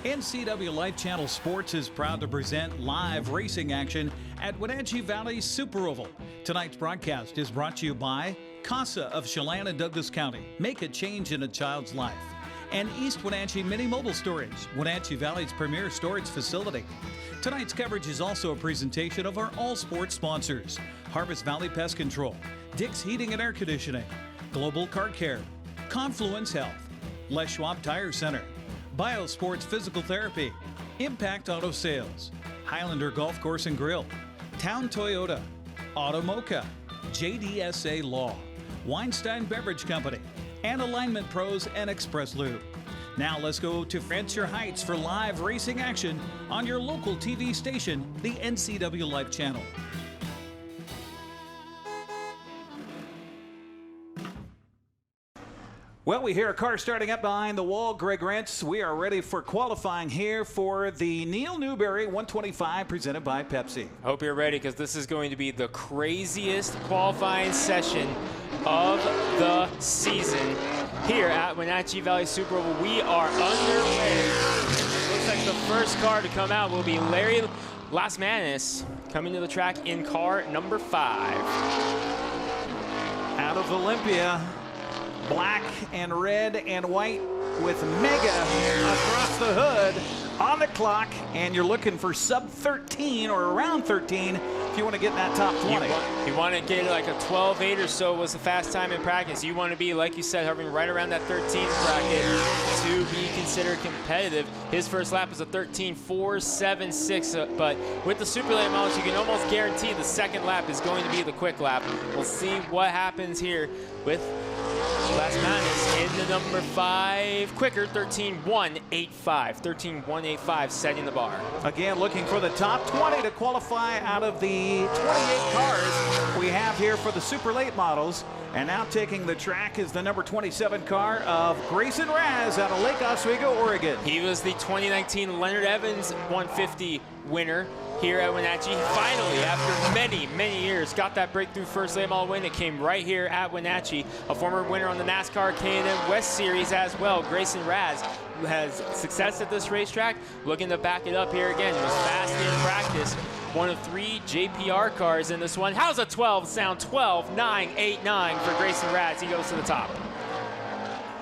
NCWLIFE Channel Sports is proud to present live racing action at Wenatchee Valley Super Oval. Tonight's broadcast is brought to you by CASA of Chelan and Douglas County. Make a change in a child's life. And East Wenatchee Mini Mobile Storage, Wenatchee Valley's premier storage facility. Tonight's coverage is also a presentation of our all-sports sponsors: Harvest Valley Pest Control, Dick's Heating and Air Conditioning, Global Car Care, Confluence Health, Les Schwab Tire Center, Biosports Physical Therapy, Impact Auto Sales, Highlander Golf Course and Grill, Town Toyota, Automoca, JDSA Law, Weinstein Beverage Company, and Alignment Pros and Express Lube. Now let's go to Fancher Heights for live racing action on your local TV station, the NCWLIFE channel. Well, we hear a car starting up behind the wall. Greg Rentz, we are ready for qualifying here for the Neal Newberry 125 presented by Pepsi. I hope you're ready, because this is going to be the craziest qualifying session of the season here at Wenatchee Valley Super Oval. We are underway. Looks like the first car to come out will be Larry Lasmanis coming to the track in car number 5. Out of Olympia, black and red and white with Mega across the hood on the clock, and you're looking for sub 13 or around 13 if you want to get in that top 20. You want to get like a 12.8 or so was the fast time in practice. You want to be, like you said, hovering right around that 13 bracket to be considered competitive. His first lap is a 13.476, but with the super late models, you can almost guarantee the second lap is going to be the quick lap. We'll see what happens here with Lasmanis in the number 5 quicker, 13.185. 13.185 setting the bar. Again, looking for the top 20 to qualify out of the 28 cars we have here for the super late models. And now taking the track is the number 27 car of Grayson Raz out of Lake Oswego, Oregon. He was the 2019 Leonard Evans 150 winner here at Wenatchee. Finally, after many, many years, got that breakthrough first late model win. It came right here at Wenatchee. A former winner on the NASCAR K&N West Series as well. Grayson Raz has success at this racetrack. Looking to back it up here again. He was fast in practice. One of 3 JPR cars in this one. How's a 12 sound? 12.989 for Grayson Raz. He goes to the top.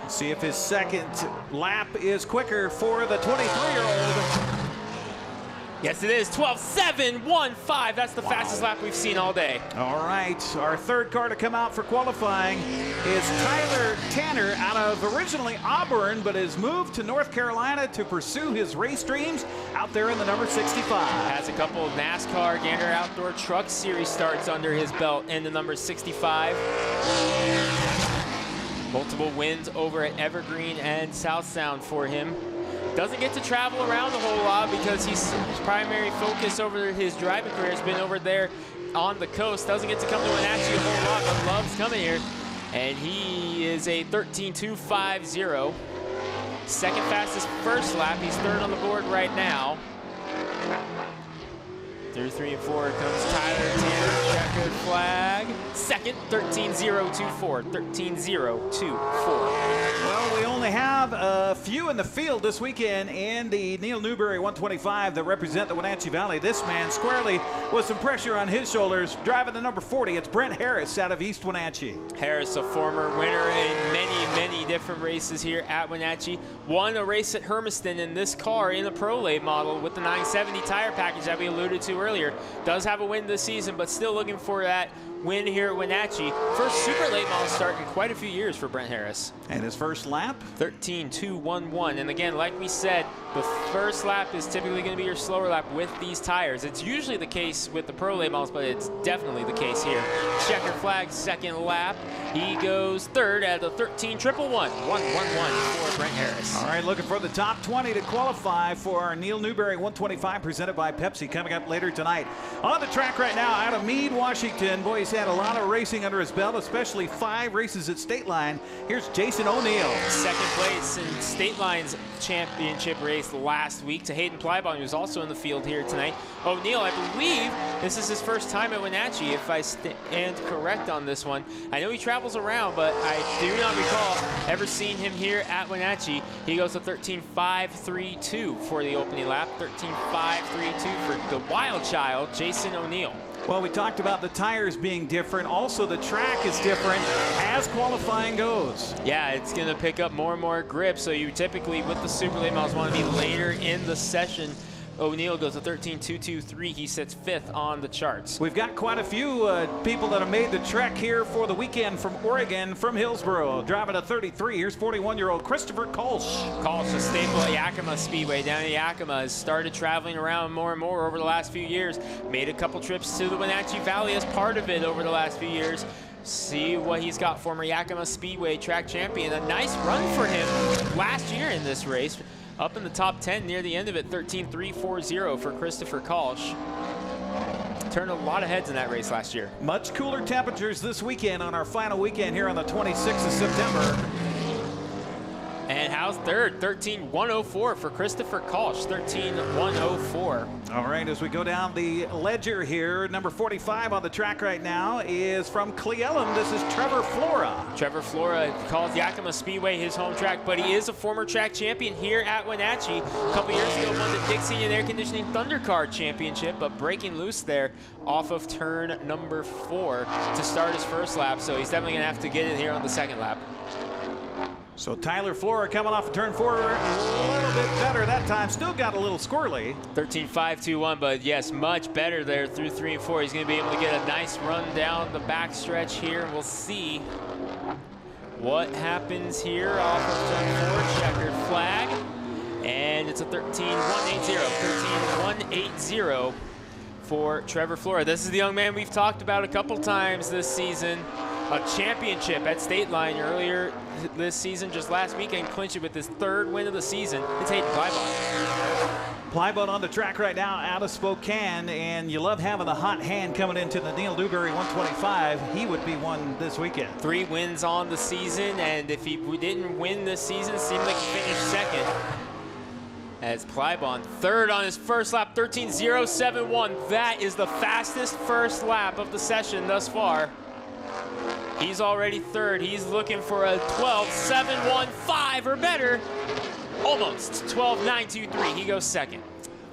See if his second lap is quicker for the 23-year-old. Yes, it is. 12.715. That's the fastest lap we've seen all day. All right. Our third car to come out for qualifying is Tyler Tanner out of originally Auburn, but has moved to North Carolina to pursue his race dreams out there in the number 65. Has a couple of NASCAR Gander Outdoor Truck Series starts under his belt in the number 65. Multiple wins over at Evergreen and South Sound for him. Doesn't get to travel around a whole lot because his primary focus over his driving career has been over there on the coast. Doesn't get to come to Wenatchee a whole lot, but loves coming here. And he is a 13.250. Second fastest first lap. He's third on the board right now. Through 3 and 4 comes Tyler Tanner, checkered flag. Second, 13.024, 13.024. Well, we only have a few in the field this weekend in the Neal Newberry 125 that represent the Wenatchee Valley. This man squarely with some pressure on his shoulders, driving the number 40. It's Brent Harris out of East Wenatchee. Harris, a former winner in many, many different races here at Wenatchee. Won a race at Hermiston in this car in the Pro Late model with the 970 tire package that we alluded to earlier. Does have a win this season, but still looking for that win here at Wenatchee. First super late model start in quite a few years for Brent Harris. And his first lap? 13.211. And again, like we said, the first lap is typically going to be your slower lap with these tires. It's usually the case with the Pro late models, but it's definitely the case here. Checker flag, second lap. He goes third at a 13.111. 111 for Brent Harris. All right, looking for the top 20 to qualify for our Neal Newberry 125 presented by Pepsi coming up later tonight. On the track right now out of Meade, Washington. Boy, he's had a lot of racing under his belt, especially 5 races at State Line. Here's Jason O'Neill. Second place in State Line's championship race last week to Hayden Plybon, who's also in the field here tonight. O'Neill, I believe this is his first time at Wenatchee, if I stand correct on this one. I know he traveled travels around, but I do not recall ever seeing him here at Wenatchee. He goes to 13.532 for the opening lap, 13.532 for the wild child, Jason O'Neill. Well, we talked about the tires being different. Also, the track is different as qualifying goes. Yeah, it's going to pick up more and more grip, so you typically, with the super late models, want to be later in the session. O'Neill goes to 13.223. He sits 5th on the charts. We've got quite a few people that have made the trek here for the weekend from Oregon, from Hillsboro. Driving a 33, here's 41-year-old Christopher Kolsch. Kolsch, a staple at Yakima Speedway down in Yakima, has started traveling around more and more over the last few years. Made a couple trips to the Wenatchee Valley as part of it over the last few years. See what he's got. Former Yakima Speedway track champion. A nice run for him last year in this race. Up in the top 10 near the end of it, 13.340 for Christopher Kolsch. Turned a lot of heads in that race last year. Much cooler temperatures this weekend on our final weekend here on the 26th of September. And how's third? 13.104 for Christopher Kolsch, 13.104. All right, as we go down the ledger here, number 45 on the track right now is from Cleellum. This is Trevor Flora. Trevor Flora calls Yakima Speedway his home track, but he is a former track champion here at Wenatchee. A couple years ago, won the Dixie and Air Conditioning Thundercard Championship, but breaking loose there off of turn number 4 to start his first lap, so he's definitely going to have to get it here on the second lap. So Tyler Flora coming off of turn 4, a little bit better that time. Still got a little squirrely. 13.521, but yes, much better there through 3 and 4. He's going to be able to get a nice run down the back stretch here. We'll see what happens here off of turn 4. Checkered flag. And it's a 13.180. 13.180 for Trevor Flora. This is the young man we've talked about a couple times this season. A championship at State Line earlier this season, just last weekend, clinched it with his 3rd win of the season. It's Hayden Plybone. Plybone on the track right now out of Spokane, and you love having the hot hand coming into the Neal Newberry 125. He would be one this weekend. 3 wins on the season, and if he didn't win this season, it seemed like he finished 2nd. As Plybone 3rd on his first lap, 13.071. That is the fastest first lap of the session thus far. He's already 3rd. He's looking for a 12.715 or better. Almost 12.923. He goes 2nd.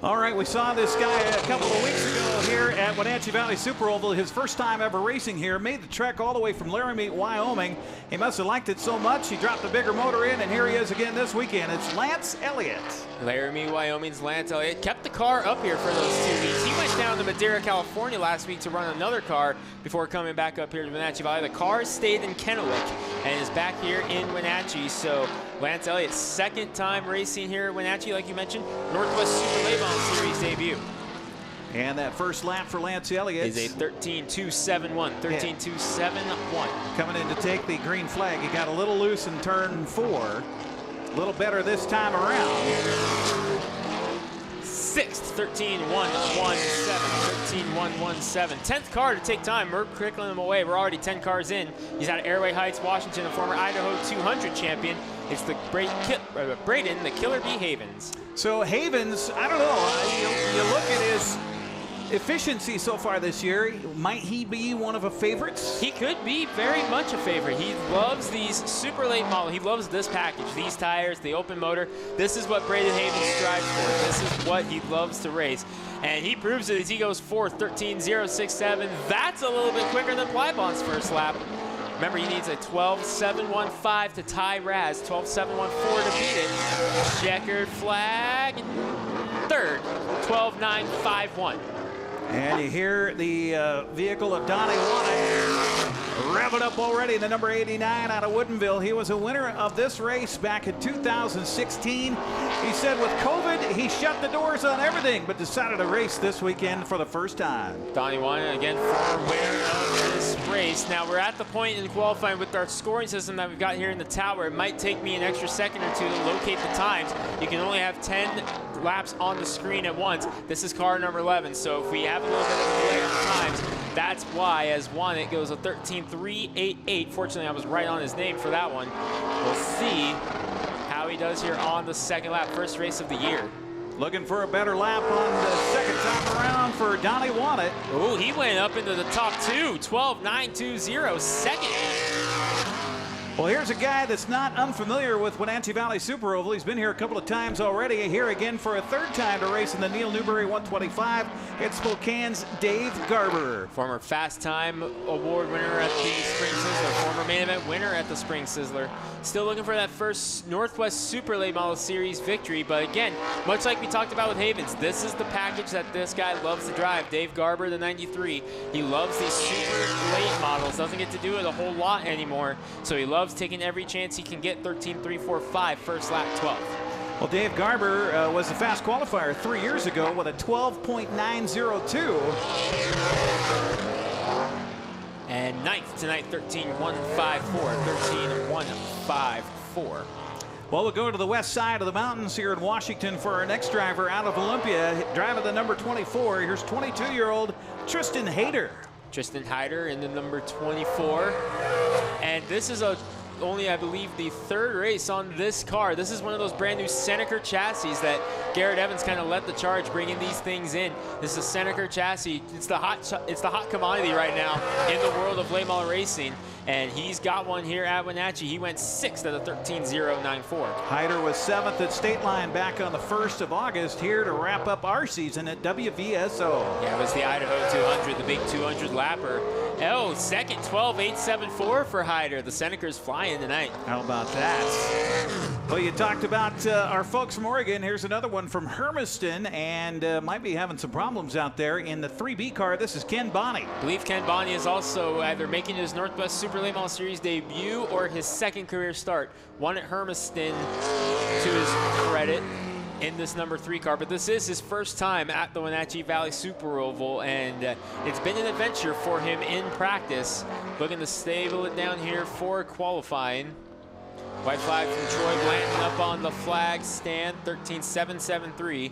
All right, we saw this guy a couple of weeks ago here at Wenatchee Valley Super Oval. His first time ever racing here. Made the trek all the way from Laramie, Wyoming. He must have liked it so much, he dropped the bigger motor in, and here he is again this weekend. It's Lance Elliott. Laramie, Wyoming's Lance Elliott kept the car up here for those 2 weeks. He went down to Madera, California last week to run another car before coming back up here to Wenatchee Valley. The car stayed in Kennewick and is back here in Wenatchee. So Lance Elliott's 2nd time racing here at Wenatchee, like you mentioned, Northwest Super Le Mans Series debut. And that first lap for Lance Elliott is a 13.271. 13.271. Coming in to take the green flag. He got a little loose in turn 4. A little better this time around. 6th, 13.117. 13.117. 10th car to take time. Merck crickling him away. We're already 10 cars in. He's out of Airway Heights, Washington, a former Idaho 200 champion. It's the Braden, the Killer Bee Havens. So Havens, I don't know. You look at his efficiency so far this year. Might he be one of the favorites? He could be very much a favorite. He loves these super late models. He loves this package, these tires, the open motor. This is what Braden Havens strives for. This is what he loves to race. And he proves it as he goes 4th, 13.067. That's a little bit quicker than Plybone's first lap. Remember, he needs a 12.715 to tie Raz, 12.714 to beat it. Checkered flag, 3rd, 12.951. And you hear the vehicle of Donnie Wannett rev it up already, the number 89 out of Woodinville. He was a winner of this race back in 2016. He said with COVID, he shut the doors on everything, but decided to race this weekend for the first time. Donnie Wannett, again, former winner of this race. Now, we're at the point in qualifying with our scoring system that we've got here in the tower. It might take me an extra second or 2 to locate the times. You can only have 10 laps on the screen at once. This is car number 11, so if we have a little bit of delay on the times, that's why, as Wannett goes a 13.388. Fortunately, I was right on his name for that one. We'll see how he does here on the second lap, first race of the year. Looking for a better lap on the second time around for Donnie Wannett. Oh, he went up into the top 2, 12.920, second. Well, here's a guy that's not unfamiliar with Wenatchee Valley Super Oval. He's been here a couple of times already. Here again for a third time to race in the Neal Newberry 125. It's Spokane's Dave Garber. Former Fast Time Award winner at the Spring Sizzler. Former main event winner at the Spring Sizzler. Still looking for that first Northwest Super Late Model Series victory. But again, much like we talked about with Havens, this is the package that this guy loves to drive. Dave Garber, the 93. He loves these super late models. Doesn't get to do it a whole lot anymore. So he loves taking every chance he can get. 13.345 first lap 12. Well, Dave Garber was the fast qualifier 3 years ago with a 12.902. And ninth tonight, 13.154. 13.154. Well, we'll go to the west side of the mountains here in Washington for our next driver out of Olympia, driving the number 24. Here's 22-year-old Tristan Hayter. Tristan Hayter in the number 24. And this is only, I believe, the third race on this car. This is one of those brand new Seneca chassis that Garrett Evans kind of led the charge bringing these things in. This is a Seneca chassis. It's the hot commodity right now in the world of late model racing. And he's got one here at Wenatchee. He went 6th at a 13.094. Hayter was 7th at State Line back on the 1st of August, here to wrap up our season at WVSO. Yeah, it was the Idaho 200, the big 200 lapper. Oh, second, 12.874 for Hayter. The Seneca's flying tonight. How about that? Well, you talked about our folks from Oregon. Here's another one from Hermiston, and might be having some problems out there in the 3B car. This is Ken Bonney. I believe Ken Bonney is also either making his Northwest Super Late Model Series debut or his second career start. One at Hermiston, to his credit, in this number 3 car, but this is his first time at the Wenatchee Valley Super Oval, and it's been an adventure for him in practice. Looking to stable it down here for qualifying. White flag from Troy Blanton up on the flag stand, 13.773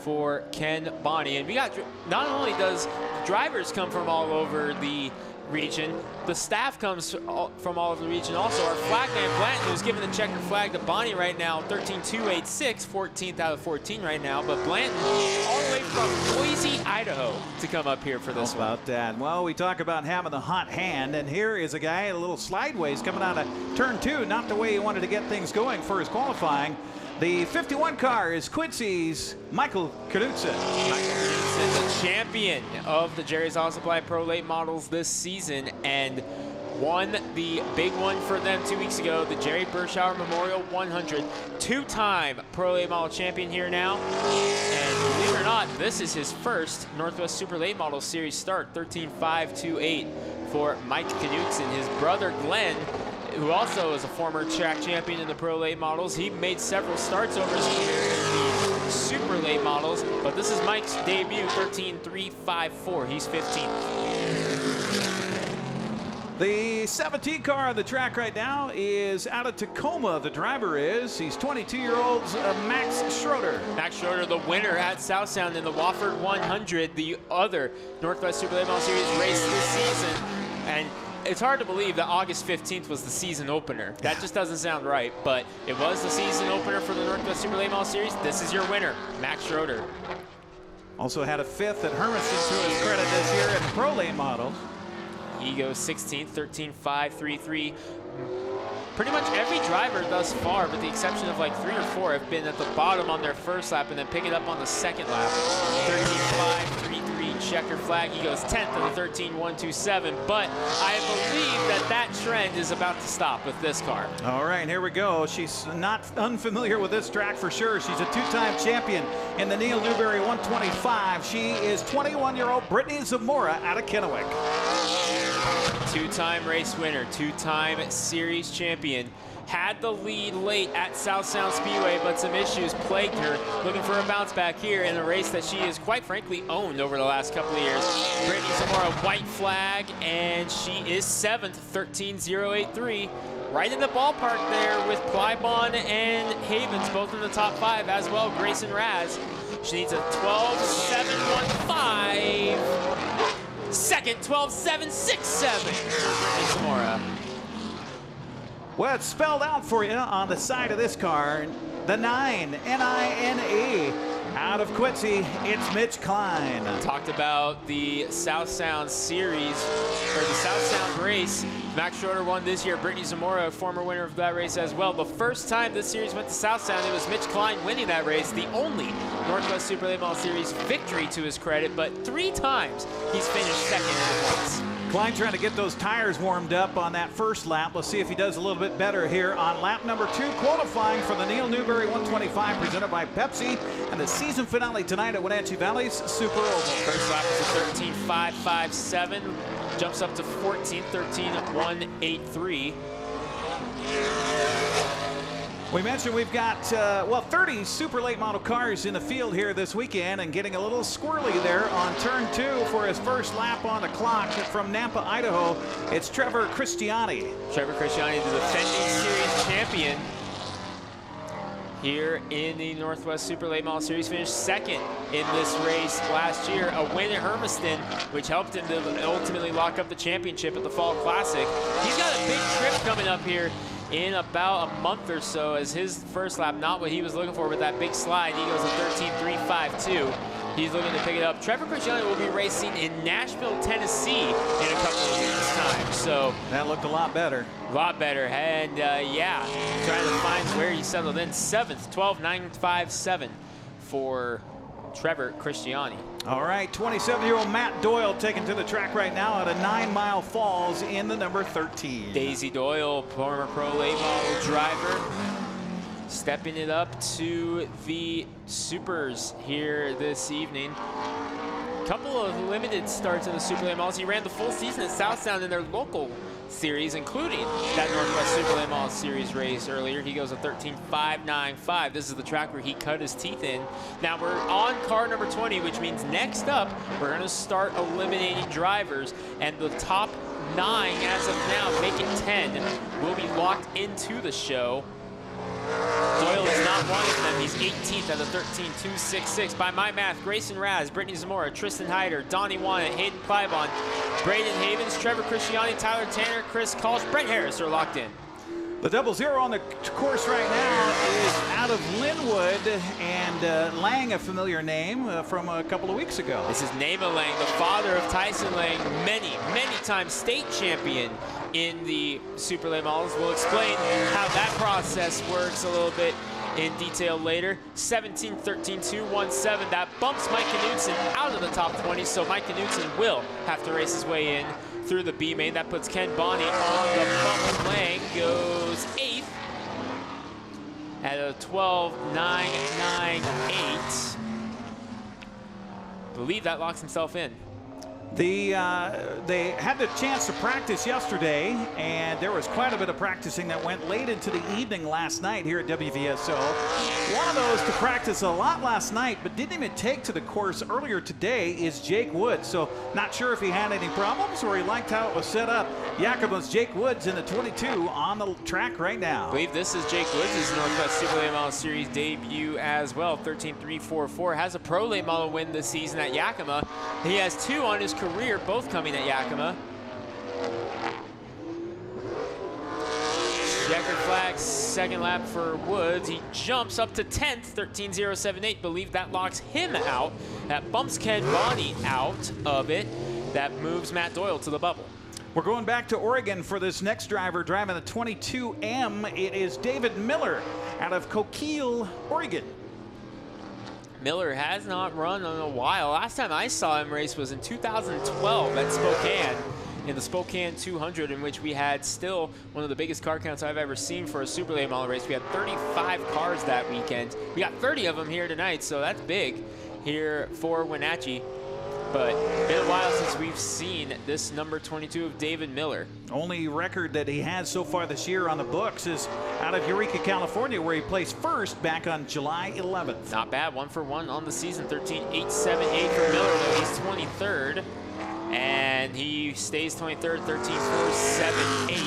for Ken Bonney. And we got, not only does drivers come from all over the region, the staff comes from all over the region also. Our flagman Blanton, who's giving the checker flag to Bonney right now, 13.286, 14th out of 14 right now. But Blanton all the way from Boise, Idaho to come up here for this one. How about that? Well, we talk about having the hot hand, and here is a guy a little slideways coming out of turn 2, not the way he wanted to get things going for his qualifying. The 51 car is Quincy's Michael Knudsen. Michael Knudsen, the champion of the Jerry's Auto Supply Pro Late Models this season, and won the big one for them 2 weeks ago, the Jerry Bershauer Memorial 100. Two-time Pro Late Model champion here now. And believe it or not, this is his first Northwest Super Late Model Series start, 13.528 for Mike Knudsen. His brother Glenn, who also is a former track champion in the Pro Late Models. He made several starts over his career in the Super Late Models, but this is Mike's debut, 13.354. He's 15th. The 17 car on the track right now is out of Tacoma. The driver is, he's 22-year-old Max Schroeder. Max Schroeder, the winner at South Sound in the Wofford 100, the other Northwest Super Late Model Series race this season. And it's hard to believe that August 15th was the season opener. That just doesn't sound right, but it was the season opener for the Northwest Super Late Model Series. This is your winner, Max Schroeder. Also had a 5th at Hermiston to his credit this year in the Pro Late Models. He goes 16th, 13.533. Pretty much every driver thus far, with the exception of like 3 or 4, have been at the bottom on their first lap and then pick it up on the second lap. 13.533 checker flag. He goes 10th in the 13.127, but I believe that trend is about to stop with this car. All right, here we go. She's not unfamiliar with this track for sure. She's a 2-time champion in the Neal Newberry 125. She is 21-year-old Brittany Zamora out of Kennewick. 2-time race winner, 2-time series champion. Had the lead late at South Sound Speedway, but some issues plagued her. Looking for a bounce back here in a race that she has quite frankly owned over the last couple of years. Brittany Zamora, white flag, and she is 7th, 13.083. Right in the ballpark there with Plybon and Havens, both in the top 5 as well. Grayson Raz. She needs a 12.715. Second, 12.767 for Brittany Zamora. Well, it's spelled out for you on the side of this car. The 9, N-I-N-E, out out of Quincy, it's Mitch Klein. Talked about the South Sound series, or the South Sound race. Max Schroeder won this year. Brittany Zamora, former winner of that race as well. The first time this series went to South Sound, it was Mitch Klein winning that race. The only Northwest Super Late Model Series victory to his credit, but 3 times he's finished second in the points. Klein trying to get those tires warmed up on that first lap. Let's see if he does a little bit better here on lap number 2, qualifying for the Neal Newberry 125 presented by Pepsi, and the season finale tonight at Wenatchee Valley's Super Oval. First lap is a 13.557, jumps up to 14, 13.183. We mentioned we've got, 30 super late model cars in the field here this weekend, and getting a little squirrely there on turn 2 for his first lap on the clock from Nampa, Idaho. It's Trevor Christiani. Trevor Christiani, the defending series champion here in the Northwest Super Late Model Series, finished second in this race last year. A win at Hermiston, which helped him to ultimately lock up the championship at the Fall Classic. He's got a big trip coming up here in about a month or so, as his first lap, not what he was looking for with that big slide. He goes a 13.352. He's looking to pick it up. Trevor Christiani will be racing in Nashville, Tennessee in a couple of weeks' time. So that looked a lot better. A lot better. And yeah, trying to find where he settled in. 7th, 12.957 for Trevor Christiani. All right, 27-year-old Matt Doyle taken to the track right now at a 9 Mile Falls in the number 13. Daisy Doyle, former pro late model driver, stepping it up to the supers here this evening. Couple of limited starts in the super late models. He ran the full season at South Sound in their local series, including that Northwest Super Late Model Series race earlier. He goes a 13.595. This is the track where he cut his teeth in. Now we're on car number 20, which means next up we're going to start eliminating drivers, and the top 9 as of now, make it 10, will be locked into the show. Doyle is not one of them. He's 18th at a 13.266. By my math, Grayson Raz, Brittany Zamora, Tristan Hyder, Donnie Wannett, Hayden Clibon, Braden Havens, Trevor Christiani, Tyler Tanner, Chris Kolsch, Brett Harris are locked in. The 00 on the course right now is out of Linwood, and Lang, a familiar name from a couple of weeks ago. This is Nema Lang, the father of Tyson Lang, many times state champion in the Super Late Models. We'll explain how that process works a little bit in detail later. 17.13.217. That bumps Mike Knudsen out of the top 20, so Mike Knudsen will have to race his way in through the B main. That puts Ken Bonney on the bump. Lang goes 8th at a 12.998. Believe that locks himself in. They had the chance to practice yesterday, and there was quite a bit of practicing that went late into the evening last night here at WVSO. One of those to practice a lot last night, but didn't even take to the course earlier today, is Jake Woods. So not sure if he had any problems or he liked how it was set up. Yakuba's Jake Woods in the 22 on the track right now. I believe this is Jake Woods' Northwest Super Late Model Series debut as well. 13.344, has a pro late model win this season at Yakima. He has 2 on his career, both coming at Yakima. Checkered flag, second lap for Woods. He jumps up to 10th, 13.078. Believe that locks him out. That bumps Ken Bonney out of it. That moves Matt Doyle to the bubble. We're going back to Oregon for this next driver driving the 22M. It is David Miller out of Coquille, Oregon. Miller has not run in a while. Last time I saw him race was in 2012 at Spokane, in the Spokane 200, in which we had still one of the biggest car counts I've ever seen for a super late model race. We had 35 cars that weekend. We got 30 of them here tonight, so that's big here for Wenatchee. But it's been a while since we've seen this number 22 of David Miller. Only record that he has so far this year on the books is out of Eureka, California, where he placed first back on July 11th. Not bad, 1 for 1 on the season. 13.878 for Miller, though he's 23rd. And he stays 23rd, 13.478.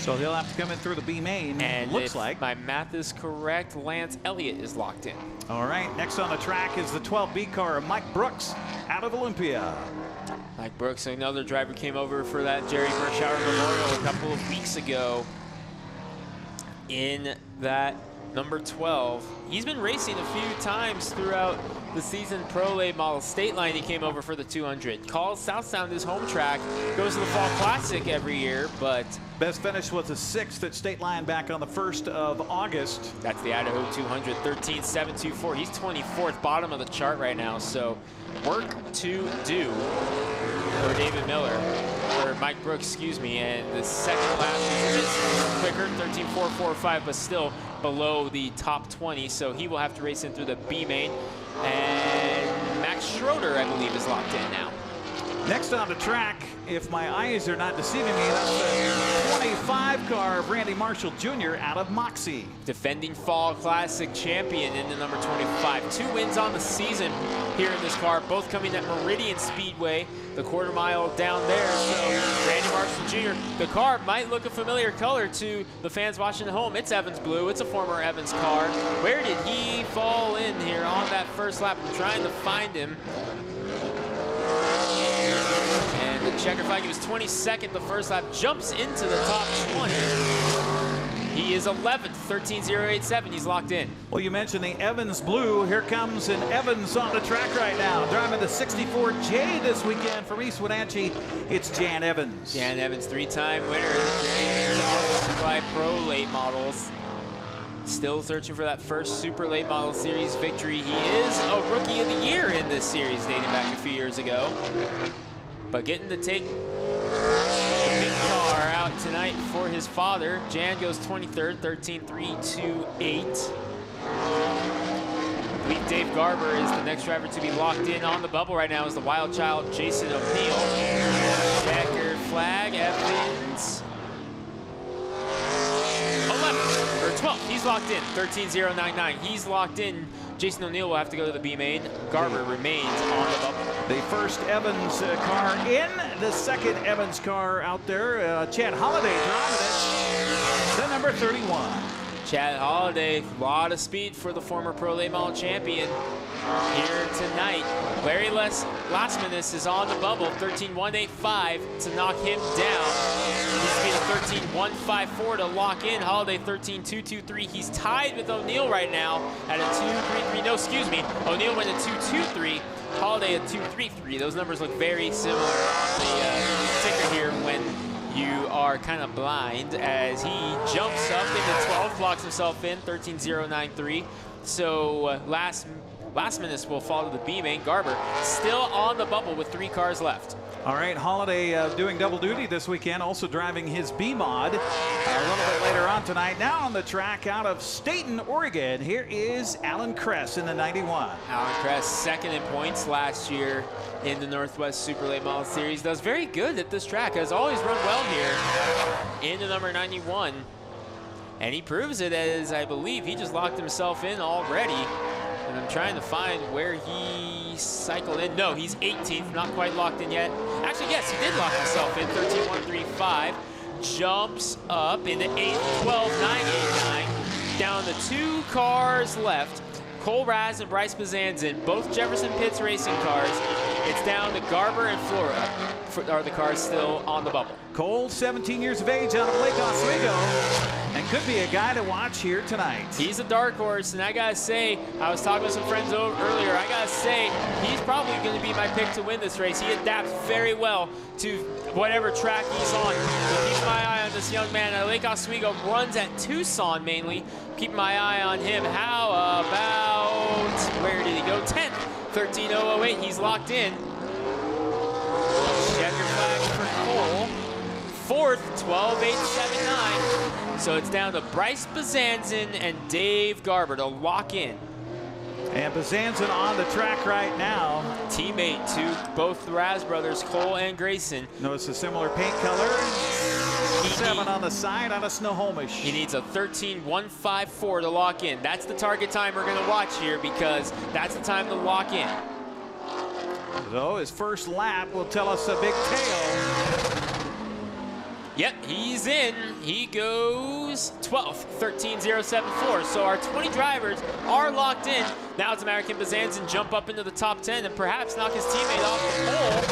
So he'll have to come in through the B main, and looks like. My math is correct, Lance Elliott is locked in. All right, next on the track is the 12B car, Mike Brooks out of Olympia. Mike Brooks, another driver, came over for that Jerry Mershauer Memorial a couple of weeks ago in that number 12. He's been racing a few times throughout the season. Pro late model. State Line, he came over for the 200. Calls South Sound his home track. Goes to the Fall Classic every year, but best finish was a 6th at State Line back on the 1st of August. That's the Idaho 200, 13.724. He's 24th, bottom of the chart right now, so work to do for David Miller, or Mike Brooks, excuse me, and the second lap is quicker, 13.445, but still below the top 20, so he will have to race in through the B main. And Max Schroeder, I believe, is locked in now. Next on the track, if my eyes are not deceiving me, that's the 25 car of Randy Marshall Jr. out of Moxie. Defending Fall Classic champion in the number 25. 2 wins on the season here in this car, both coming at Meridian Speedway, the quarter mile down there. So Randy Marshall Jr., the car might look a familiar color to the fans watching at home. It's Evans Blue. It's a former Evans car. Where did he fall in here on that first lap? I'm trying to find him. And the checker flag, he was 22nd the first lap, jumps into the top 20. He is 11th, 13.087. He's locked in. Well, you mentioned the Evans Blue. Here comes an Evans on the track right now, driving the 64J this weekend from East Wenatchee. It's Jan Evans. Jan Evans, 3-time winner of the NCWLIFE Pro Late Models. Still searching for that first Super Late Model Series victory. He is a Rookie of the Year in this series, dating back a few years ago. But getting to take the big car out tonight for his father. Jan goes 23rd, 13.328. I believe Dave Garber is the next driver to be locked in on the bubble right now, is the wild child Jason O'Neill. Checker flag, Evans. 11th, or 12th, he's locked in, 13.099. He's locked in. Jason O'Neill will have to go to the B main. Garber remains on the bubble. The first Evans car in, the second Evans car out there. Chad Holaday driving it, the number 31. Chad Holaday, a lot of speed for the former Pro Late Model champion here tonight. Larry Lasmanis is on the bubble, 13.185 to knock him down. He's speed of 13.154 to lock in. Holaday 13.223. He's tied with O'Neill right now at a 2.33. No, excuse me. O'Neill went a 2.23. Holaday at 2.33. Those numbers look very similar on the ticker here when you are kind of blind, as he jumps up into 12, locks himself in, 13.093. So Lasmanis will fall to the B main. Garber still on the bubble with 3 cars left. All right, Holaday doing double duty this weekend, also driving his B-Mod a little bit later on tonight. Now on the track out of Staten, Oregon, here is Alan Kress in the 91. Alan Kress, second in points last year in the Northwest Super Late Model Series. Does very good at this track, has always run well here in the number 91. And he proves it, as I believe he just locked himself in already. And I'm trying to find where he cycled in. No, he's 18th, not quite locked in yet. Actually, yes, he did lock himself in, 13.135. Jumps up into 8th, 12.989. Down to 2 cars left. Cole Raz and Bryce Bazanzin, both Jefferson Pitts racing cars. It's down to Garber and Flora, are the cars still on the bubble. Cole, 17 years of age, out of Lake Oswego, and could be a guy to watch here tonight. He's a dark horse, and I gotta say, I was talking with some friends earlier, I gotta say, he's probably gonna be my pick to win this race. He adapts very well to whatever track he's on. So keep my eye on this young man. Lake Oswego runs at Tucson mainly. Keep my eye on him. How about, where did he go? 10th, 13.008. He's locked in. Checker flag for Cole. 4th, 12.879. So it's down to Bryce Bazanzin and Dave Garber to lock in. And Bazanzin on the track right now. Teammate to both the Raz brothers, Cole and Grayson. Notice a similar paint color. 7 on the side out of Snohomish. He needs a 13.154 to lock in. That's the target time we're going to watch here, because that's the time to lock in. So his first lap will tell us a big tale. Yep, he's in. He goes 12th, 13.074. So our 20 drivers are locked in. Now it's American Bazanzin jump up into the top 10 and perhaps knock his teammate off the pole.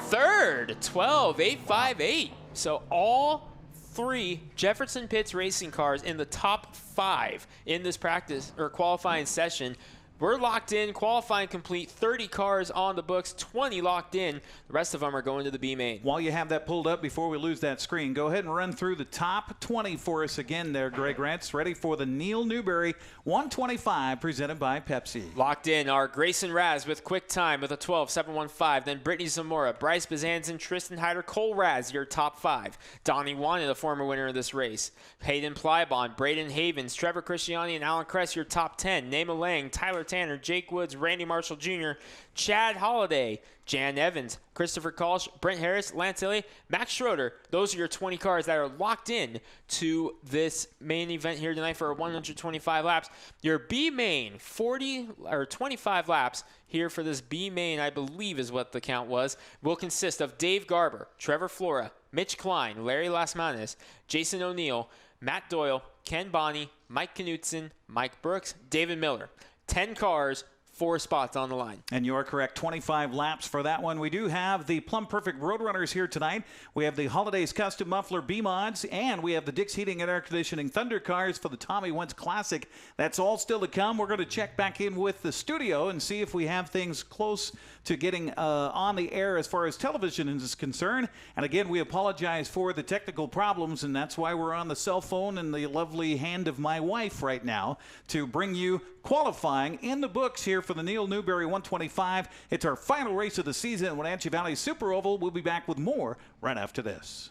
3rd, 12.858. So all 3 Jefferson Pitts racing cars in the top 5 in this practice or qualifying session. We're locked in, qualifying complete, 30 cars on the books, 20 locked in. The rest of them are going to the B main. While you have that pulled up, before we lose that screen, go ahead and run through the top 20 for us again there, Greg Rentz. Ready for the Neal Newberry 125 presented by Pepsi. Locked in are Grayson Raz with quick time with a 12.715. Then Brittany Zamora, Bryce Bazanzin, Tristan Hyder, Cole Raz, your top 5. Donnie Wanted, the former winner of this race. Hayden Plybon, Braden Havens, Trevor Christiani, and Alan Kress, your top 10. Nema Lang, Tyler Tanner, Jake Woods, Randy Marshall Jr., Chad Holaday, Jan Evans, Christopher Kolsch, Brent Harris, Lance Illy, Max Schroeder. Those are your 20 cars that are locked in to this main event here tonight for 125 laps. Your B main, 25 laps here for this B main, I believe is what the count was, will consist of Dave Garber, Trevor Flora, Mitch Klein, Larry Lasmanis, Jason O'Neill, Matt Doyle, Ken Bonney, Mike Knutson, Mike Brooks, David Miller. 10 cars, 4 spots on the line. And you are correct, 25 laps for that one. We do have the Plum Perfect Roadrunners here tonight. We have the Holiday's Custom Muffler B-Mods, and we have the Dick's Heating and Air Conditioning Thunder Cars for the Tommy Wentz Classic. That's all still to come. We're going to check back in with the studio and see if we have things close to getting on the air as far as television is concerned. And again, we apologize for the technical problems, and that's why we're on the cell phone and the lovely hand of my wife right now to bring you qualifying in the books here for the Neal Newberry 125. It's our final race of the season at Wenatchee Valley Super Oval. We'll be back with more right after this.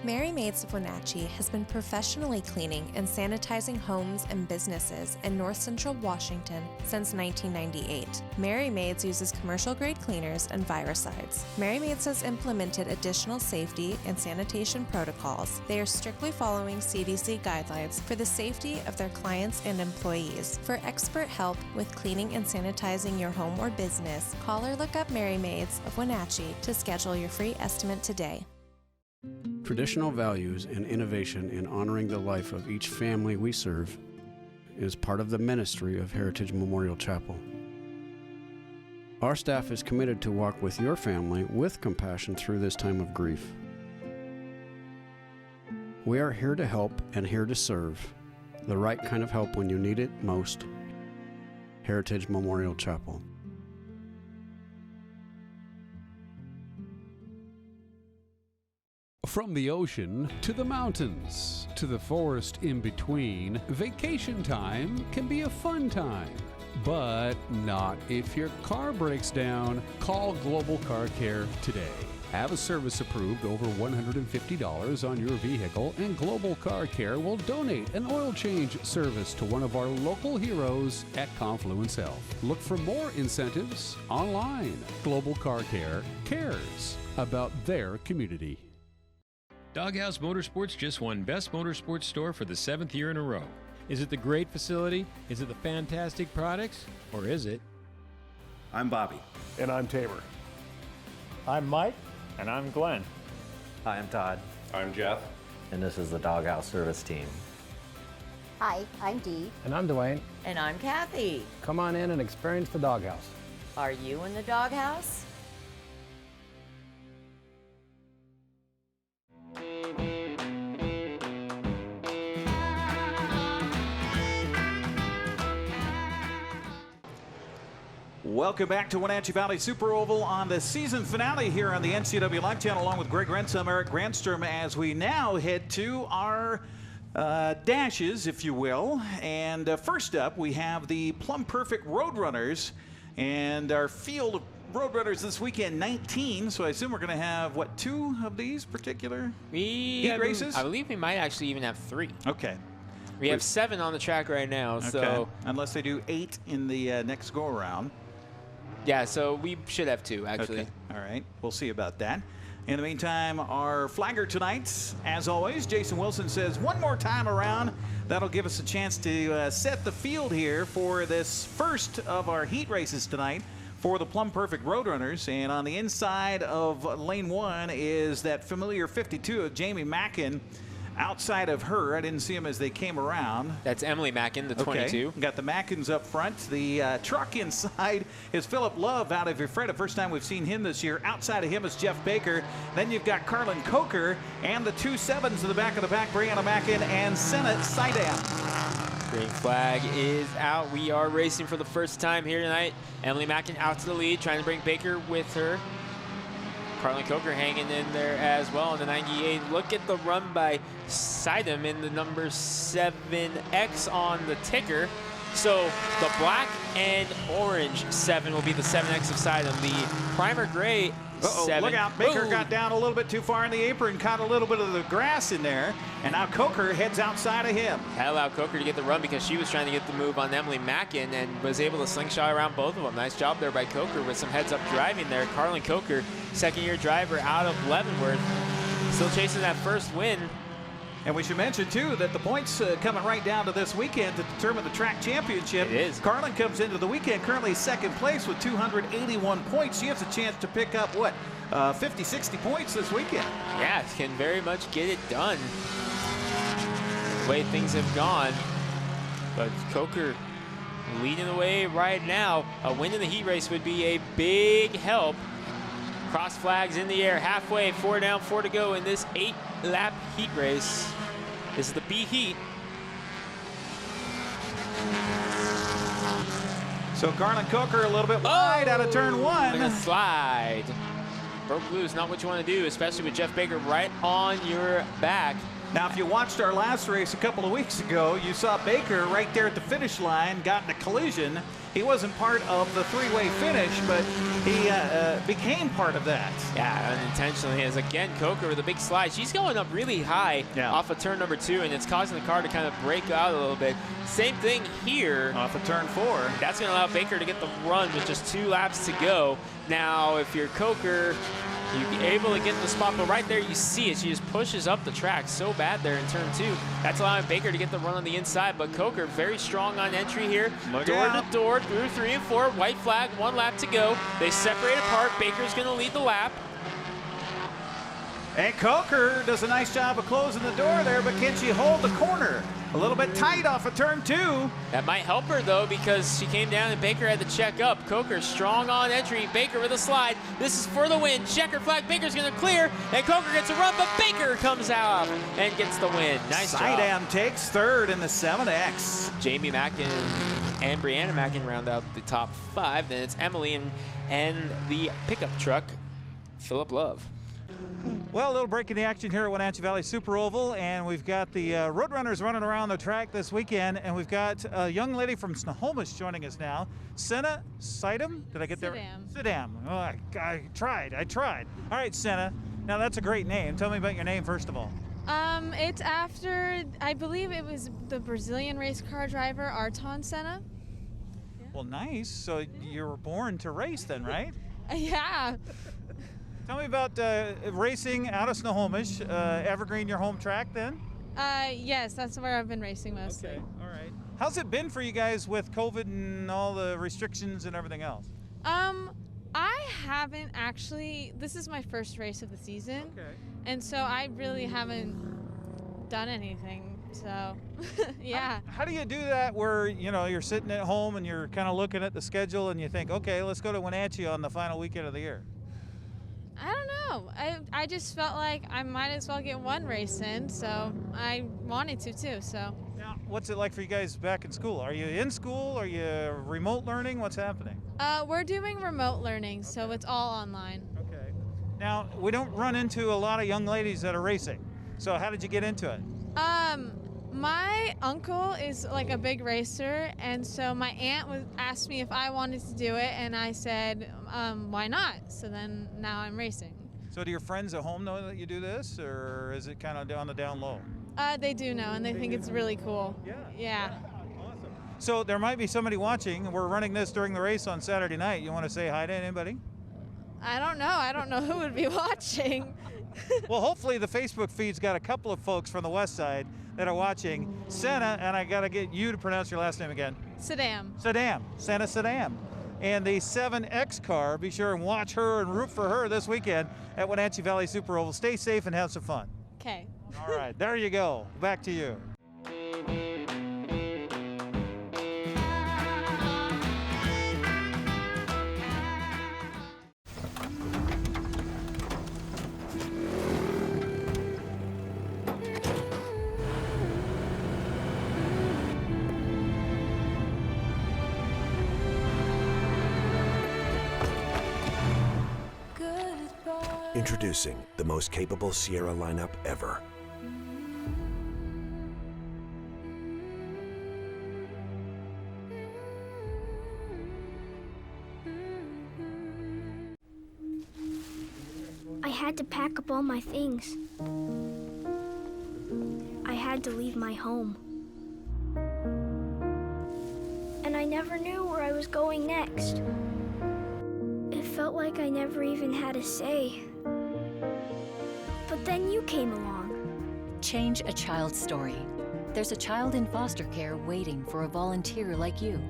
Mary Maids of Wenatchee has been professionally cleaning and sanitizing homes and businesses in North Central Washington since 1998. Mary Maids uses commercial-grade cleaners and viricides. Mary Maids has implemented additional safety and sanitation protocols. They are strictly following CDC guidelines for the safety of their clients and employees. For expert help with cleaning and sanitizing your home or business, call or look up Mary Maids of Wenatchee to schedule your free estimate today. Traditional values and innovation in honoring the life of each family we serve is part of the ministry of Heritage Memorial Chapel. Our staff is committed to walk with your family with compassion through this time of grief. We are here to help and here to serve, the right kind of help when you need it most. Heritage Memorial Chapel. From the ocean to the mountains to the forest in between, vacation time can be a fun time. But not if your car breaks down. Call Global Car Care today. Have a service approved over $150 on your vehicle, and Global Car Care will donate an oil change service to one of our local heroes at Confluence Health. Look for more incentives online. Global Car Care cares about their community. Doghouse Motorsports just won Best Motorsports Store for the 7th year in a row. Is it the great facility? Is it the fantastic products? Or is it? I'm Bobby. And I'm Tabor. I'm Mike. And I'm Glenn. Hi, I'm Todd. I'm Jeff. And this is the Doghouse Service Team. Hi, I'm Dee. And I'm Dwayne. And I'm Kathy. Come on in and experience the Doghouse. Are you in the Doghouse? Welcome back to Wenatchee Valley Super Oval on the season finale here on the NCWLIFE channel, along with Greg Rentz. I'm Eric Granstrom, as we now head to our dashes, if you will. And first up, we have the Plum Perfect Roadrunners, and our field of Roadrunners this weekend, 19. So I assume we're going to have, what, 2 of these particular heat races? I believe we might actually even have 3. Okay. We have 7 on the track right now. Okay. So unless they do 8 in the next go-around. Yeah, so we should have 2, actually. Okay. All right. We'll see about that. In the meantime, our flagger tonight, as always, Jason Wilson says one more time around. That'll give us a chance to set the field here for this first of our heat races tonight for the Plum Perfect Roadrunners. And on the inside of lane 1 is that familiar 52 of Jamie Mackin. outside of her. I didn't see him as they came around. That's Emily Mackin, the 22. Okay. Got the Mackins up front. The truck inside is Philip Love out of Ephrata. First time we've seen him this year. Outside of him is Jeff Baker. Then you've got Carlin Coker and the 2 7s in the back of the pack, Brianna Mackin and Senna Sidam. Green flag is out. We are racing for the first time here tonight. Emily Mackin out to the lead, trying to bring Baker with her. Carlin Coker hanging in there as well in the 98. Look at the run by Sidam in the number 7X on the ticker. So the black and orange 7 will be the 7X of Sidam. The primer gray 7. Look out, Baker got down a little bit too far in the apron, caught a little bit of the grass in there, and now Coker heads outside of him. That allowed Coker to get the run because she was trying to get the move on Emily Mackin and was able to slingshot around both of them. Nice job there by Coker with some heads-up driving there. Carlin Coker, second-year driver out of Leavenworth, still chasing that first win. And we should mention, too, that the points coming right down to this weekend to determine the track championship. It is. Carlin comes into the weekend currently second place with 281 points. She has a chance to pick up, 50, 60 points this weekend. Yeah, can very much get it done the way things have gone. But Coker leading the way right now. A win in the heat race would be a big help. Cross flags in the air, halfway, 4 down, 4 to go in this 8-lap heat race. This is the B heat. So Carlin Coker a little bit wide out of turn 1. And a slide. Broke loose, not what you want to do, especially with Jeff Baker right on your back. Now, if you watched our last race a couple of weeks ago, you saw Baker right there at the finish line, got in a collision. He wasn't part of the three-way finish, but he became part of that. Yeah, unintentionally. As again, Coker with a big slide. She's going up really high off of turn number 2, and it's causing the car to kind of break out a little bit. Same thing here. Off of turn 4. That's going to allow Baker to get the run with just 2 laps to go. Now, if you're Coker, you're able to get in the spot, but right there you see it. She just pushes up the track so bad there in turn 2. That's allowing Baker to get the run on the inside, but Coker very strong on entry here. Door to door through 3 and 4. White flag, 1 lap to go. They separate apart. Baker's going to lead the lap. And Coker does a nice job of closing the door there, but can she hold the corner? A little bit tight off of turn 2. That might help her, though, because she came down and Baker had to check up. Coker strong on entry. Baker with a slide. This is for the win. Checker flag. Baker's going to clear, and Coker gets a run, but Baker comes out and gets the win. Nice job. Sidam takes third in the 7X. Jamie Mackin and Brianna Mackin round out the top 5. Then it's Emily and the pickup truck, Philip Love. Well, a little break in the action here at Wenatchee Valley Super Oval, and we've got the Roadrunners running around the track this weekend, and we've got a young lady from Snohomish joining us now, Senna Sidam. Did I get there? Sidam. Oh, I tried. All right, Senna. Now that's a great name. Tell me about your name first of all. It's after, I believe it was the Brazilian race car driver Ayrton Senna. Yeah. Well, nice. So you were born to race then, right? Yeah. Tell me about racing out of Snohomish. Evergreen, your home track then? Yes, that's where I've been racing mostly. Okay, all right. How's it been for you guys with COVID and all the restrictions and everything else? I haven't actually, this is my first race of the season. Okay. And so I really haven't done anything, so yeah. How do you do that where, you're sitting at home and you're kind of looking at the schedule and you think, okay, let's go to Wenatchee on the final weekend of the year? I don't know. I just felt like I might as well get one race in, so I wanted to too. So. Now, what's it like for you guys back in school? Are you in school? Are you remote learning? What's happening? We're doing remote learning, so it's all online. Okay. Now, we don't run into a lot of young ladies that are racing. So how did you get into it? My uncle is like a big racer, and so my aunt asked me if I wanted to do it, and I said, why not? So then now I'm racing. So do your friends at home know that you do this, or is it kind of on the down low? They do know, and they think it's really cool. Yeah. Awesome. So there might be somebody watching. We're running this during the race on Saturday night. You want to say hi to anybody? I don't know. I don't know who would be watching. Well, hopefully the Facebook feed's got a couple of folks from the west side that are watching. Senna, and I got to get you to pronounce your last name again. Sidam. Senna Sidam. And the 7X car, be sure and watch her and root for her this weekend at Wenatchee Valley Super Oval. Stay safe and have some fun. Okay. All right, there you go. Back to you. Introducing the most capable Sierra lineup ever. I had to pack up all my things. I had to leave my home. And I never knew where I was going next. It felt like I never even had a say. But then you came along. Change a child's story. There's a child in foster care waiting for a volunteer like you.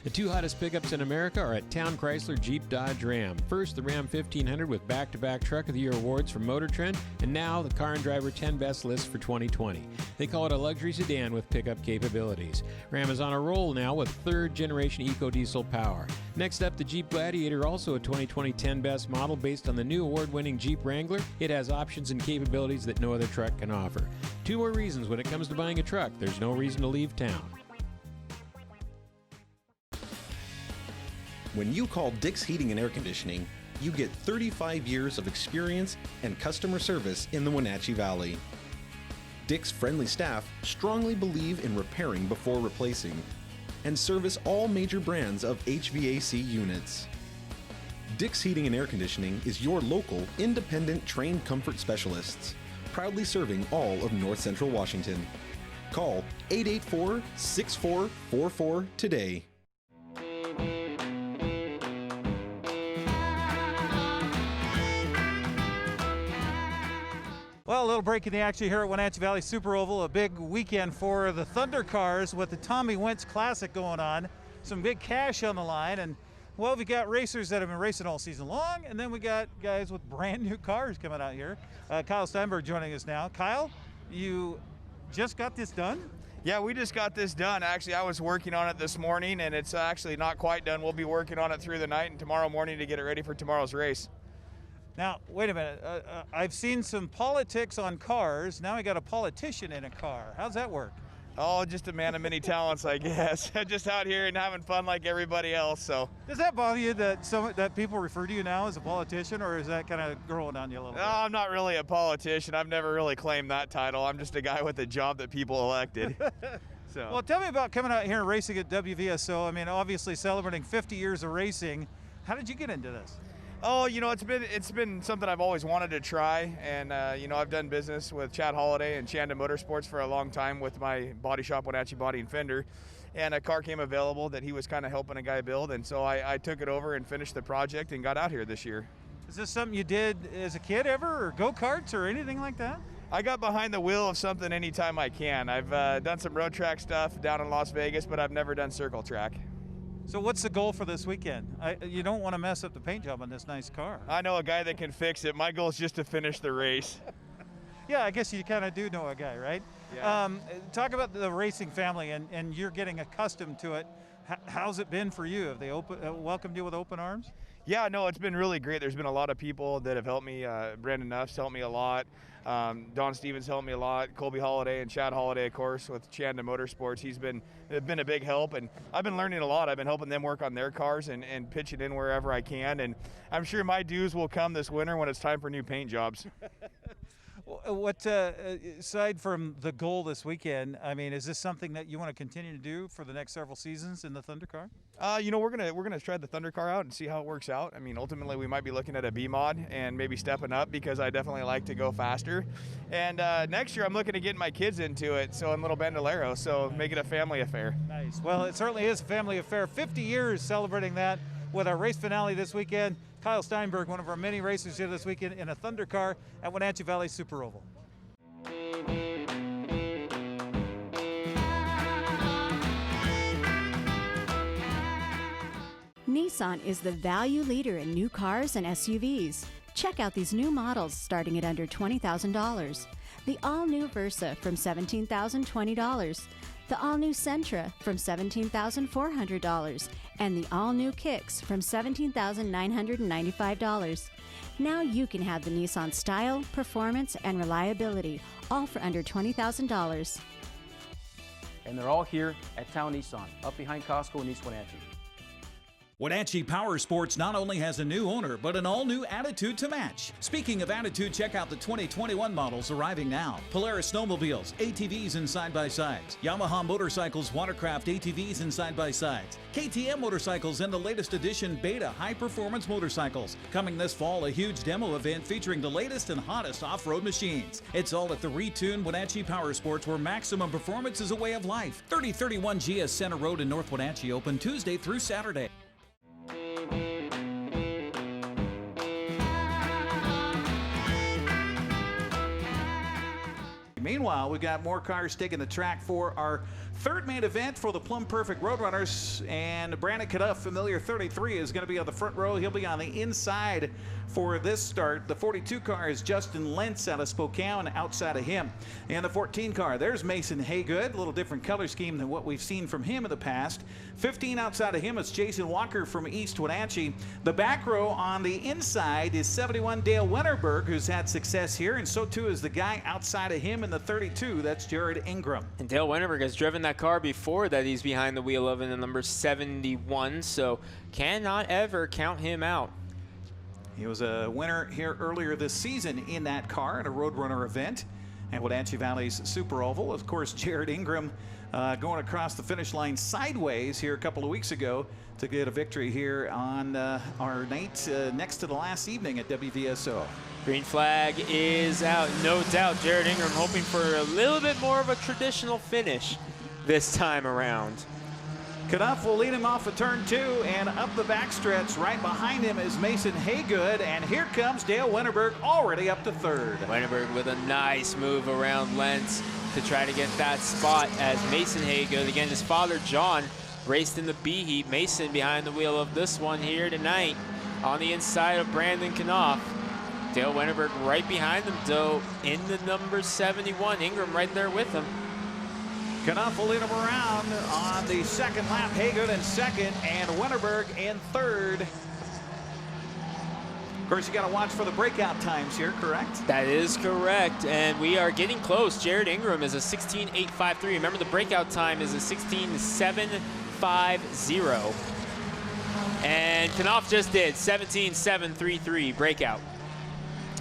The two hottest pickups in America are at Town Chrysler Jeep Dodge Ram. First, the Ram 1500 with back-to-back Truck of the Year awards from Motor Trend, and now the Car and Driver 10 Best list for 2020. They call it a luxury sedan with pickup capabilities. Ram is on a roll now with third-generation eco-diesel power. Next up, the Jeep Gladiator, also a 2020 10 Best model based on the new award-winning Jeep Wrangler. It has options and capabilities that no other truck can offer. Two more reasons when it comes to buying a truck: there's no reason to leave town. When you call Dick's Heating and Air Conditioning, you get 35 years of experience and customer service in the Wenatchee Valley. Dick's friendly staff strongly believe in repairing before replacing and service all major brands of HVAC units. Dick's Heating and Air Conditioning is your local, independent, trained comfort specialists, proudly serving all of North Central Washington. Call 884-6444 today. Well, a little break in the action here at Wenatchee Valley Super Oval. A big weekend for the Thunder Cars with the Tommy Wentz Classic going on. Some big cash on the line. And, well, we got racers that have been racing all season long. And then we got guys with brand new cars coming out here. Kyle Steinberg joining us now. Kyle, you just got this done? Yeah, we just got this done. Actually, I was working on it this morning, and it's actually not quite done. We'll be working on it through the night and tomorrow morning to get it ready for tomorrow's race. Now, wait a minute. I've seen some politics on cars. Now we got a politician in a car. How's that work? Oh, just a man of many talents, I guess. Just out here and having fun like everybody else. So, does that bother you that people refer to you now as a politician, or is that kind of growing on you a little bit? No, I'm not really a politician. I've never really claimed that title. I'm just a guy with a job that people elected. So. Well, tell me about coming out here and racing at WVSO. I mean, obviously celebrating 50 years of racing. How did you get into this? Oh, you know, it's been something I've always wanted to try, and you know, I've done business with Chad Holaday and Chanda Motorsports for a long time with my body shop, Wenatchee Body and Fender, and a car came available that he was kind of helping a guy build, and so I took it over and finished the project and got out here this year. Is this something you did as a kid ever, or go-karts or anything like that? I got behind the wheel of something anytime I can. I've done some road track stuff down in Las Vegas, but I've never done circle track. So what's the goal for this weekend? You don't want to mess up the paint job on this nice car. I know a guy that can fix it. My goal is just to finish the race. Yeah, I guess you kind of do know a guy, right? Yeah. Talk about the racing family, and you're getting accustomed to it. How's it been for you? Have they welcomed you with open arms? Yeah, no, it's been really great. There's been a lot of people that have helped me. Brandon Nuff's helped me a lot. Don Stevens helped me a lot. Colby Holaday and Chad Holaday, of course, with Chanda Motorsports. He's been a big help, and I've been learning a lot. I've been helping them work on their cars and pitch it in wherever I can. And I'm sure my dues will come this winter when it's time for new paint jobs. What, aside from the goal this weekend, I mean, is this something that you want to continue to do for the next several seasons in the Thunder car? You know, we're gonna try the Thunder car out and see how it works out. I mean, ultimately we might be looking at a B mod and maybe stepping up, because I definitely like to go faster. And next year I'm looking to get my kids into it, so in Little Bandolero, so make it a family affair. Nice. Well, it certainly is a family affair. 50 years celebrating that with our race finale this weekend. Kyle Steinberg, one of our many racers here this weekend in a Thunder car at Wenatchee Valley Super Oval. Nissan is the value leader in new cars and SUVs. Check out these new models starting at under $20,000. The all-new Versa from $17,020. The all-new Sentra from $17,400. And the all-new Kicks from $17,995. Now you can have the Nissan style, performance, and reliability, all for under $20,000. And they're all here at Town Nissan, up behind Costco in East Wenatchee. Wenatchee Power Sports not only has a new owner, but an all-new attitude to match. Speaking of attitude, check out the 2021 models arriving now. Polaris snowmobiles, ATVs and side-by-sides. Yamaha motorcycles, watercraft ATVs and side-by-sides. KTM motorcycles and the latest edition Beta high-performance motorcycles. Coming this fall, a huge demo event featuring the latest and hottest off-road machines. It's all at the retuned Wenatchee Power Sports, where maximum performance is a way of life. 3031 GS Center Road in North Wenatchee, open Tuesday through Saturday. Meanwhile, we've got more cars taking the track for our third main event for the Plum Perfect Roadrunners, and Brandon Caduff, familiar 33, is going to be on the front row. He'll be on the inside for this start. The 42 car is Justin Lentz out of Spokane. Outside of him, and the 14 car, there's Mason Haygood, a little different color scheme than what we've seen from him in the past. 15 outside of him is Jason Walker from East Wenatchee. The back row on the inside is 71 Dale Winterberg, who's had success here, and so too is the guy outside of him in the 32. That's Jared Ingram. And Dale Winterberg has driven that car before that he's behind the wheel of in the number 71, so cannot ever count him out. He was a winner here earlier this season in that car at a Roadrunner event at Wenatchee Valley's Super Oval. Of course, Jared Ingram going across the finish line sideways here a couple of weeks ago to get a victory here on our night next to the last evening at WVSO. Green flag is out, no doubt. Jared Ingram hoping for a little bit more of a traditional finish this time around. Caduff will lead him off of turn 2 and up the backstretch. Right behind him is Mason Haygood, and here comes Dale Winterberg already up to third. Winterberg with a nice move around Lentz to try to get that spot as Mason Haygood, again his father John, raced in the B heat. Mason behind the wheel of this one here tonight on the inside of Brandon Caduff. Dale Winterberg right behind them, though, in the number 71. Ingram right there with him. Caduff will lead him around on the second lap. Haygood in second and Winterberg in third. Of course, you got to watch for the breakout times here, correct? That is correct, and we are getting close. Jared Ingram is a 16.853. Remember, the breakout time is a 16.750. And Caduff just did 17.733 breakout.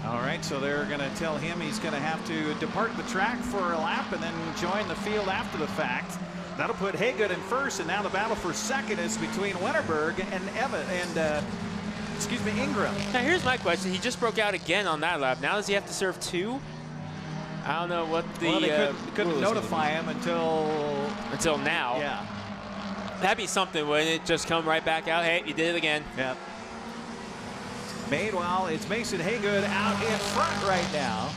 All right, so they're going to tell him he's going to have to depart the track for a lap and then join the field after the fact. That'll put Haygood in first, and now the battle for second is between Winterberg and Ingram. Now here's my question. He just broke out again on that lap. Now does he have to serve 2? I don't know what the they couldn't notify him until now. Yeah. That'd be something, wouldn't it? Just come right back out. Hey, you did it again. Yep. Meanwhile, it's Mason Haygood out in front right now.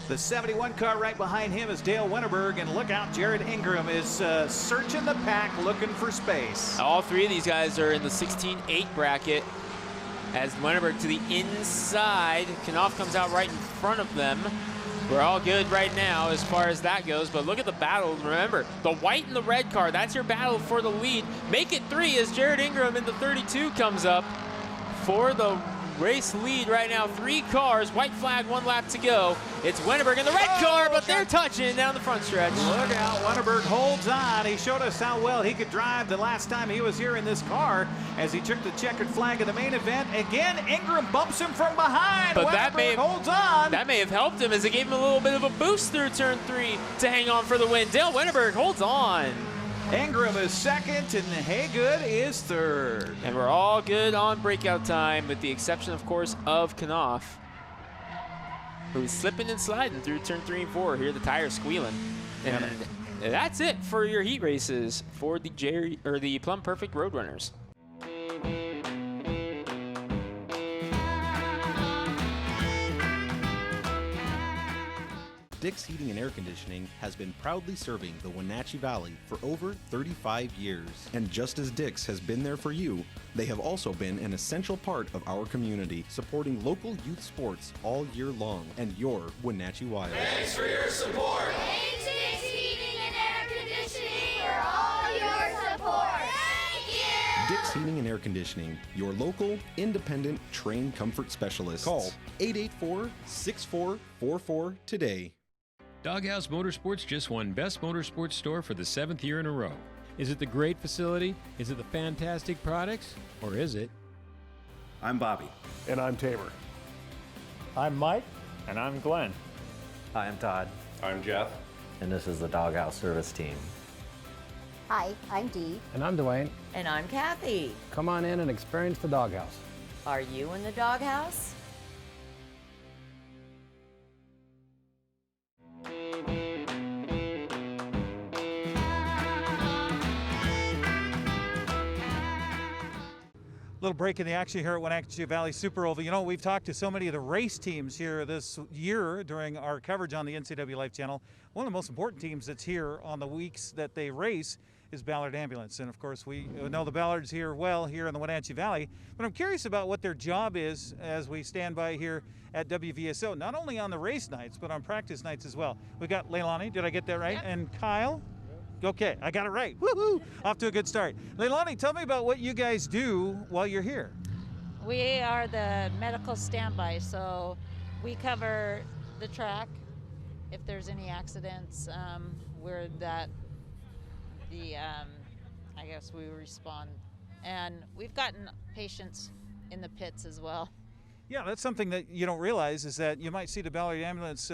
The 71 car right behind him is Dale Winterberg, and look out, Jared Ingram is searching the pack looking for space. All three of these guys are in the 16.8 bracket as Winterberg to the inside. Caduff comes out right in front of them. We're all good right now as far as that goes, but look at the battle. Remember, the white and the red car, that's your battle for the lead. Make it 3 as Jared Ingram in the 32 comes up for the race lead right now. 3 cars, white flag, 1 lap to go. It's Winterberg in the red car, but they're touching down the front stretch. Look out, Winterberg holds on. He showed us how well he could drive the last time he was here in this car as he took the checkered flag in the main event. Again, Ingram bumps him from behind. But Winterberg holds on. That may have helped him as it gave him a little bit of a boost through turn 3 to hang on for the win. Dale Winterberg holds on. Ingram is second and Haygood is third. And we're all good on breakout time with the exception, of course, of Caduff, who's slipping and sliding through turn 3 and 4. Here the tires squealing. And that's it for your heat races for the Plum Perfect Roadrunners. Dick's Heating and Air Conditioning has been proudly serving the Wenatchee Valley for over 35 years. And just as Dick's has been there for you, they have also been an essential part of our community, supporting local youth sports all year long and your Wenatchee Wild. Thanks for your support. Thanks, Dick's Heating and Air Conditioning, for all your support. Thank you. Dick's Heating and Air Conditioning, your local, independent, trained comfort specialist. Call 884-6444 today. Doghouse Motorsports just won Best Motorsports Store for the 7th year in a row. Is it the great facility? Is it the fantastic products? Or is it? I'm Bobby. And I'm Tabor. I'm Mike. And I'm Glenn. Hi, I'm Todd. I'm Jeff. And this is the Doghouse Service Team. Hi, I'm Dee. And I'm Dwayne. And I'm Kathy. Come on in and experience the Doghouse. Are you in the doghouse? Little break in the action here at Wenatchee Valley Super Oval. You know, we've talked to so many of the race teams here this year during our coverage on the NCWLIFE channel. One of the most important teams that's here on the weeks that they race is Ballard Ambulance. And of course, we know the Ballards here well here in the Wenatchee Valley, but I'm curious about what their job is as we stand by here at WVSO, not only on the race nights, but on practice nights as well. We got Leilani, did I get that right? Yep. And Kyle? Okay, I got it right. Woohoo! Off to a good start. Leilani, tell me about what you guys do while you're here. We are the medical standby, so we cover the track. If there's any accidents, we're that I guess we respond. And we've gotten patients in the pits as well. Yeah, that's something that you don't realize is that you might see the Ballard Ambulance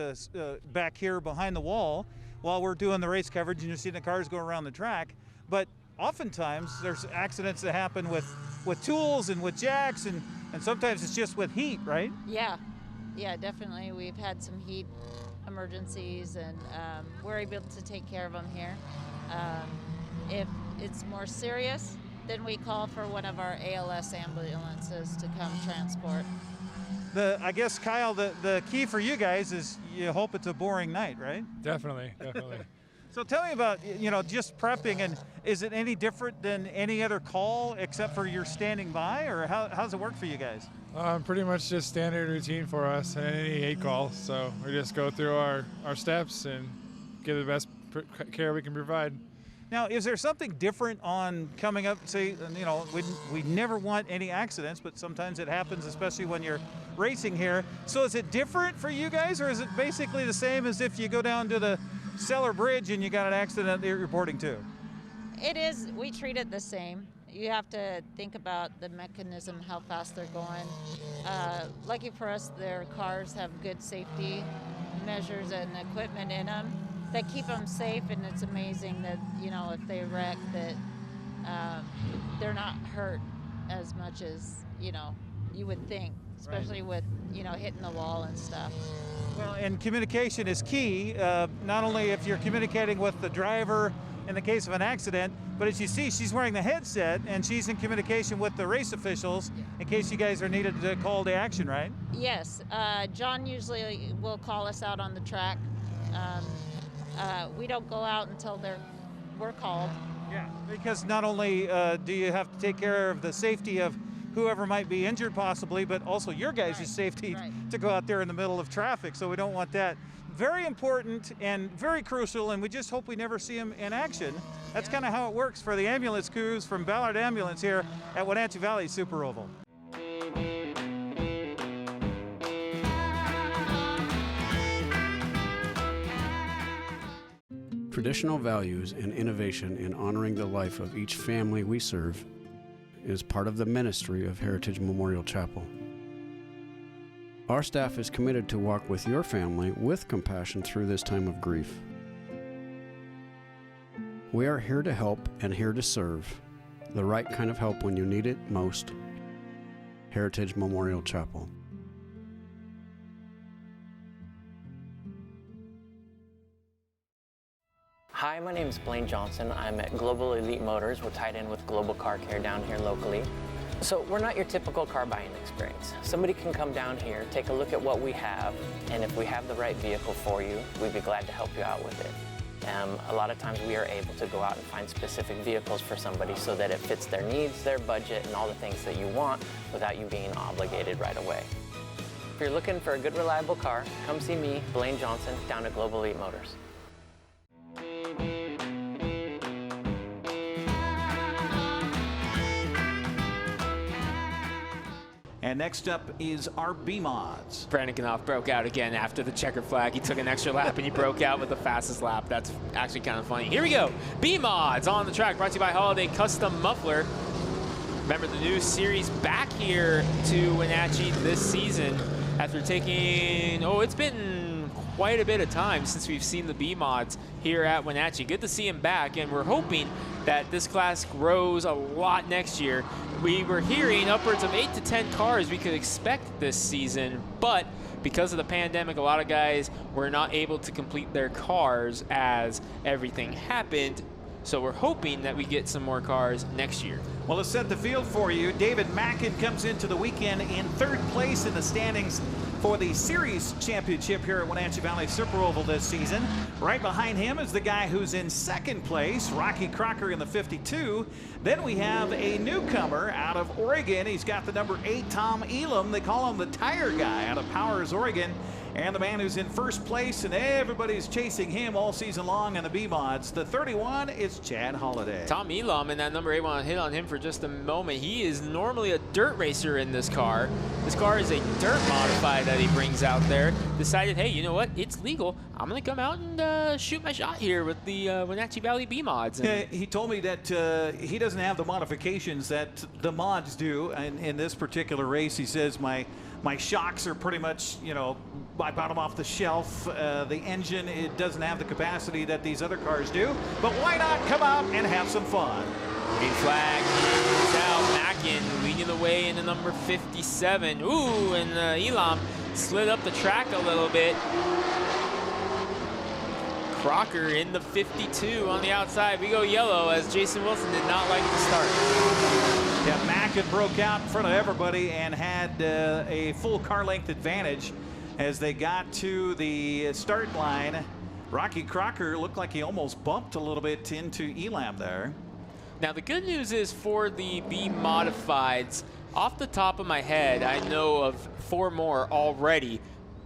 back here behind the wall while we're doing the race coverage and you're seeing the cars go around the track. But oftentimes there's accidents that happen with tools and with jacks and sometimes it's just with heat, right? Yeah, definitely. We've had some heat emergencies and we're able to take care of them here. If it's more serious, then we call for one of our ALS ambulances to come transport. I guess, Kyle, the key for you guys is you hope it's a boring night, right? Definitely. So tell me about, just prepping, and is it any different than any other call except for you're standing by, or how's it work for you guys? Pretty much just standard routine for us in any 8 calls. So we just go through our steps and give the best care we can provide. Now, is there something different on coming up? Say, we never want any accidents, but sometimes it happens, especially when you're racing here. So is it different for you guys, or is it basically the same as if you go down to the Cellar Bridge and you got an accident that you're reporting to? It is. We treat it the same. You have to think about the mechanism, how fast they're going. Lucky for us, their cars have good safety measures and equipment in them that keep them safe, and it's amazing that, if they wreck, that they're not hurt as much as, you would think, especially with, hitting the wall and stuff. Well, and communication is key, not only if you're communicating with the driver in the case of an accident, but as you see, she's wearing the headset and she's in communication with the race officials in case you guys are needed to call to action, right? Yes, John usually will call us out on the track. We don't go out until we're called. Yeah, because not only do you have to take care of the safety of whoever might be injured possibly, but also your guys' safety to go out there in the middle of traffic, so we don't want that. Very important and very crucial, and we just hope we never see them in action. That's kind of how it works for the ambulance crews from Ballard Ambulance here at Wenatchee Valley Super Oval. Traditional values and innovation in honoring the life of each family we serve is part of the ministry of Heritage Memorial Chapel. Our staff is committed to walk with your family with compassion through this time of grief. We are here to help and here to serve, the right kind of help when you need it most. Heritage Memorial Chapel. Hi, my name is Blaine Johnson. I'm at Global Elite Motors. We're tied in with Global Car Care down here locally. So we're not your typical car buying experience. Somebody can come down here, take a look at what we have, and if we have the right vehicle for you, we'd be glad to help you out with it. A lot of times we are able to go out and find specific vehicles for somebody so that it fits their needs, their budget, and all the things that you want without you being obligated right away. If you're looking for a good, reliable car, come see me, Blaine Johnson, down at Global Elite Motors. And next up is our B-Mods. Brandon Knopf broke out again after the checkered flag. He took an extra lap and he broke out with the fastest lap. That's actually kind of funny. Here we go. B-Mods on the track, brought to you by Holaday Custom Muffler. Remember the new series back here to Wenatchee this season after taking, it's been quite a bit of time since we've seen the B-Mods here at Wenatchee. Good to see him back, and we're hoping that this class grows a lot next year. We were hearing upwards of 8 to 10 cars we could expect this season, but because of the pandemic, a lot of guys were not able to complete their cars as everything happened. So we're hoping that we get some more cars next year. Well, let's set the field for you. David Mackin comes into the weekend in 3rd place in the standings for the Series Championship here at Wenatchee Valley Super Oval this season. Right behind him is the guy who's in 2nd place, Rocky Crocker in the 52. Then we have a newcomer out of Oregon. He's got the number 8, Tom Elam. They call him the tire guy out of Powers, Oregon. And the man who's in 1st place, and everybody's chasing him all season long in the B-Mods. The 31 is Chad Holaday. Tom Elam and that number 8, want to hit on him for just a moment. He is normally a dirt racer in this car. This car is a dirt modified that he brings out there. Decided, hey, you know what? It's legal. I'm going to come out and shoot my shot here with the Wenatchee Valley B-Mods. He told me that he doesn't have the modifications that the mods do in this particular race. He says, my shocks are pretty much, I bought them off the shelf. The engine, it doesn't have the capacity that these other cars do. But why not come out and have some fun? Green flag is out. Mackin leading the way in the number 57. Ooh, and Elam slid up the track a little bit. Crocker in the 52 on the outside. We go yellow as Jason Wilson did not like the start. Yeah, Mackin broke out in front of everybody and had a full car length advantage as they got to the start line. Rocky Crocker looked like he almost bumped a little bit into Elam there. Now the good news is for the B-Modifieds, off the top of my head, I know of 4 more already,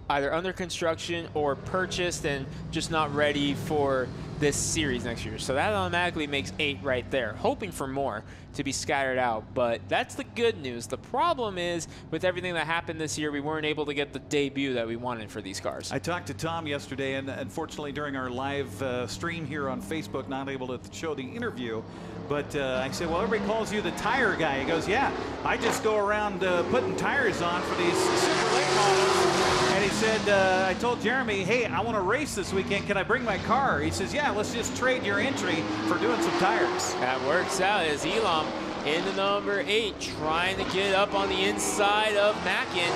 either under construction or purchased and just not ready for this series next year. So that automatically makes 8 right there. Hoping for more to be scattered out, but that's the good news. The problem is with everything that happened this year, we weren't able to get the debut that we wanted for these cars. I talked to Tom yesterday, and unfortunately during our live stream here on Facebook, not able to show the interview, but I said, well, everybody calls you the tire guy. He goes, yeah, I just go around putting tires on for these super late models. And he said, I told Jeremy, hey, I want to race this weekend. Can I bring my car? He says, yeah, let's just trade your entry for doing some tires. That works out as Elam in the number 8, trying to get up on the inside of Mackin.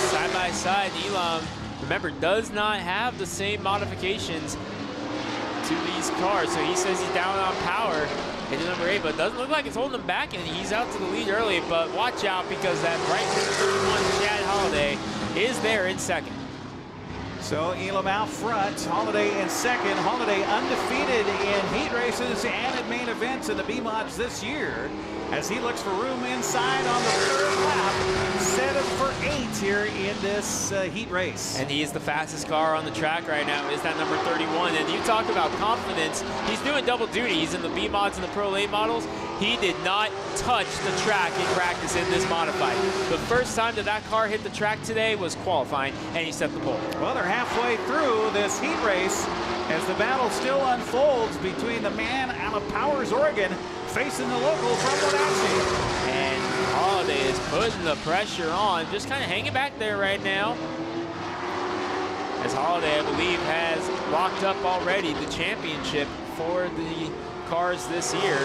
Side by side, Elam, remember, does not have the same modifications to these cars. So he says he's down on power in the number 8, but it doesn't look like it's holding him back, and he's out to the lead early. But watch out, because that bright 31 Chad Holaday is there in 2nd. So Elam out front, Holaday in 2nd. Holaday undefeated in heat races and in main events in the B-Mods this year, as he looks for room inside on the 3rd lap, set him for 8 here in this heat race. And he is the fastest car on the track right now, is that number 31. And you talk about confidence, he's doing double duty. He's in the B-Mods and the Pro Late models. He did not touch the track in practice in this modified. The first time that car hit the track today was qualifying, and he set the pole. Well, they're halfway through this heat race as the battle still unfolds between the man out of Powers, Oregon, facing the local from Wenatchee. And Holaday is putting the pressure on, just kind of hanging back there right now. As Holaday, I believe, has locked up already the championship for the cars this year.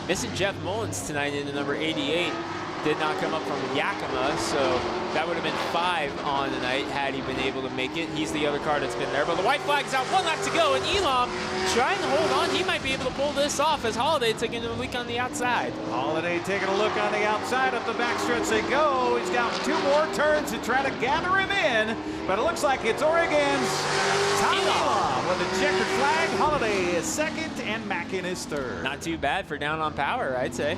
Missing Jeff Mullins tonight in the number 88. did not come up from Yakima, so that would have been 5 on the night had he been able to make it. He's the other car that's been there, but the white flag's out, 1 lap to go, and Elam trying to hold on. He might be able to pull this off as Holaday taking a look on the outside. Holaday taking a look on the outside of the backstretch they go. He's got 2 more turns to try to gather him in, but it looks like it's Oregon's Tommy Elam with a checkered flag. Holaday is second and Mackin is third. Not too bad for down on power, I'd say.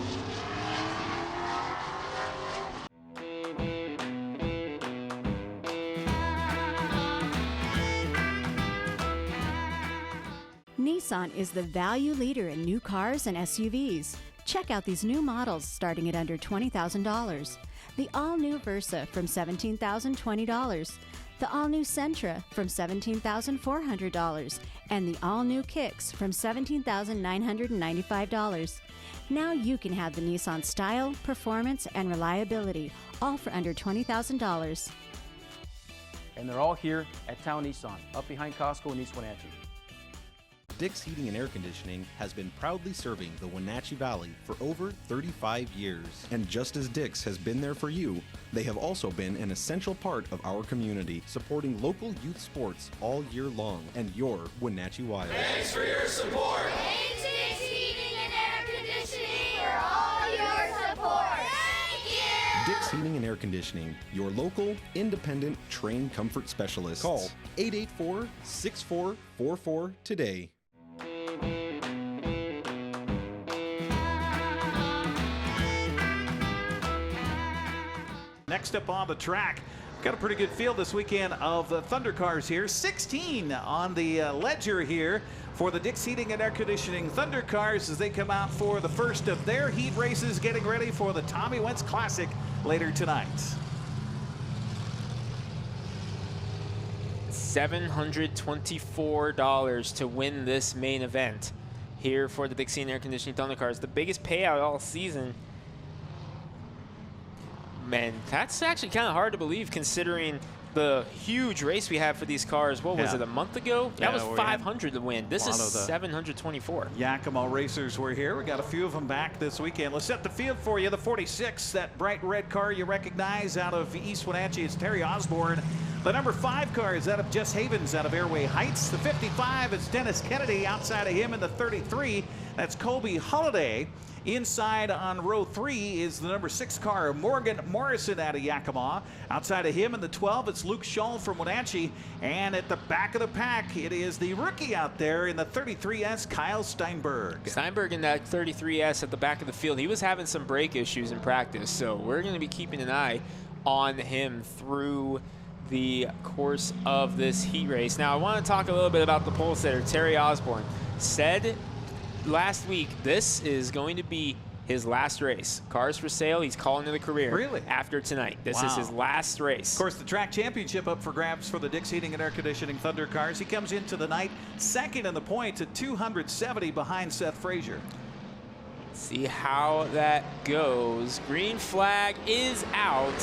Nissan is the value leader in new cars and SUVs. Check out these new models starting at under $20,000. The all-new Versa from $17,020. The all-new Sentra from $17,400. And the all-new Kicks from $17,995. Now you can have the Nissan style, performance, and reliability, all for under $20,000. And they're all here at Town Nissan, up behind Costco in East Wenatchee. Dick's Heating and Air Conditioning has been proudly serving the Wenatchee Valley for over 35 years. And just as Dick's has been there for you, they have also been an essential part of our community, supporting local youth sports all year long and your Wenatchee Wild. Thanks for your support. Thanks, Dick's Heating and Air Conditioning, for all your support. Thank you. Dick's Heating and Air Conditioning, your local, independent, trained comfort specialist. Call 884-6444 today. Next up on the track, got a pretty good field this weekend of Thunder cars here. 16 on the ledger here for the Dick's Heating and Air Conditioning Thunder cars as they come out for the first of their heat races, getting ready for the Tommy Wentz Classic later tonight. $724 to win this main event here for the Dick's Heating and Air Conditioning Thunder cars. The biggest payout all season. Man, that's actually kind of hard to believe considering the huge race we had for these cars. What was it, a month ago? That was 500 to win. This is 724. Yakima racers were here. We got a few of them back this weekend. Let's set the field for you. The 46, that bright red car you recognize out of East Wenatchee, is Terry Osborne. The number 5 car is out of Jess Havens out of Airway Heights. The 55 is Dennis Kennedy. Outside of him in the 33, that's Colby Holaday. Inside on row 3 is the number 6 car, Morgan Morrison out of Yakima. Outside of him in the 12, it's Luke Shull from Wenatchee. And at the back of the pack, it is the rookie out there in the 33S, Kyle Steinberg. Steinberg in that 33S at the back of the field. He was having some brake issues in practice, so we're going to be keeping an eye on him through the course of this heat race. Now, I want to talk a little bit about the pole sitter, Terry Osborne. Said last week, this is going to be his last race. Cars for sale. He's calling it a career. Really? After tonight. This is his last race. Of course, the track championship up for grabs for the Dick's Heating and Air Conditioning Thunder cars. He comes into the night second in the points at 270 behind Seth Frazier. See how that goes. Green flag is out.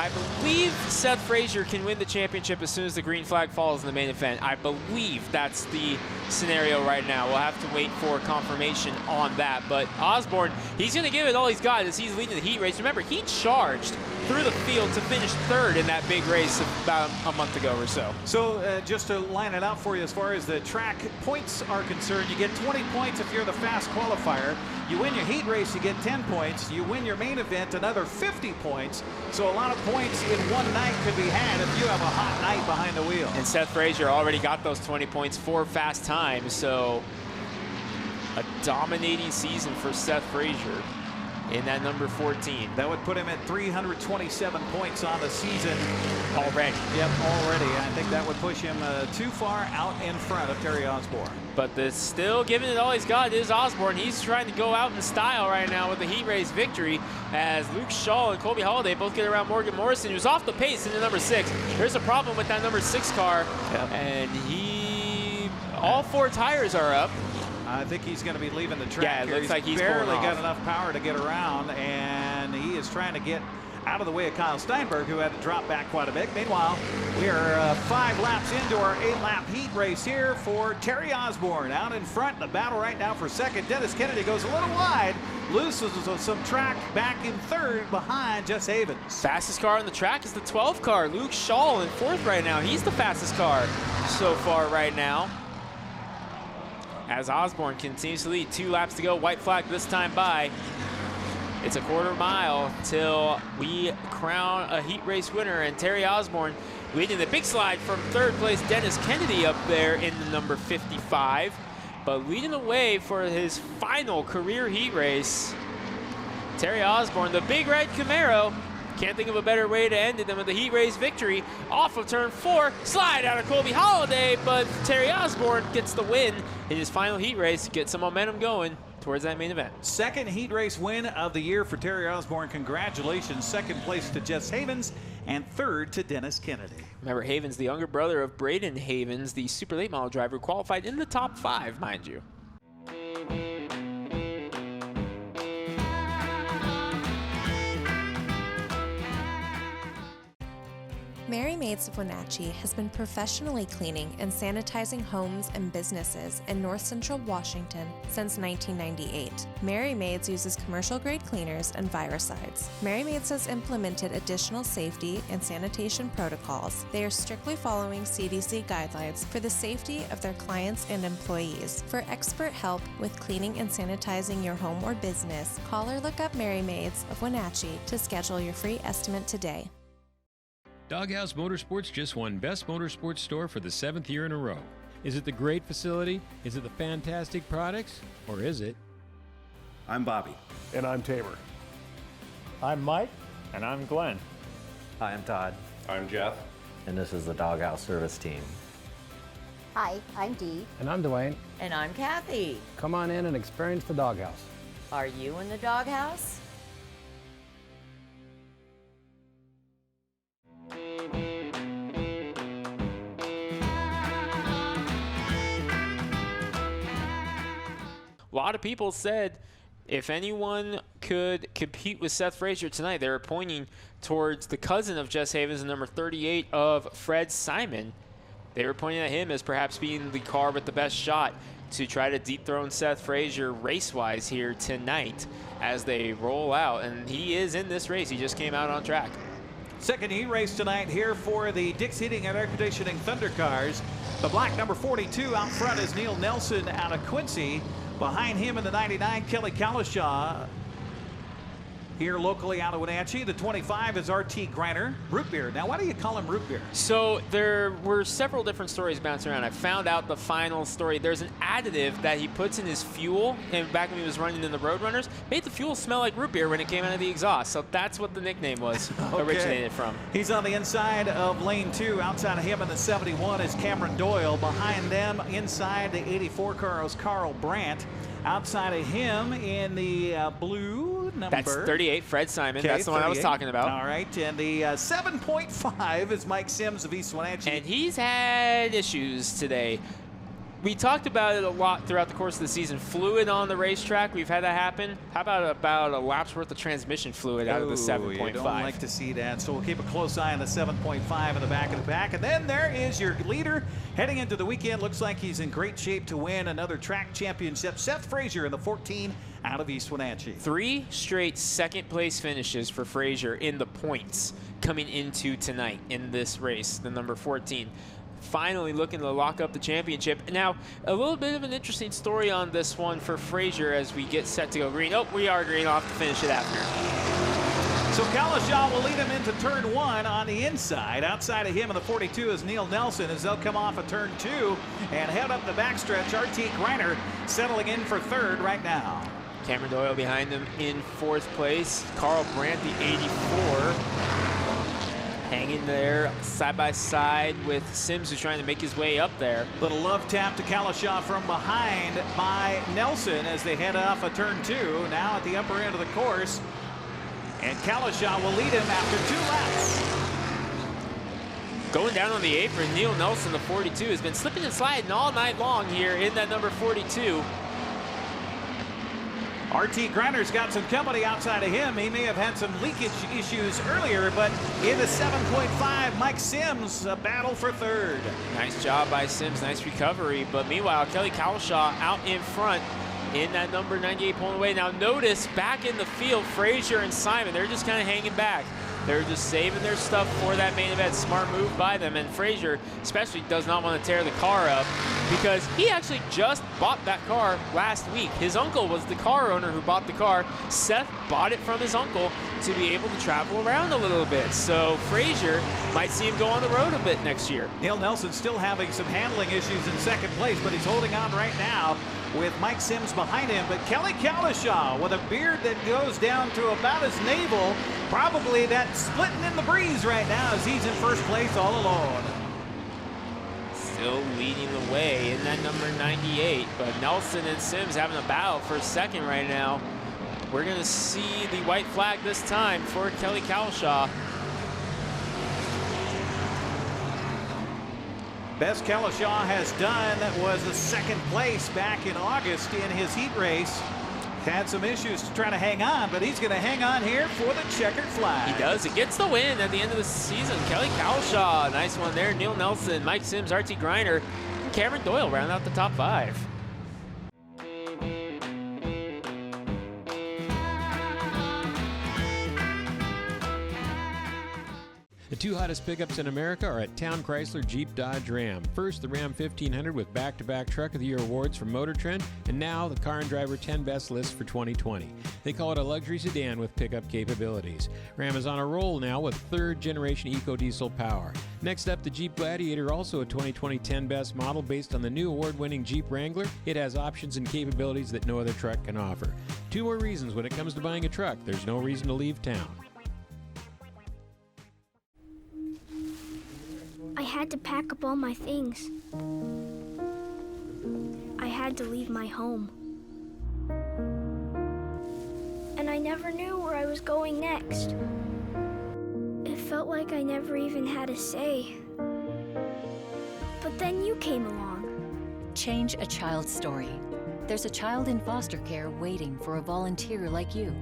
I believe Seth Frazier can win the championship as soon as the green flag falls in the main event. I believe that's the scenario right now. We'll have to wait for confirmation on that. But Osborne, he's going to give it all he's got as he's leading the heat race. Remember, he charged through the field to finish 3rd in that big race about a month ago or so. So just to line it out for you, as far as the track points are concerned, you get 20 points if you're the fast qualifier. You win your heat race, you get 10 points. You win your main event, another 50 points. So a lot of points in one night could be had if you have a hot night behind the wheel. And Seth Frazier already got those 20 points for fast times. So a dominating season for Seth Frazier in that number 14. That would put him at 327 points on the season. Already. Yep, already. I think that would push him too far out in front of Terry Osborne. But still giving it all he's got is Osborne. He's trying to go out in style right now with the heat race victory as Luke Shull and Colby Holaday both get around Morgan Morrison, who's off the pace in the number 6. There's a problem with that number 6 car, and all 4 tires are up. I think he's going to be leaving the track. Yeah, it looks like he's barely got enough power to get around, and he is trying to get out of the way of Kyle Steinberg, who had to drop back quite a bit. Meanwhile, we are 5 laps into our 8-lap heat race here for Terry Osborne. Out in front, the battle right now for second. Dennis Kennedy goes a little wide, loses some track back in third behind Jess Havens. Fastest car on the track is the 12 car. Luke Shaw in fourth right now. He's the fastest car so far right now. As Osborne continues to lead, 2 laps to go. White flag this time by. It's a quarter mile till we crown a heat race winner, and Terry Osborne leading the big slide from third place. Dennis Kennedy up there in the number 55, but leading the way for his final career heat race. Terry Osborne, the big red Camaro. Can't think of a better way to end it than with a heat race victory off of turn 4. Slide out of Colby Holaday, but Terry Osborne gets the win in his final heat race, get some momentum going towards that main event. Second heat race win of the year for Terry Osborne. Congratulations. Second place to Jess Havens and third to Dennis Kennedy. Remember, Havens, the younger brother of Braden Havens, the super late model driver, qualified in the top 5, mind you. Merry Maids of Wenatchee has been professionally cleaning and sanitizing homes and businesses in north central Washington since 1998. Merry Maids uses commercial-grade cleaners and viricides. Merry Maids has implemented additional safety and sanitation protocols. They are strictly following CDC guidelines for the safety of their clients and employees. For expert help with cleaning and sanitizing your home or business, call or look up Merry Maids of Wenatchee to schedule your free estimate today. Doghouse Motorsports just won Best Motorsports Store for the 7th year in a row. Is it the great facility? Is it the fantastic products? Or is it? I'm Bobby. And I'm Tabor. I'm Mike. And I'm Glenn. Hi, I'm Todd. I'm Jeff. And this is the Doghouse Service Team. Hi, I'm Dee. And I'm Dwayne. And I'm Kathy. Come on in and experience the doghouse. Are you in the doghouse? A lot of people said if anyone could compete with Seth Frazier tonight, they were pointing towards the cousin of Jess Havens, the number 38 of Fred Simon. They were pointing at him as perhaps being the car with the best shot to try to dethrone Seth Frazier race-wise here tonight as they roll out. And he is in this race. He just came out on track. Second heat race tonight here for the Dick's Heating and Air Conditioning Thunder Cars. The black number 42 out front is Neil Nelson out of Quincy. Behind him in the 99, Kelly Kalashaw. Here locally out of Wenatchee, the 25 is RT Greiner. Root beer. Now, why do you call him root beer? So there were several different stories bouncing around. I found out the final story. There's an additive that he puts in his fuel, and back when he was running in the Roadrunners, made the fuel smell like root beer when it came out of the exhaust. So that's what the nickname was originated from. He's on the inside of lane 2. Outside of him in the 71 is Cameron Doyle. Behind them, inside the 84 car is Carl Brandt. Outside of him in the blue number. That's 38, Fred Simon. That's the one I was talking about. All right, and the 7.5 is Mike Sims of East Wenatchee. And he's had issues today. We talked about it a lot throughout the course of the season. Fluid on the racetrack, we've had that happen. How about a lap's worth of transmission fluid out of the 7.5? You don't like to see that, so we'll keep a close eye on the 7.5 in the back of the pack. And then there is your leader heading into the weekend. Looks like he's in great shape to win another track championship. Seth Frazier in the 14 out of East Wenatchee. 3 straight second-place finishes for Frazier in the points coming into tonight in this race, the number 14. Finally looking to lock up the championship. Now, a little bit of an interesting story on this one for Frazier as we get set to go green. Oh, we are green. Off to finish it after. So Kalashaw will lead him into turn 1 on the inside. Outside of him in the 42 is Neil Nelson as they'll come off of turn 2 and head up the backstretch. RT Greiner settling in for third right now. Cameron Doyle behind them in 4th place. Carl Brandt, the 84. Hanging there side by side with Sims, who's trying to make his way up there. Little love tap to Kalashaw from behind by Nelson as they head off of turn 2. Now at the upper end of the course. And Kalashaw will lead him after 2 laps. Going down on the apron, Neil Nelson, the 42, has been slipping and sliding all night long here in that number 42. RT Grinder's got some company outside of him. He may have had some leakage issues earlier, but in the 7.5, Mike Sims, a battle for third. Nice job by Sims, nice recovery. But meanwhile, Kelly Cowshaw out in front in that number 98 pulling away. Now notice back in the field, Frazier and Simon, they're just kind of hanging back. They're just saving their stuff for that main event. Smart move by them. And Frazier especially does not want to tear the car up because he actually just bought that car last week. His uncle was the car owner who bought the car. Seth bought it from his uncle to be able to travel around a little bit. So Frazier might see him go on the road a bit next year. Neil Nelson still having some handling issues in second place, but he's holding on right now with Mike Sims behind him. But Kelly Cowshaw with a beard that goes down to about his navel, probably that splitting in the breeze right now as he's in first place all alone. Still leading the way in that number 98, but Nelson and Sims having a battle for second right now. We're going to see the white flag this time for Kelly Cowshaw. Best Cowshaw has done was a second place back in August in his heat race. Had some issues to try to hang on, but he's going to hang on here for the checkered flag. He does. It gets the win at the end of the season. Kelly Cowshaw, nice one there. Neal Nelson, Mike Sims, RT Grinder, Cameron Doyle round out the top 5. The two hottest pickups in America are at Town Chrysler Jeep Dodge Ram. First, the Ram 1500 with back-to-back Truck of the Year awards from Motor Trend, and now the Car and Driver 10 Best list for 2020. They call it a luxury sedan with pickup capabilities. Ram is on a roll now with third-generation eco-diesel power. Next up, the Jeep Gladiator, also a 2020 10 Best model based on the new award-winning Jeep Wrangler. It has options and capabilities that no other truck can offer. Two more reasons when it comes to buying a truck. There's no reason to leave town. I had to pack up all my things. I had to leave my home. And I never knew where I was going next. It felt like I never even had a say. But then you came along. Change a child's story. There's a child in foster care waiting for a volunteer like you.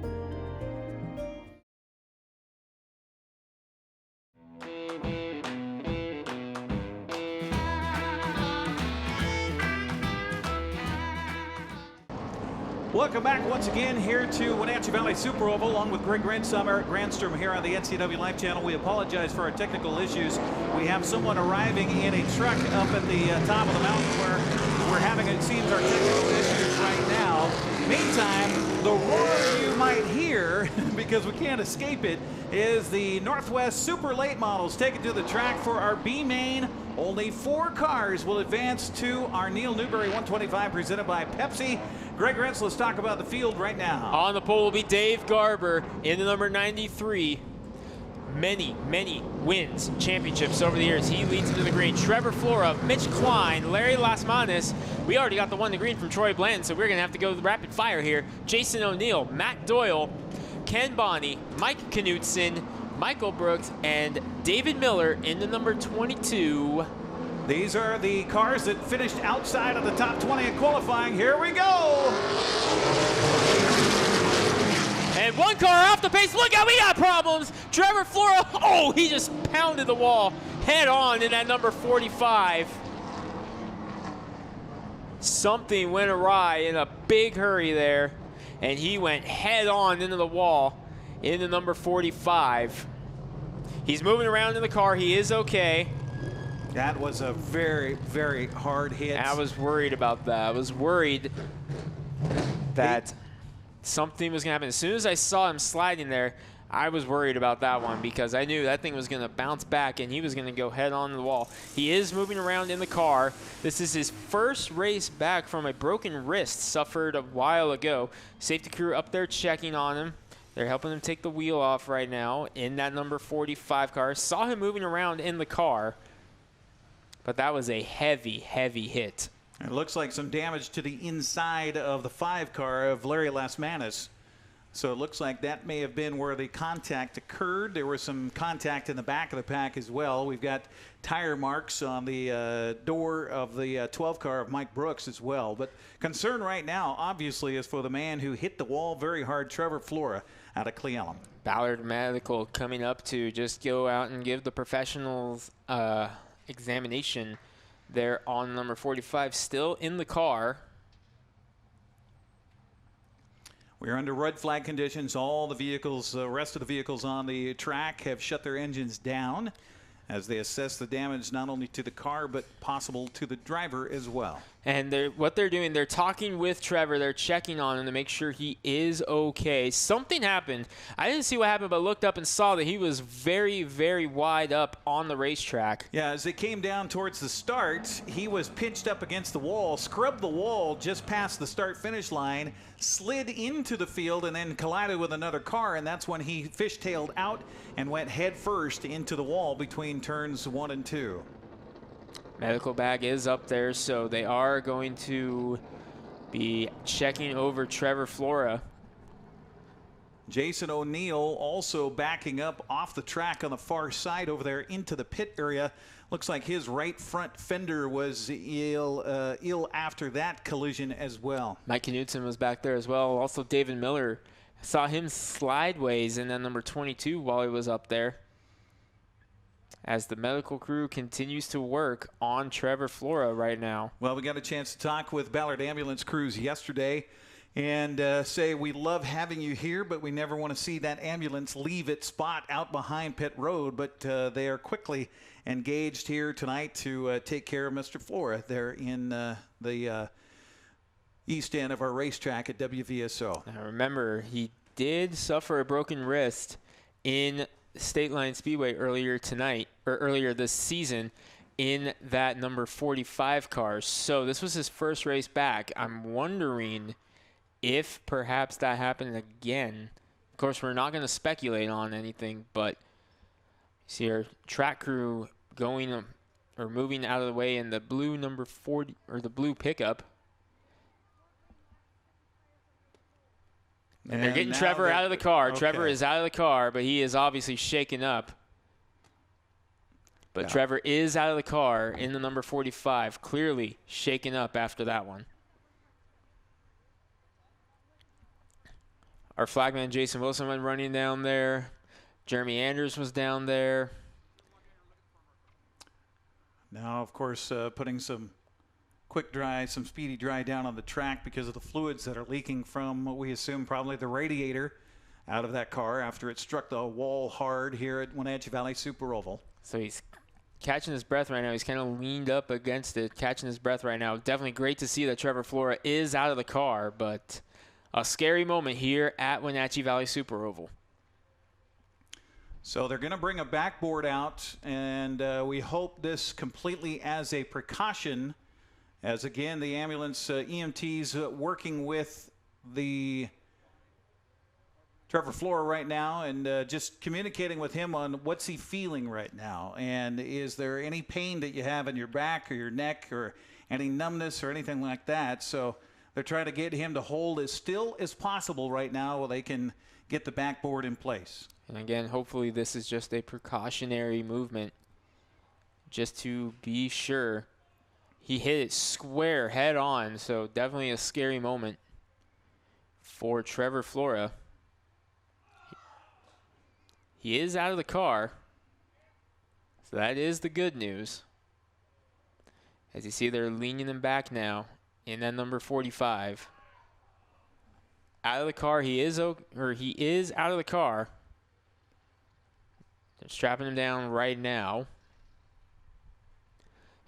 Welcome back once again here to Wenatchee Valley Super Oval along with Greg Rentz. I'm Eric Granstrom here on the NCWLIFE channel. We apologize for our technical issues. We have someone arriving in a truck up at the top of the mountain where we're having, it seems, our technical issues right now. Meantime, the roar you might hear, because we can't escape it, is the Northwest Super Late Models taken to the track for our B main. Only 4 cars will advance to our Neal Newberry 125 presented by Pepsi. Greg Rentz, let's talk about the field right now. On the pole will be Dave Garber in the number 93. Many wins, championships over the years. He leads into the green. Trevor Flora, Mitch Klein, Larry Lasmanis. We already got the one to green from Troy Bland, so we're going to have to go rapid fire here. Jason O'Neill, Matt Doyle, Ken Bonney, Mike Knutson, Michael Brooks, and David Miller in the number 22. These are the cars that finished outside of the top 20 in qualifying. Here we go. And one car off the pace. Look out, we got problems. Trevor Flora, oh, he just pounded the wall head on in that number 45. Something went awry in a big hurry there, and he went head on into the wall in the number 45. He's moving around in the car. He is okay. That was a very, very hard hit. I was worried about that. I was worried that something was going to happen. As soon as I saw him sliding there, I was worried about that one because I knew that thing was going to bounce back and he was going to go head on the wall. He is moving around in the car. This is his first race back from a broken wrist suffered a while ago. Safety crew up there checking on him. They're helping him take the wheel off right now in that number 45 car. Saw him moving around in the car, but that was a heavy hit. It looks like some damage to the inside of the 5 car of Larry Lasmanis. So it looks like that may have been where the contact occurred. There was some contact in the back of the pack as well. We've got tire marks on the door of the 12 car of Mike Brooks as well. But concern right now, obviously, is for the man who hit the wall very hard, Trevor Flora, out of Cle Elum. Ballard Medical coming up to just go out and give the professionals examination there on number 45, still in the car. We're under red flag conditions. All the vehicles, the rest of the vehicles on the track have shut their engines down as they assess the damage not only to the car but possible to the driver as well. And what they're doing, they're talking with Trevor. They're checking on him to make sure he is okay. Something happened. I didn't see what happened, but looked up and saw that he was very, very wide up on the racetrack. Yeah, as it came down towards the start, he was pinched up against the wall, scrubbed the wall just past the start-finish line, slid into the field, and then collided with another car, and that's when he fishtailed out and went head first into the wall between turns 1 and 2. Medical bag is up there, so they are going to be checking over Trevor Flora. Jason O'Neill also backing up off the track on the far side over there into the pit area. Looks like his right front fender was ill after that collision as well. Mike Knudsen was back there as well. Also David Miller. Saw him slideways in that number 22 while he was up there, as the medical crew continues to work on Trevor Flora right now. Well, we got a chance to talk with Ballard Ambulance crews yesterday and say we love having you here, but we never want to see that ambulance leave its spot out behind pit road. But they are quickly engaged here tonight to take care of Mr. Flora there in the east end of our racetrack at WVSO. Now remember, he did suffer a broken wrist in State Line Speedway earlier this season in that number 45 car. So this was his first race back. I'm wondering if perhaps that happened again. Of course, we're not going to speculate on anything, but see our track crew going or moving out of the way in the blue number 40 or the blue pickup. And they're getting Trevor out of the car. Okay. Trevor is out of the car, but he is obviously shaken up. But yeah. Trevor is out of the car in the number 45, clearly shaken up after that one. Our flagman Jason Wilson went running down there. Jeremy Andrews was down there. Now, of course, putting some quick dry, some speedy dry down on the track because of the fluids that are leaking from what we assume probably the radiator out of that car after it struck the wall hard here at Wenatchee Valley Super Oval. So he's catching his breath right now. He's kind of leaned up against it, catching his breath right now. Definitely great to see that Trevor Flora is out of the car, but a scary moment here at Wenatchee Valley Super Oval. So they're going to bring a backboard out, and we hope this completely as a precaution, as again the ambulance EMTs working with the Trevor Flora right now and just communicating with him on what's he feeling right now, and is there any pain that you have in your back or your neck or any numbness or anything like that. So they're trying to get him to hold as still as possible right now while they can get the backboard in place. And again, hopefully this is just a precautionary movement just to be sure. He hit it square head on, so definitely a scary moment for Trevor Flora. He is out of the car, so that is the good news. As you see, they're leaning him back now in that number 45. Out of the car, he is out of the car. They're strapping him down right now.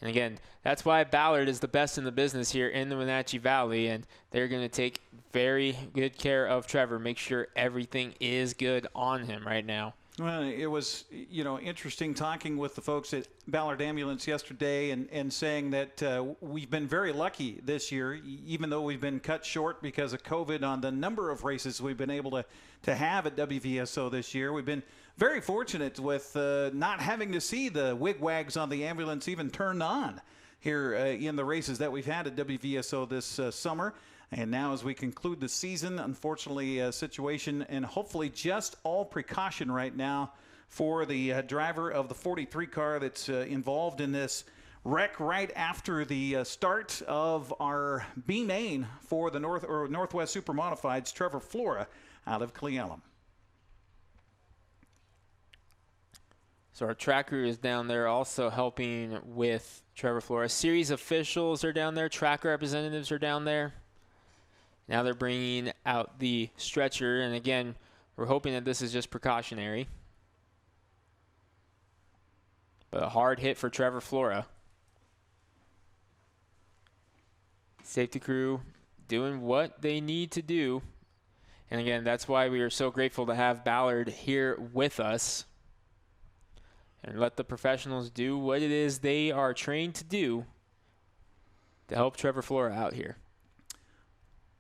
And again, that's why Ballard is the best in the business here in the Wenatchee Valley, and they're going to take very good care of Trevor, make sure everything is good on him right now. Well, it was, interesting talking with the folks at Ballard Ambulance yesterday and saying that we've been very lucky this year, even though we've been cut short because of COVID on the number of races we've been able to have at WVSO this year. We've been very fortunate with not having to see the wigwags on the ambulance even turned on here in the races that we've had at WVSO this summer. And now as we conclude the season, unfortunately a situation and hopefully just all precaution right now for the driver of the 43 car that's involved in this wreck right after the start of our B main for the Northwest Super Modifieds, Trevor Flora out of Cle Elum. So our track crew is down there also helping with Trevor Flora. A series of officials are down there. Track representatives are down there. Now they're bringing out the stretcher. And again, we're hoping that this is just precautionary. But a hard hit for Trevor Flora. Safety crew doing what they need to do. And again, that's why we are so grateful to have Ballard here with us. And let the professionals do what it is they are trained to do to help Trevor Flora out here.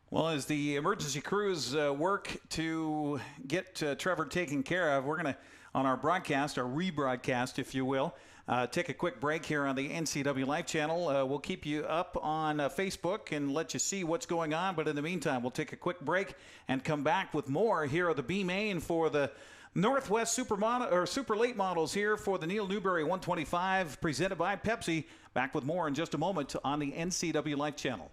Well, as the emergency crews work to get Trevor taken care of, we're going to, on our broadcast, our rebroadcast, if you will, take a quick break here on the NCWLIFE channel. We'll keep you up on Facebook and let you see what's going on. But in the meantime, we'll take a quick break and come back with more here at the B main for the Northwest Super Late Models here for the Neal Newberry 125 presented by Pepsi. Back with more in just a moment on the NCWLIFE channel.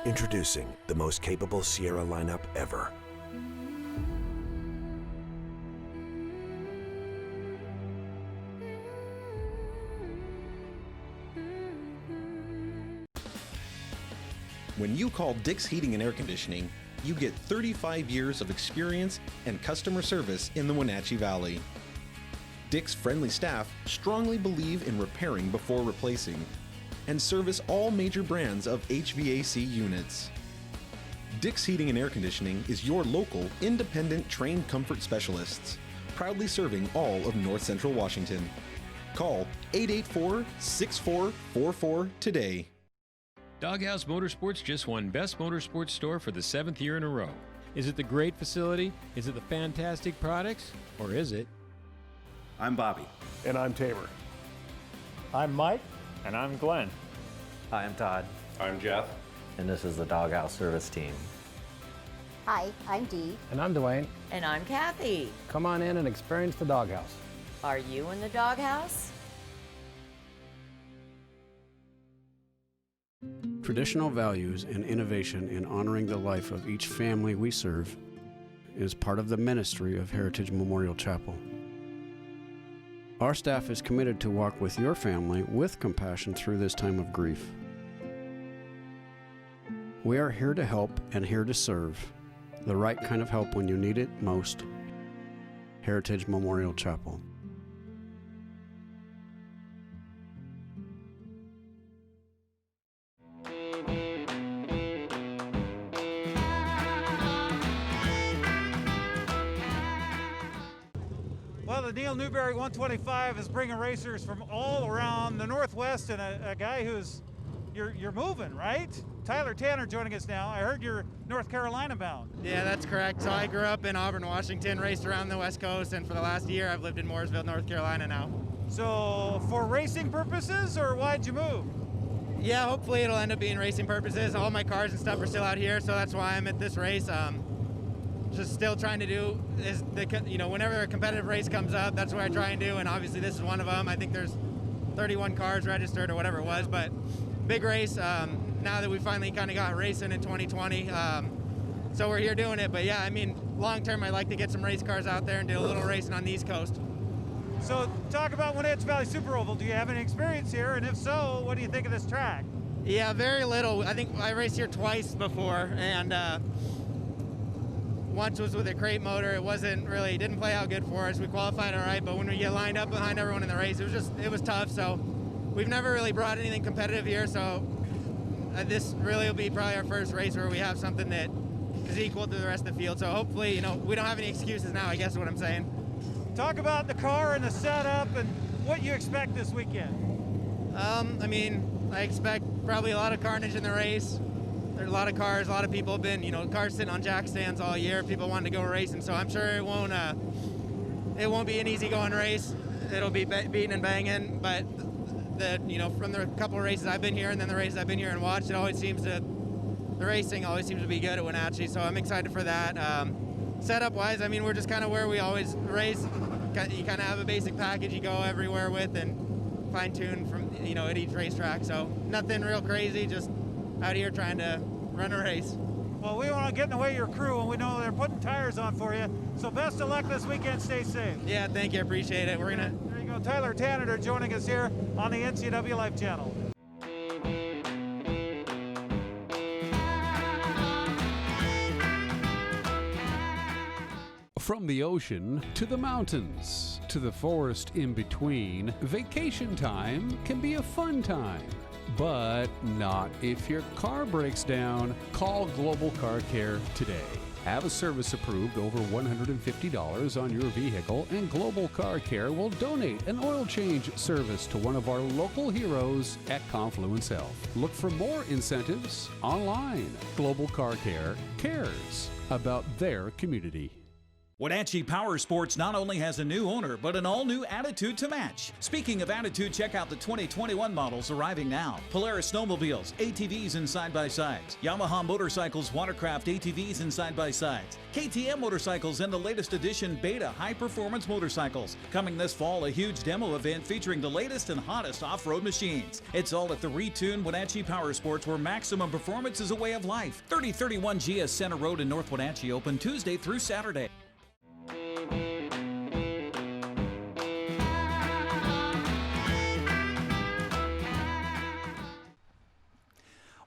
Introducing the most capable Sierra lineup ever. When you call Dick's Heating and Air Conditioning, you get 35 years of experience and customer service in the Wenatchee Valley. Dick's friendly staff strongly believe in repairing before replacing and service all major brands of HVAC units. Dick's Heating and Air Conditioning is your local, independent, trained comfort specialists, proudly serving all of North Central Washington. Call 884-6444 today. Doghouse Motorsports just won Best Motorsports Store for the 7th year in a row. Is it the great facility? Is it the fantastic products? Or is it? I'm Bobby. And I'm Tabor. I'm Mike. And I'm Glenn. Hi, I'm Todd. I'm Jeff. And this is the Doghouse Service Team. Hi, I'm Dee. And I'm Dwayne. And I'm Kathy. Come on in and experience the doghouse. Are you in the doghouse? Traditional values and innovation in honoring the life of each family we serve is part of the ministry of Heritage Memorial Chapel. Our staff is committed to walk with your family with compassion through this time of grief. We are here to help and here to serve, the right kind of help when you need it most. Heritage Memorial Chapel. Well, the Neal Newberry 125 is bringing racers from all around the Northwest, and a guy who's, you're moving, right? Tyler Tanner joining us now. I heard you're North Carolina bound. Yeah, that's correct. So I grew up in Auburn, Washington, raced around the West Coast, and for the last year I've lived in Mooresville, North Carolina now. So for racing purposes, or why'd you move? Yeah, hopefully it'll end up being racing purposes. All my cars and stuff are still out here, so that's why I'm at this race. Just still trying to do is whenever a competitive race comes up, that's what I try and do, and obviously this is one of them. I think there's 31 cars registered or whatever it was, but big race now that we finally kind of got racing in 2020. So we're here doing it, but yeah, I mean, long term I'd like to get some race cars out there and do a little racing on the East Coast. So talk about Wenatchee Valley Super Oval. Do you have any experience here, and if so, what do you think of this track? Yeah, very little. I think I raced here twice before, and once was with a crate motor. It didn't play out good for us. We qualified all right, but when we get lined up behind everyone in the race, it was tough. So we've never really brought anything competitive here. So this really will be probably our first race where we have something that is equal to the rest of the field. So hopefully, we don't have any excuses now, I guess is what I'm saying. Talk about the car and the setup and what you expect this weekend. I mean, I expect probably a lot of carnage in the race. There's a lot of cars, a lot of people have been, cars sitting on jack stands all year. People wanting to go racing, so I'm sure it won't be an easy going race. It'll be beating and banging, but from the couple of races I've been here and then the races I've been here and watched, the racing always seems to be good at Wenatchee, so I'm excited for that. Setup-wise, I mean, we're just kind of where we always race. You kind of have a basic package you go everywhere with and fine-tune from, at each racetrack, so nothing real crazy, just out here trying to run a race. Well, we want to get in the way of your crew, and we know they're putting tires on for you, so best of luck this weekend. Stay safe. Yeah, thank you. I appreciate it. There you go. Tyler Tanner joining us here on the NCWLIFE channel. From the ocean to the mountains to the forest in between, vacation time can be a fun time. But not if your car breaks down. Call Global Car Care today. Have a service approved over $150 on your vehicle, and Global Car Care will donate an oil change service to one of our local heroes at Confluence Health. Look for more incentives online. Global Car Care cares about their community. Wenatchee Power Sports not only has a new owner, but an all-new attitude to match. Speaking of attitude, check out the 2021 models arriving now. Polaris snowmobiles, ATVs and side-by-sides. Yamaha motorcycles, watercraft ATVs and side-by-sides. KTM motorcycles and the latest edition Beta high-performance motorcycles. Coming this fall, a huge demo event featuring the latest and hottest off-road machines. It's all at the retuned Wenatchee Power Sports, where maximum performance is a way of life. 3031 GS Center Road in North Wenatchee, open Tuesday through Saturday.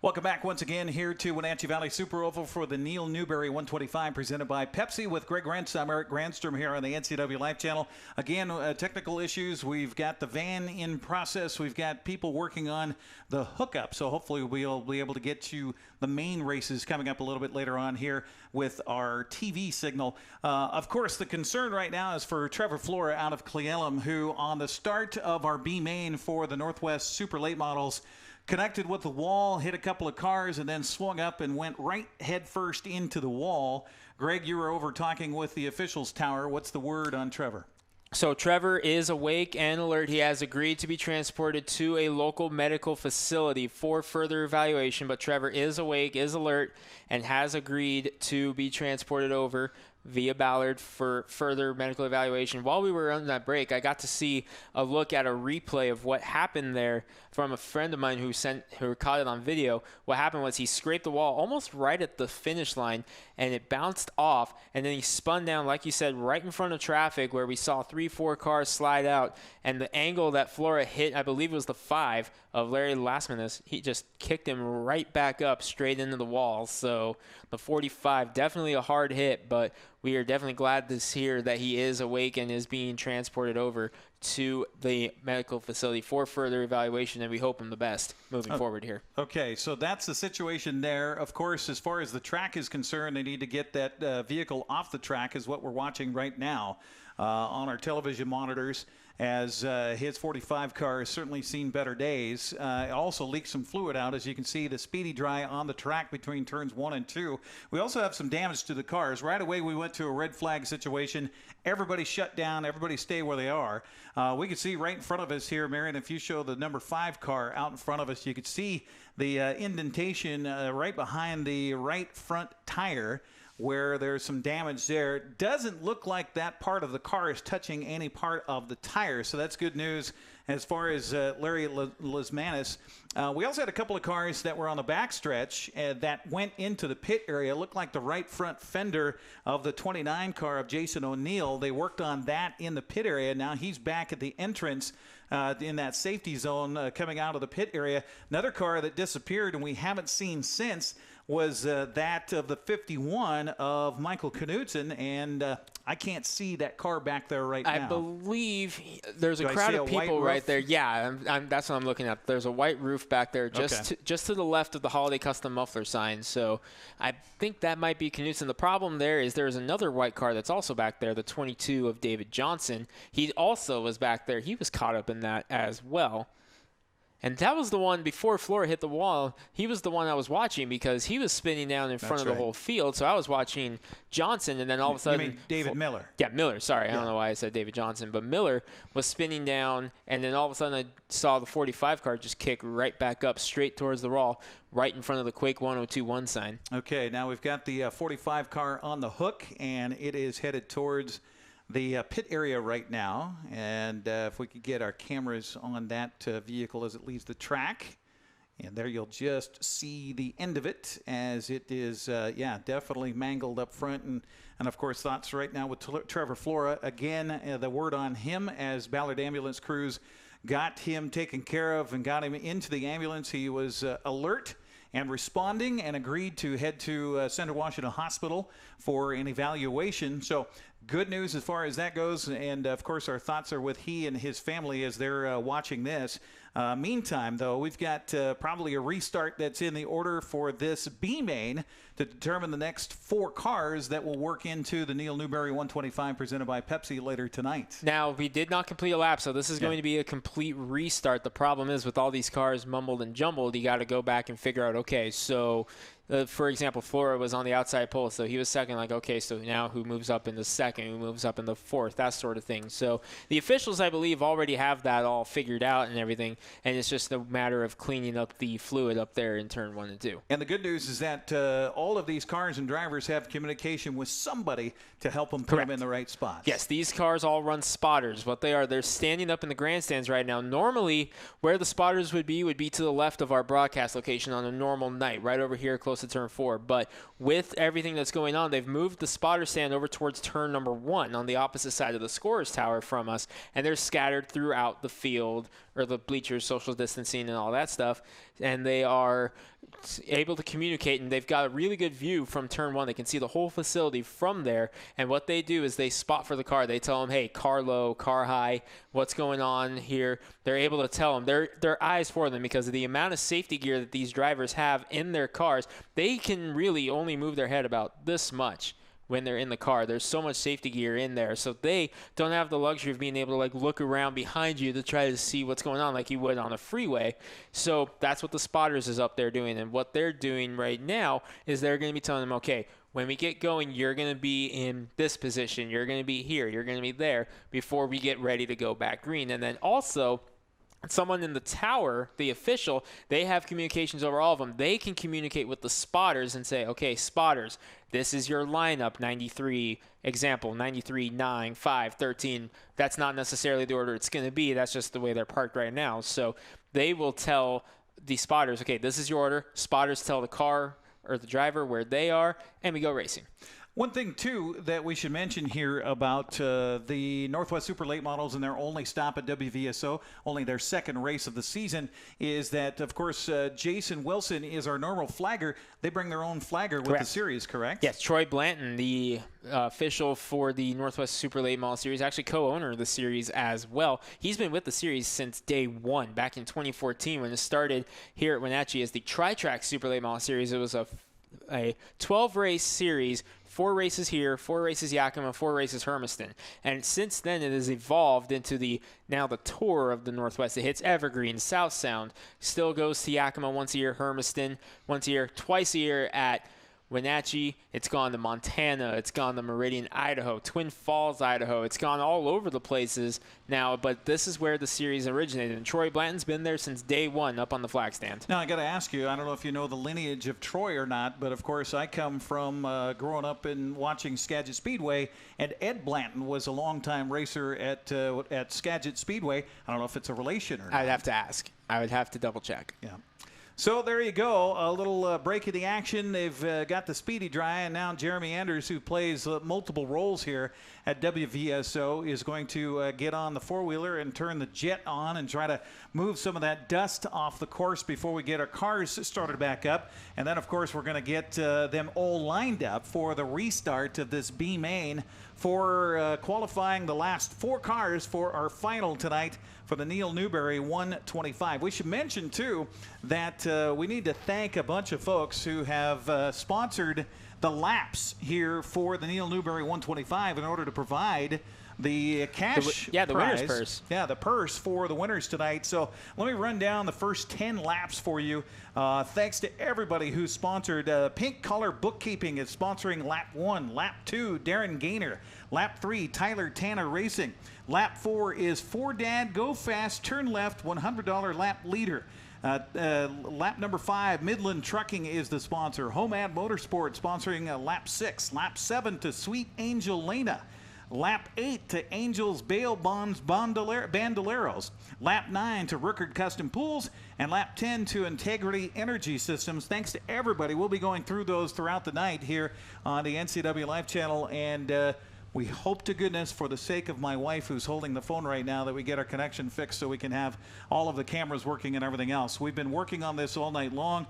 Welcome back once again here to Wenatchee Valley Super Oval for the Neal Newberry 125 presented by Pepsi with Greg Rentz. I'm Eric Granstrom here on the NCWLIFE channel. Again, technical issues. We've got the van in process. We've got people working on the hookup. So hopefully we'll be able to get to the main races coming up a little bit later on here with our TV signal. Of course, the concern right now is for Trevor Flora out of Cle Elum, who on the start of our B main for the Northwest Super Late Models connected with the wall, hit a couple of cars, and then swung up and went right head first into the wall. Greg, you were over talking with the officials tower. What's the word on Trevor? So Trevor is awake and alert. He has agreed to be transported to a local medical facility for further evaluation, but Trevor is awake, is alert, and has agreed to be transported over via Ballard for further medical evaluation. While we were on that break, I got to see a look at a replay of what happened there from a friend of mine who caught it on video. What happened was he scraped the wall almost right at the finish line, and it bounced off, and then he spun down, like you said, right in front of traffic where we saw 3-4 cars slide out, and the angle that Flora hit, I believe it was the 5 of Larry Lasmanis, he just kicked him right back up straight into the wall. So the 45, definitely a hard hit, but we are definitely glad to hear that he is awake and is being transported over to the medical facility for further evaluation, and we hope him the best moving forward here. Okay, so that's the situation there. Of course, as far as the track is concerned, they need to get that vehicle off the track, is what we're watching right now on our television monitors, as his 45 car has certainly seen better days. It also leaked some fluid out, as you can see, the speedy dry on the track between turns 1 and 2. We also have some damage to the cars. Right away, we went to a red flag situation. Everybody shut down. Everybody stay where they are. We can see right in front of us here, Marion, if you show the number 5 car out in front of us, you could see the indentation right behind the right front tire, where there's some damage there. It doesn't look like that part of the car is touching any part of the tire, so that's good news as far as Larry Lasmanis. We also had a couple of cars that were on the backstretch that went into the pit area. It looked like the right front fender of the 29 car of Jason O'Neill. They worked on that in the pit area. Now he's back at the entrance in that safety zone coming out of the pit area. Another car that disappeared and we haven't seen since was that of the 51 of Michael Knudsen, and I can't see that car back there right now. I believe there's a Do I crowd see of a white people roof? right there. Yeah, that's what I'm looking at. There's a white roof back there just to the left of the Holaday Custom Muffler sign. So I think that might be Knudsen. The problem there is there's another white car that's also back there, the 22 of David Johnson. He also was back there. He was caught up in that as well. And that was the one before Flora hit the wall. He was the one I was watching because he was spinning down in front of the whole field. So I was watching Johnson, and then all of a sudden, you mean David Miller? Yeah, Miller. Sorry, I don't know why I said David Johnson, but Miller was spinning down, and then all of a sudden I saw the 45 car just kick right back up, straight towards the wall, right in front of the Quake 1021 sign. Okay, now we've got the 45 car on the hook, and it is headed towards the pit area right now. And if we could get our cameras on that vehicle as it leaves the track, and there you'll just see the end of it as it is, definitely mangled up front. And of course, thoughts right now with Trevor Flora. Again, the word on him as Ballard ambulance crews got him taken care of and got him into the ambulance. He was alert and responding and agreed to head to Central Washington Hospital for an evaluation. So good news as far as that goes. And, of course, our thoughts are with he and his family as they're watching this. Meantime, though, we've got probably a restart that's in the order for this B-main to determine the next 4 cars that will work into the Neal Newberry 125 presented by Pepsi later tonight. Now, we did not complete a lap, so this is going to be a complete restart. The problem is with all these cars mumbled and jumbled, you got to go back and figure out, okay, so for example, Flora was on the outside pole, so he was second, like, okay, so now who moves up in the second, who moves up in the fourth, that sort of thing. So the officials, I believe, already have that all figured out and everything, and it's just a matter of cleaning up the fluid up there in turn 1 and 2. And the good news is that all of these cars and drivers have communication with somebody to help them put them in the right spots. Yes, these cars all run spotters. What they are, they're standing up in the grandstands right now. Normally, where the spotters would be to the left of our broadcast location on a normal night, right over here close to turn 4. But with everything that's going on, they've moved the spotter stand over towards turn number 1 on the opposite side of the scorer's tower from us, and they're scattered throughout the field, or the bleachers, social distancing and all that stuff, and they are able to communicate, and they've got a really good view from turn 1. They can see the whole facility from there, and what they do is they spot for the car. They tell them, hey, car low, car high, what's going on here. They're able to tell them. They're eyes for them because of the amount of safety gear that these drivers have in their cars. They can really only move their head about this much when they're in the car. There's so much safety gear in there, so they don't have the luxury of being able to look around behind you to try to see what's going on like you would on a freeway. So that's what the spotters is up there doing, and what they're doing right now is they're going to be telling them, okay, when we get going, you're going to be in this position, you're going to be here, you're going to be there before we get ready to go back green. And then also, someone in the tower, the official, they have communications over all of them. They can communicate with the spotters and say, okay, spotters, this is your lineup, 93, example, 93, 9, 5, 13. That's not necessarily the order it's going to be. That's just the way they're parked right now. So they will tell the spotters, okay, this is your order. Spotters tell the car or the driver where they are, and we go racing. One thing, too, that we should mention here about the Northwest Super Late Models and their only stop at WVSO, only their second race of the season, is that, of course, Jason Wilson is our normal flagger. They bring their own flagger with the series, correct? Yes, Troy Blanton, the official for the Northwest Super Late Model Series, actually co-owner of the series as well. He's been with the series since day 1, back in 2014 when it started here at Wenatchee as the Tri-Track Super Late Model Series. It was a 12-race series, 4 races here, 4 races Yakima, 4 races Hermiston. And since then, it has evolved into now the tour of the Northwest. It hits Evergreen, South Sound, still goes to Yakima once a year, Hermiston once a year, twice a year at Wenatchee. It's gone to Montana. It's gone to Meridian, Idaho, Twin Falls, Idaho. It's gone all over the places now, but this is where the series originated. And Troy Blanton's been there since day 1 up on the flag stand. Now, I got to ask you, I don't know if you know the lineage of Troy or not, but of course I come from growing up and watching Skagit Speedway, and Ed Blanton was a longtime racer at Skagit Speedway. I don't know if it's a relation or not. I'd have to ask. I would have to double check. Yeah. So there you go, a little break in the action. They've got the Speedy Dry, and now Jeremy Anders, who plays multiple roles here at WVSO, is going to get on the four-wheeler and turn the jet on and try to move some of that dust off the course before we get our cars started back up. And then, of course, we're going to get them all lined up for the restart of this B main for qualifying the last 4 cars for our final tonight for the Neal Newberry 125. We should mention, too, that we need to thank a bunch of folks who have sponsored the laps here for the Neal Newberry 125 in order to provide the cash the prize. winner's purse. Yeah, the purse for the winners tonight. So let me run down the first 10 laps for you. Thanks to everybody who sponsored. Pink Collar Bookkeeping is sponsoring lap 1. Lap 2, Darren Gaynor. Lap 3, Tyler Tanner Racing. Lap 4 is For Dad Go Fast Turn Left $100 lap leader. Lap number 5, Midland Trucking is the sponsor. Homad Motorsport sponsoring lap 6. Lap 7 to Sweet Angel Lena. Lap 8 to Angels Bail Bonds Bandoleros. Lap 9 to Ruckert Custom Pools. And lap 10 to Integrity Energy Systems. Thanks to everybody. We'll be going through those throughout the night here on the NCWLIFE channel. And we hope to goodness, for the sake of my wife who's holding the phone right now, that we get our connection fixed so we can have all of the cameras working and everything else. We've been working on this all night long.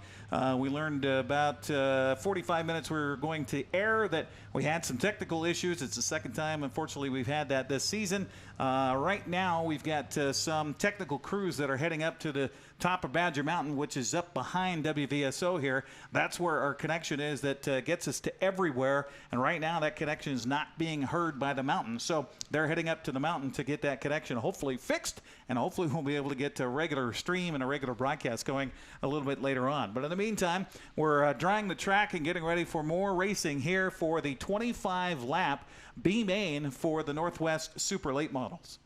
We learned about 45 minutes we were going to air that we had some technical issues. It's the second time, unfortunately, we've had that this season. Right now, we've got some technical crews that are heading up to the top of Badger Mountain, which is up behind WVSO here. That's where our connection is that gets us to everywhere. And right now, that connection is not being heard by the mountain. So they're heading up to the mountain to get that connection hopefully fixed. And hopefully we'll be able to get a regular stream and a regular broadcast going a little bit later on. But in the meantime, we're drying the track and getting ready for more racing here for the 25-lap B main for the Northwest Super Late Models.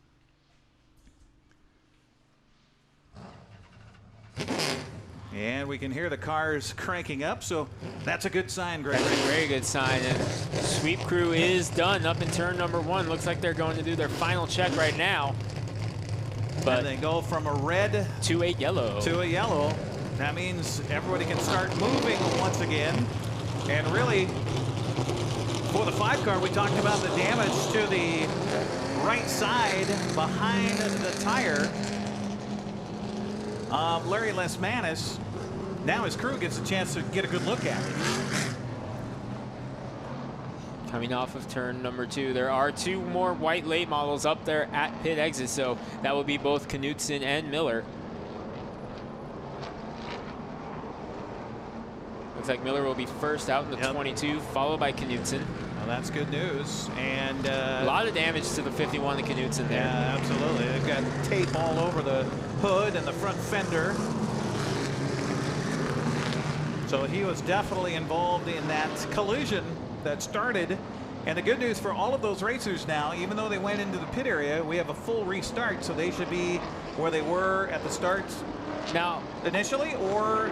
And we can hear the cars cranking up, so that's a good sign, Greg. That's a very good sign. And sweep crew is done up in turn number 1. Looks like they're going to do their final check right now. But and they go from a red to a yellow. To a yellow. That means everybody can start moving once again. And really, for the 5 car, we talked about the damage to the right side behind the tire. Larry Lesmanis. Now his crew gets a chance to get a good look at it. Coming off of turn number 2, there are 2 more white late models up there at pit exit, so that will be both Knutson and Miller. Looks like Miller will be first out in the 22, followed by Knutson. Well, that's good news. And a lot of damage to the 51 to Knutson there. Yeah, absolutely. They've got tape all over the hood and the front fender. So he was definitely involved in that collision that started. And the good news for all of those racers now, even though they went into the pit area, we have a full restart, so they should be where they were at the start now initially, or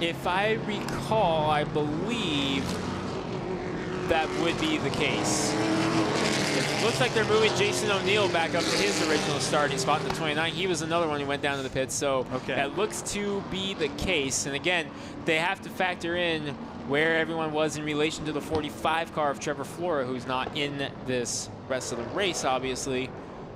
if I recall, I believe that would be the case. It looks like they're moving Jason O'Neill back up to his original starting spot in the 29. He was another one who went down to the pits, so that looks to be the case. And again, they have to factor in where everyone was in relation to the 45 car of Trevor Flora, who's not in this rest of the race, obviously.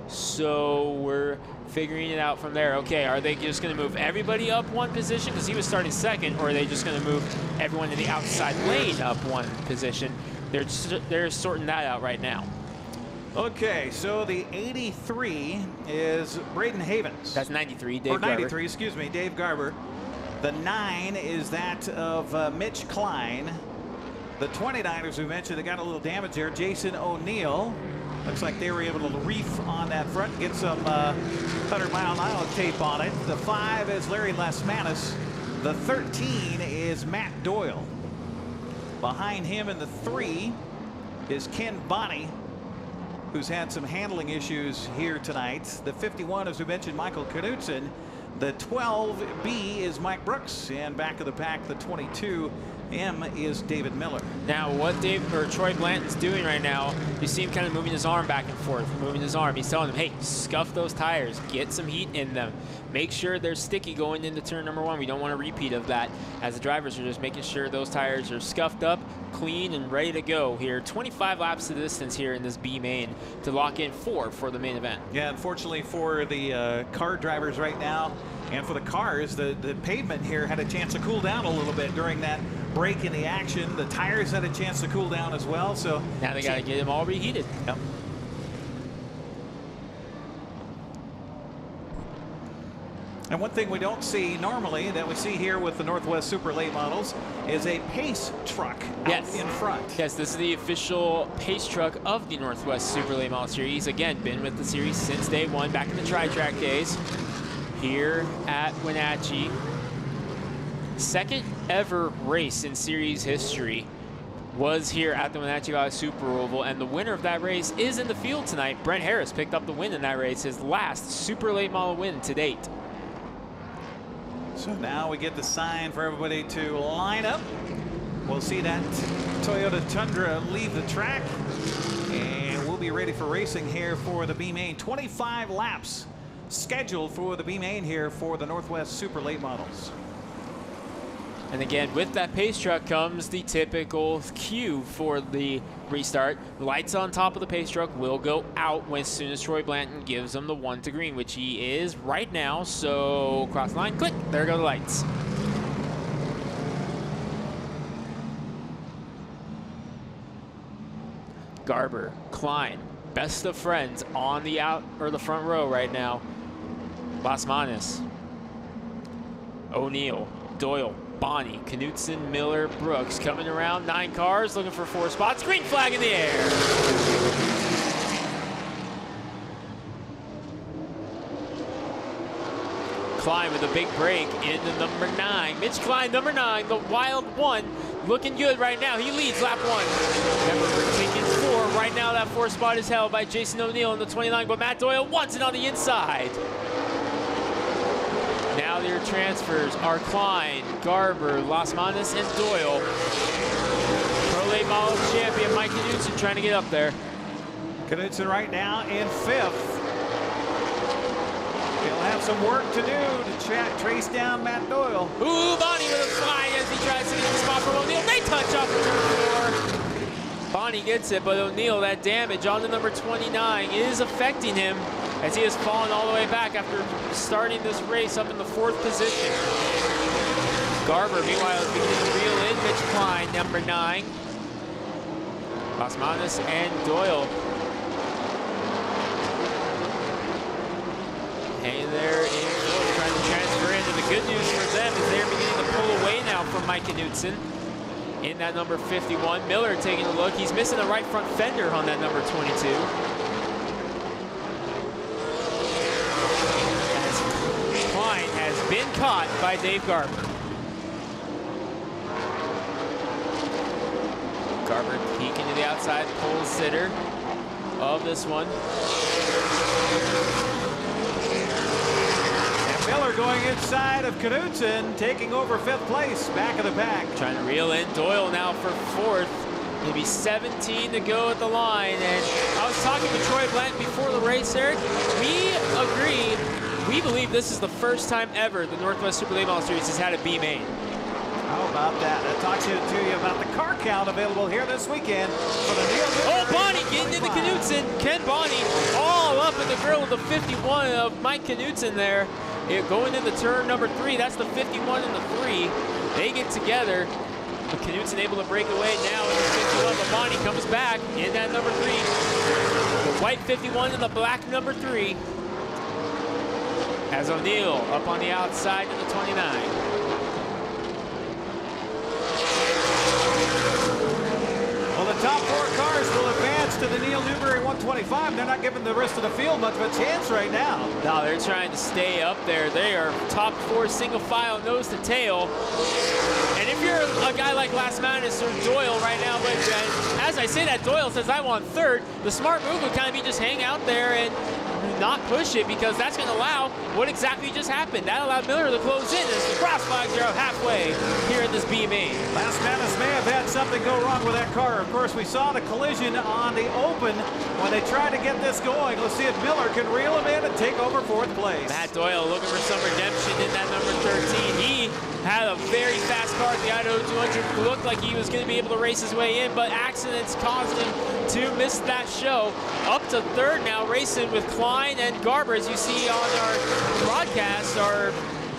So we're figuring it out from there. Okay, are they just going to move everybody up 1 position because he was starting second, or are they just going to move everyone in the outside lane up 1 position? They're sorting that out right now. Okay, so the 83 is Braden Havens. That's 93, Dave Garber. 93, Garber. Excuse me, Dave Garber. The 9 is that of Mitch Klein. The 29ers we mentioned, they got a little damage there. Jason O'Neill. Looks like they were able to reef on that front, get some 100-mile-an-hour tape on it. The 5 is Larry Lesmanis. The 13 is Matt Doyle. Behind him in the 3 is Ken Bonney, who's had some handling issues here tonight. The 51, as we mentioned, Michael Knutson. The 12B is Mike Brooks. And back of the pack, the 22 M is David Miller. Now, what Troy Blanton's doing right now, you see him kind of moving his arm back and forth, moving his arm. He's telling them, hey, scuff those tires, get some heat in them. Make sure they're sticky going into turn number 1. We don't want a repeat of that, as the drivers are just making sure those tires are scuffed up, clean, and ready to go here. 25 laps to the distance here in this B main to lock in 4 for the main event. Yeah, unfortunately for the car drivers right now, and for the cars, the pavement here had a chance to cool down a little bit during that break in the action. The tires had a chance to cool down as well. So now they got to get them all reheated. Yep. And one thing we don't see normally that we see here with the Northwest Super Late models is a pace truck out in front. Yes, this is the official pace truck of the Northwest Super Late Model Series. Again, been with the series since day 1, back in the Tri-Track days. Here at Wenatchee. Second ever race in series history was here at the Wenatchee Valley Super Oval, and the winner of that race is in the field tonight. Brent Harris picked up the win in that race, his last Super Late Model win to date. So now we get the sign for everybody to line up. We'll see that Toyota Tundra leave the track, and we'll be ready for racing here for the B main. 25 laps scheduled for the B main here for the Northwest Super Late models. And again, with that pace truck comes the typical cue for the restart. Lights on top of the pace truck will go out as soon as Troy Blanton gives them the 1 to green, which he is right now. So cross line, click, there go the lights. Garber, Klein, best of friends on the the front row right now. Las Manas, O'Neill, Doyle, Bonnie, Knutson, Miller, Brooks coming around. 9 cars looking for 4 spots. Green flag in the air. Klein with a big break into number 9. Mitch Klein, number 9, the wild one, looking good right now. He leads lap 1. Remember, taking 4. Right now, that 4 spot is held by Jason O'Neill in the 29, but Matt Doyle wants it on the inside. Now their transfers are Klein, Garber, Las Manas, and Doyle. Pro Late Model champion Mike Knutson trying to get up there. Knutson right now in 5th. He'll have some work to do to trace down Matt Doyle. Ooh, Bonnie with a fly as he tries to get the spot from O'Neill. They touch off the turn 4. Bonnie gets it, but O'Neill, that damage on the number 29 is affecting him, as he has fallen all the way back after starting this race up in the 4th position. Garber, meanwhile, is beginning to reel in Mitch Klein, number 9. Las Manas and Doyle. Hanging there in 4th, trying to transfer in. And the good news for them is they're beginning to pull away now from Mike Knutson in that number 51. Miller taking a look. He's missing the right front fender on that number 22. Has been caught by Dave Garber. Garber peeking to the outside pole sitter of this one. And Miller going inside of Knutson, taking over 5th place, back of the pack. Trying to reel in Doyle now for 4th. Maybe 17 to go at the line. And I was talking to Troy Blanton before the race, Eric. We agree. We believe this is the first time ever the Northwest Super Late Model Series has had a B main. How about that? That talks to you about the car count available here this weekend for the Neal Newberry. Oh, Bonnie getting into Knutson. Ken Bonnie all up in the grill of the 51 of Mike Knutson there. Going into turn number 3. That's the 51 and the 3. They get together. But Knutson able to break away now in the 51. But Bonnie comes back in that number 3. The white 51 and the black number 3. As O'Neill up on the outside in the 29. Well, the top 4 cars will advance to the Neal Newberry 125. They're not giving the rest of the field much of a chance right now. No, they're trying to stay up there. They are top 4 single file, nose to tail. And if you're a guy like Las Manas or Doyle right now, but as I say that, Doyle says I want 3rd. The smart move would kind of be just hang out there and not push it because that's going to allow what exactly just happened. That allowed Miller to close in as the cross flags are out halfway here in this B main. Las Manis may have had something go wrong with that car. Of course, we saw the collision on the open when they tried to get this going. Let's see if Miller can reel him in and take over fourth place. Matt Doyle looking for some redemption in that number 13. He had a very fast car at the Idaho 200. Looked like he was going to be able to race his way in, but accidents caused him to miss that show. Up to third now, racing with Klein and Garber, as you see on our broadcast,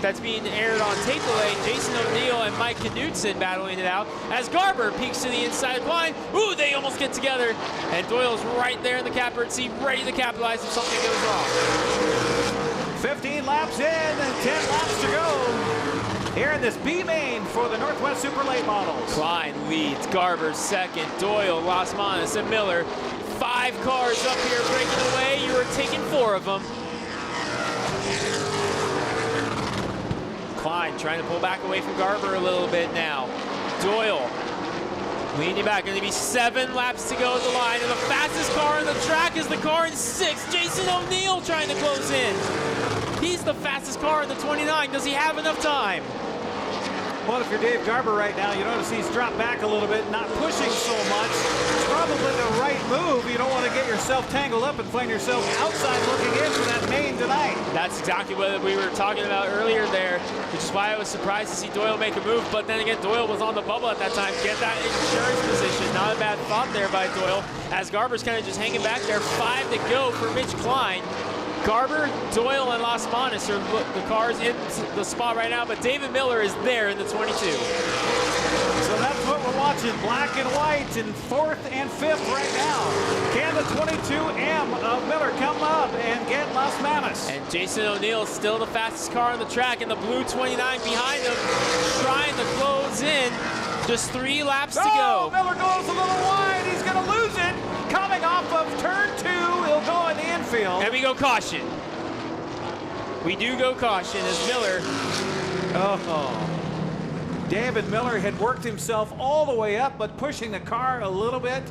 that's being aired on tape delay. Jason O'Neill and Mike Knudsen battling it out as Garber peeks to the inside of Klein. Ooh, they almost get together. And Doyle's right there in the catbird seat, ready to capitalize if something goes wrong. 15 laps in and 10 laps to go here in this B main for the Northwest Super Late Models. Klein leads, Garber second, Doyle, Las Manis, and Miller. 5 cars up here breaking away. You are taking 4 of them. Klein trying to pull back away from Garber a little bit now. Doyle leaning back. Going to be 7 laps to go at the line. And the fastest car on the track is the car in 6. Jason O'Neill trying to close in. He's the fastest car in the 29. Does he have enough time? Well, if you're Dave Garber right now, you notice he's dropped back a little bit, not pushing so much. It's probably the right move. You don't want to get yourself tangled up and find yourself outside looking in for that main tonight. That's exactly what we were talking about earlier there, which is why I was surprised to see Doyle make a move. But then again, Doyle was on the bubble at that time. Get that insurance position. Not a bad thought there by Doyle, as Garber's kind of just hanging back there. 5 to go for Mitch Klein. Garber, Doyle, and Las Manis are the cars in the spot right now, but David Miller is there in the 22. So that's what we're watching, black and white in 4th and 5th right now. Can the 22M of Miller come up and get Las Manis? And Jason O'Neill is still the fastest car on the track, and the blue 29 behind him trying to close in. Just 3 laps to go. Miller goes a little wide. He's going to lose it. Coming off of turn 2, he'll go in the infield. And we go caution. We do go caution as Miller. David Miller had worked himself all the way up, but pushing the car a little bit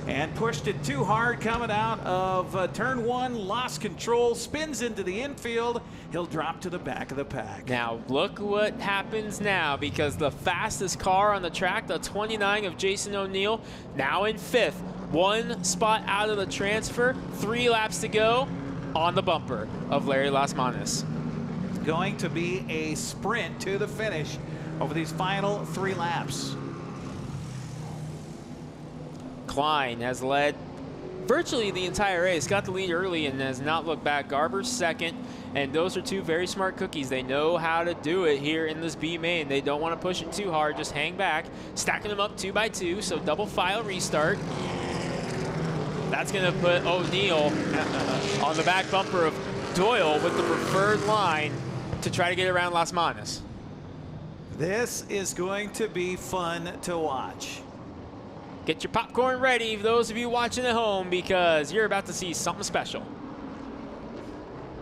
and pushed it too hard coming out of turn 1, lost control, spins into the infield. He'll drop to the back of the pack. Now look what happens now, because the fastest car on the track, the 29 of Jason O'Neill, now in 5th. 1 spot out of the transfer, 3 laps to go on the bumper of Larry Las Manis. Going to be a sprint to the finish over these final 3 laps. Klein has led virtually the entire race, got the lead early and has not looked back. Garber's second, and those are 2 very smart cookies. They know how to do it here in this B main. They don't want to push it too hard, just hang back, stacking them up 2 by 2, so double file restart. That's going to put O'Neill on the back bumper of Doyle with the preferred line to try to get around Las Manis. This is going to be fun to watch. Get your popcorn ready, those of you watching at home, because you're about to see something special.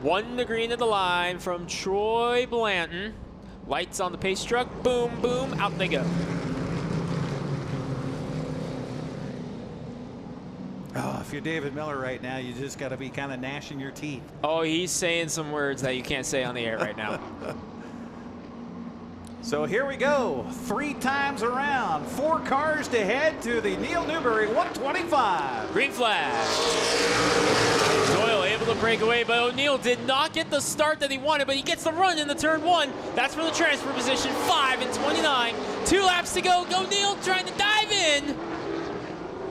1 to green of the line from Troy Blanton. Lights on the pace truck. Boom, boom, out they go. Oh, if you're David Miller right now, you just got to be kind of gnashing your teeth. Oh, he's saying some words that you can't say on the air right now. So here we go, 3 times around, 4 cars to head to the Neal Newberry 125. Green flag. Doyle able to break away, but O'Neill did not get the start that he wanted, but he gets the run in the turn 1. That's for the transfer position, 5 and 29. 2 laps to go. O'Neill trying to dive in.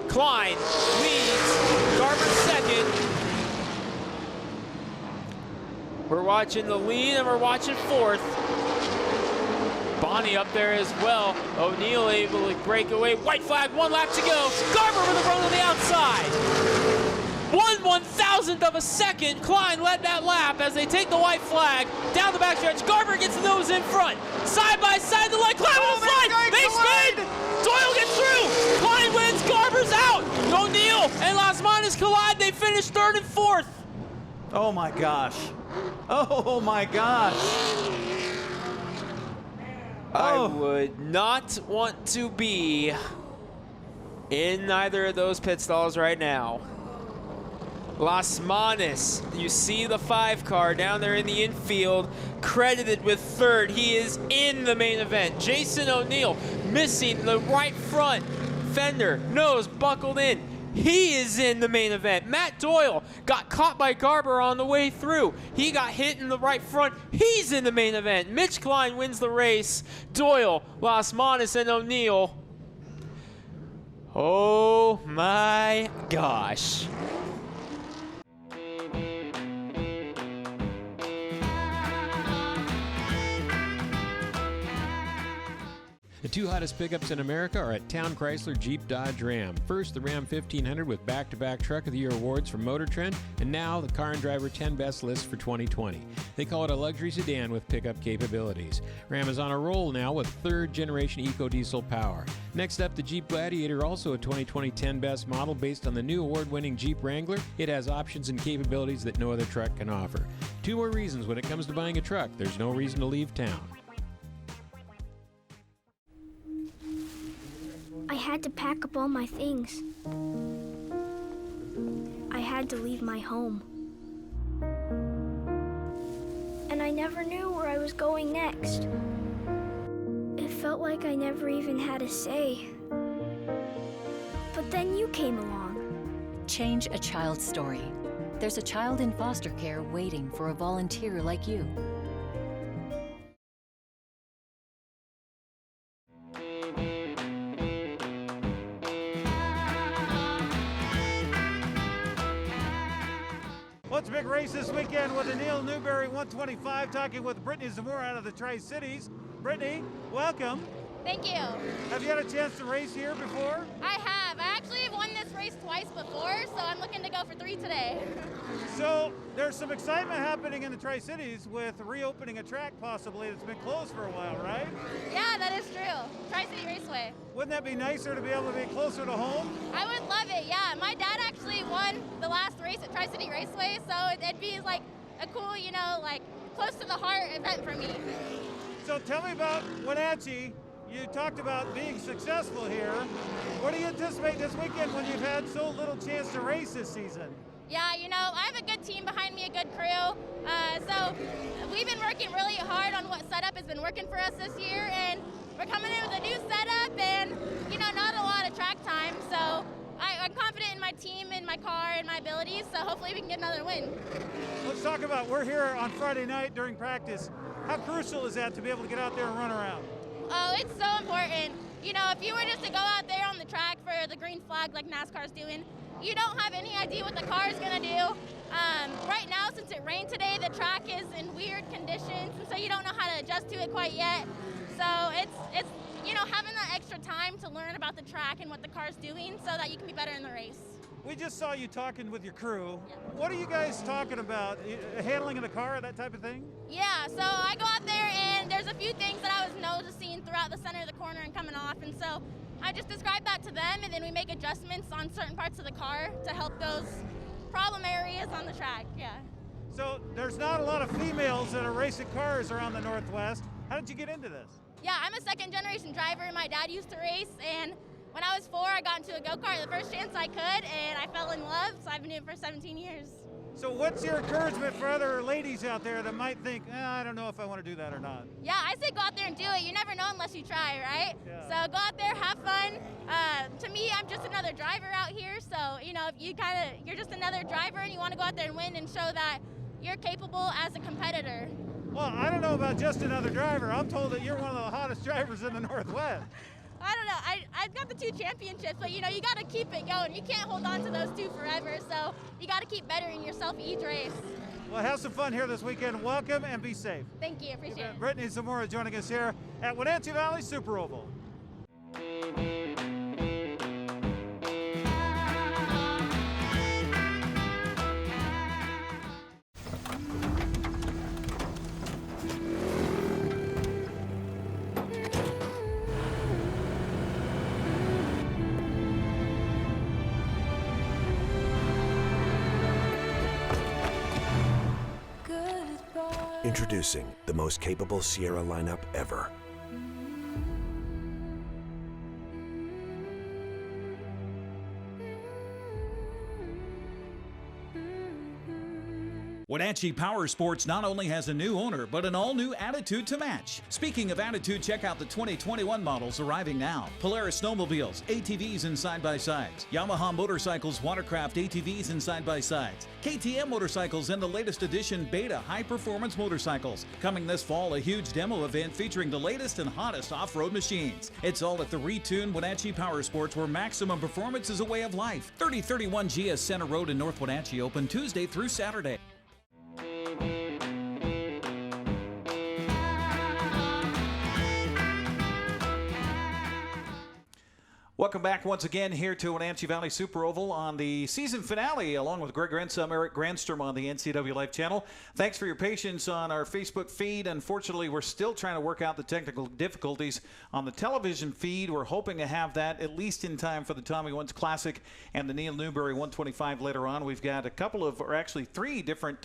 Klein leads, Garber second. We're watching the lead and we're watching 4th. Bonnie up there as well. O'Neill able to break away. White flag, 1 lap to go. Garber with a run on the outside. 1/1000th of a second. Klein led that lap as they take the white flag down the backstretch. Garber gets those in front. Side by side, the light. Klein will slide. They spin. Doyle gets through. Klein wins. Garber's out. O'Neill and Las Manis collide. They finish 3rd and 4th. Oh my gosh. Oh my gosh. I would not want to be in either of those pit stalls right now. Las Manos, you see the 5 car down there in the infield, credited with 3rd. He is in the main event. Jason O'Neill missing the right front fender, nose buckled in. He is in the main event. Matt Doyle got caught by Garber on the way through. He got hit in the right front. He's in the main event. Mitch Klein wins the race. Doyle, Las Manos, and O'Neill. Oh my gosh. The 2 hottest pickups in America are at Town Chrysler Jeep Dodge Ram. First, the Ram 1500 with back-to-back Truck of the Year awards from Motor Trend, and now the Car and Driver 10 Best list for 2020. They call it a luxury sedan with pickup capabilities. Ram is on a roll now with 3rd-generation EcoDiesel power. Next up, the Jeep Gladiator, also a 2020 10 Best model based on the new award-winning Jeep Wrangler. It has options and capabilities that no other truck can offer. 2 more reasons when it comes to buying a truck. There's no reason to leave town. I had to pack up all my things. I had to leave my home. And I never knew where I was going next. It felt like I never even had a say. But then you came along. Change a child's story. There's a child in foster care waiting for a volunteer like you. Well, it's a big race this weekend with the Neal Newberry 125, talking with Brittany Zamora out of the Tri-Cities. Brittany, welcome. Thank you. Have you had a chance to race here before? I have. I actually have won this race twice before, so I'm looking to go for 3 today. So there's some excitement happening in the Tri-Cities with reopening a track possibly that's been closed for a while, right? Yeah, that is true. Tri-City Raceway. Wouldn't that be nicer to be able to be closer to home? I would love it, yeah. My dad actually won the last race at Tri-City Raceway, so it'd be like a cool, you know, like close to the heart event for me. So tell me about Wenatchee. You talked about being successful here. What do you anticipate this weekend when you've had so little chance to race this season? Yeah, you know, I have a good team behind me, a good crew. So we've been working really hard on what setup has been working for us this year, and we're coming in with a new setup and, you know, not a lot of track time. So I'm confident in my team, in my car, and my abilities, so hopefully we can get another win. Let's talk about, we're here on Friday night during practice. How crucial is that to be able to get out there and run around? Oh, it's so important. You know, if you were just to go out there on the track for the green flag like NASCAR's doing, you don't have any idea what the car is going to do. Right now, since it rained today, the track is in weird conditions, and so you don't know how to adjust to it quite yet. So it's you know, having that extra time to learn about the track and what the car's doing so that you can be better in the race. We just saw you talking with your crew. What are you guys talking about? Handling of the car, that type of thing? Yeah, so I go out there and there's a few things that I was noticing throughout the center of the corner and coming off, and so I just describe that to them, and then we make adjustments on certain parts of the car to help those problem areas on the track, yeah. So there's not a lot of females that are racing cars around the Northwest. How did you get into this? Yeah, I'm a second-generation driver. My dad used to race, and when I was 4, I got into a go-kart the first chance I could, and I fell in love, so I've been doing it for 17 years. So what's your encouragement for other ladies out there that might think, I don't know if I want to do that or not? Yeah, I say go out there and do it. You never know unless you try, right? Yeah. So go out there, have fun. To me, I'm just another driver out here, so, you know, if you're just another driver and you want to go out there and win and show that you're capable as a competitor. Well, I don't know about just another driver. I'm told that you're one of the hottest drivers in the Northwest. I don't know. I've got the 2 championships, but, you know, you got to keep it going. You can't hold on to those 2 forever, so you got to keep bettering yourself each race. Well, have some fun here this weekend. Welcome and be safe. Thank you. Appreciate it. Brittany Zamora joining us here at Wenatchee Valley Super Oval. Introducing the most capable Sierra lineup ever. Wenatchee Power Sports not only has a new owner, but an all-new attitude to match. Speaking of attitude, check out the 2021 models arriving now. Polaris snowmobiles, ATVs and side-by-sides. Yamaha motorcycles, watercraft ATVs and side-by-sides. KTM motorcycles and the latest edition Beta high-performance motorcycles. Coming this fall, a huge demo event featuring the latest and hottest off-road machines. It's all at the retuned Wenatchee Power Sports, where maximum performance is a way of life. 3031 GS Center Road in North Wenatchee, open Tuesday through Saturday. Welcome back once again here to Wenatchee Valley Super Oval on the season finale, along with Greg Rentz. I'm Eric Granstrom on the NCWLIFE channel. Thanks for your patience on our Facebook feed. Unfortunately, we're still trying to work out the technical difficulties on the television feed. We're hoping to have that at least in time for the Tommy Wentz Classic and the Neal Newberry 125 later on. We've got a couple of, or actually 3 different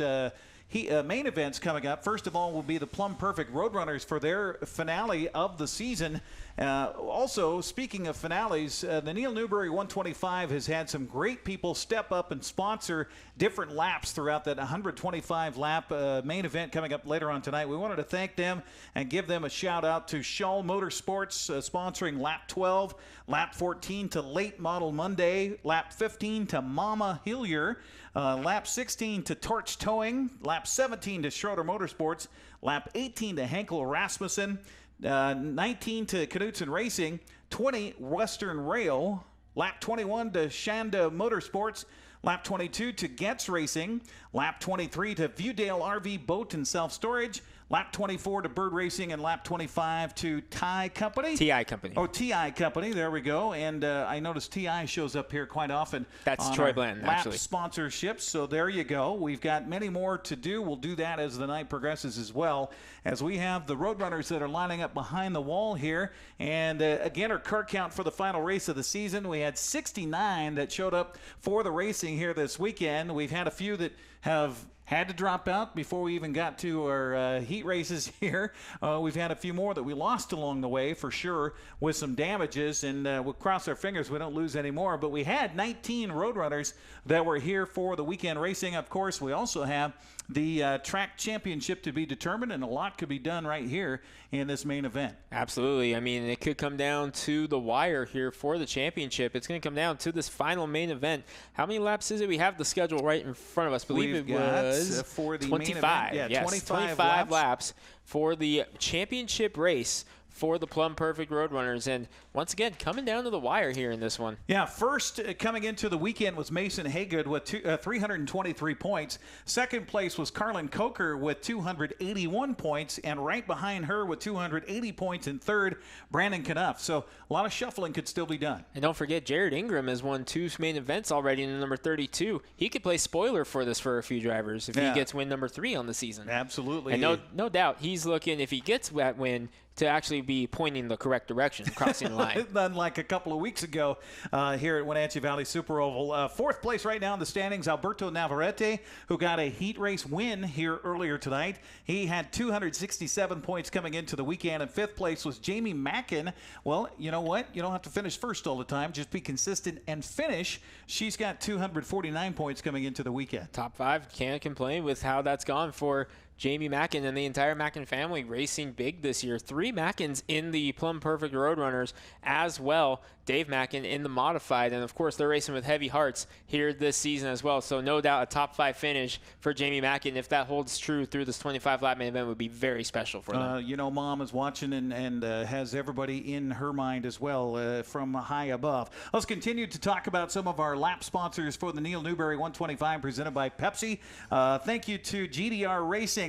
main events coming up. First of all will be the Plum Perfect Roadrunners for their finale of the season. Also, speaking of finales, the Neal Newberry 125 has had some great people step up and sponsor different laps throughout that 125-lap main event coming up later on tonight. We wanted to thank them and give them a shout-out to Shaw Motorsports sponsoring Lap 12, Lap 14 to Late Model Monday, Lap 15 to Mama Hillier, Lap 16 to Torch Towing, Lap 17 to Schroeder Motorsports, Lap 18 to Henkel Rasmussen, 19 to Knutson Racing, 20 Western Rail, Lap 21 to Shanda Motorsports, Lap 22 to Getz Racing, Lap 23 to Viewdale RV Boat and Self-Storage, Lap 24 to Bird Racing, and Lap 25 to TI Company. TI Company. Oh, TI Company. There we go. And I notice TI shows up here quite often. That's Troy Blanton, lap actually. Sponsorships. So there you go. We've got many more to do. We'll do that as the night progresses as well, as we have the Roadrunners that are lining up behind the wall here. And again, our car count for the final race of the season. We had 69 that showed up for the racing here this weekend. We've had a few that have had to drop out before we even got to our heat races here. We've had a few more that we lost along the way for sure with some damages, and we'll cross our fingers we don't lose any more. But we had 19 Roadrunners that were here for the weekend racing. Of course, we also have the track championship to be determined, and a lot could be done right here in this main event. Absolutely. I mean, it could come down to the wire here for the championship. It's going to come down to this final main event. How many laps is it? We have the schedule right in front of us. I believe it was for the 25. Main event. Yeah, yes, 25 laps for the championship race for the Plum Perfect Roadrunners. And once again, coming down to the wire here in this one. Yeah, first coming into the weekend was Mason Haygood with 323 points. Second place was Carlin Coker with 281 points. And right behind her with 280 points in third, Brandon Knuff. So a lot of shuffling could still be done. And don't forget, Jared Ingram has won 2 main events already in the number 32. He could play spoiler for this for a few drivers if he gets win number 3 on the season. Absolutely. And no doubt, he's looking, if he gets that win, to actually be pointing the correct direction, crossing the line. Unlike a couple of weeks ago here at Wenatchee Valley Super Oval. Fourth place right now in the standings, Alberto Navarrete, who got a heat race win here earlier tonight. He had 267 points coming into the weekend. And fifth place was Jamie Mackin. Well, you know what? You don't have to finish first all the time. Just be consistent and finish. She's got 249 points coming into the weekend. Top 5, can't complain with how that's gone for Jamie Mackin and the entire Mackin family, racing big this year. 3 Mackins in the Plum Perfect Roadrunners as well. Dave Mackin in the modified, and of course they're racing with heavy hearts here this season as well. So no doubt a top 5 finish for Jamie Mackin, if that holds true through this 25-lap main event, would be very special for them. You know, Mom is watching and has everybody in her mind as well from high above. Let's continue to talk about some of our lap sponsors for the Neal Newberry 125 presented by Pepsi. Thank you to GDR Racing.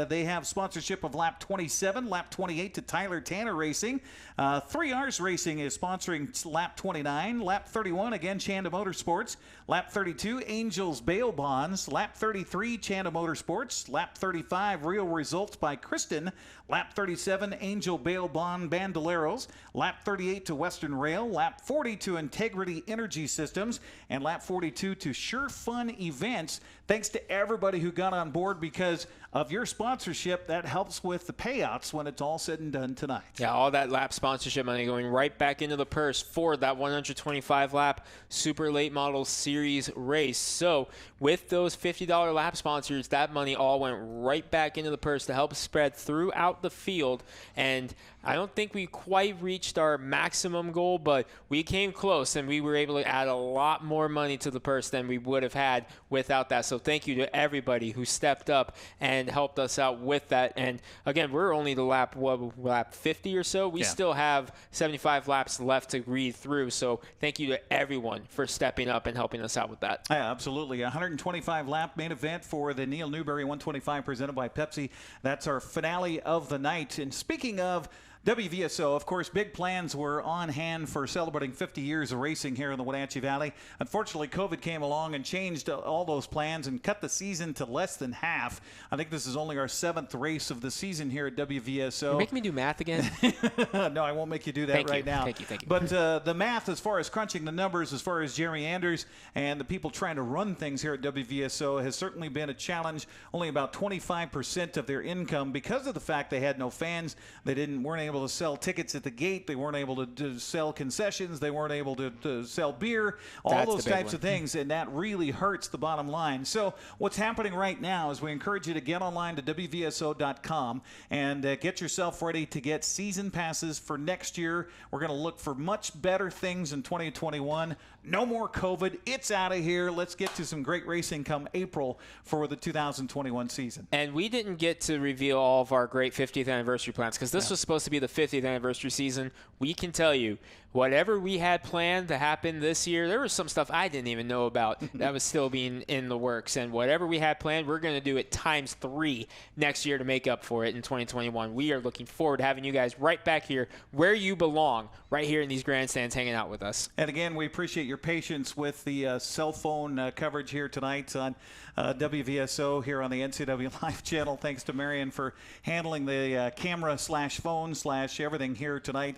They have sponsorship of lap 27, lap 28 to Tyler Tanner Racing. 3Rs Racing is sponsoring lap 29, lap 31, again, Chanda Motorsports, lap 32, Angels Bail Bonds, lap 33, Chanda Motorsports, lap 35, Real Results by Kristen, lap 37, Angel Bail Bond Bandoleros, lap 38 to Western Rail, lap 40 to Integrity Energy Systems, and lap 42 to Sure Fun Events. Thanks to everybody who got on board, because of your sponsorship that helps with the payouts when it's all said and done tonight. Yeah, all that lap sponsorship money going right back into the purse for that 125 lap Super Late Model Series race. So with those $50 lap sponsors, that money all went right back into the purse to help spread throughout the field. And I don't think we quite reached our maximum goal, but we came close, and we were able to add a lot more money to the purse than we would have had without that. So thank you to everybody who stepped up and helped us out with that. And again, we're only the lap 50 or so. We still have 75 laps left to read through. So thank you to everyone for stepping up and helping us out with that. Yeah, absolutely. 125 lap main event for the Neal Newberry 125 presented by Pepsi. That's our finale of the night. And speaking of WVSO, of course, big plans were on hand for celebrating 50 years of racing here in the Wenatchee Valley. Unfortunately, COVID came along and changed all those plans and cut the season to less than half. I think this is only our 7th race of the season here at WVSO. You're making me do math again? No, I won't make you do that right now. Thank you. But the math, as far as crunching the numbers, as far as Jerry Anders and the people trying to run things here at WVSO, has certainly been a challenge. Only about 25% of their income, because of the fact they had no fans, they weren't able to sell tickets at the gate, they weren't able to sell concessions, they weren't able to sell beer, all those types of things, and that really hurts the bottom line. So what's happening right now is we encourage you to get online to WVSO.com and get yourself ready to get season passes for next year. We're going to look for much better things in 2021. No more COVID. It's out of here. Let's get to some great racing come April for the 2021 season. And we didn't get to reveal all of our great 50th anniversary plans because this was supposed to be the 50th anniversary season. We can tell you, whatever we had planned to happen this year, there was some stuff I didn't even know about that was still being in the works. And whatever we had planned, we're going to do it times 3 next year to make up for it in 2021. We are looking forward to having you guys right back here where you belong, right here in these grandstands hanging out with us. And again, we appreciate your patience with the cell phone coverage here tonight on WVSO here on the NCWLIFE channel. Thanks to Marion for handling the camera/phone/everything here tonight.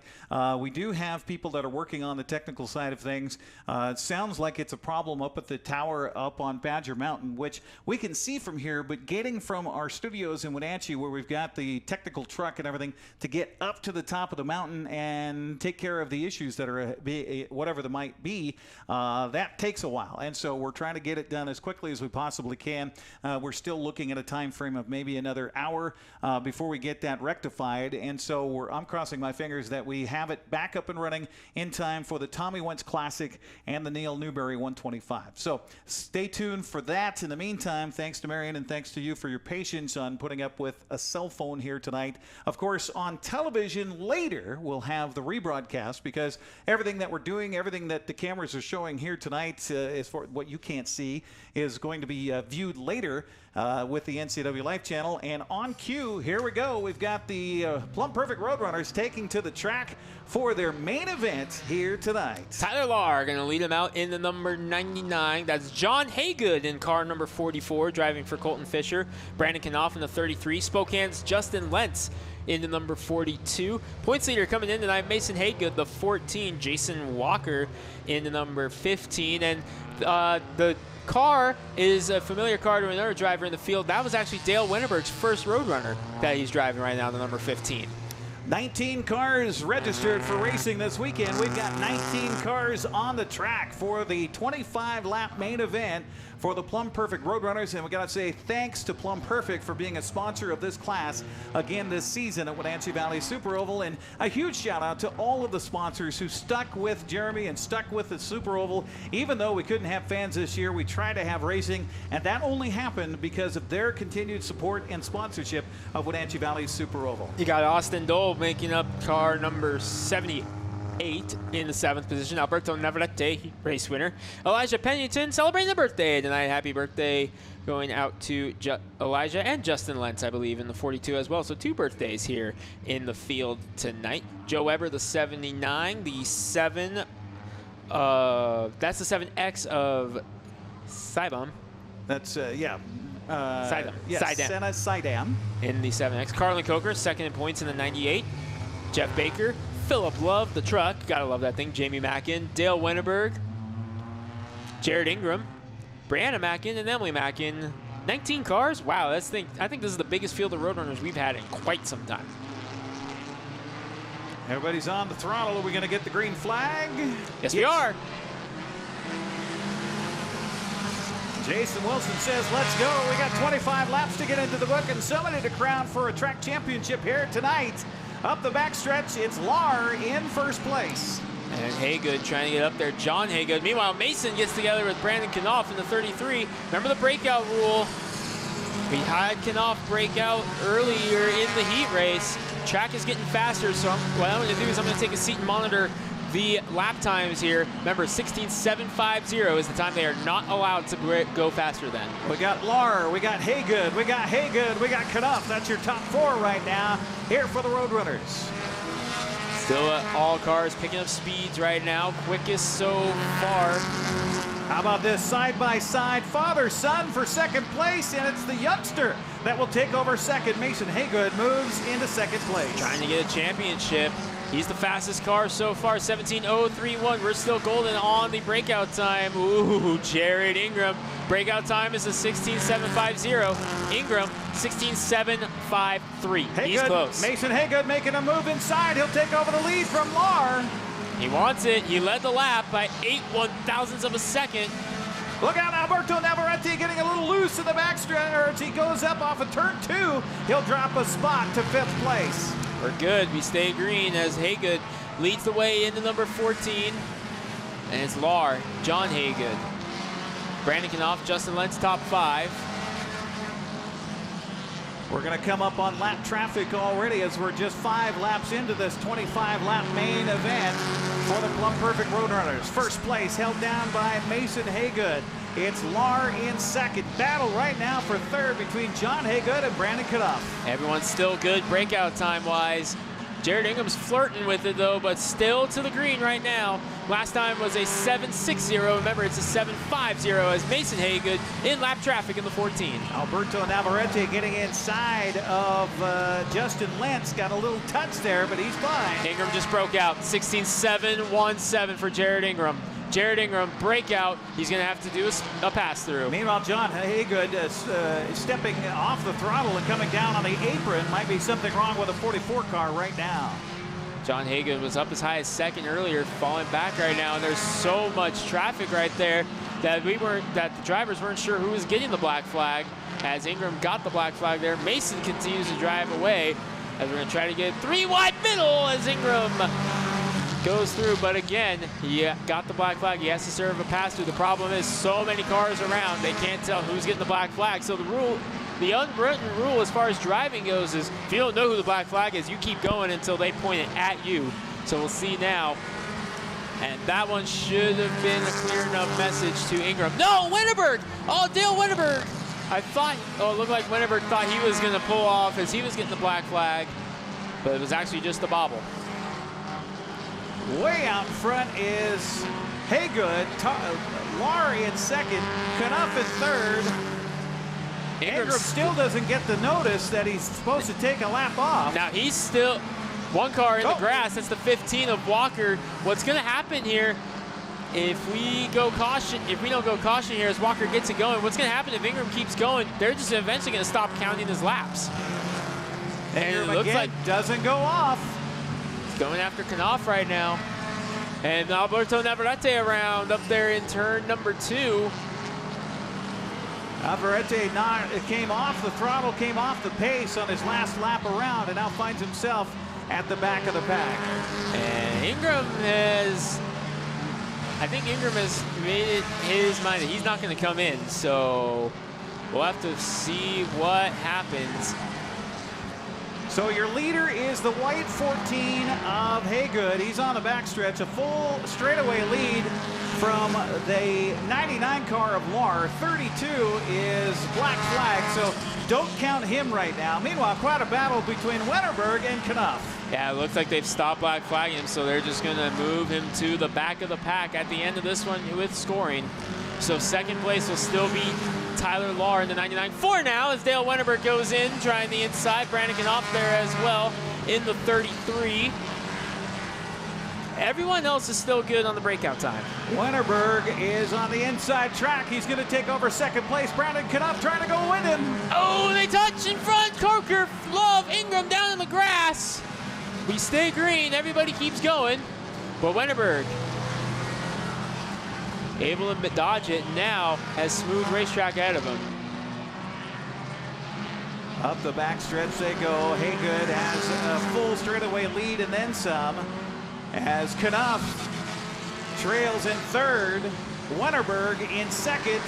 We do have people that are working on the technical side of things. It sounds like it's a problem up at the tower up on Badger Mountain, which we can see from here, but getting from our studios in Wenatchee, where we've got the technical truck and everything, to get up to the top of the mountain and take care of the issues that are whatever there might be, that takes a while. And so we're trying to get it done as quickly as we possibly can. We're still looking at a time frame of maybe another hour before we get that rectified. And so I'm crossing my fingers that we have it back up and running in time for the Tommy Wentz Classic and the Neal Newberry 125. So stay tuned for that. In the meantime, thanks to Marion and thanks to you for your patience on putting up with a cell phone here tonight. Of course, on television later, we'll have the rebroadcast because everything that we're doing, everything that the cameras are showing here tonight, as for what you can't see, is going to be viewed later with the NCWLIFE channel. And on cue, here we go. We've got the Plum Perfect Roadrunners taking to the track for their main event here tonight. Tyler Lahr going to lead them out in the number 99. That's John Haygood in car number 44, driving for Colton Fisher. Brandon Knopf in the 33. Spokane's Justin Lentz in the number 42. Points leader coming in tonight, Mason Haygood, the 14. Jason Walker in the number 15. And the car is a familiar car to another driver in the field. That was actually Dale Winterberg's first Roadrunner that he's driving right now, the number 15. 19 cars registered for racing this weekend. We've got 19 cars on the track for the 25-lap main event for the Plum Perfect Roadrunners. And we got to say thanks to Plum Perfect for being a sponsor of this class again this season at Wenatchee Valley Super Oval. And a huge shout out to all of the sponsors who stuck with Jeremy and stuck with the Super Oval. Even though we couldn't have fans this year, we tried to have racing, and that only happened because of their continued support and sponsorship of Wenatchee Valley Super Oval. You got Austin Dole making up car number 78 in the 7th position. Alberto Navarrete, race winner. Elijah Pennington celebrating the birthday tonight. Happy birthday going out to Elijah and Justin Lentz, I believe, in the 42 as well. So 2 birthdays here in the field tonight. Joe Weber, the 79, the 7. That's the 7X of Saibam. That's, Sidam. Yes, Sidam. Senna Sidam. In the 7X. Carlin Coker, second in points in the 98. Jeff Baker. Philip Love, the truck. Gotta love that thing. Jamie Mackin. Dale Winterberg. Jared Ingram. Brianna Mackin and Emily Mackin 19 cars? Wow, I think this is the biggest field of Roadrunners we've had in quite some time. Everybody's on the throttle. Are we going to get the green flag? Yes, we are. Jason Wilson says, let's go. We got 25 laps to get into the book and somebody to crown for a track championship here tonight. Up the backstretch, it's Lar in first place. And Haygood trying to get up there. John Haygood. Meanwhile, Mason gets together with Brandon Knopf in the 33. Remember the breakout rule? We had Knopf break out earlier in the heat race. Track is getting faster, so what I'm going to do is I'm going to take a seat and monitor the lap times here. Remember, 16.750 is the time they are not allowed to go faster than. We got Lar, we got Haygood, we got Knopf. That's your top 4 right now here for the Roadrunners. Still all cars picking up speeds right now. Quickest so far. How about this side-by-side father-son for second place, and it's the youngster that will take over second. Mason Haygood moves into second place. Trying to get a championship. He's the fastest car so far, 17.031. We're still golden on the breakout time. Ooh, Jared Ingram. Breakout time is a 16.750. Ingram, 16.753. He's close. Mason Haygood making a move inside. He'll take over the lead from Lar. He wants it. He led the lap by 8 1/1000ths of a second. Look out, Alberto Navarrete getting a little loose in the backstretch, or as he goes up off of turn 2, he'll drop a spot to 5th place. We're good. We stay green as Haygood leads the way into number 14. And it's Lar, John Haygood. Brandon Knopf, Justin Lentz, top 5. We're going to come up on lap traffic already as we're just 5 laps into this 25-lap main event for the Plum Perfect Roadrunners. First place held down by Mason Haygood. It's Lar in second. Battle right now for third between John Haygood and Brandon Knopf. Everyone's still good breakout time-wise. Jared Ingram's flirting with it, though, but still to the green right now. Last time was a 7.60. Remember, it's a 7.50 as Mason Haygood in lap traffic in the 14. Alberto Navarrete getting inside of Justin Lentz. Got a little touch there, but he's fine. Ingram just broke out. 16.717 for Jared Ingram. Jared Ingram breakout. He's going to have to do a pass-through. Meanwhile, John Haygood stepping off the throttle and coming down on the apron. Might be something wrong with a 44 car right now. John Haygood was up as high as second earlier, falling back right now, and there's so much traffic right there that the drivers weren't sure who was getting the black flag. As Ingram got the black flag there, Mason continues to drive away as we're going to try to get 3 wide middle as Ingram goes through, but again, he got the black flag. He has to serve a pass through. The problem is so many cars around, they can't tell who's getting the black flag. So the unwritten rule as far as driving goes is if you don't know who the black flag is, you keep going until they point it at you. So we'll see now. And that one should have been a clear enough message to Ingram. No, Winterberg! Oh, Dale Winterberg! It looked like Winterberg thought he was going to pull off as he was getting the black flag, but it was actually just a bobble. Way out in front is Haygood, Laurie in second, Knopf in third. Ingram still doesn't get the notice that he's supposed to take a lap off. Now he's still one car in the grass. That's the 15 of Walker. What's going to happen here if we don't go caution here as Walker gets it going, what's going to happen if Ingram keeps going? They're just eventually going to stop counting his laps. And Ingram it looks like doesn't go off. Going after Knopf right now. And Alberto Navarrete around up there in turn number 2. Navarrete came off the throttle, came off the pace on his last lap around, and now finds himself at the back of the pack. And I think Ingram has made it his mind that he's not going to come in. So we'll have to see what happens. So your leader is the white 14 of Haygood. He's on the backstretch, a full straightaway lead from the 99 car of Lar. 32 is Black Flag, so don't count him right now. Meanwhile, quite a battle between Winterberg and Knopf. Yeah, it looks like they've stopped Black Flagging him, so they're just going to move him to the back of the pack at the end of this one with scoring. So second place will still be Tyler Lar in the 99. For now, as Dale Winterberg goes in, trying the inside. Brandon Knopf there as well in the 33. Everyone else is still good on the breakout time. Winterberg is on the inside track. He's going to take over second place. Brandon Knupp trying to go win him. Oh, they touch in front. Coker, Love, Ingram down in the grass. We stay green. Everybody keeps going. But Winterberg able to dodge it, now has smooth racetrack ahead of him. Up the backstretch they go. Haygood has a full straightaway lead and then some, as Knupp trails in third, Winterberg in second.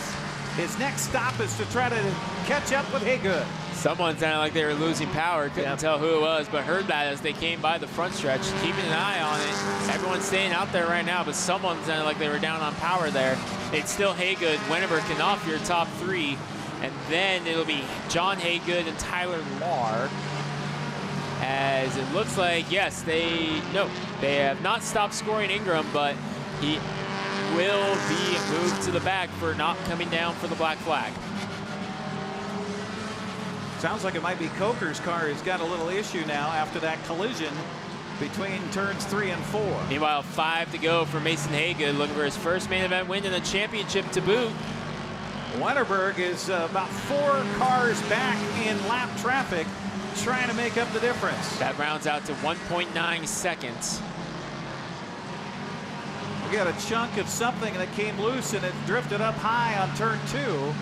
His next stop is to try to catch up with Haygood. Someone sounded like they were losing power. Couldn't tell who it was, but heard that as they came by the front stretch. Keeping an eye on it. Everyone's staying out there right now, but someone sounded like they were down on power there. It's still Haygood, Winterberg, Knupp, your top three. And then it'll be John Haygood and Tyler Lahr. As it looks like, yes, they have not stopped scoring Ingram, but he will be moved to the back for not coming down for the black flag. Sounds like it might be Coker's car. He's got a little issue now after that collision between turns 3 and 4. Meanwhile, 5 to go for Mason Haygood, looking for his first main event win and a championship to boot. Winterberg is about 4 cars back in lap traffic, trying to make up the difference. That rounds out to 1.9 seconds. We got a chunk of something that came loose and it drifted up high on turn 2.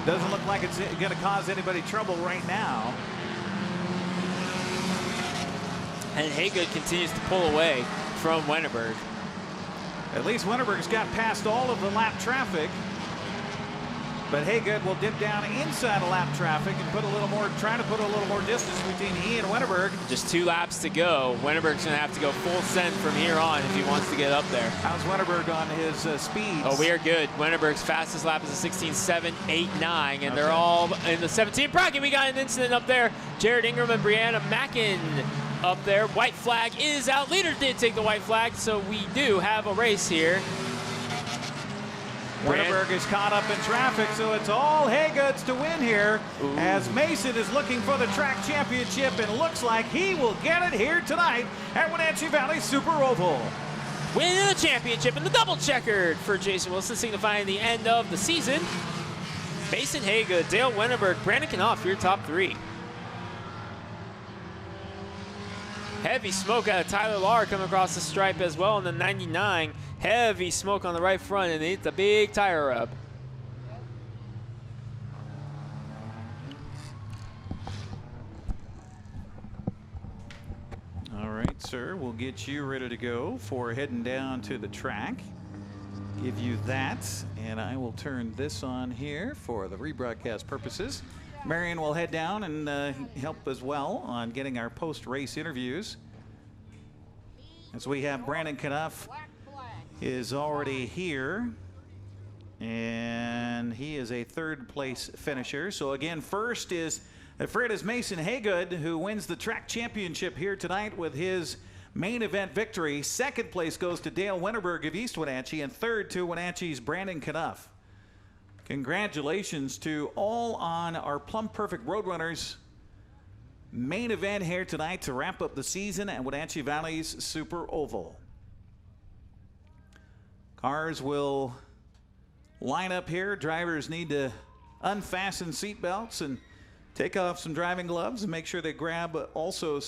Doesn't look like it's going to cause anybody trouble right now. And Haygood continues to pull away from Winterberg. At least Winterberg's got past all of the lap traffic. But Haygood will dip down inside of lap traffic and trying to put a little more distance between he and Winterberg. Just 2 laps to go. Winterberg's going to have to go full send from here on if he wants to get up there. How's Winterberg on his speeds? Oh, we are good. Winterberg's fastest lap is a 16.789, and they're all in the 17 bracket. We got an incident up there. Jared Ingram and Brianna Mackin up there. White flag is out. Leader did take the white flag, so we do have a race here. Winterberg is caught up in traffic, so it's all Haygoods to win here. Ooh. As Mason is looking for the track championship and looks like he will get it here tonight at Wenatchee Valley Super Oval. Winning the championship in the double checkered for Jason Wilson, signifying the end of the season. Mason Haygood, Dale Winterberg, Brandon Knupp, your top 3. Heavy smoke out of Tyler Lahr coming across the stripe as well in the 99. Heavy smoke on the right front, and it's a big tire rub. All right, sir, we'll get you ready to go for heading down to the track. Give you that, and I will turn this on here for the rebroadcast purposes. Marion will head down and help as well on getting our post-race interviews. As we have Brandon Knupp is already here, and he is a 3rd place finisher. So again, first is Mason Haygood, who wins the track championship here tonight with his main event victory. 2nd place goes to Dale Winterberg of East Wenatchee, and 3rd to Wenatchee's Brandon Knupp. Congratulations to all on our Plum Perfect Roadrunners main event here tonight to wrap up the season at Wenatchee Valley's Super Oval. Cars will line up here. Drivers need to unfasten seat belts and take off some driving gloves and make sure they grab also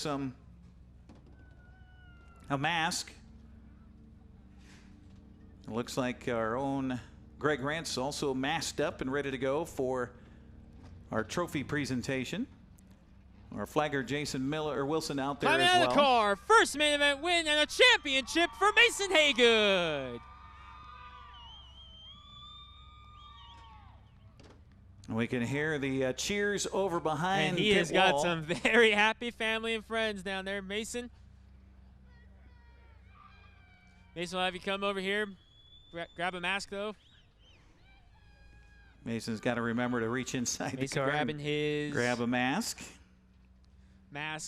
a mask. It looks like our own Greg Rentz also masked up and ready to go for our trophy presentation. Our flagger Jason Wilson out there as well. Climbing out of the car, first main event win and a championship for Mason Haygood. We can hear the cheers over behind. And he has got some very happy family and friends down there. Mason will have you come over here. Grab a mask, though. Mason's got to remember to reach inside the car. Grabbing his grab a mask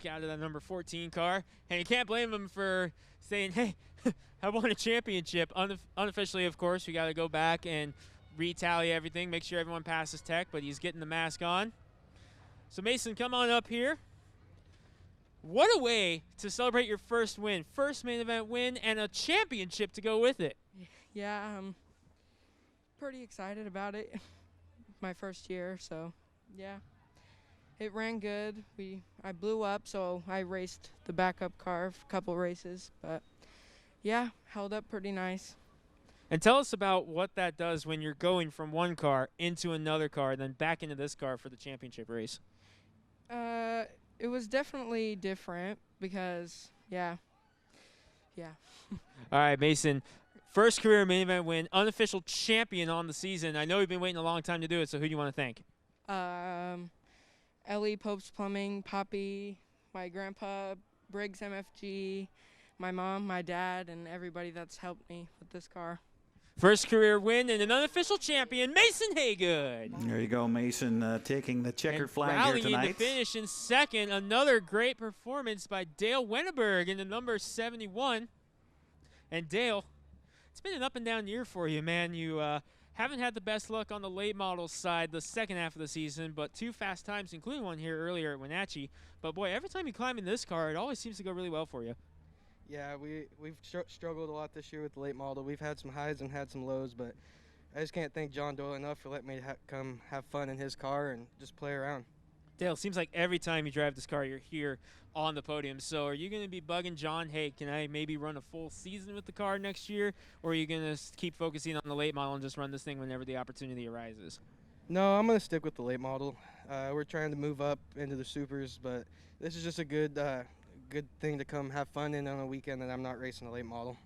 out of the number 14 car. And you can't blame him for saying, hey, I won a championship. Unofficially, of course, we got to go back and retally everything, make sure everyone passes tech, but he's getting the mask on. So Mason, come on up here. What a way to celebrate your first win. First main event win and a championship to go with it. Yeah, I'm pretty excited about it. My first year, so yeah. It ran good. I blew up, so I raced the backup car a couple races, but yeah, held up pretty nice. And tell us about what that does when you're going from one car into another car, then back into this car for the championship race. It was definitely different because, yeah. All right, Mason, first career main event win, unofficial champion on the season. I know you've been waiting a long time to do it, so who do you want to thank? Ellie, Pope's Plumbing, Poppy, my grandpa, Briggs MFG, my mom, my dad, and everybody that's helped me with this car. First career win and an unofficial champion, Mason Haygood. There you go, Mason, taking the checkered flag here rallying tonight. to finish in second. Another great performance by Dale Wennerberg in the number 71. And Dale, it's been an up and down year for you, man. You haven't had the best luck on the late model side the second half of the season, but 2 fast times, including one here earlier at Wenatchee. But boy, every time you climb in this car, it always seems to go really well for you. Yeah, we've struggled a lot this year with the late model. We've had some highs and had some lows, but I just can't thank John Doyle enough for letting me come have fun in his car and just play around. Dale, seems like every time you drive this car, you're here on the podium. So are you going to be bugging John, hey, can I maybe run a full season with the car next year? Or are you going to keep focusing on the late model and just run this thing whenever the opportunity arises? No, I'm going to stick with the late model. We're trying to move up into the supers, but this is just a good thing to come have fun in on a weekend that I'm not racing a late model.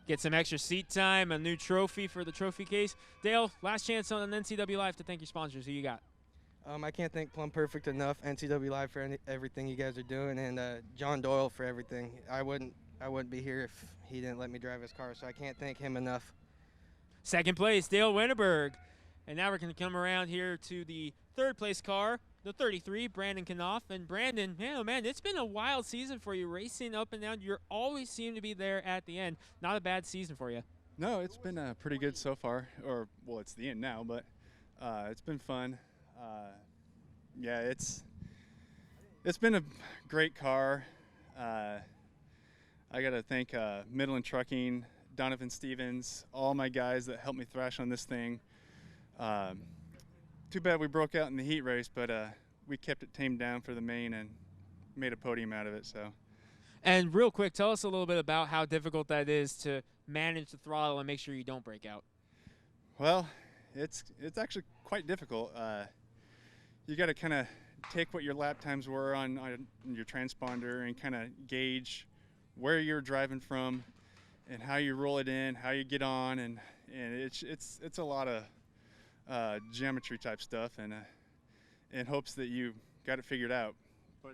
Get some extra seat time, a new trophy for the trophy case. Dale, last chance on an NCWLIFE to thank your sponsors. Who you got? I can't thank Plum Perfect enough, NCWLIFE for everything you guys are doing, and John Doyle for everything. I wouldn't be here if he didn't let me drive his car, so I can't thank him enough. Second place, Dale Wennerberg. And now we're going to come around here to the third place car, the 33, Brandon Knopf. And Brandon, man, oh man, it's been a wild season for you, racing up and down. You always seem to be there at the end. Not a bad season for you. No, it's been pretty good so far. Or, well, it's the end now, but it's been fun. Yeah, it's been a great car. I got to thank Midland Trucking, Donovan Stevens, all my guys that helped me thrash on this thing. Too bad we broke out in the heat race, but we kept it tamed down for the main and made a podium out of it. So. And real quick, tell us a little bit about how difficult that is to manage the throttle and make sure you don't break out. Well, it's actually quite difficult. You got to kind of take what your lap times were on your transponder and kind of gauge where you're driving from and how you roll it in, how you get on, and it's a lot of geometry type stuff, and in hopes that you got it figured out. But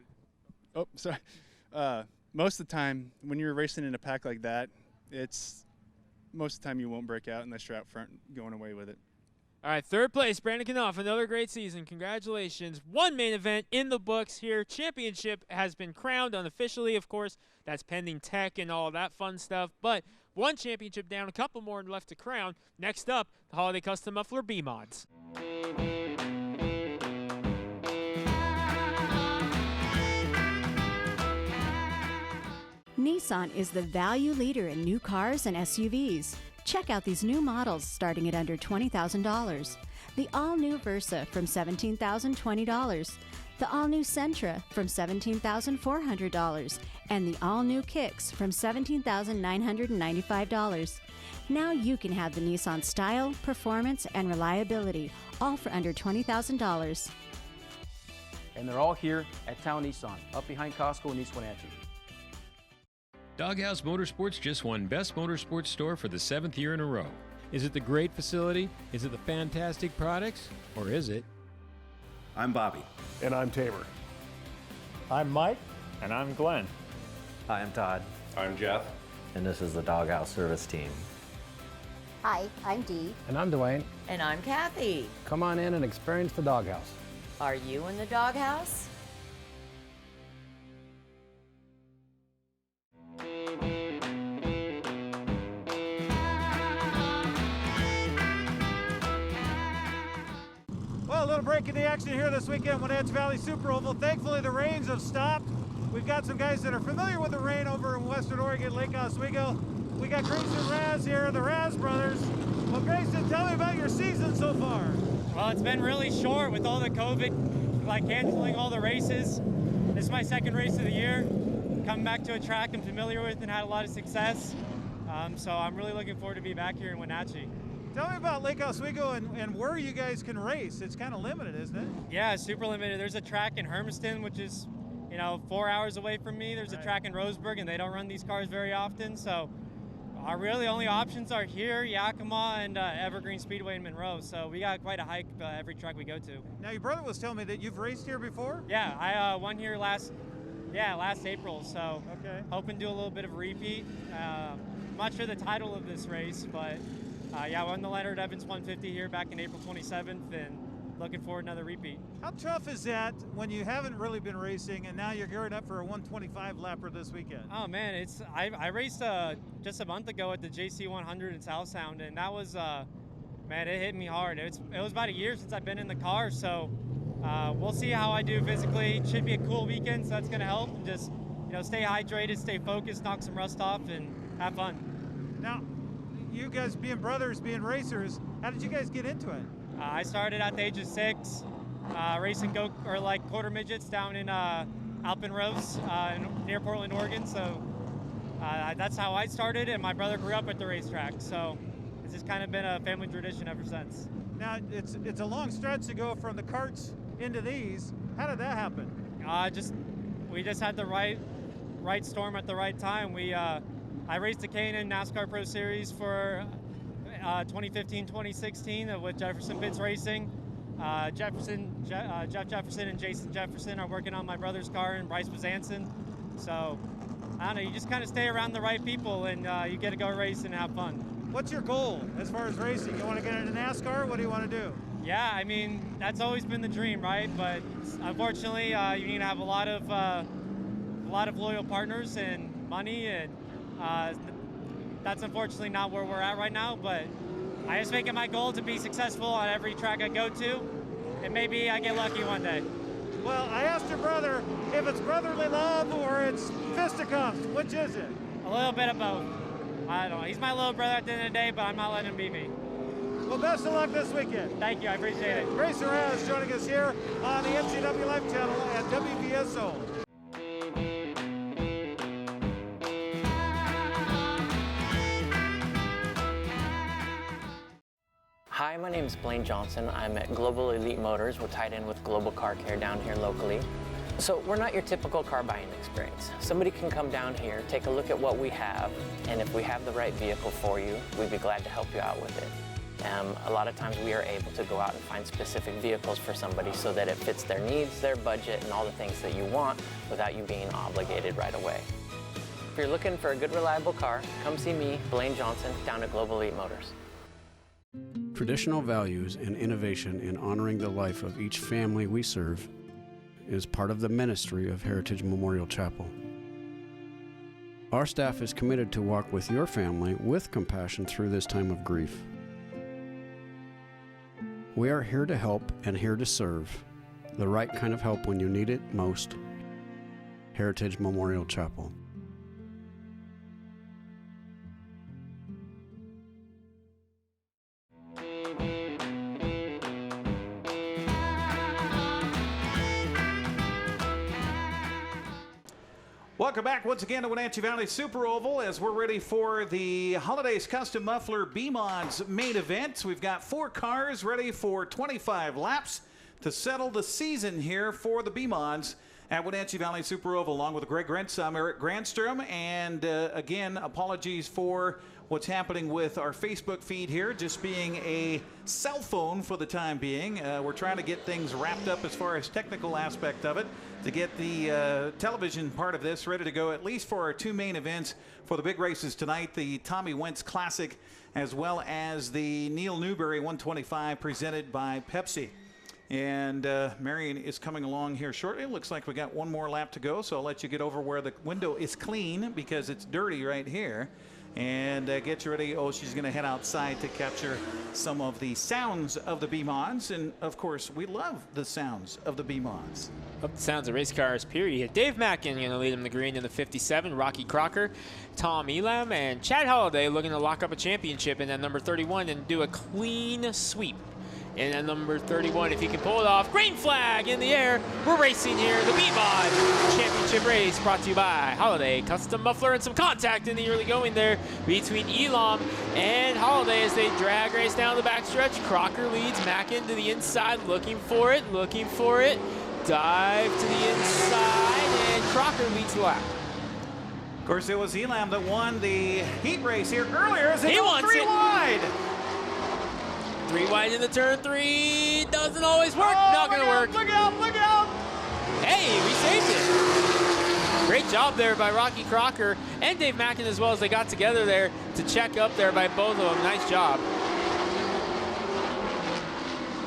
oh, sorry. Most of the time when you're racing in a pack like that, most of the time you won't break out unless you're out front going away with it. All right, third place, Brandon Knopf, another great season. Congratulations. One main event in the books here. Championship has been crowned unofficially, of course. That's pending tech and all that fun stuff. But one championship down, a couple more left to crown. Next up, the Holaday Custom Muffler B-Mods. Nissan is the value leader in new cars and SUVs. Check out these new models starting at under $20,000. The all-new Versa from $17,020. The all-new Sentra from $17,400. And the all-new Kicks from $17,995. Now you can have the Nissan style, performance, and reliability, all for under $20,000. And they're all here at Town Nissan, up behind Costco in East Wenatchee. Doghouse Motorsports just won Best Motorsports Store for the 7th year in a row. Is it the great facility? Is it the fantastic products? Or is it? I'm Bobby. And I'm Tabor. I'm Mike. And I'm Glenn. Hi, I'm Todd. I'm Jeff. And this is the Doghouse Service Team. Hi, I'm Dee. And I'm Dwayne. And I'm Kathy. Come on in and experience the doghouse. Are you in the doghouse? Well, a little break in the action here this weekend, Wenatchee Valley Super Oval. Thankfully, the rains have stopped. We've got some guys that are familiar with the rain over in Western Oregon, Lake Oswego. We got Grayson and Raz here, the Raz brothers. Well, Grayson, tell me about your season so far. Well, it's been really short with all the COVID, like canceling all the races. This is my second race of the year. Coming back to a track I'm familiar with and had a lot of success. So I'm really looking forward to be back here in Wenatchee. Tell me about Lake Oswego and where you guys can race. It's kind of limited, isn't it? Yeah, it's super limited. There's a track in Hermiston, which is, 4 hours away from me. There's a track in Roseburg, and they don't run these cars very often. So our really only options are here, Yakima, and Evergreen Speedway in Monroe. So we got quite a hike every track we go to. Now, your brother was telling me that you've raced here before? Yeah, I won here last April. So hoping to do a little bit of a repeat. I'm not sure the title of this race, but I won the Leonard Evans 150 here back in April 27th, and looking forward to another repeat. How tough is that when you haven't really been racing and now you're gearing up for a 125 lapper this weekend? Oh man, I raced just a month ago at the JC 100 in South Sound, and that was man, it hit me hard. It was about a year since I've been in the car, so we'll see how I do physically. It should be a cool weekend, so that's going to help. And just stay hydrated, stay focused, knock some rust off, and have fun. Now, you guys being brothers, being racers, how did you guys get into it? I started at the age of 6, racing quarter midgets down in Alpenrose near Portland, Oregon. So that's how I started, and my brother grew up at the racetrack. So it's just kind of been a family tradition ever since. Now, it's a long stretch to go from the karts into these. How did that happen? We just had the right storm at the right time. I raced the K&N NASCAR Pro Series for 2015-2016 with Jefferson Pitts Racing. Jeff Jefferson and Jason Jefferson are working on my brother's car, and Bryce Bazanson. So I don't know, you just kind of stay around the right people, and you get to go race and have fun. What's your goal as far as racing? You want to get into NASCAR? What do you want to do? Yeah, I mean, that's always been the dream, right? But unfortunately, you need to have a lot of loyal partners and money, and that's unfortunately not where we're at right now. But I just make it my goal to be successful on every track I go to, and maybe I get lucky one day. Well, I asked your brother if it's brotherly love or it's fisticuffs. Which is it? A little bit of both. I don't know. He's my little brother at the end of the day, but I'm not letting him be me. Well, best of luck this weekend. Thank you. I appreciate it. Grayson Raz joining us here on the NCWLIFE channel at WVSO. Hi, my name is Blaine Johnson. I'm at Global Elite Motors. We're tied in with Global Car Care down here locally. So we're not your typical car buying experience. Somebody can come down here, take a look at what we have, and if we have the right vehicle for you, we'd be glad to help you out with it. A lot of times we are able to go out and find specific vehicles for somebody so that it fits their needs, their budget, and all the things that you want without you being obligated right away. If you're looking for a good, reliable car, come see me, Blaine Johnson, down at Global Elite Motors. Traditional values and innovation in honoring the life of each family we serve is part of the ministry of Heritage Memorial Chapel. Our staff is committed to walk with your family with compassion through this time of grief. We are here to help and here to serve, the right kind of help when you need it most. Heritage Memorial Chapel. Welcome back once again to Wenatchee Valley Super Oval as we're ready for the Holiday's Custom Muffler B-Mods main event. We've got 4 cars ready for 25 laps to settle the season here for the B-Mods at Wenatchee Valley Super Oval. Along with Greg Rentz, I'm Eric Granstrom, and again, apologies for what's happening with our Facebook feed here, just being a cell phone for the time being. We're trying to get things wrapped up as far as technical aspect of it to get the television part of this ready to go, at least for our 2 main events for the big races tonight, the Tommy Wentz Classic as well as the Neal Newberry 125 presented by Pepsi. And Marion is coming along here shortly. It looks like we got 1 more lap to go, so I'll let you get over where the window is clean because it's dirty right here. and get you ready. Oh, she's going to head outside to capture some of the sounds of the B-Mods. And, of course, we love the sounds of the B-Mods. Love the sounds of race cars, period. Dave Mackin going to lead him the green in the 57. Rocky Crocker, Tom Elam, and Chad Holaday looking to lock up a championship in that number 31 and do a clean sweep. And at number 31, if he can pull it off, green flag in the air. We're racing here, the B-Mod Championship race brought to you by Holaday Custom Muffler, and some contact in the early going there between Elam and Holaday as they drag race down the backstretch. Crocker leads Mackin to the inside, looking for it. Dive to the inside, and Crocker leads the lap. Of course, it was Elam that won the heat race here earlier as he won 3 wide. 3 wide in the turn 3, doesn't always work, not gonna work. Look out! Hey, we saved it. Great job there by Rocky Crocker and Dave Mackin as well as they got together there to check up there by both of them. Nice job.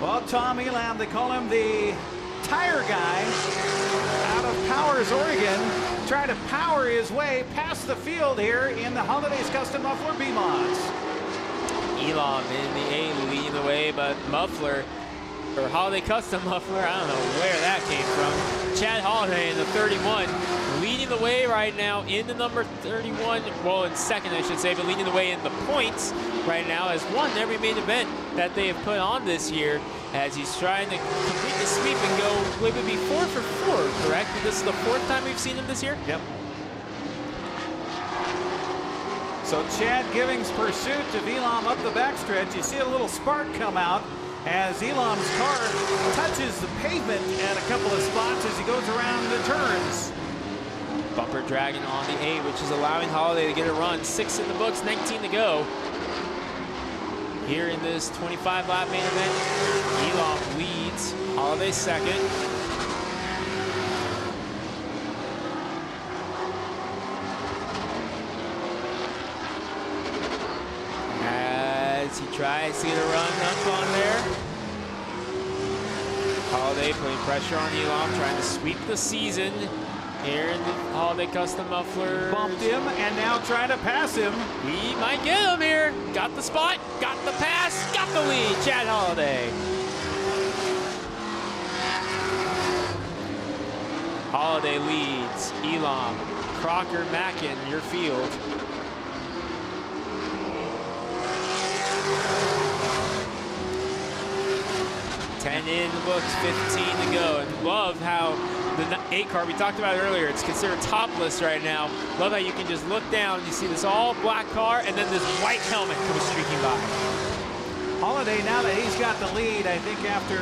Well, Tom Elam, they call him the tire guy out of Powers, Oregon, trying to power his way past the field here in the Holiday's Custom Muffler B-Mods. Elam in the A leading the way, but Muffler, or Holaday Custom Muffler, I don't know where that came from. Chad Holaday in the 31, leading the way right now in the number 31, well in second I should say, but leading the way in the points right now, has won every main event that they have put on this year as he's trying to complete the sweep and go, it would be 4 for 4, correct? This is the 4th time we've seen him this year? Yep. So Chad Giving's pursuit of Elam up the backstretch. You see a little spark come out as Elam's car touches the pavement at a couple of spots as he goes around the turns. Bumper dragging on the A, which is allowing Holaday to get a run. 6 in the books, 19 to go. Here in this 25-lap main event, Elam leads, Holaday second. He tries to get a run up on there. Holaday putting pressure on Elam, trying to sweep the season here in the Holaday Custom Muffler. Bumped him and now trying to pass him. He might get him here. Got the spot, got the pass, got the lead. Chad Holaday. Holaday leads. Elam, Crocker, Mackin, your field. 10 in the books, 15 to go. And love how the 8 car, we talked about it earlier, it's considered topless right now. Love how you can just look down and you see this all black car and then this white helmet comes streaking by. Holaday, now that he's got the lead, I think after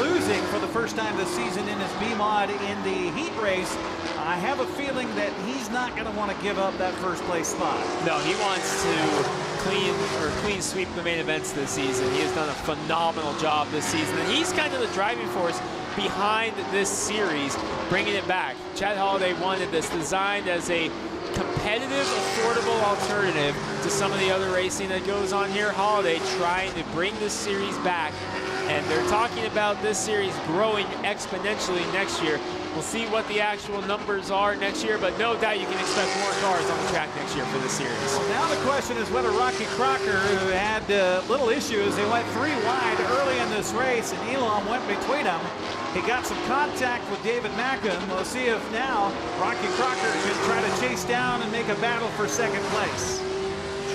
losing for the first time this season in his B-Mod in the heat race, I have a feeling that he's not going to want to give up that first place spot. No, he wants to clean sweep the main events this season. He has done a phenomenal job this season, and he's kind of the driving force behind this series, bringing it back. Chad Holaday wanted this, designed as a competitive, affordable alternative to some of the other racing that goes on here. Holaday trying to bring this series back, and they're talking about this series growing exponentially next year. We'll see what the actual numbers are next year, but no doubt you can expect more cars on the track next year for this series. Well, now the question is whether Rocky Crocker, who had little issues, he went 3 wide early in this race, and Elam went between them. He got some contact with David Mackin. We'll see if now Rocky Crocker can try to chase down and make a battle for second place.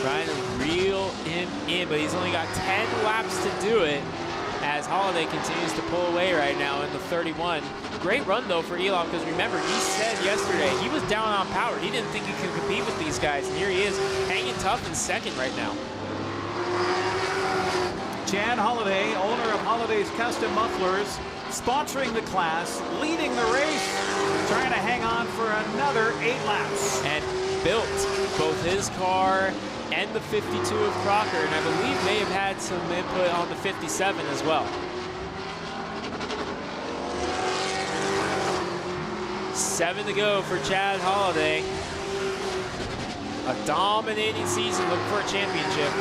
Trying to reel him in, but he's only got 10 laps to do it as Holaday continues to pull away right now in the 31. Great run, though, for Elam, because remember, he said yesterday he was down on power. He didn't think he could compete with these guys, and here he is, hanging tough in second right now. Chad Holaday, owner of Holiday's Custom Mufflers, sponsoring the class, leading the race, trying to hang on for another 8 laps. And built both his car and the 52 of Crocker, and I believe may have had some input on the 57 as well. 7 to go for Chad Holaday. A dominating season, looking for a championship.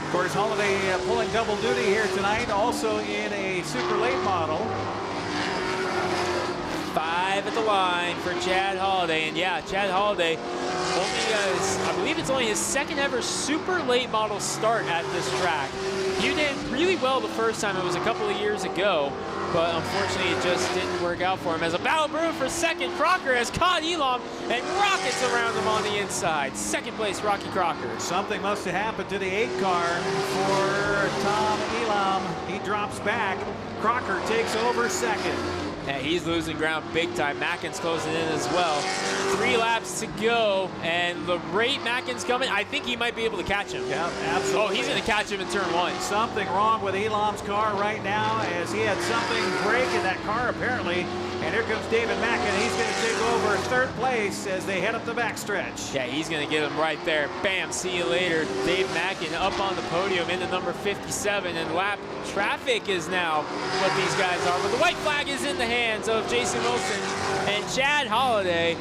Of course, Holaday pulling double duty here tonight, also in a super late model. live at the line for Chad Holaday. And yeah, Chad Holaday I believe it's only his second ever super late model start at this track. He did really well the first time. It was a couple of years ago, but unfortunately it just didn't work out for him. As a battle brew for second, Crocker has caught Elam and rockets around him on the inside. Second place, Rocky Crocker. Something must have happened to the 8 car for Tom Elam. He drops back. Crocker takes over second. Yeah, he's losing ground big time. Mackin's closing in as well. 3 laps to go, and the rate Mackin's coming. I think he might be able to catch him. Yeah, absolutely. Oh, he's going to catch him in turn 1. Something wrong with Elam's car right now, as he had something break in that car apparently. And here comes David Mackin. He's going to take over 3rd place as they head up the backstretch. Yeah, he's going to get him right there. Bam, see you later. Dave Mackin up on the podium into number 57, and lap traffic is now what these guys are. But the white flag is in the hands of Jason Wilson, and Chad Holaday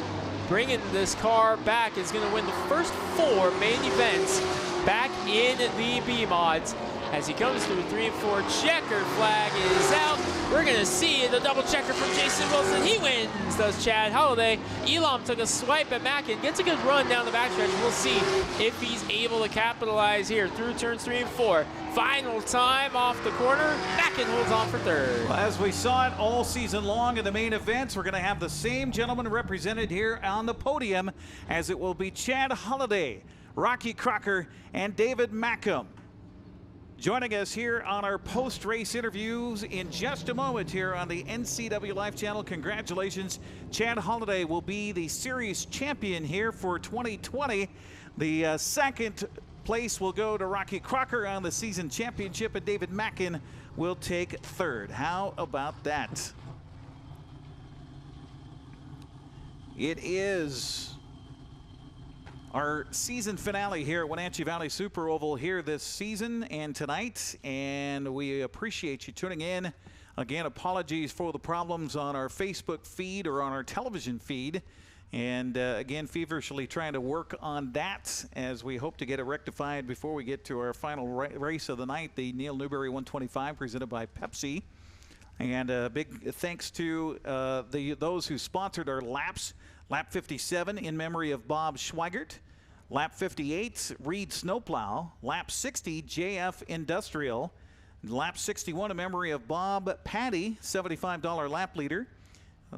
bringing this car back is going to win the first 4 main events back in the B-Mods. As he comes through 3 and 4, checkered flag is out. We're going to see the double checker from Jason Wilson. He wins, does Chad Holaday. Elam took a swipe at Mackin, gets a good run down the backstretch. We'll see if he's able to capitalize here through turns 3 and 4. Final time off the corner. Mackin holds on for 3rd. Well, as we saw it all season long in the main events, we're going to have the same gentleman represented here on the podium, as it will be Chad Holaday, Rocky Crocker, and David Mackin. Joining us here on our post-race interviews in just a moment here on the NCWLIFE channel. Congratulations. Chad Holaday will be the series champion here for 2020. The second place will go to Rocky Crocker on the season championship, and David Mackin will take 3rd. How about that? It is our season finale here at Wenatchee Valley Super Oval here this season and tonight, and we appreciate you tuning in. Again, apologies for the problems on our Facebook feed or on our television feed, and again, feverishly trying to work on that as we hope to get it rectified before we get to our final race of the night, the Neal Newberry 125 presented by Pepsi. And a big thanks to those who sponsored our laps. Lap 57 in memory of Bob Schweigert. Lap 58, Reed Snowplow. Lap 60, JF Industrial. Lap 61 in memory of Bob Patty, $75 lap leader.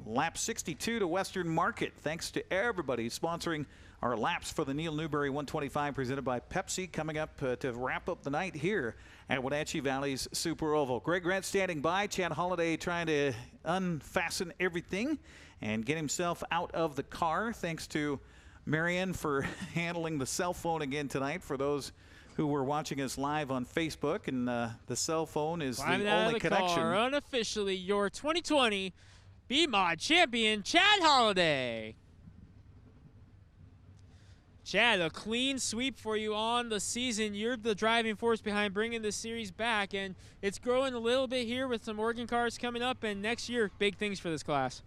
Lap 62 to Western Market. Thanks to everybody sponsoring our laps for the Neal Newberry 125 presented by Pepsi, coming up to wrap up the night here at Wenatchee Valley's Super Oval. Greg Rentz standing by. Chad Holaday trying to unfasten everything and get himself out of the car. Thanks to Marion for handling the cell phone again tonight for those who were watching us live on Facebook. And the cell phone is Climbing the out only of the connection. Car, unofficially, your 2020 B-Mod champion, Chad Holaday. Chad, a clean sweep for you on the season. You're the driving force behind bringing the series back, and it's growing a little bit here with some Oregon cars coming up, and next year, big things for this class.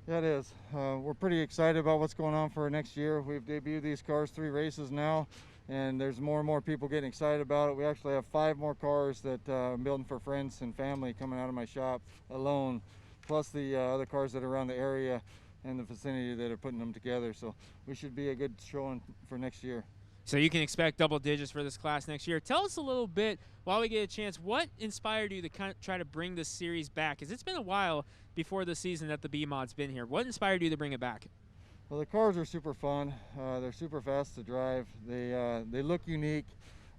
Yeah, it is. We're pretty excited about what's going on for next year. We've debuted these cars 3 races now, and there's more and more people getting excited about it. We actually have 5 more cars that I'm building for friends and family coming out of my shop alone, plus the other cars that are around the area and the vicinity that are putting them together. So we should be a good showing for next year. So you can expect double digits for this class next year. Tell us a little bit, while we get a chance, what inspired you to kind of try to bring this series back? Because it's been a while before the season that the B-Mod's been here. What inspired you to bring it back? Well, the cars are super fun. They're super fast to drive. They look unique.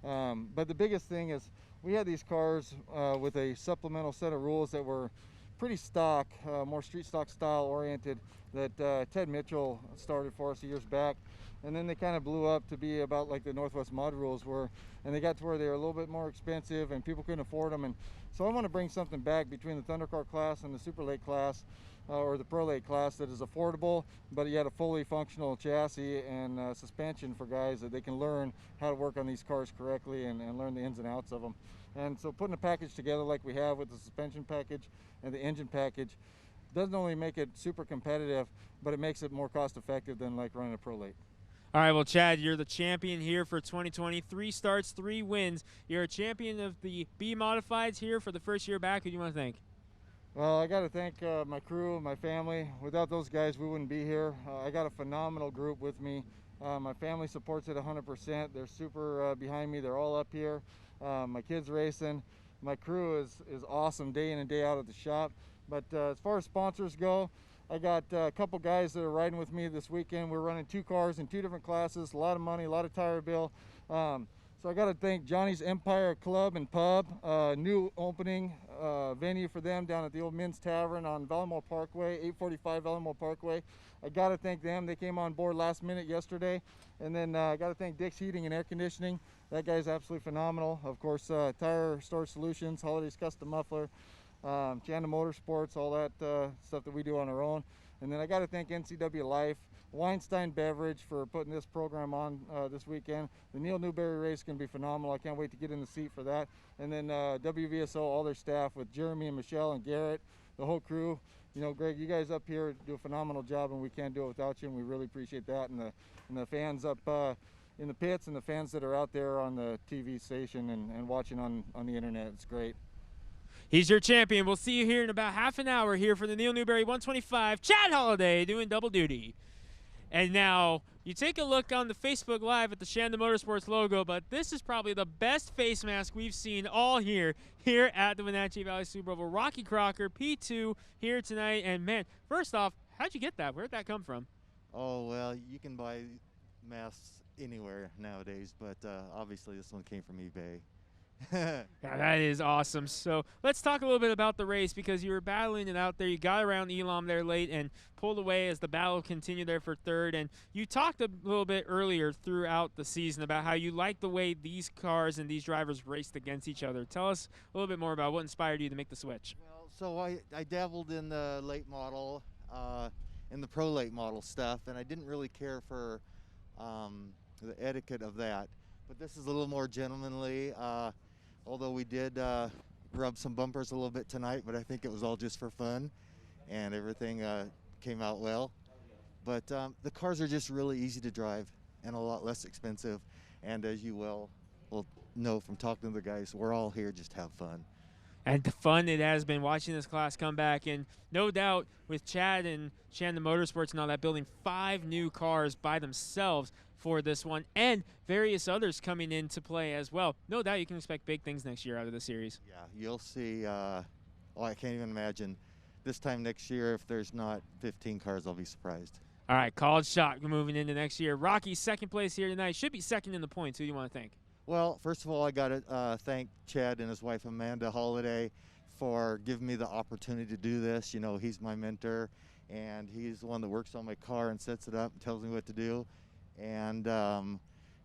But the biggest thing is we had these cars with a supplemental set of rules that were pretty stock, more street stock style oriented, that Ted Mitchell started for us years back. And then they kind of blew up to be about like the Northwest Mod rules were, and they got to where they were a little bit more expensive and people couldn't afford them. And so I want to bring something back between the Thundercar class and the Super Late class, or the Pro Late class, that is affordable, but yet a fully functional chassis and suspension for guys that they can learn how to work on these cars correctly and learn the ins and outs of them. And so putting a package together like we have with the suspension package and the engine package doesn't only make it super competitive, but it makes it more cost effective than like running a Pro Late. All right, well, Chad, you're the champion here for 2020. 3 starts, 3 wins. You're a champion of the B-Modifieds here for the first year back. Who do you want to thank? Well, I got to thank my crew, my family. Without those guys, we wouldn't be here. I got a phenomenal group with me. My family supports it 100%. They're super behind me. They're all up here. My kids racing. My crew is awesome day in and day out at the shop. But as far as sponsors go, I got a couple guys that are riding with me this weekend. We're running 2 cars in 2 different classes, a lot of money, a lot of tire bill. So I got to thank Johnny's Empire Club and Pub, new opening venue for them down at the old Men's Tavern on Valemore Parkway, 845 Valemore Parkway. I got to thank them. They came on board last minute yesterday. And then I got to thank Dick's Heating and Air Conditioning. That guy's absolutely phenomenal. Of course, Tire Storage Solutions, Holiday's Custom Muffler, Chanda Motorsports, all that stuff that we do on our own. And then I got to thank NCWLIFE, Weinstein Beverage for putting this program on this weekend. The Neal Newberry race is going to be phenomenal. I can't wait to get in the seat for that. And then WVSO, all their staff with Jeremy and Michelle and Garrett, the whole crew. You know, Greg, you guys up here do a phenomenal job, and we can't do it without you, and we really appreciate that. And the fans up in the pits and the fans that are out there on the TV station and watching on the internet, it's great. He's your champion. We'll see you here in about half an hour here for the Neal Newberry 125. Chad Holaday doing double duty. And now you take a look on the Facebook Live at the Chanda Motorsports logo, but this is probably the best face mask we've seen all here at the Wenatchee Valley Super Oval. Rocky Crocker, P2, here tonight. And, man, first off, how'd you get that? Where'd that come from? Oh, well, you can buy masks anywhere nowadays, but obviously this one came from eBay. Yeah, that is awesome. So let's talk a little bit about the race, because you were battling it out there. You got around Elam there late and pulled away as the battle continued there for third. And you talked a little bit earlier throughout the season about how you like the way these cars and these drivers raced against each other. Tell us a little bit more about what inspired you to make the switch. Well, so I dabbled in the late model, in the pro late model stuff, and I didn't really care for the etiquette of that. But this is a little more gentlemanly. Although we did rub some bumpers a little bit tonight, but I think it was all just for fun, and everything came out well. But the cars are just really easy to drive and a lot less expensive. And as you will know from talking to the guys, we're all here just to have fun. And the fun it has been watching this class come back, and no doubt with Chad and Chanda Motorsports and all that, building 5 new cars by themselves for this one, and various others coming into play as well. No doubt you can expect big things next year out of the series. Yeah, you'll see. I can't even imagine this time next year if there's not 15 cars. I'll be surprised. All right, called shot moving into next year. Rocky, second place here tonight. Should be second in the points. Who do you want to thank? Well, first of all, I got to thank Chad and his wife Amanda Holaday for giving me the opportunity to do this. You know, he's my mentor, and he's the one that works on my car and sets it up and tells me what to do. And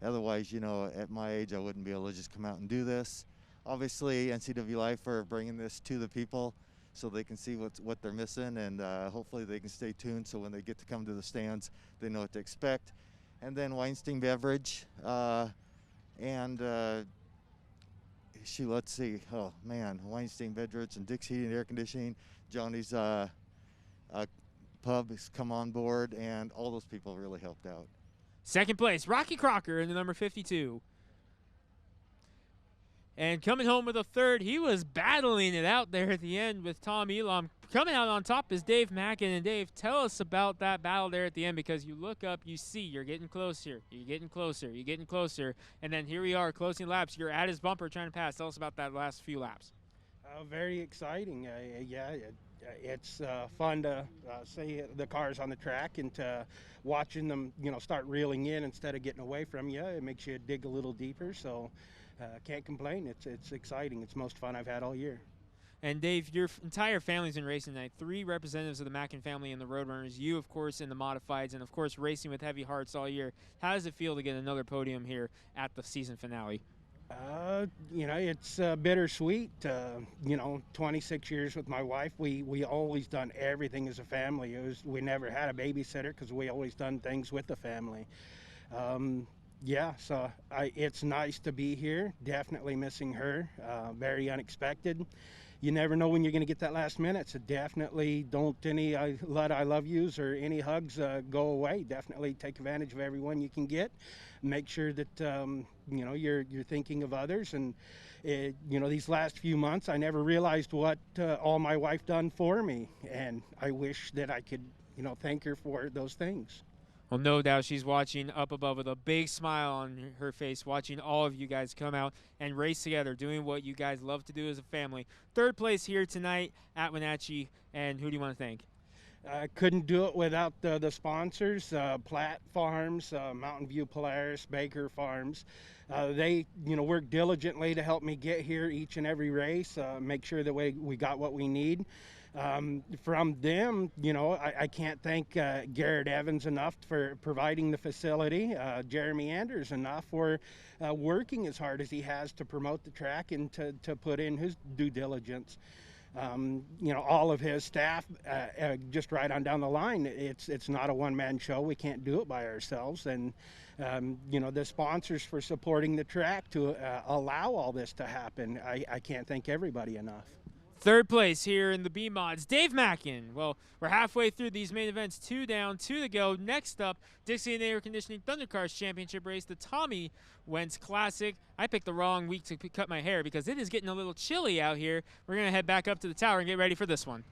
otherwise, you know, at my age, I wouldn't be able to just come out and do this. Obviously, NCWLIFE for bringing this to the people so they can see what they're missing, and hopefully they can stay tuned so when they get to come to the stands, they know what to expect. And then Weinstein Beverage, and let's see, oh man, Weinstein Beverage and Dick's Heating and Air Conditioning, Johnny's Pub has come on board, and all those people really helped out. Second place, Rocky Crocker in the number 52. And coming home with a third, he was battling it out there at the end with Tom Elam. Coming out on top is Dave Mackin. And Dave, tell us about that battle there at the end, because you look up, you see you're getting closer, you're getting closer, you're getting closer. And then here we are closing laps. You're at his bumper trying to pass. Tell us about that last few laps. Very exciting. It's fun to see the cars on the track and to watching them, start reeling in instead of getting away from you. It makes you dig a little deeper, so can't complain. It's exciting. It's the most fun I've had all year. And Dave, your entire family's in racing tonight. 3 representatives of the Mackin family and the Roadrunners. You, of course, in the modifieds, and of course, racing with heavy hearts all year. How does it feel to get another podium here at the season finale? It's bittersweet. 26 years with my wife, we always done everything as a family. We never had a babysitter because we always done things with the family. It's nice to be here. Definitely missing her. Very unexpected. you never know when you're going to get that last minute. So definitely don't any let I love yous or any hugs go away. Definitely take advantage of everyone you can get. Make sure that you know, you're thinking of others. And you know, these last few months, I never realized what all my wife done for me, and I wish that I could, you know, thank her for those things. Well, no doubt she's watching up above with a big smile on her face, watching all of you guys come out and race together, doing what you guys love to do as a family. Third place here tonight at Wenatchee, and who do you want to thank? I couldn't do it without the sponsors, Platt Farms, Mountain View Polaris, Baker Farms. They, you know, work diligently to help me get here each and every race, make sure that we got what we need. From them, you know, I can't thank Garrett Evans enough for providing the facility, Jeremy Anders enough for working as hard as he has to promote the track and to put in his due diligence. You know, all of his staff, just right on down the line, it's not a one-man show. We can't do it by ourselves. And, you know, the sponsors for supporting the track to allow all this to happen. I can't thank everybody enough. Third place here in the B-Mods, Dave Mackin. Well, we're halfway through these main events, 2 down, 2 to go. Next up, Dixie and Air Conditioning Thundercars Championship race, the Tommy Wentz Classic. I picked the wrong week to cut my hair because it is getting a little chilly out here. We're going to head back up to the tower and get ready for this one.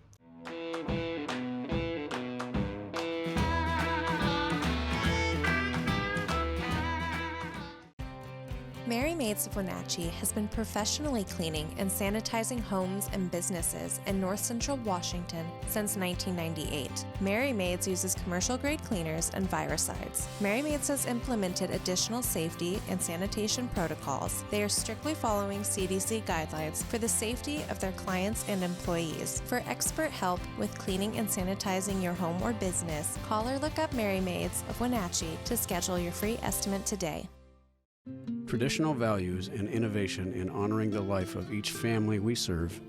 Mary Maids of Wenatchee has been professionally cleaning and sanitizing homes and businesses in North Central Washington since 1998. Mary Maids uses commercial-grade cleaners and viricides. Mary Maids has implemented additional safety and sanitation protocols. They are strictly following CDC guidelines for the safety of their clients and employees. For expert help with cleaning and sanitizing your home or business, call or look up Mary Maids of Wenatchee to schedule your free estimate today. Traditional values and innovation in honoring the life of each family we serve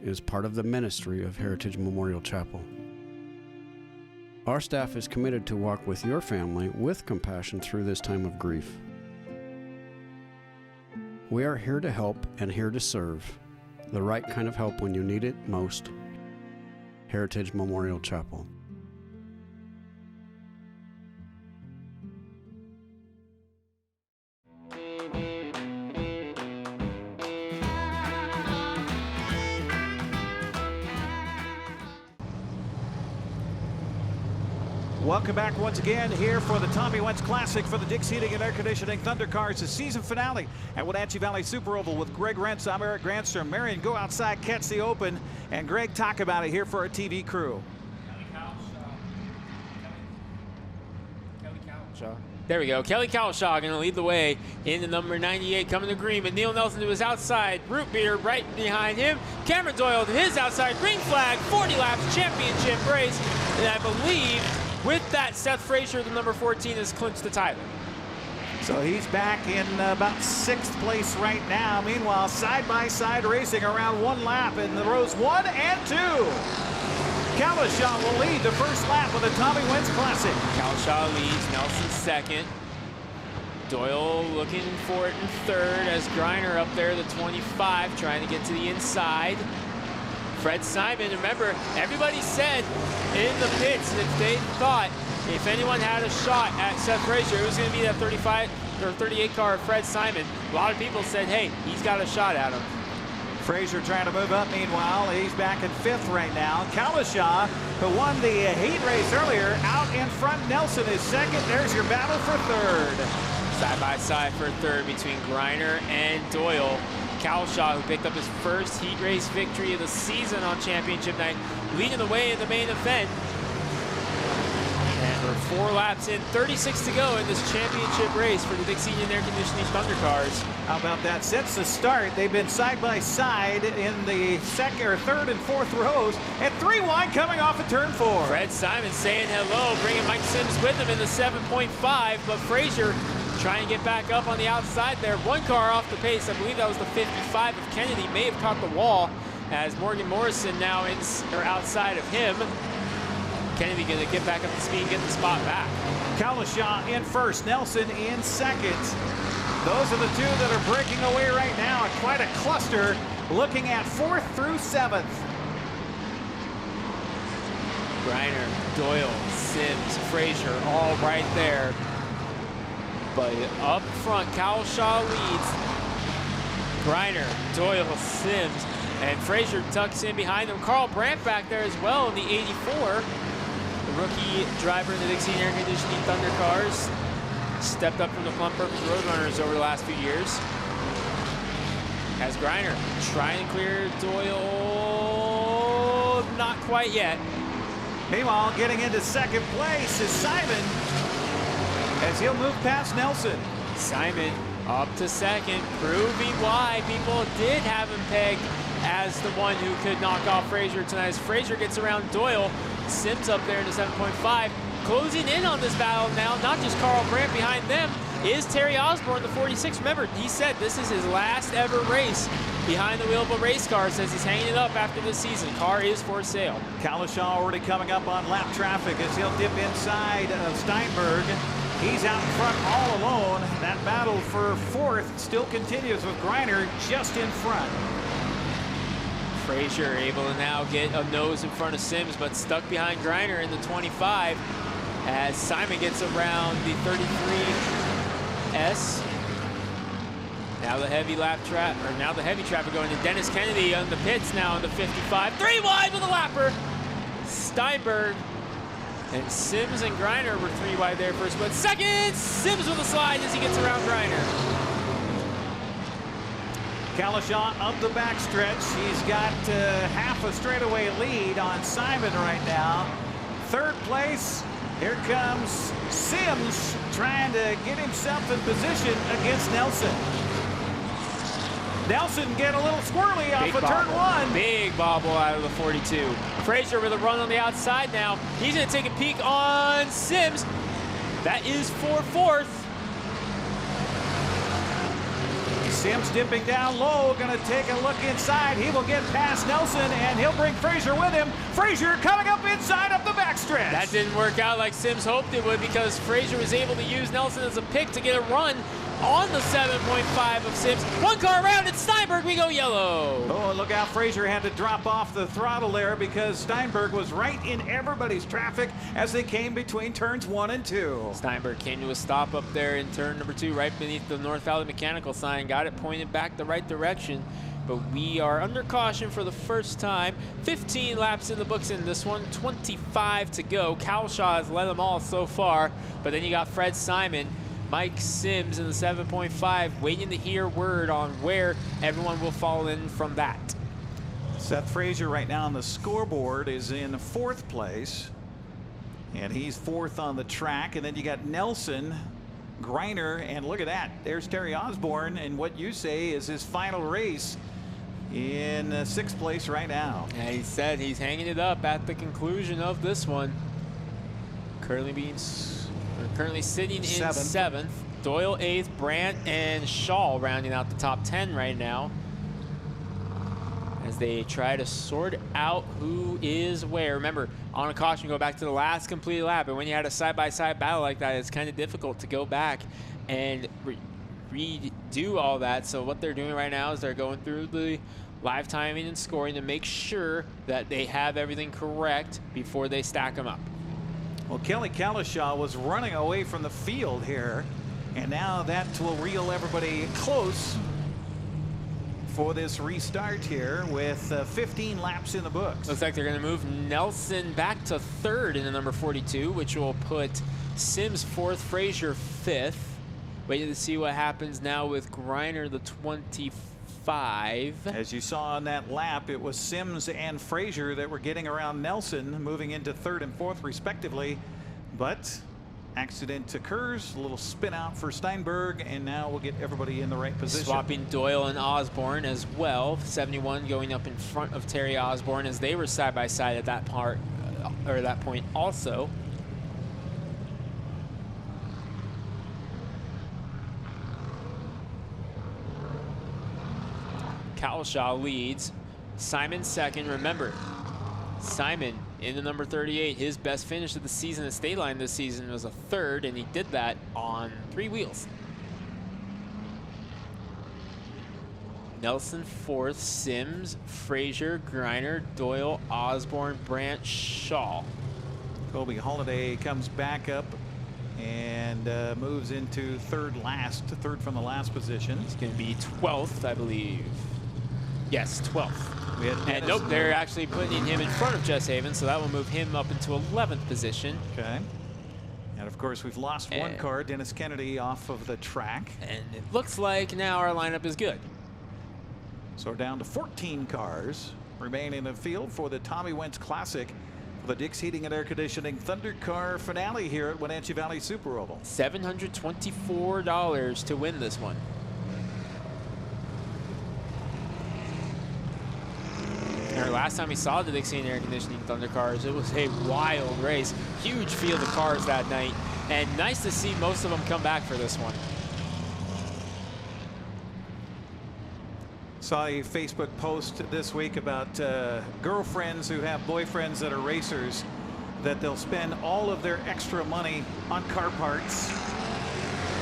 is part of the ministry of Heritage Memorial Chapel. Our staff is committed to walk with your family with compassion through this time of grief. We are here to help and here to serve, the right kind of help when you need it most. Heritage Memorial Chapel. Welcome back once again here for the Tommy Wentz Classic for the Dixie Heating and Air Conditioning Thundercars, the season finale at Wenatchee Valley Super Oval with Greg Rentz. I'm Eric Granstrom. Marion, go outside, catch the open, and Greg, talk about it here for our TV crew. There we go. Kelly Cowshaw going to lead the way into number 98 coming to green, but Neil Nelson to his outside. Root beer right behind him. Cameron Doyle to his outside. Green flag, 40 laps, championship race. And I believe with that, Seth Frazier, the number 14, has clinched the title. So he's back in about 6th place right now. Meanwhile, side-by-side racing around 1 lap in the rows 1 and 2. Cowshaw will lead the first lap of the Tommy Wentz Classic. Cowshaw leads, Nelson second. Doyle looking for it in third as Griner up there, the 25, trying to get to the inside. Fred Simon, remember, everybody said in the pits that they thought if anyone had a shot at Seth Frazier, it was going to be that 35 or 38 car of Fred Simon. A lot of people said, hey, he's got a shot at him. Frazier trying to move up. Meanwhile, he's back in 5th right now. Cowshaw, who won the heat race earlier, out in front. Nelson is 2nd. There's your battle for 3rd. Side by side for 3rd between Griner and Doyle. Cowshaw, who picked up his first heat race victory of the season on championship night, leading the way in the main event. And we're 4 laps in, 36 to go in this championship race for the Dixie and Air Conditioning Thundercars. How about that? Since the start, they've been side by side in the 2nd or 3rd and 4th rows, and 3 wide coming off of turn 4. Fred Simon saying hello, bringing Mike Sims with him in the 7.5, but Frazier trying to get back up on the outside there. 1 car off the pace. I believe that was the 55 of Kennedy. May have caught the wall as Morgan Morrison now outside of him. Kennedy going to get back up to speed and get the spot back. Cowshaw in 1st, Nelson in 2nd. Those are the 2 that are breaking away right now. Quite a cluster looking at 4th through 7th. Griner, Doyle, Sims, Frazier, all right there. But up front, Cowshaw leads. Griner, Doyle, Sims, and Frazier tucks in behind them. Carl Brandt back there as well in the 84. The rookie driver in the Dixie Air Conditioning Thunder cars. Stepped up from the Plum Perfect Roadrunners over the last few years. Has Griner trying to clear Doyle. Not quite yet. Meanwhile, getting into 2nd place is Simon as he'll move past Nelson. Simon up to 2nd, proving why people did have him pegged as the one who could knock off Frazier tonight. As Frazier gets around Doyle, Sims up there in the 7.5. Closing in on this battle now, not just Carl Brandt behind them, is Terry Osborne, the 46. Remember, he said this is his last ever race behind the wheel of a race car, says he's hanging it up after this season. Car is for sale. Cowshaw already coming up on lap traffic as he'll dip inside of Steinberg. He's out in front all alone. That battle for 4th still continues with Griner just in front. Frazier able to now get a nose in front of Sims, but stuck behind Griner in the 25 as Simon gets around the 33S. Now the heavy traffic going to Dennis Kennedy on the pits now in the 55. 3 wide with a lapper. Steinberg and Sims and Griner were 3 wide there for a split second. Sims with a slide as he gets around Griner. Cowshaw up the backstretch. He's got half a straightaway lead on Simon right now. 3rd place. Here comes Sims trying to get himself in position against Nelson. Nelson get a little squirrely off of turn 1. Big bobble out of the 42. Frazier with a run on the outside now. He's going to take a peek on Sims. That is for 4th. Sims dipping down low, going to take a look inside. He will get past Nelson, and he'll bring Frazier with him. Frazier coming up inside up the backstretch. That didn't work out like Sims hoped it would because Frazier was able to use Nelson as a pick to get a run on the 7.5 of Sims. 1 car around at Steinberg, we go yellow. Oh, look out, Frazier had to drop off the throttle there because Steinberg was right in everybody's traffic as they came between turns 1 and 2. Steinberg came to a stop up there in turn number 2, right beneath the North Valley Mechanical sign, got it pointed back the right direction. But we are under caution for the first time. 15 laps in the books in this one, 25 to go. Cowshaw has led them all so far, but then you got Fred Simon, Mike Sims in the 7.5, waiting to hear word on where everyone will fall in from that. Seth Frazier right now on the scoreboard is in 4th place, and he's 4th on the track. And then you got Nelson, Griner, and look at that. There's Terry Osborne, and what you say is his final race in 6th place right now. And he said he's hanging it up at the conclusion of this one. Currently sitting in 7th. Doyle 8th, Brandt and Shaw rounding out the top 10 right now as they try to sort out who is where. Remember, on a caution, go back to the last completed lap, and when you had a side-by-side battle like that, it's kind of difficult to go back and redo all that. So what they're doing right now is they're going through the live timing and scoring to make sure that they have everything correct before they stack them up. Well, Kelly Cowshaw was running away from the field here, and now that will reel everybody close for this restart here with 15 laps in the books. Looks like they're going to move Nelson back to 3rd in the number 42, which will put Sims 4th, Frazier 5th. Waiting to see what happens now with Griner, the 25. As you saw on that lap, it was Sims and Frazier that were getting around Nelson, moving into 3rd and 4th respectively. But accident occurs, a little spin out for Steinberg, and now we'll get everybody in the right position. Swapping Doyle and Osborne as well. 71 going up in front of Terry Osborne as they were side by side at that point also. Cowshaw leads. Simon 2nd. Remember, Simon in the number 38, his best finish of the season at State Line this season was a 3rd, and he did that on 3 wheels. Nelson fourth, Sims, Frazier, Griner, Doyle, Osborne, Brandt, Shaw. Colby Holaday comes back up and moves into third from the last position. He's going to be 12th, I believe. Yes, 12th. And nope, they're actually putting him in front of Jess Haven, so that will move him up into 11th position. Okay. And of course, we've lost one car, Dennis Kennedy, off of the track. And it looks like now our lineup is good. So we're down to 14 cars remain in the field for the Tommy Wentz Classic, for the Dick's Heating and Air Conditioning Thunder Car finale here at Wenatchee Valley Super Oval. $724 to win this one. Our last time we saw the Dick's Heating and Air Conditioning Thunder Cars, it was a wild race. Huge field of cars that night, and nice to see most of them come back for this one. Saw a Facebook post this week about girlfriends who have boyfriends that are racers, that they'll spend all of their extra money on car parts.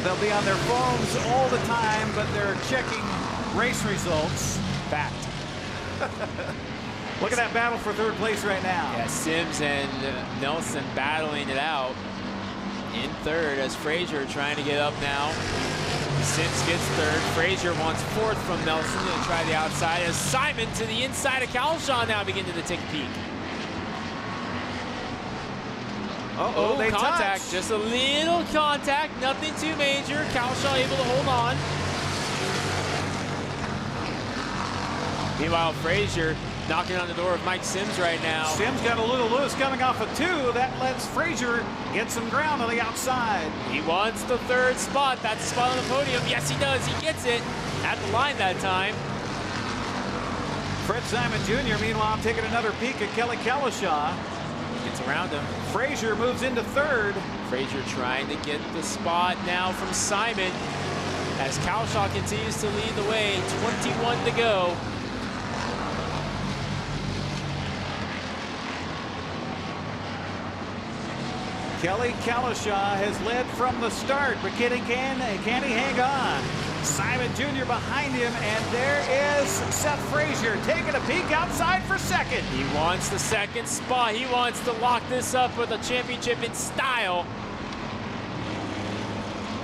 They'll be on their phones all the time, but they're checking race results. Fact. Look at that battle for third place right now. Yeah, Sims and Nelson battling it out in third as Frazier trying to get up now. Sims gets third. Frazier wants fourth from Nelson. He'll try the outside as Simon to the inside of Calshaw now beginning to take a peek. Uh-oh, they contact. touch. Just a little contact. Nothing too major. Calshaw able to hold on. Meanwhile, Frazier knocking on the door of Mike Sims right now. Sims got a little loose coming off of 2. That lets Frazier get some ground on the outside. He wants the third spot. That's the spot on the podium. Yes, he does. He gets it at the line that time. Fred Simon Jr., meanwhile, taking another peek at Kelly Kalashaw. Gets around him. Frazier moves into third. Frazier trying to get the spot now from Simon as Kalashaw continues to lead the way. 21 to go. Kelly Kalashaw has led from the start, but can he hang on? Simon Jr. behind him, and there is Seth Frazier taking a peek outside for second. He wants the second spot. He wants to lock this up with a championship in style.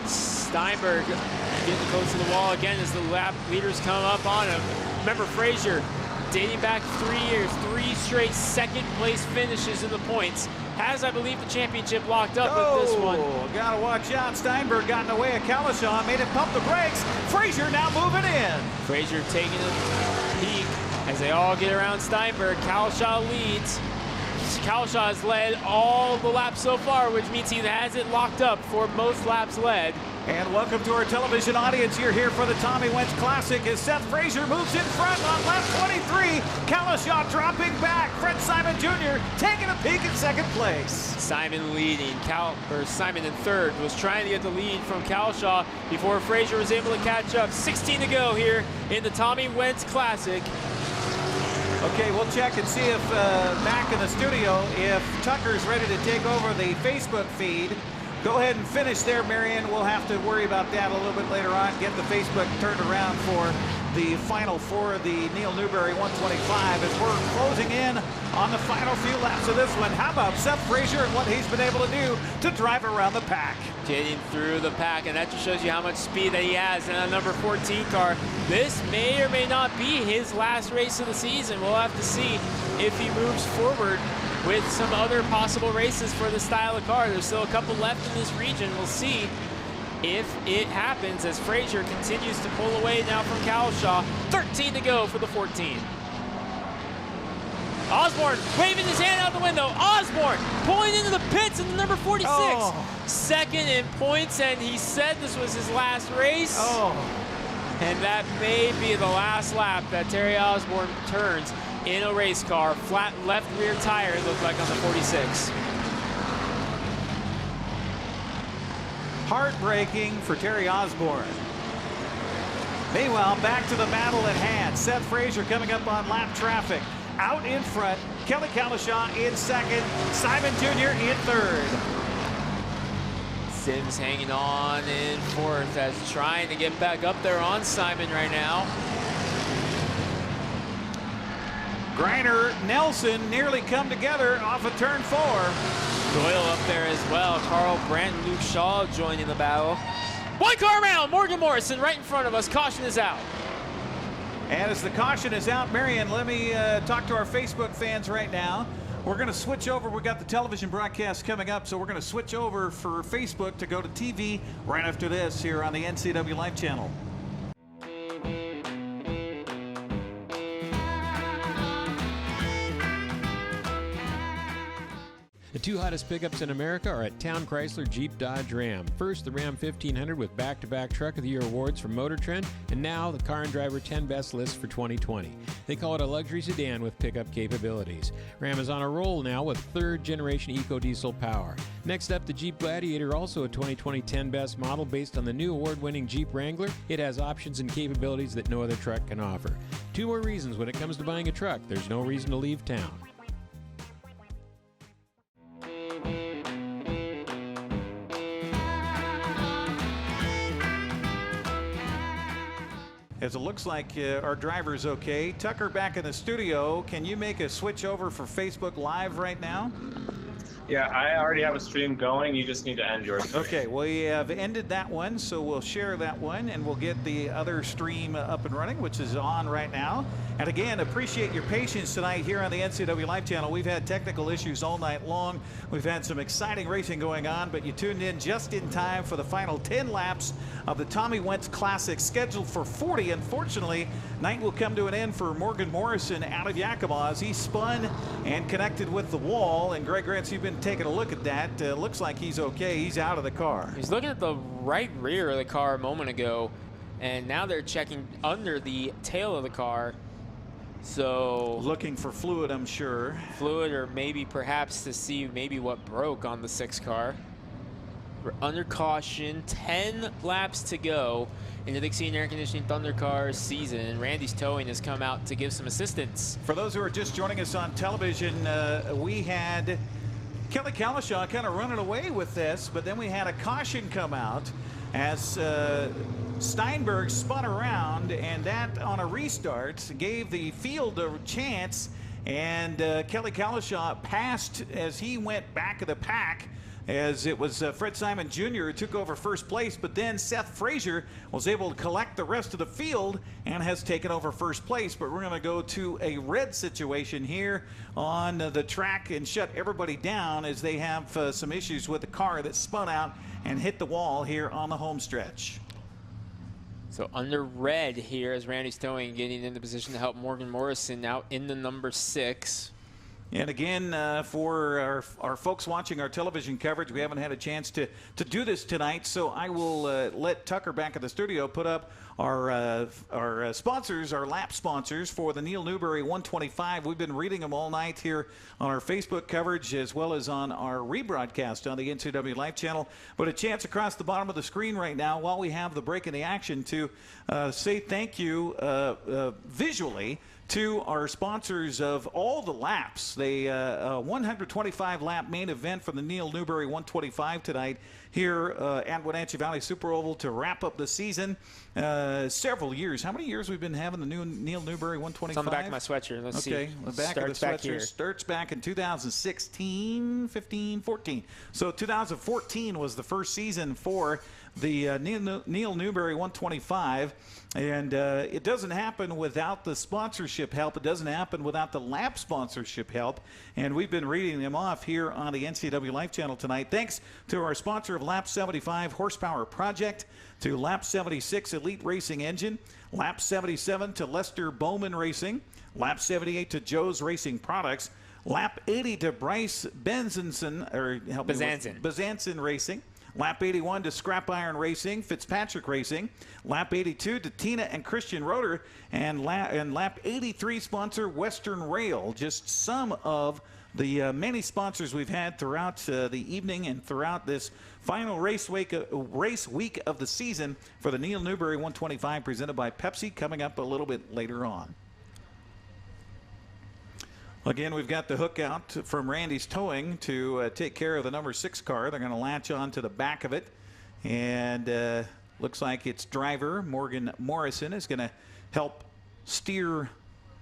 Steinberg getting close to the wall again as the lap leaders come up on him. Remember, Frazier, dating back 3 years, 3 straight second place finishes in the points. Has, I believe, the championship locked up with this one. Gotta watch out. Steinberg got in the way of Kalashaw, made him pump the brakes. Frazier now moving in. Frazier taking a peek as they all get around Steinberg. Kalashaw leads. Kalashaw has led all the laps so far, which means he has it locked up for most laps led. And welcome to our television audience. You're here for the Tommy Wentz Classic as Seth Frazier moves in front on lap 23. Kalashaw dropping back. Fred Simon Jr. taking a peek at second place. Simon leading. Simon in third was trying to get the lead from Kalashaw before Frazier was able to catch up. 16 to go here in the Tommy Wentz Classic. Okay, we'll check and see if back in the studio, if Tucker's ready to take over the Facebook feed. Go ahead and finish there, Marion. We'll have to worry about that a little bit later on. Get the Facebook turned around for the final for the Neal Newberry 125 as we're closing in on the final few laps of this one. How about Seth Frazier and what he's been able to do to drive around the pack? Getting through the pack, and that just shows you how much speed that he has in a number 14 car. This may or may not be his last race of the season. We'll have to see if he moves forward with some other possible races for the style of car. There's still a couple left in this region. We'll see if it happens as Frazier continues to pull away now from Kalashaw. 13 to go for the 14. Osborne waving his hand out the window. Osborne pulling into the pits in the number 46. Oh. Second in points, and he said this was his last race. Oh. And that may be the last lap that Terry Osborne turns in a race car. Flat left rear tire, it looked like on the 46. Heartbreaking for Terry Osborne. Meanwhile, back to the battle at hand. Seth Frazier coming up on lap traffic. Out in front, Kelly Kalashaw in second, Simon Jr. in third. Sims hanging on in fourth as trying to get back up there on Simon right now. Griner, Nelson nearly come together off of turn 4. Doyle up there as well. Carl Brandt and Luke Shaw joining the battle. One car around, Morgan Morrison right in front of us. Caution is out. And as the caution is out, Marion, let me talk to our Facebook fans right now. We're going to switch over. We've got the television broadcast coming up, so we're going to switch over for Facebook to go to TV right after this here on the NCWLIFE channel. The two hottest pickups in America are at Town Chrysler Jeep Dodge Ram. First, the Ram 1500 with back-to-back Truck of the Year awards from Motor Trend, and now the Car and Driver 10 Best list for 2020. They call it a luxury sedan with pickup capabilities. Ram is on a roll now with third-generation eco-diesel power. Next up, the Jeep Gladiator, also a 2020 10 Best model based on the new award-winning Jeep Wrangler. It has options and capabilities that no other truck can offer. Two more reasons when it comes to buying a truck: there's no reason to leave town. As it looks like our driver's okay. Tucker back in the studio. Can you make a switch over for Facebook Live right now? Yeah, I already have a stream going. You just need to end yours. Okay, we have ended that one, so we'll share that one, and we'll get the other stream up and running, which is on right now. And again, appreciate your patience tonight here on the NCWLIFE channel. We've had technical issues all night long. We've had some exciting racing going on, but you tuned in just in time for the final 10 laps of the Tommy Wentz Classic, scheduled for 40. Unfortunately, night will come to an end for Morgan Morrison out of Yakima as he spun and connected with the wall. And Greg Rentz, you've been taking a look at that. Looks like he's okay. He's out of the car. He's looking at the right rear of the car a moment ago, and now they're checking under the tail of the car. So looking for fluid, I'm sure. Fluid, or maybe perhaps to see maybe what broke on the 6 car. We're under caution, 10 laps to go in the Dixie Air Conditioning Thunder Car season. Randy's Towing has come out to give some assistance. For those who are just joining us on television, we had Kelly Kalishaw kind of running away with this, but then we had a caution come out as Steinberg spun around, and that on a restart gave the field a chance, and Kelly Kalishaw passed as he went back of the pack, as it was Fred Simon Jr. who took over first place, but then Seth Frazier was able to collect the rest of the field and has taken over first place. But we're going to go to a red situation here on the track and shut everybody down as they have some issues with the car that spun out and hit the wall here on the home stretch. So under red here as Randy's Towing getting into position to help Morgan Morrison out in the number 6. And again, for our folks watching our television coverage, we haven't had a chance to do this tonight, so I will let Tucker back at the studio put up our sponsors, our lap sponsors for the Neal Newberry 125. We've been reading them all night here on our Facebook coverage as well as on our rebroadcast on the NCWLIFE channel. But a chance across the bottom of the screen right now while we have the break in the action to say thank you visually to our sponsors of all the laps. The 125 lap main event for the Neal Newberry 125 tonight here at Wenatchee Valley Super Oval to wrap up the season. Several years. How many years we've been having the new Neal Newberry 125? It's on the back of my sweatshirt. Let's see. Okay, the back of the sweatshirt starts back in 2016, 15, 14. So 2014 was the first season for the Neal Newberry 125, and it doesn't happen without the sponsorship help. It doesn't happen without the lap sponsorship help, and we've been reading them off here on the NCWLIFE channel tonight. Thanks to our sponsor of Lap 75 Horsepower Project, to Lap 76 Elite Racing Engine, Lap 77 to Lester Bowman Racing, Lap 78 to Joe's Racing Products, Lap 80 to Bryce Bezanson Racing, Lap 81 to Scrap Iron Racing, Fitzpatrick Racing, Lap 82 to Tina and Christian Roeder, and Lap 83 sponsor Western Rail. Just some of the many sponsors we've had throughout the evening and throughout this final race week of the season for the Neal Newberry 125, presented by Pepsi, coming up a little bit later on. Again, we've got the hook out from Randy's Towing to take care of the number 6 car. They're going to latch on to the back of it, and looks like its driver, Morgan Morrison, is going to help steer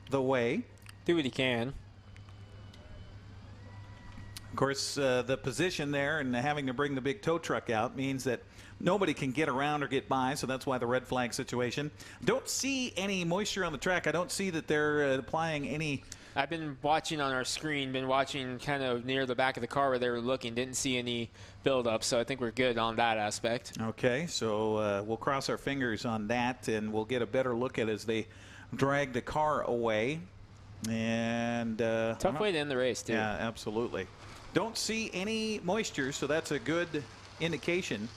the way. do what he can. Of course, the position there and having to bring the big tow truck out means that nobody can get around or get by, so that's why the red flag situation. Don't see any moisture on the track. I don't see that they're applying any. I've been watching on our screen, been watching kind of near the back of the car where they were looking, didn't see any buildup, so I think we're good on that aspect. Okay, so we'll cross our fingers on that, and we'll get a better look at it as they drag the car away. And tough way to end the race, too. Yeah, absolutely. Don't see any moisture, so that's a good indication.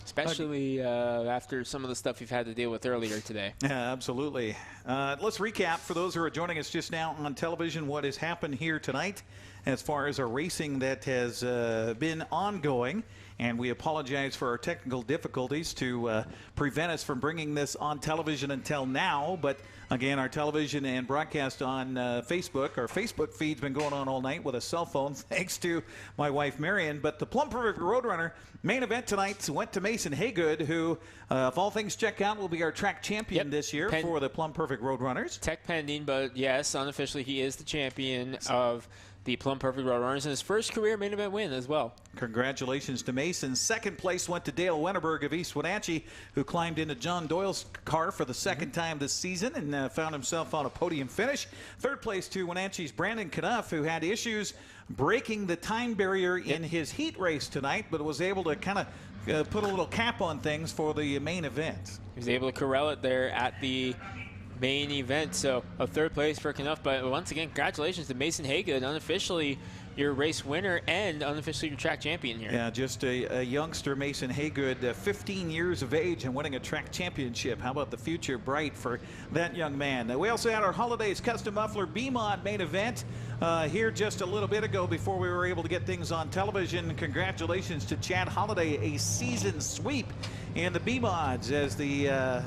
Especially after some of the stuff we've had to deal with earlier today. Yeah, absolutely. Let's recap for those who are joining us just now on television what has happened here tonight as far as our racing that has been ongoing. And we apologize for our technical difficulties to prevent us from bringing this on television until now. But again, our television and broadcast on Facebook, our Facebook feed's been going on all night with a cell phone, thanks to my wife, Marion. But the Plum Perfect Roadrunner main event tonight went to Mason Haygood, who, if all things check out, will be our track champion this year for the Plum Perfect Roadrunners. Tech pending, but yes, unofficially, he is the champion of the Plum Perfect Roadrunners and his first career main event win as well. Congratulations to Mason. Second place went to Dale Wennerberg of East Wenatchee, who climbed into John Doyle's car for the second time this season and found himself on a podium finish. Third place to Wenatchee's Brandon Knuff, who had issues breaking the time barrier in his heat race tonight, but was able to kind of put a little cap on things for the main event. He was able to corral it there at the main event, so a third place for Knuff. But once again, congratulations to Mason Haygood, unofficially your race winner and unofficially your track champion here. Yeah, just a youngster, Mason Haygood, 15 years of age and winning a track championship. How about the future bright for that young man? We also had our Holiday's Custom Muffler B-Mod main event here just a little bit ago before we were able to get things on television. Congratulations to Chad Holaday, a season sweep in the B-Mods as the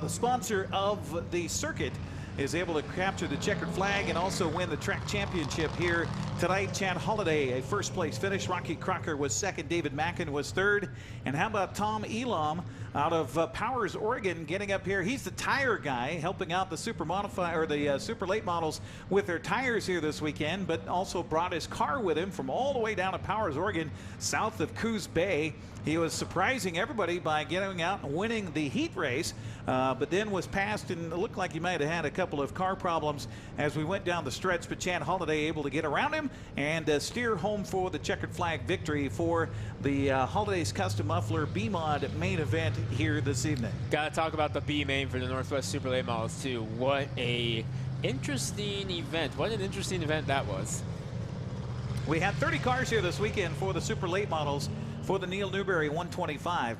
sponsor of the circuit is able to capture the checkered flag and also win the track championship here tonight. Chad Holaday, a first place finish. Rocky Crocker was second. David Mackin was third. And how about Tom Elam out of Powers, Oregon, getting up here? He's the tire guy, helping out the super late models with their tires here this weekend, but also brought his car with him from all the way down to Powers, Oregon, south of Coos Bay. He was surprising everybody by getting out and winning the heat race, but then was passed and it looked like he might have had a couple of car problems as we went down the stretch, but Chad Holaday able to get around him and steer home for the checkered flag victory for the Holiday's Custom Muffler B-Mod main event here this evening. Got to talk about the B main for the Northwest Super Late Models too. What a interesting event. What an interesting event that was. We had 30 cars here this weekend for the Super Late Models for the Neal Newberry 125.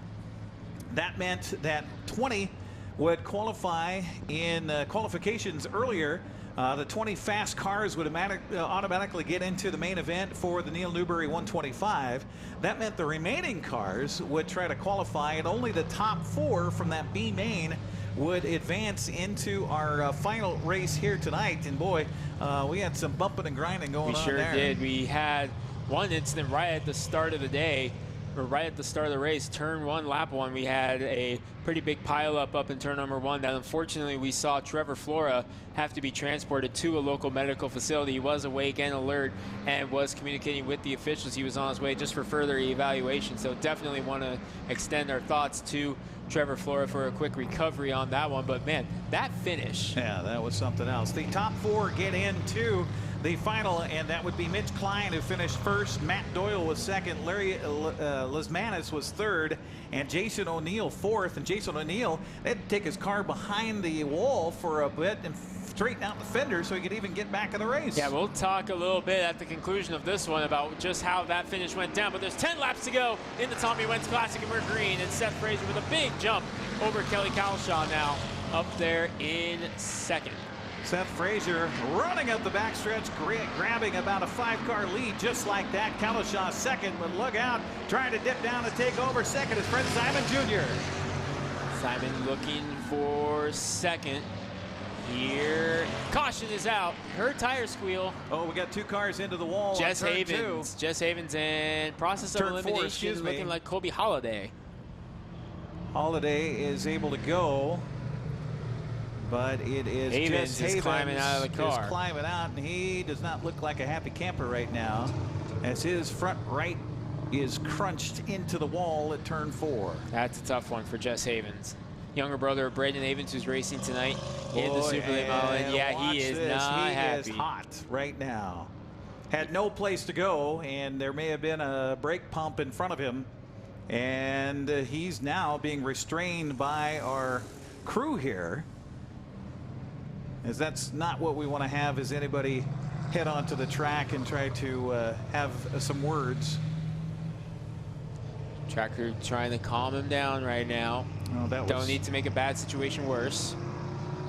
That meant that 20 would qualify in qualifications earlier. The 20 fast cars would automatically get into the main event for the Neal Newberry 125. That meant the remaining cars would try to qualify, and only the top 4 from that B main would advance into our final race here tonight. And boy, we had some bumping and grinding going on there. We sure did. We had one incident right at the start of the day, or right at the start of the race, turn 1, lap 1, we had a pretty big pileup up in turn number 1 that unfortunately we saw Trevor Flora have to be transported to a local medical facility. He was awake and alert and was communicating with the officials. He was on his way just for further evaluation, so definitely want to extend our thoughts to Trevor Flora for a quick recovery on that one. But man, that finish. Yeah, that was something else. The top 4 get into the final, and that would be Mitch Klein, who finished first. Matt Doyle was second. Larry Lismanis was third, and Jason O'Neill fourth. And Jason O'Neill had to take his car behind the wall for a bit and straighten out the fender so he could even get back in the race. Yeah, we'll talk a little bit at the conclusion of this one about just how that finish went down. But there's 10 laps to go in the Tommy Wentz Classic, and we're green. And Seth Frazier with a big jump over Kelly Cowshaw now up there in second. Seth Frazier running up the backstretch, grabbing about a 5-car lead just like that. Cowshaw second, but look out, trying to dip down to take over second is Fred Simon Jr. Simon looking for second. Here, caution is out. Her tire squeal. Oh, we got 2 cars into the wall. Jess Havens. Jess Havens in process of elimination, looking like Kobe Holaday. Holaday is able to go. But it is Havens just is Havens climbing out of the car. is climbing out, and he does not look like a happy camper right now, as his front right is crunched into the wall at turn 4. That's a tough one for Jess Havens. Younger brother of Braden Havens, who's racing tonight in the Super Late Model. And yeah, he is not happy. He is hot right now. Had no place to go, and there may have been a brake pump in front of him. And he's now being restrained by our crew here, as that's not what we want to have, is anybody head onto the track and try to have some words. Track crew trying to calm him down right now. Oh, don't need to make a bad situation worse.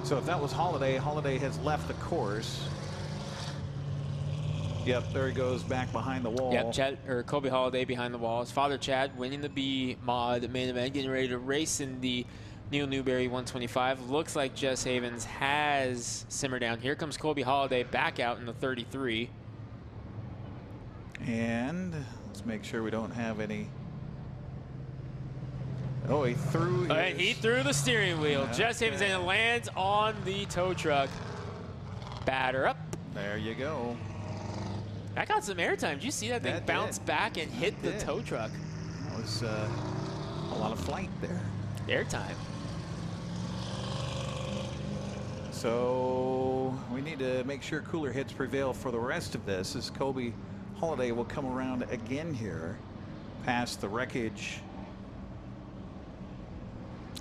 So if that was Holaday, Holaday has left the course. Yep, there he goes back behind the wall. Yep, Chad, or Kobe Holaday behind the wall. His father Chad winning the B mod main event, getting ready to race in the Neal Newberry 125. Looks like Jess Havens has simmered down. Here comes Kobe Holaday back out in the 33. And let's make sure we don't have any. Oh, he threw. He threw the steering wheel. Okay. Jess Havens, and it lands on the tow truck. Batter up. There you go. That got some airtime. Did you see that thing bounce back and hit the tow truck? That was a lot of flight there. Airtime. So we need to make sure cooler heads prevail for the rest of this, as Kobe Holaday will come around again here past the wreckage.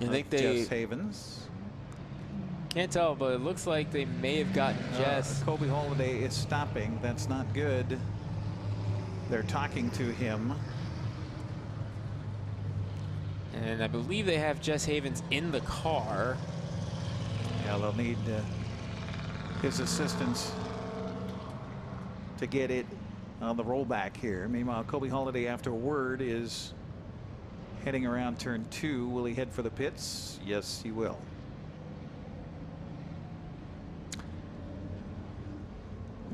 I think Jess Havens. Can't tell, but it looks like they may have gotten Jess. Kobe Holaday is stopping. That's not good. They're talking to him. And I believe they have Jess Havens in the car. Yeah, they'll need his assistance to get it on the rollback here. Meanwhile, Kobe Holaday, after a word, is heading around turn 2. Will he head for the pits? Yes, he will.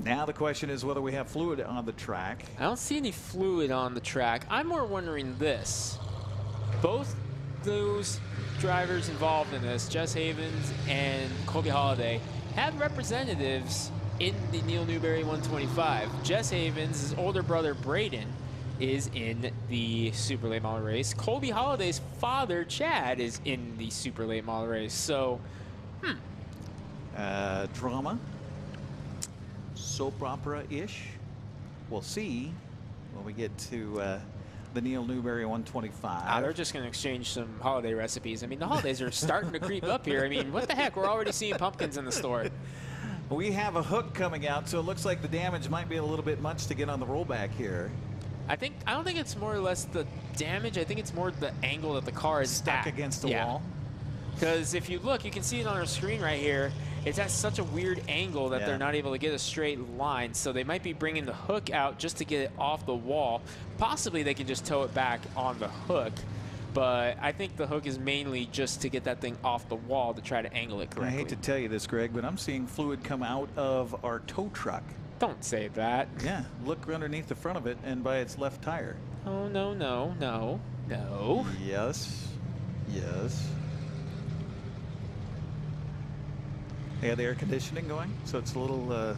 Now the question is whether we have fluid on the track. I don't see any fluid on the track. I'm more wondering this. Both those drivers involved in this, Jess Havens and Kobe Holaday, have representatives in the Neal Newberry 125. Jess Havens, his older brother Braden, is in the super late model race. Kobe Holiday's father, Chad, is in the super late model race. So, drama, soap opera-ish. We'll see when we get to the Neal Newberry 125. They're just going to exchange some holiday recipes. I mean, the holidays are starting to creep up here. I mean, what the heck? We're already seeing pumpkins in the store. We have a hook coming out, so it looks like the damage might be a little bit much to get on the rollback here. I don't think it's more or less the damage. I think it's more the angle that the car is stuck against the wall. Because if you look, you can see it on our screen right here. It's at such a weird angle that they're not able to get a straight line. So they might be bringing the hook out just to get it off the wall. Possibly they can just tow it back on the hook. But I think the hook is mainly just to get that thing off the wall to try to angle it correctly. I hate to tell you this, Greg, but I'm seeing fluid come out of our tow truck. Don't say that. Yeah, look underneath the front of it and by its left tire. Oh, no, no, no, no. Yes, yes. They had the air conditioning going, so it's a little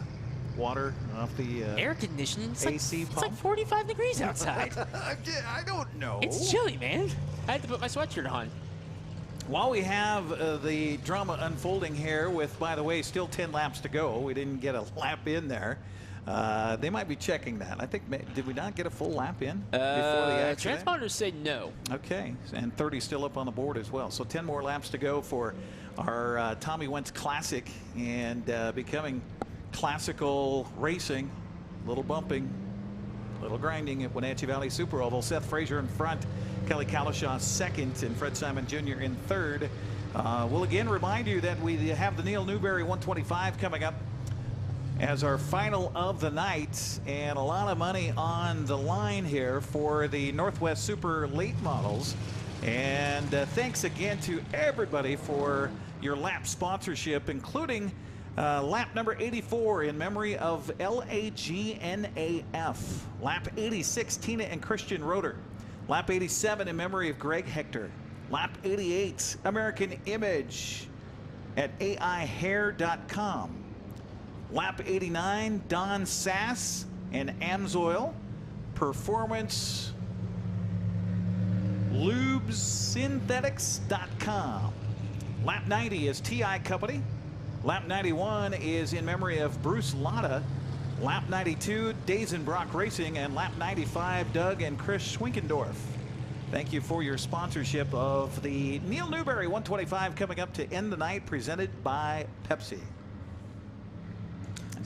water off the air conditioning? It's AC like, pump. It's like 45 degrees outside. I don't know. It's chilly, man. I had to put my sweatshirt on. While we have the drama unfolding here with, by the way, still 10 laps to go. We didn't get a lap in there. They might be checking that. I think, did we not get a full lap in before the accident? Transponders say no. Okay, and 30 still up on the board as well. So 10 more laps to go for our Tommy Wentz Classic, and becoming classical racing. Little bumping, little grinding at Wenatchee Valley Super Oval. Seth Frazier in front, Kelly Kalashaw second, and Fred Simon Jr. in third. We'll again remind you that we have the Neal Newberry 125 coming up as our final of the night, and a lot of money on the line here for the Northwest Super Late Models. And thanks again to everybody for your lap sponsorship, including lap number 84 in memory of LAGNAF. Lap 86, Tina and Christian Roeder. Lap 87 in memory of Greg Hector. Lap 88, American Image. at aihair.com. Lap 89, Don Sass and Amsoil. Performance lubesynthetics.com. Lap 90 is TI Company. Lap 91 is in memory of Bruce Latta. Lap 92, Dazenbrock Racing, and lap 95, Doug and Chris Schwinkendorf. Thank you for your sponsorship of the Neal Newberry 125 coming up to end the night, presented by Pepsi.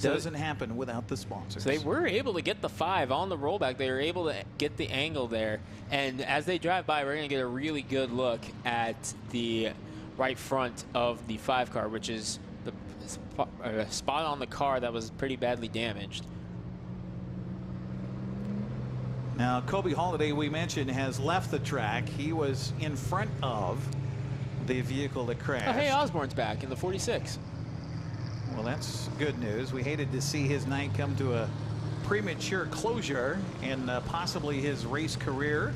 Doesn't happen without the sponsors. So they were able to get the 5 on the rollback. They were able to get the angle there. And as they drive by, we're going to get a really good look at the right front of the 5 car, which is the spot on the car that was pretty badly damaged. Now, Kobe Holaday, we mentioned, has left the track. He was in front of the vehicle that crashed. Oh, hey, Osborne's back in the 46. Well, that's good news. We hated to see his night come to a premature closure and possibly his race career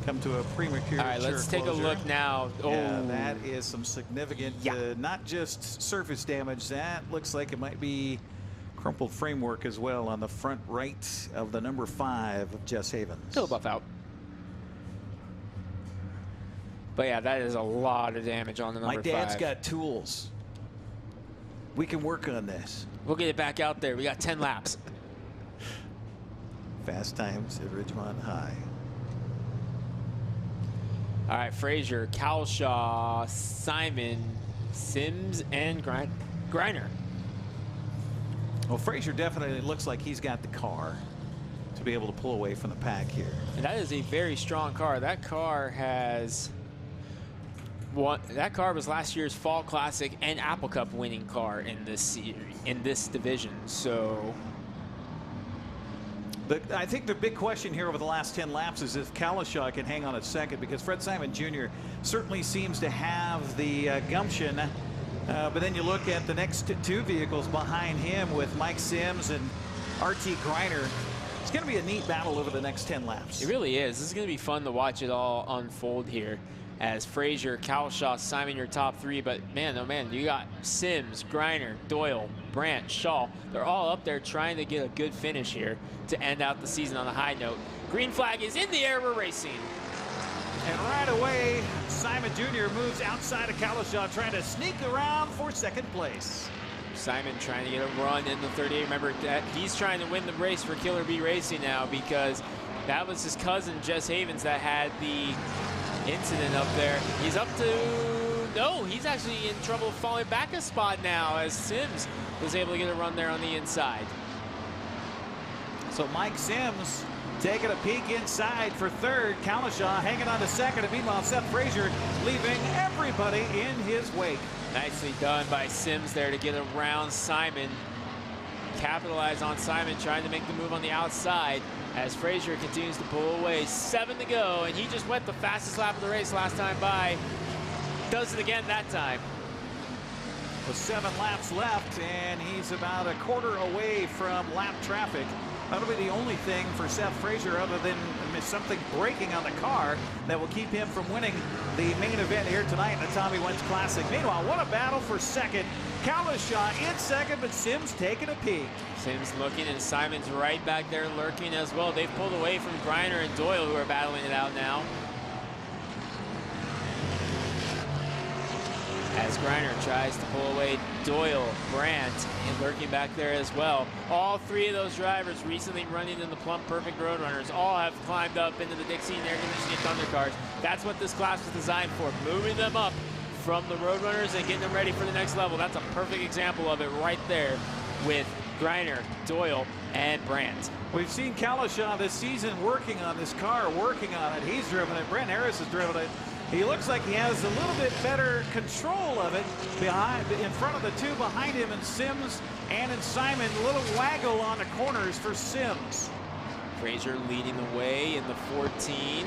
come to a premature All right, let's take closure. a look now. Oh, yeah, that is some significant, not just surface damage. That looks like it might be crumpled framework as well on the front right of the number 5 of Jess Havens. Still buff out. But yeah, that is a lot of damage on the number 5. My dad's got tools. We can work on this. We'll get it back out there. We got 10 laps. Fast times at Ridgemont High. All right, Frazier, Calshaw, Simon, Sims, and Griner. Well, Frazier definitely looks like he's got the car to be able to pull away from the pack here. And that is a very strong car. That car has that car was last year's Fall Classic and Apple Cup winning car in this series, in this division. So I think the big question here over the last 10 laps is if Calshaw can hang on a second, because Fred Simon Jr. certainly seems to have the gumption. But then you look at the next 2 vehicles behind him with Mike Sims and RT Griner. It's going to be a neat battle over the next 10 laps. It really is. This is going to be fun to watch it all unfold here. As Frazier, Calshaw, Simon, your top 3, but man, oh man, you got Sims, Griner, Doyle, Brandt, Shaw. They're all up there trying to get a good finish here to end out the season on a high note. Green flag is in the air, we're racing. And right away, Simon Jr. moves outside of Calshaw, trying to sneak around for second place. Simon trying to get a run in the 38. Remember that he's trying to win the race for Killer Bee Racing now, because that was his cousin, Jess Havens, that had the incident up there. He's up to, no, he's actually in trouble falling back a spot now as Sims was able to get a run there on the inside. So Mike Sims taking a peek inside for third. Calshaw hanging on to second. And meanwhile, Seth Frazier leaving everybody in his wake. Nicely done by Sims there to get around Simon. Capitalize on Simon trying to make the move on the outside as Frazier continues to pull away. 7 to go, and he just went the fastest lap of the race last time by. Does it again that time. With 7 laps left, and he's about a quarter away from lap traffic. That'll be the only thing for Seth Frazier, other than something breaking on the car, that will keep him from winning the main event here tonight in the Tommy Wentz Classic. Meanwhile, what a battle for second. Calshaw in second, but Sims taking a peek. Sims looking, and Simon's right back there lurking as well. They've pulled away from Griner and Doyle, who are battling it out now. As Griner tries to pull away Doyle, Brandt, and lurking back there as well. All 3 of those drivers recently running in the Plum Perfect Roadrunners all have climbed up into the Dixie and air conditioning Thunder cars. That's what this class was designed for, moving them up from the Roadrunners and getting them ready for the next level. That's a perfect example of it right there with Griner, Doyle, and Brandt. We've seen Calshaw this season working on this car, working on it. He's driven it. Brent Harris has driven it. He looks like he has a little bit better control of it in front of the 2 behind him, and Sims and in Simon. A little waggle on the corners for Sims. Frazier leading the way in the 14.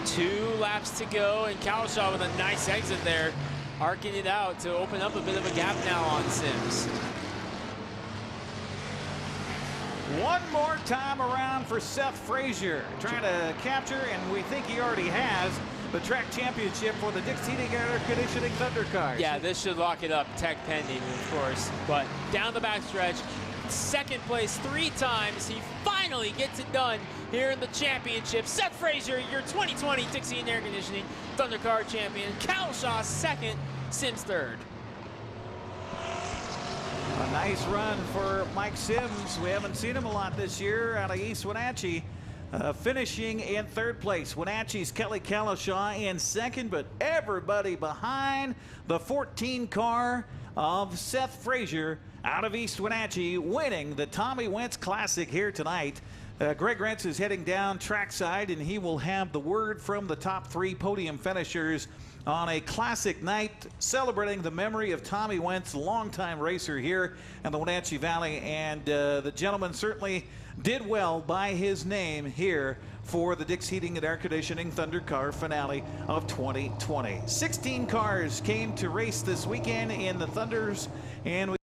2 laps to go, and Calshaw with a nice exit there, arcing it out to open up a bit of a gap now on Sims. One more time around for Seth Frazier, trying to capture, and we think he already has, the track championship for the Dix Heating and Air Conditioning Thunder Cars. Yeah, this should lock it up, tech pending, of course. But down the backstretch, second place 3 times. He finally gets it done here in the championship. Seth Frazier, your 2020 Dix Heating and Air Conditioning Thunder Car champion. Cal Shaw second, Sims third. A nice run for Mike Sims. We haven't seen him a lot this year out of East Wenatchee. Finishing in third place. Wenatchee's Kelly Kalashaw in second, but everybody behind the 14 car of Seth Frazier out of East Wenatchee, winning the Tommy Wentz Classic here tonight. Greg Rentz is heading down trackside, and he will have the word from the top 3 podium finishers on a classic night celebrating the memory of Tommy Wentz, longtime racer here in the Wenatchee Valley. And the gentleman certainly did well by his name here for the Dix Heating and Air Conditioning Thunder Car finale of 2020. 16 cars came to race this weekend in the Thunders, and we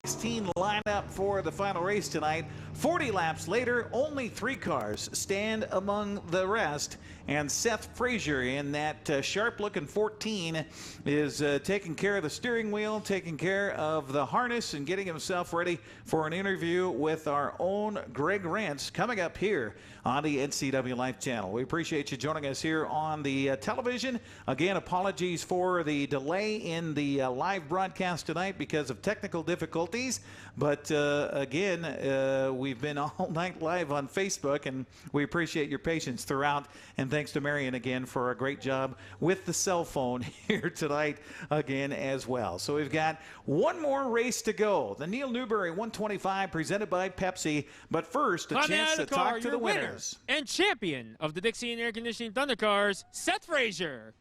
16 lineup for the final race tonight. 40 laps later, only 3 cars stand among the rest, and Seth Frazier in that sharp-looking 14 is taking care of the steering wheel, taking care of the harness, and getting himself ready for an interview with our own Greg Rentz coming up here on the NCWLIFE channel. We appreciate you joining us here on the television. Again, apologies for the delay in the live broadcast tonight because of technical difficulties, but again, we've been all night live on Facebook, and we appreciate your patience throughout. And thanks to Marion again for a great job with the cell phone here tonight again as well. So we've got one more race to go. The Neal Newberry 125 presented by Pepsi. But first, a chance to talk to the winners. And champion of the Dix Heating and Air Conditioning Thunder Cars, Seth Frazier.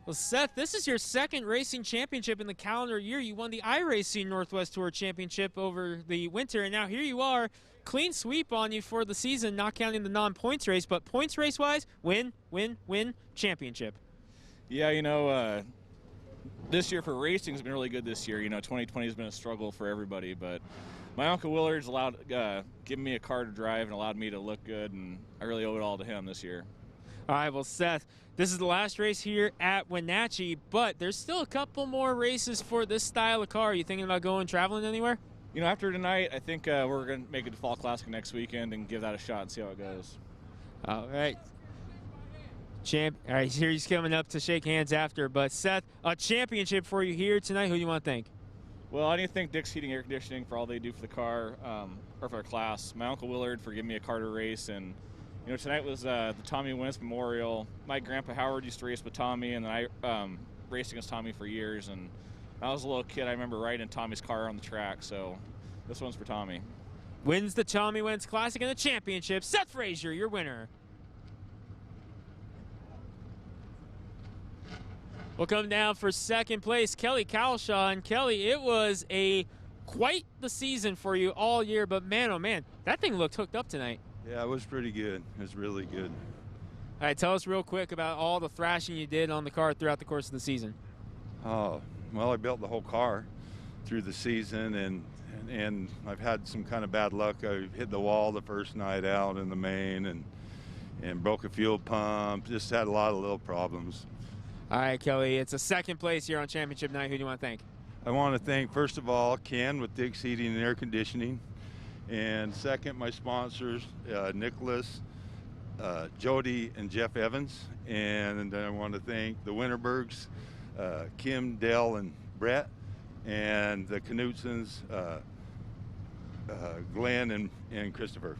Well, Seth, this is your second racing championship in the calendar year. You won the iRacing Northwest Tour Championship over the winter, and now here you are. Clean sweep on you for the season, not counting the non-points race, but points race-wise, win, win, win, championship. Yeah, you know, this year for racing has been really good this year. You know, 2020 has been a struggle for everybody, but my Uncle Willard's given me a car to drive and allowed me to look good, and I really owe it all to him this year. All right, well, Seth, this is the last race here at Wenatchee, but there's still a couple more races for this style of car. You thinking about traveling anywhere? You know, after tonight, I think we're going to make it to Fall Classic next weekend and give that a shot and see how it goes. All right. All right, here he's coming up to shake hands after, but Seth, a championship for you here tonight. Who do you want to thank? Well, I need to thank Dix Heating Air Conditioning for all they do for the car, or for our class. My Uncle Willard for giving me a car to race, and you know, tonight was the Tommy Wentz Memorial. My grandpa Howard used to race with Tommy, and I raced against Tommy for years. And when I was a little kid, I remember riding in Tommy's car on the track. So this one's for Tommy. Wins the Tommy Wentz Classic and the championship. Seth Frazier, your winner. We'll come down for second place, Kelly Kalashaw. And Kelly, it was quite the season for you all year, but man, oh man, that thing looked hooked up tonight. Yeah, it was pretty good. It was really good. All right, tell us real quick about all the thrashing you did on the car throughout the course of the season. Oh, well, I built the whole car through the season, and I've had some kind of bad luck. I hit the wall the first night out in the main and broke a fuel pump. Just had a lot of little problems. All right, Kelly, it's a second place here on championship night. Who do you want to thank? I want to thank, first of all, Ken with Dix Heating and Air Conditioning. And second, my sponsors, Nicholas, Jody, and Jeff Evans. And I want to thank the Winterbergs, Kim, Dell, and Brett, and the Knutsons, Glenn, and Christopher.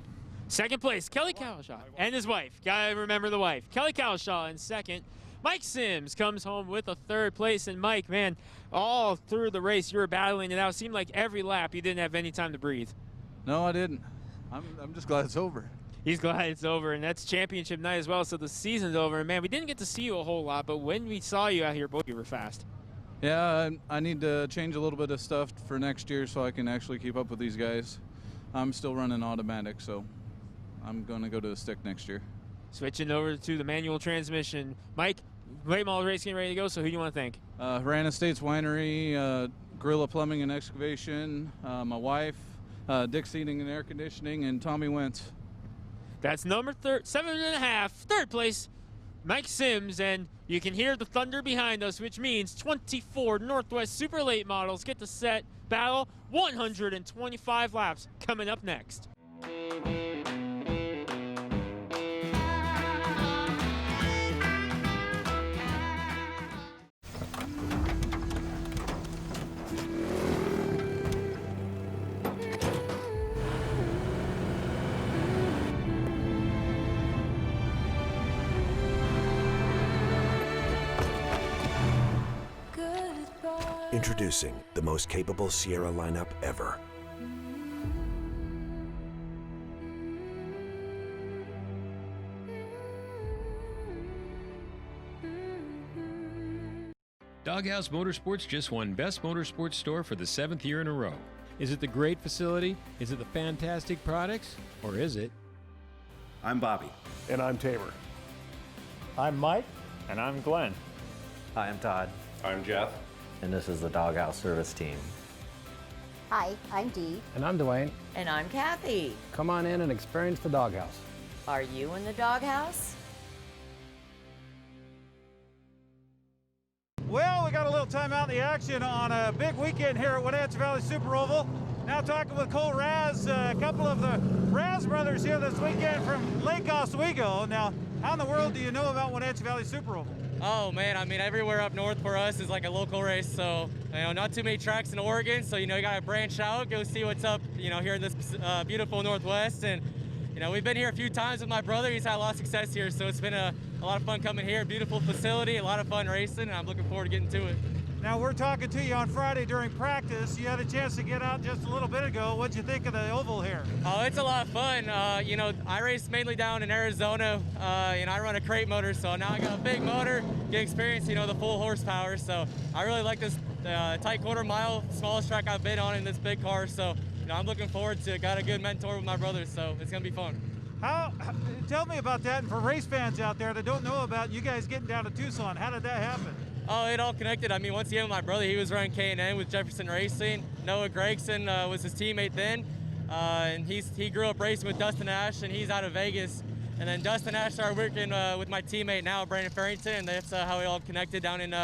Second place, Kelly Kalashaw and his wife. Gotta remember the wife. Kelly Kalashaw in second. Mike Sims comes home with a third place. And Mike, man, all through the race, you were battling it out. It seemed like every lap you didn't have any time to breathe. No, I didn't. I'm just glad it's over. He's glad it's over, and that's championship night as well, so the season's over. And, man, we didn't get to see you a whole lot, but when we saw you out here, boy, you were fast. Yeah, I need to change a little bit of stuff for next year so I can actually keep up with these guys. I'm still running automatic, so I'm going to go to the stick next year. Switching over to the manual transmission. Mike, Great Mall Racing ready to go, so who do you want to thank? Harana Estates Winery, Gorilla Plumbing and Excavation, my wife, Dix Heating and Air Conditioning, and Tommy Wentz. That's number 7.5, third place, Mike Sims, and you can hear the thunder behind us, which means 24 Northwest Super Late models get to set battle 125 laps coming up next. Introducing the most capable Sierra lineup ever. Doghouse Motorsports just won Best Motorsports Store for the 7th year in a row. Is it the great facility? Is it the fantastic products? Or is it? I'm Bobby. And I'm Tabor. I'm Mike. And I'm Glenn. Hi, I'm Todd. I'm Jeff. And this is the Doghouse Service Team. Hi, I'm Dee. And I'm Dwayne. And I'm Kathy. Come on in and experience the doghouse. Are you in the doghouse? Well, we got a little time out in the action on a big weekend here at Wenatchee Valley Super Oval. Now talking with Cole Raz, a couple of the Raz brothers here this weekend from Lake Oswego. Now, how in the world do you know about Wenatchee Valley Super Oval? Oh man, I mean everywhere up north for us is like a local race, so not too many tracks in Oregon, so you gotta branch out, go see what's up, here in this beautiful Northwest. And we've been here a few times with my brother. He's had a lot of success here, so it's been a lot of fun coming here. Beautiful facility, a lot of fun racing, and I'm looking forward to getting to it. Now we're talking to you on Friday during practice. You had a chance to get out just a little bit ago. What'd you think of the oval here? Oh, it's a lot of fun. I race mainly down in Arizona, and I run a crate motor, so now I got a big motor, get experience, the full horsepower. So I really like this tight quarter mile, smallest track I've been on in this big car. So I'm looking forward to it. Got a good mentor with my brother, so it's gonna be fun. Tell me about that, and for race fans out there that don't know about you guys getting down to Tucson, how did that happen? Oh, it all connected. I mean, once again, my brother, he was running K&N with Jefferson Racing. Noah Gregson was his teammate then, and he grew up racing with Dustin Ash, and he's out of Vegas. And then Dustin Ash started working with my teammate now, Brandon Farrington, and that's how we all connected down in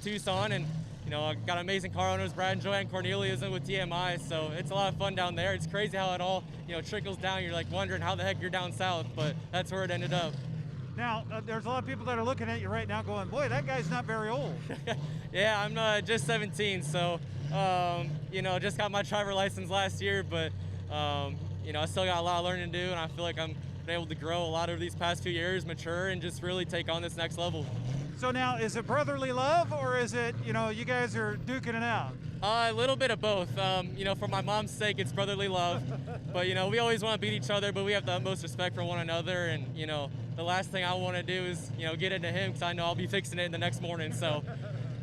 Tucson. And I got amazing car owners, Brad and Joanne Cornelius with TMI, so it's a lot of fun down there. It's crazy how it all trickles down. You're like wondering how the heck you're down south, but that's where it ended up. Now, there's a lot of people that are looking at you right now going, boy, that guy's not very old. Yeah, I'm just 17, so, just got my driver license last year, but, I still got a lot of learning to do, and I feel like I'm able to grow a lot over these past few years, mature, and just really take on this next level. So now, is it brotherly love, or is it, you guys are duking it out? A little bit of both. For my mom's sake, it's brotherly love. But, we always want to beat each other, but we have the utmost respect for one another. And, the last thing I want to do is, get into him because I know I'll be fixing it the next morning. So,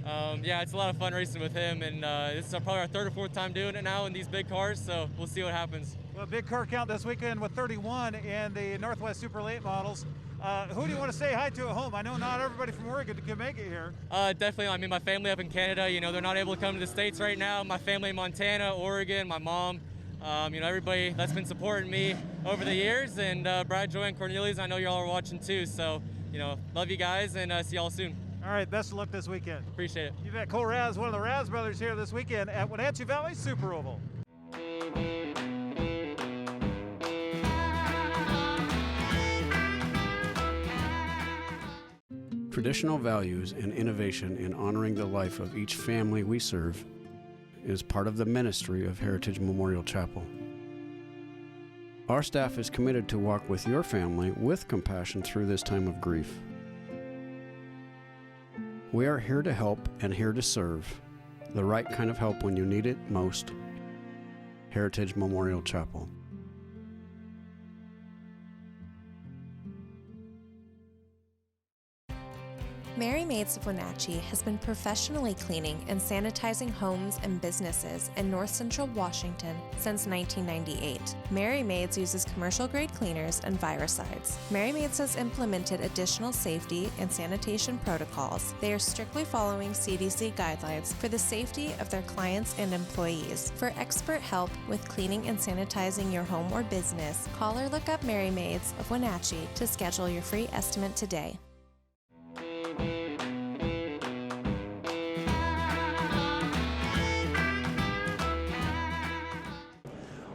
it's a lot of fun racing with him. And this is probably our third or fourth time doing it now in these big cars. So we'll see what happens. Well, big car count this weekend with 31 in the Northwest Super Late models. Who do you want to say hi to at home? I know not everybody from Oregon can make it here. Definitely. I mean, my family up in Canada, they're not able to come to the States right now. My family in Montana, Oregon, my mom, everybody that's been supporting me over the years. And Brad, Joanne, Cornelius, I know y'all are watching too. So, love you guys and see y'all soon. All right, best of luck this weekend. Appreciate it. You've got Cole Raz, one of the Raz brothers here this weekend at Wenatchee Valley Super Oval. Traditional values and innovation in honoring the life of each family we serve is part of the ministry of Heritage Memorial Chapel. Our staff is committed to walk with your family with compassion through this time of grief. We are here to help and here to serve, the right kind of help when you need it most. Heritage Memorial Chapel. Mary Maids of Wenatchee has been professionally cleaning and sanitizing homes and businesses in North Central Washington since 1998. Mary Maids uses commercial-grade cleaners and viricides. Mary Maids has implemented additional safety and sanitation protocols. They are strictly following CDC guidelines for the safety of their clients and employees. For expert help with cleaning and sanitizing your home or business, call or look up Mary Maids of Wenatchee to schedule your free estimate today.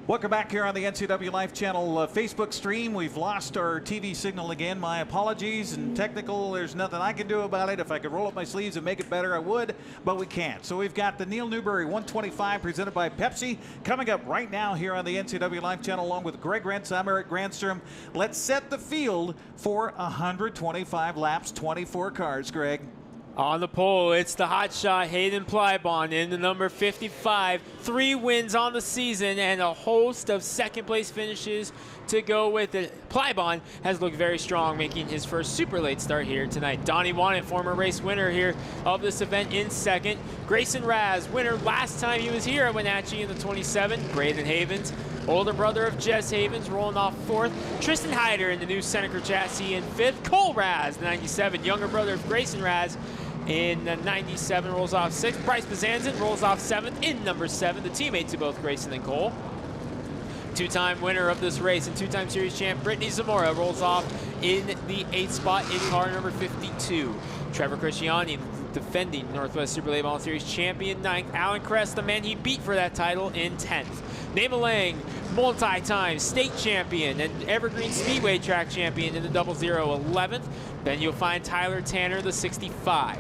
Welcome back here on the NCWLIFE channel Facebook stream. We've lost our TV signal again. My apologies. And technical, there's nothing I can do about it. If I could roll up my sleeves and make it better, I would, but we can't. So we've got the Neal Newberry 125 presented by Pepsi coming up right now here on the NCWLIFE channel along with Greg Rentz. I'm Eric Granstrom. Let's set the field for 125 laps, 24 cars, Greg. On the pole, it's the hotshot Hayden Plybon in the number 55. 3 wins on the season and a host of second-place finishes to go with it. Plybon has looked very strong, making his first super late start here tonight. Donnie Wannett, former race winner here of this event, in second. Grayson Raz, winner last time he was here at Wenatchee in the 27. Braden Havens, older brother of Jess Havens, rolling off 4th. Tristan Hyder in the new Seneca chassis in 5th. Cole Raz, the 97, younger brother of Grayson Raz, in 97, rolls off 6th. Bryce Bazanzin rolls off 7th in number 7, the teammates of both Grayson and Cole. Two-time winner of this race and two-time series champ Brittany Zamora rolls off in the 8th spot in car number 52. Trevor Crisciani, defending Northwest Super Late Model Series champion, 9th. Alan Kress, the man he beat for that title, in 10th. Nema Lang, multi-time state champion and Evergreen Speedway track champion in the 00, 11th. Then you'll find Tyler Tanner, the 65.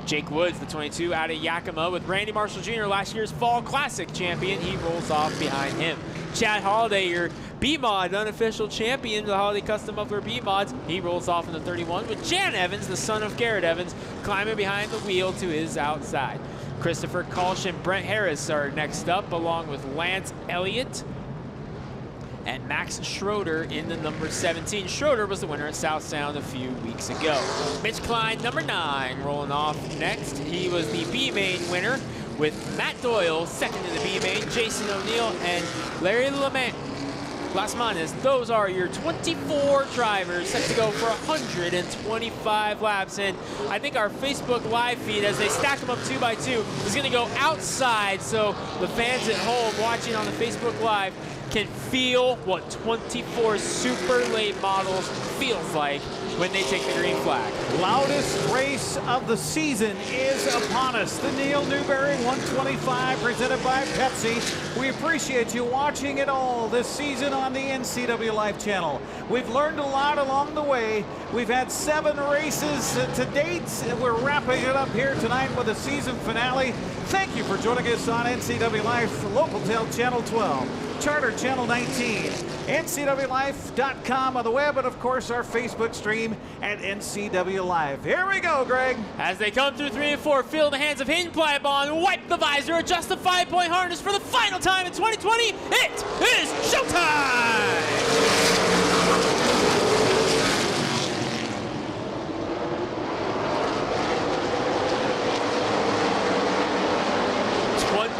Jake Woods, the 22, out of Yakima, with Randy Marshall Jr., last year's Fall Classic champion. He rolls off behind him. Chad Holaday, your B-Mod unofficial champion of the Holaday Custom Muffler B-Mods. He rolls off in the 31, with Jan Evans, the son of Garrett Evans, climbing behind the wheel to his outside. Christopher Kalsh and Brent Harris are next up, along with Lance Elliott and Max Schroeder in the number 17. Schroeder was the winner at South Sound a few weeks ago. Mitch Klein, number 9, rolling off next. He was the B-Main winner, with Matt Doyle second in the B-Main, Jason O'Neill and Larry Las Manas. Those are your 24 drivers set to go for 125 laps. And I think our Facebook live feed, as they stack them up 2 by 2, is going to go outside, so the fans at home watching on the Facebook live can feel what 24 super late models feels like when they take the green flag. Loudest race of the season is upon us. The Neal Newberry 125 presented by Pepsi. We appreciate you watching it all this season on the NCWLIFE channel. We've learned a lot along the way. We've had 7 races to date. We're wrapping it up here tonight with a season finale. Thank you for joining us on NCWLIFE, Local Tel Channel 12. Charter Channel 19, NCWLIFE.com on the web, and of course our Facebook stream at NCWLIFE. Here we go, Greg. As they come through 3 and 4, feel the hands of Hayden Plybon, wipe the visor, adjust the 5-point harness for the final time in 2020. It is showtime!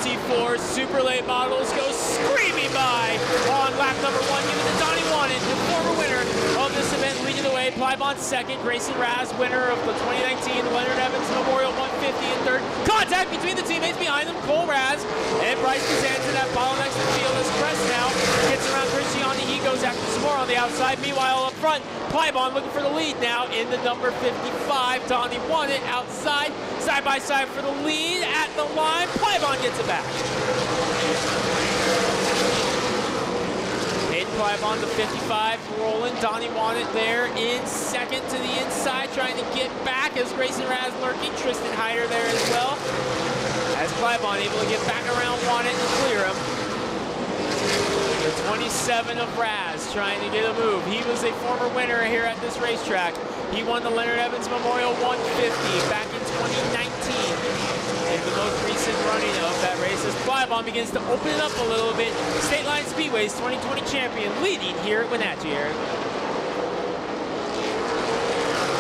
24 super late models go screaming by on lap number 1, giving to Donnie Wannett, the former winner of this event, leading the way. Plybon second, Grayson Raz, winner of the 2019 Leonard Evans Memorial 150 in third. Contact between the teammates behind them, Cole Raz and Bryce Bazanzin at bottlenecks in the field as Crest now gets around Crisciani. He goes after some more on the outside. Meanwhile, up front, Plybon looking for the lead now in the number 55. Donnie Wannett outside, side by side for the lead at the line. Plybon gets it back. Hayden Plybon, the 55, rolling. Donnie Wannett there in second to the inside, trying to get back as Grayson Raz lurking. Tristan Hyder there as well. As Plybon able to get back around Wannett and clear him. The 27 of Raz trying to get a move. He was a former winner here at this racetrack. He won the Leonard Evans Memorial 150 back in 2019. In the most recent running of that race, as Plybon begins to open it up a little bit. State Line Speedway's 2020 champion leading here at Wenatchee, Eric.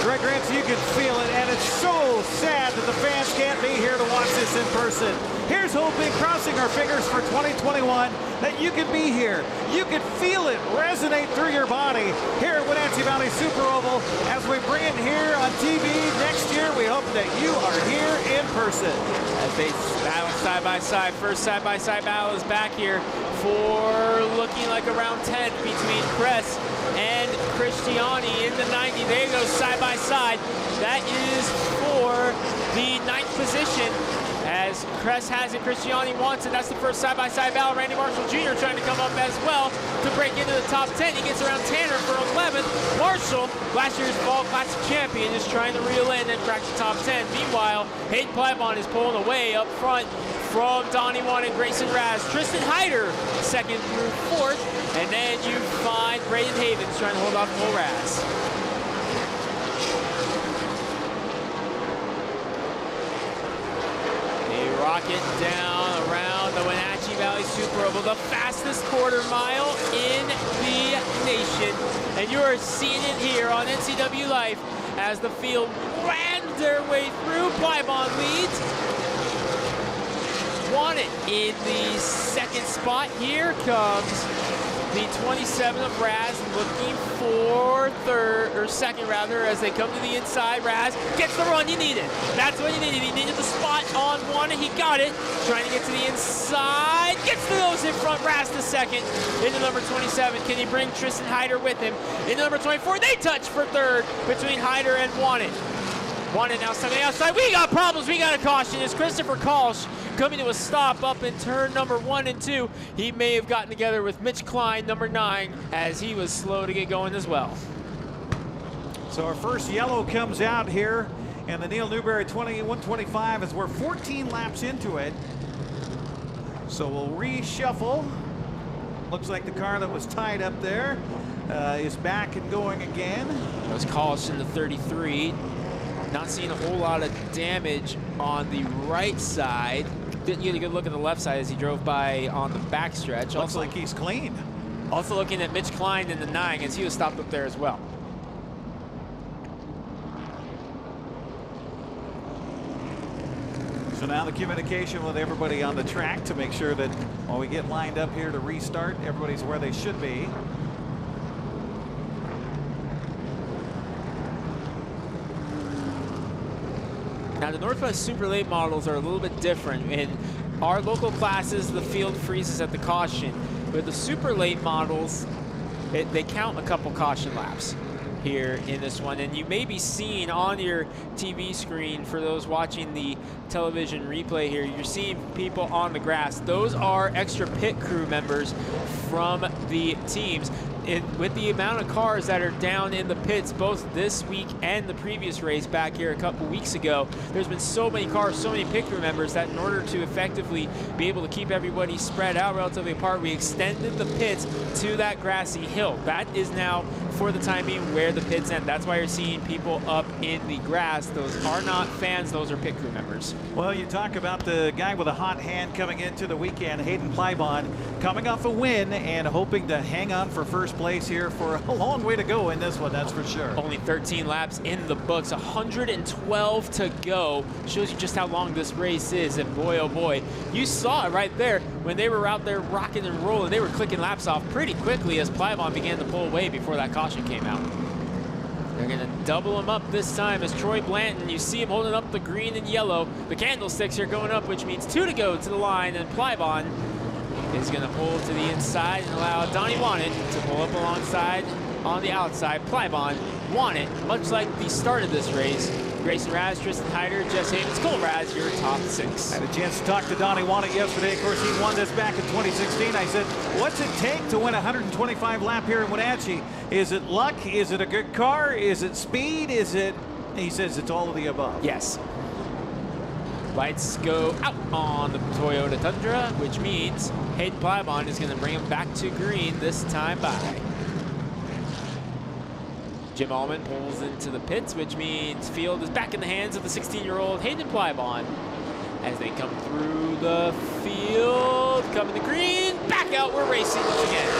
Greg Rentz, you can feel it, and it's so sad that the fans can't be here to watch this in person. Here's hoping, crossing our fingers for 2021, that you can be here. You can feel it resonate through your body here at Wenatchee Valley Super Oval. As we bring it here on TV next year, we hope that you are here in person. As they battle side by side, first side by side battle is back here for looking like around 10 between Cress and Christiani in the 90. There goes side by side. That is for the 9th position. As Cress has it, Christiani wants it. That's the first side-by-side battle. Randy Marshall Jr. trying to come up as well to break into the top 10. He gets around Tanner for 11th. Marshall, last year's Fall Classic champion, is trying to reel in and crack the top 10. Meanwhile, Hayden Plybon is pulling away up front from Donnie Wan and Grayson Raz. Tristan Hyder, 2nd through 4th. And then you find Braden Havens trying to hold off Cole Raz. Rocket down around the Wenatchee Valley Super Oval, the fastest quarter mile in the nation. And you are seeing it here on NCWLIFE as the field rams their way through. Plybon leads. Won it in the 2nd spot. Here comes the 27 of Raz looking for 2nd rather, as they come to the inside. Raz gets the run you needed. That's what you needed. He needed the spot on one, and he got it. Trying to get to the inside. Gets to those in front. Raz to 2nd. Into number 27. Can he bring Tristan Hyder with him? Into number 24. They touch for 3rd between Hyder and Wanted. Wanted now standing outside. We got problems. We got a caution. It's Christopher Kalsh coming to a stop up in turn number 1 and 2. He may have gotten together with Mitch Klein, number 9, as he was slow to get going as well. So our first yellow comes out here, and the Neal Newberry 125 as we're 14 laps into it. So we'll reshuffle. Looks like the car that was tied up there is back and going again. That was Kalsh in the 33. Not seeing a whole lot of damage on the right side. Didn't get a good look at the left side as he drove by on the backstretch. Looks like he's clean. Also looking at Mitch Klein in the 9 as he was stopped up there as well. So now the communication with everybody on the track to make sure that when we get lined up here to restart, everybody's where they should be. Now the Northwest Super Late models are a little bit different. In our local classes, the field freezes at the caution. With the Super Late models, they count a couple caution laps here in this one. And you may be seeing on your TV screen, for those watching the television replay here, you're seeing people on the grass. Those are extra pit crew members from the teams. With the amount of cars that are down in the pits, both this week and the previous race back here a couple weeks ago, there's been so many cars, so many pit crew members, that in order to effectively be able to keep everybody spread out relatively apart, we extended the pits to that grassy hill. That is now, for the time being, where the pits end. That's why you're seeing people up in the grass. Those are not fans, those are pit crew members. Well, you talk about the guy with a hot hand coming into the weekend, Hayden Plybon, coming off a win and hoping to hang on for first place here for a long way to go in this one, that's for sure. Only 13 laps in the books, 112 to go. Shows you just how long this race is, and boy, oh boy, you saw it right there when they were out there rocking and rolling. They were clicking laps off pretty quickly as Plybon began to pull away before that caution came out. They're going to double him up this time as Troy Blanton, you see him holding up the green and yellow. The candlesticks are going up, which means 2 to go to the line, and Plybon is going to pull to the inside and allow Donnie Wanted to pull up alongside on the outside. Plybon Wanted, much like the start of this race. Grayson Raz, Tristan Hyder, Jess Havens, Cole Raz, your top 6. I had a chance to talk to Donnie Wanted yesterday. Of course, he won this back in 2016. I said, what's it take to win a 125 lap here in Wenatchee? Is it luck? Is it a good car? Is it speed? Is it... He says it's all of the above. Yes. Lights go out on the Toyota Tundra, which means Hayden Plybon is going to bring him back to green this time by. Jim Allman pulls into the pits, which means field is back in the hands of the 16-year-old Hayden Plybon as they come through the field, coming to green, back out, we're racing again.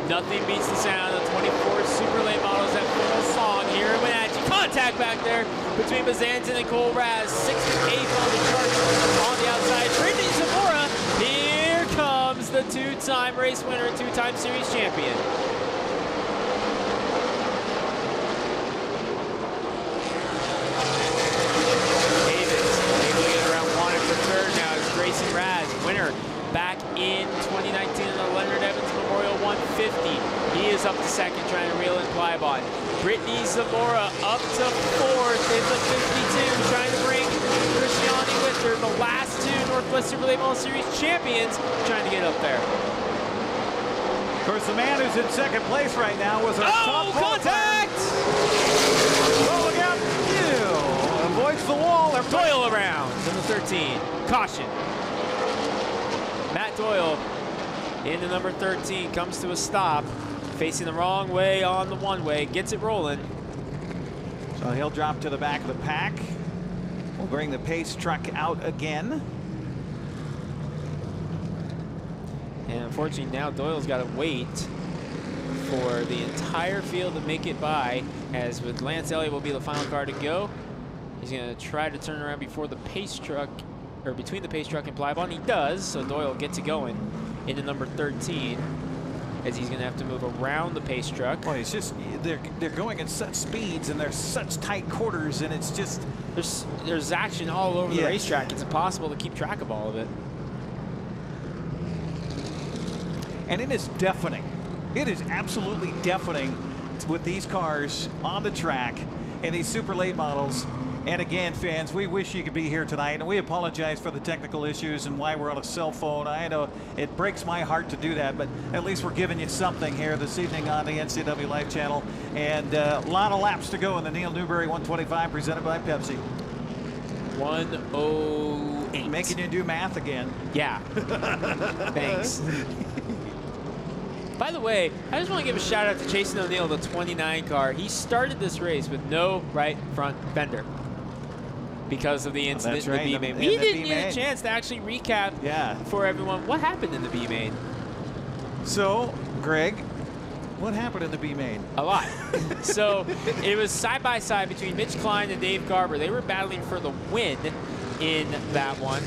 Nothing beats the sound of 24 super late models at full song here in Wenatchee. Contact back there between Bazanton and Cole Raz. 6th and 8th on the charts on the outside. Brittany Zamora. Here comes the two-time race winner, two-time series champion. Grayson Raz, winner back in 2019 in the Leonard Evans Memorial 150. He is up to second, trying to reel in Plybon. Brittany Zamora up to fourth in the 52, trying to bring Christiani with her. The last two Northwest Super Late Model Series champions trying to get up there. Of course, the man who's in second place right now was our top contact! Oh, look out! Ew. Avoids the wall. Doyle around in the 13. Caution. Matt Doyle in the number 13 comes to a stop, facing the wrong way on the one-way, gets it rolling. So he'll drop to the back of the pack. We'll bring the pace truck out again. And unfortunately now Doyle's got to wait for the entire field to make it by, as with Lance Elliott will be the final car to go. He's going to try to turn around before the pace truck, or between the pace truck and Plybon. He does, so Doyle gets it going into number 13, as he's going to have to move around the pace truck. Well, it's just, they're going at such speeds and there's such tight quarters, and it's just... There's action all over the racetrack. It's impossible to keep track of all of it. And it is deafening. It is absolutely deafening with these cars on the track and these super late models. And again, fans, we wish you could be here tonight, and we apologize for the technical issues and why we're on a cell phone. I know it breaks my heart to do that, but at least we're giving you something here this evening on the NCWLIFE channel. And a lot of laps to go in the Neal Newberry 125 presented by Pepsi. 1:08. Making you do math again. Yeah. Thanks. By the way, I just want to give a shout out to Jason O'Neill, the 29 car. He started this race with no right front fender because of the incident in the B main. We didn't get a chance to actually recap for everyone what happened in the B main. So, Greg, what happened in the B main? A lot. So it was side by side between Mitch Klein and Dave Garber. They were battling for the win in that one.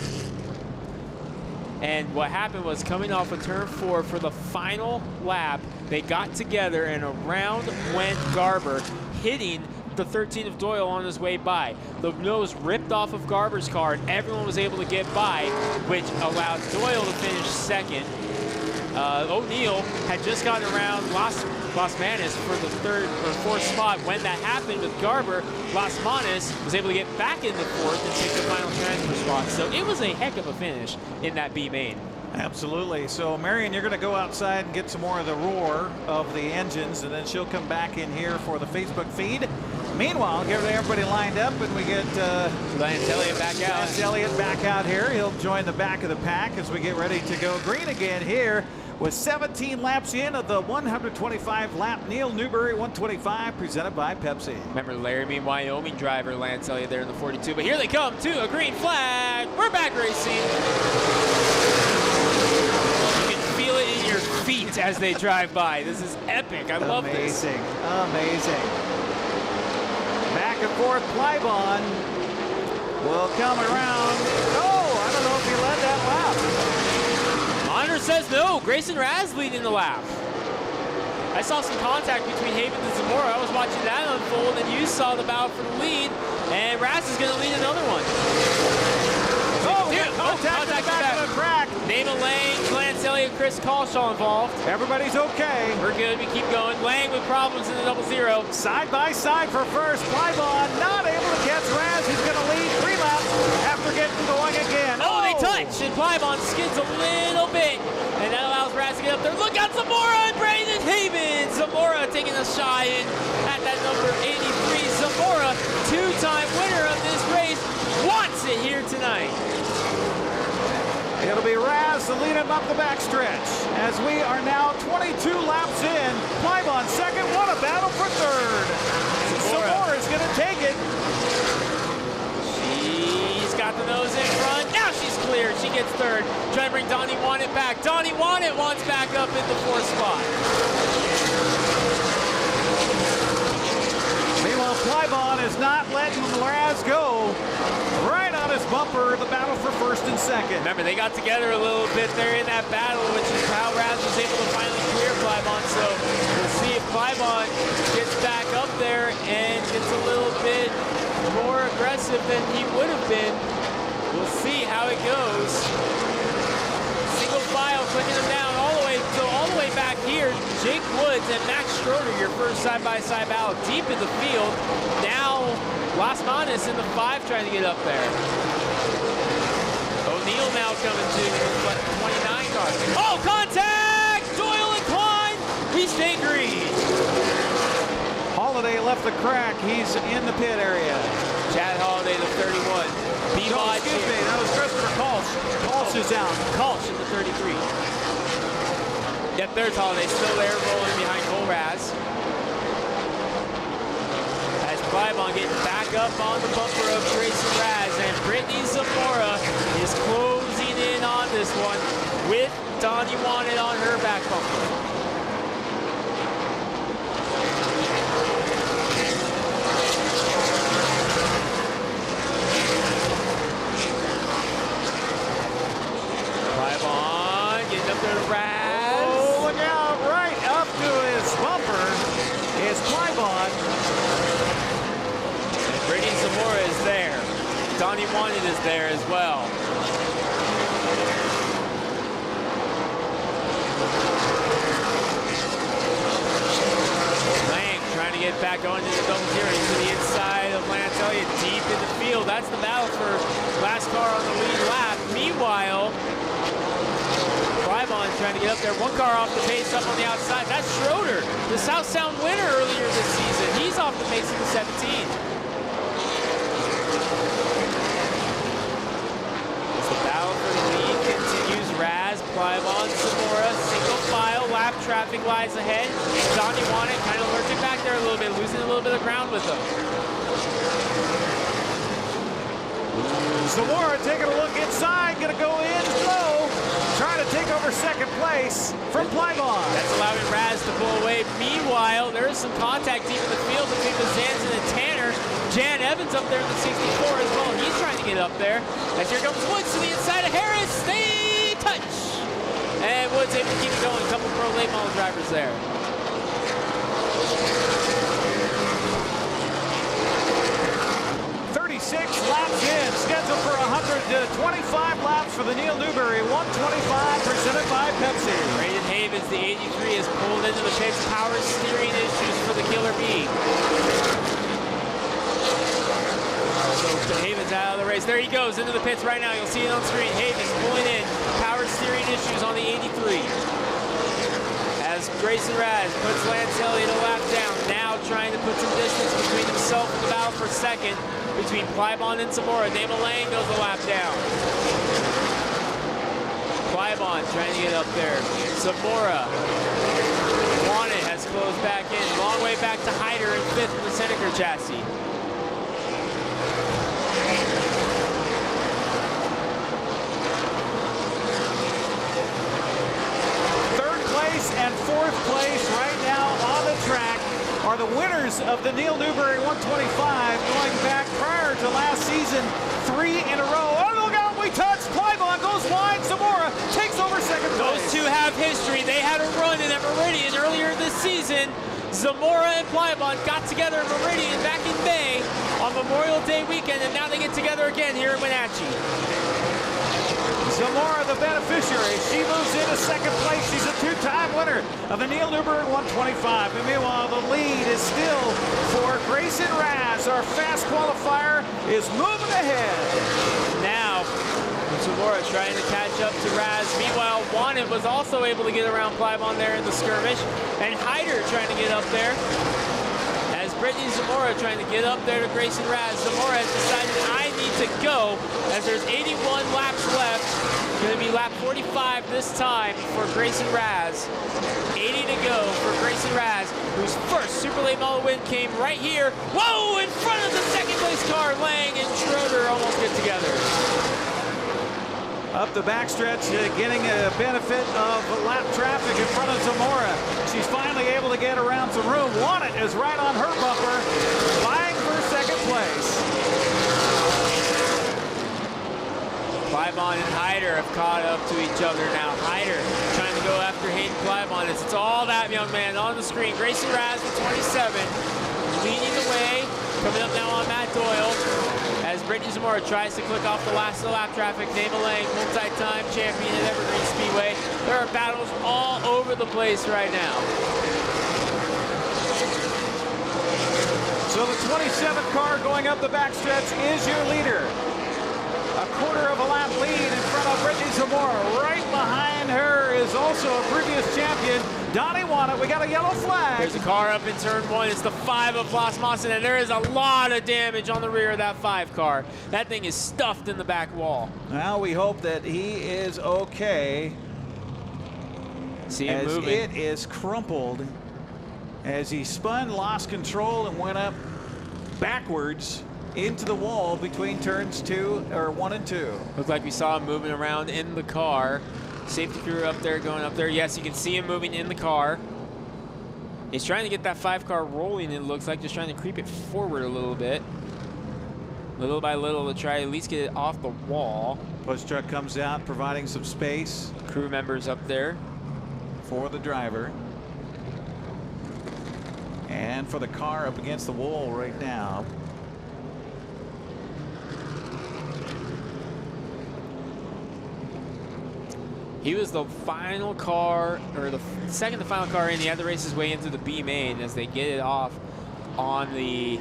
And what happened was, coming off of turn 4 for the final lap, they got together and around went Garber, hitting the 13 of Doyle on his way by. The nose ripped off of Garber's car and everyone was able to get by, which allowed Doyle to finish second. O'Neill had just gotten around Las Manis for the third or fourth spot. When that happened with Garber, Las Manis was able to get back into fourth and take the final transfer spot. So it was a heck of a finish in that B main. Absolutely. So, Marion, you're going to go outside and get some more of the roar of the engines, and then she'll come back in here for the Facebook feed. Meanwhile, get everybody lined up, and we get Lance Elliott back out. Lance Elliott back out here. He'll join the back of the pack as we get ready to go green again here with 17 laps in of the 125-lap Neal Newberry 125 presented by Pepsi. Remember Laramie, Wyoming driver Lance Elliott there in the 42, but here they come to a green flag. We're back racing. You can feel it in your feet as they drive by. This is epic. I love this. Amazing. Amazing. Back and forth, Plybon will come around. Oh, I don't know if he led that lap. Monitor says no. Grayson Raz leading the lap. I saw some contact between Havens and Zamora. I was watching that unfold, and you saw the battle for the lead, and Raz is going to lead another one. Contact back of the track. Damon Lang, Lance Elliott, Chris Colshaw involved. Everybody's okay. We're good. We keep going. Lang with problems in the 0-0. Side by side for first. Plybon not able to catch Raz. He's going to lead 3 laps after getting going again. Oh, they touch, and Plybon skids a little bit, and that allows Raz to get up there. Look out, Zamora and Brandon Havens. Zamora taking a shot in at that number 83. Zamora, two-time winner of this race, wants it here tonight. It'll be Raz to lead him up the backstretch as we are now 22 laps in. Plybon second, what a battle for third. Zamora's going to take it. She's got the nose in front. Now she's clear. She gets third. Trying to bring Donnie Wannett back. Donnie Wannett wants back up in the 4th spot. Meanwhile, Plybon is not letting Raz go. Right on his bumper, the battle for first and second. Remember, they got together a little bit there in that battle, which is how Raz was able to finally clear Plybon. So we'll see if Plybon gets back up there and gets a little bit more aggressive than he would have been. We'll see how it goes. Single file, clicking them down all the way. So all the way back here, Jake Woods and Max Schroeder, your first side-by-side battle, deep in the field. Now, Las Manas in the 5 trying to get up there. O'Neal now coming to 29 cars. Oh, contact! Doyle and Klein, we stay green. Holaday left the crack. He's in the pit area. Chad Holaday, the 31. No, excuse me, that was Christopher Kalsch. Kalsch is out. Kalsch in the 33. Yep, there's Holaday still there, rolling behind Raz. As Plybon getting back up on the bumper of Grayson Raz, and Brittany Zamora is closing in on this one with Donnie Wanted on her back bumper. Oh, look out, right up to his bumper is Plybon. And Brittany Zamora is there. Donnie Wanted is there as well. Lang trying to get back going to the double zero to the inside of Lance Elliott, deep in the field. That's the battle for last car on the lead lap. Meanwhile, Plybon trying to get up there. One car off the pace up on the outside. That's Schroeder, the South Sound winner earlier this season. He's off the pace of the 17. As the battle for the lead continues, Raz, Plybon, Zamora, single file, lap traffic lies ahead. Donnie Wanted kind of lurching back there a little bit, losing a little bit of ground with him. Zamora taking a look inside, gonna go in slow, trying to take over second place from Plybon. That's allowing Raz to pull away. Meanwhile, there is some contact deep in the field between the Zanzen and Tanner. Jan Evans up there in the 64 as well. He's trying to get up there. As here comes Woods to the inside of Harris. They touch. And Woods able to keep it going. A couple pro late model drivers there. Laps in, scheduled for 125 laps for the Neal Newberry 125 presented by Pepsi. Braden Havens, the 83, is pulled into the pits. Power steering issues for the Killer Bee. So Havens out of the race. There he goes into the pits right now. You'll see it on screen. Havens pulling in. Power steering issues on the 83. As Grayson Raz puts Lance Elliott a lap down. Now trying to put some distance between himself and the battle for second. Between Plybon and Zamora. Damon Lang goes a lap down. Plybon trying to get up there. Zamora. Wanted has closed back in. Long way back to Hyder in 5th in the Seneca chassis. Third place and 4th place right now on the track are the winners of the Neal Newberry 125, going back prior to last season, 3 in a row. Oh, look out, we touch. Plybon goes wide. Zamora takes over second place. Those two have history. They had a run in at Meridian earlier this season. Zamora and Plybon got together in Meridian back in May on Memorial Day weekend, and now they get together again here in Wenatchee. Zamora, the beneficiary, she moves into second place. She's a 2-time winner of the Neal Newberry 125. And meanwhile, the lead is still for Grayson Raz. Our fast qualifier is moving ahead. Now, Zamora trying to catch up to Raz. Meanwhile, Wanted was also able to get around Plybon there in the skirmish. And Hyder trying to get up there. As Brittany Zamora trying to get up there to Grayson Raz. Zamora has decided, I need to go, as there's 81 laps left. Going to be lap 45 this time for Grayson Raz. 80 to go for Grayson Raz, whose first super late model win came right here. Whoa, in front of the second place car. Lang and Schroeder almost get together. Up the backstretch, getting a benefit of lap traffic in front of Zamora. She's finally able to get some room. Want It is right on her bumper, vying for second place. Plybon and Hyder have caught up to each other now. Hyder trying to go after Hayden Plybon. It's all that young man on the screen. Grayson Raz with 27, leading the way. Coming up now on Matt Doyle as Brittany Zamora tries to click off the last of the lap traffic. Nema Lang, multi-time champion at Evergreen Speedway. There are battles all over the place right now. So the 27th car going up the backstretch is your leader. A quarter of a lap lead in front of Brittany Zamora. Right behind her is also a previous champion, Donnie Want It. We got a yellow flag. There's a car up in turn 1. It's the 5 of Las Mawson, and there is a lot of damage on the rear of that 5 car. That thing is stuffed in the back wall. Now we hope that he is okay. See him moving. It is crumpled as he spun, lost control, and went up backwards into the wall between turns 1 and 2. Looked like we saw him moving around in the car. Safety crew up there, going up there. Yes, you can see him moving in the car. He's trying to get that 5 car rolling, it looks like, just trying to creep it forward a little bit. Little by little to try to at least get it off the wall. Push truck comes out, providing some space. Crew members up there. For the driver. And for the car up against the wall right now. He was the final car, or the second to final car in. He had to race his way into the B main as they get it off on the,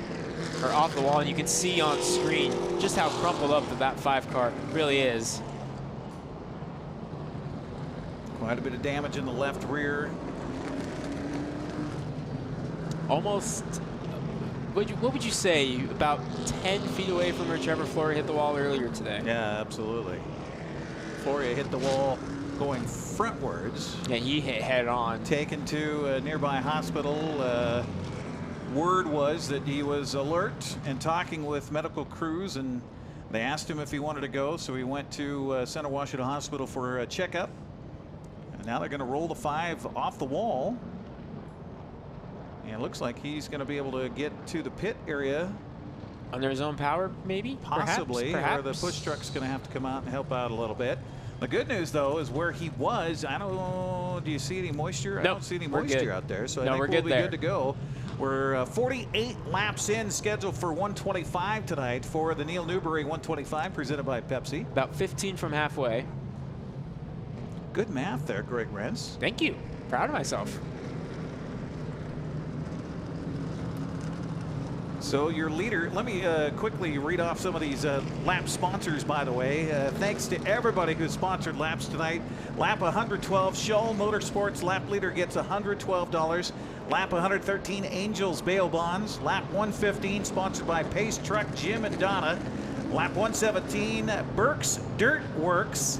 or off the wall. And you can see on screen just how crumpled up that 5 car really is. Quite a bit of damage in the left rear. Almost, what would you say, about 10 feet away from where Trevor Floria hit the wall earlier today? Yeah, absolutely. Floria hit the wall going frontwards. Yeah, he hit head on. Taken to a nearby hospital. Word was that he was alert and talking with medical crews, and they asked him if he wanted to go, so he went to Central Washington Hospital for a checkup. And now they're going to roll the 5 off the wall. And it looks like he's going to be able to get to the pit area. Under his own power, maybe? Possibly. Perhaps. Or the push truck's going to have to come out and help out a little bit. The good news, though, is where he was. I don't know. Do you see any moisture? Nope, I don't see any moisture out there. So I think we'll be good to go. We're 48 laps in, scheduled for 125 tonight for the Neal Newberry 125 presented by Pepsi. About 15 from halfway. Good math there, Greg Rentz. Thank you. Proud of myself. So your leader, let me quickly read off some of these lap sponsors, by the way. Thanks to everybody who sponsored laps tonight. Lap 112, Shull Motorsports lap leader gets $112. Lap 113, Angels Bail Bonds. Lap 115, sponsored by Pace Truck, Jim and Donna. Lap 117, Burke's Dirt Works.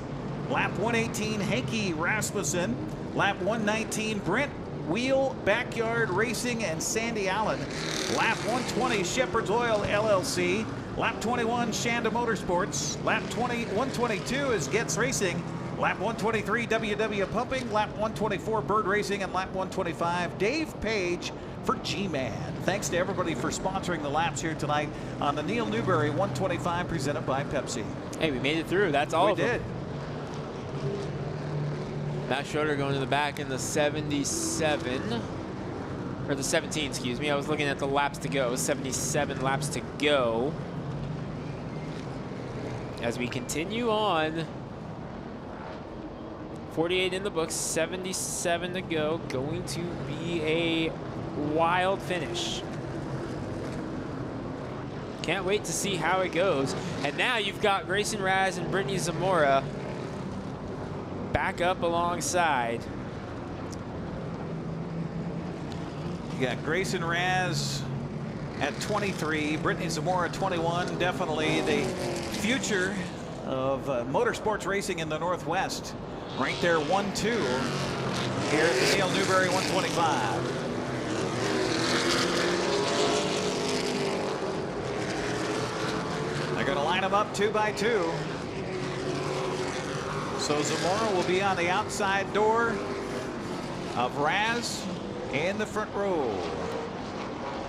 Lap 118, Hanky Rasmussen. Lap 119, Brent Wheel Backyard Racing and Sandy Allen. Lap 120, Shepherd's Oil LLC. Lap 21, Shanda Motorsports. Lap 122 is Getz Racing. Lap 123, WW Pumping. Lap 124, Bird Racing. And lap 125, Dave Page for G-Man. Thanks to everybody for sponsoring the laps here tonight on the Neal Newberry 125 presented by Pepsi. Hey, we made it through. That's all of them. We did. Matt Schroeder going to the back in the 77, or the 17, excuse me. I was looking at the laps to go. 77 laps to go. As we continue on. 48 in the books, 77 to go. Going to be a wild finish. Can't wait to see how it goes. And now you've got Grayson Raz and Brittany Zamora back up alongside. You got Grayson Raz at 23, Brittany Zamora at 21. Definitely the future of motorsports racing in the Northwest. Right there, 1-2 here at the Neal Newberry 125. They're going to line them up 2 by 2. So Zamora will be on the outside door of Raz. In the front row,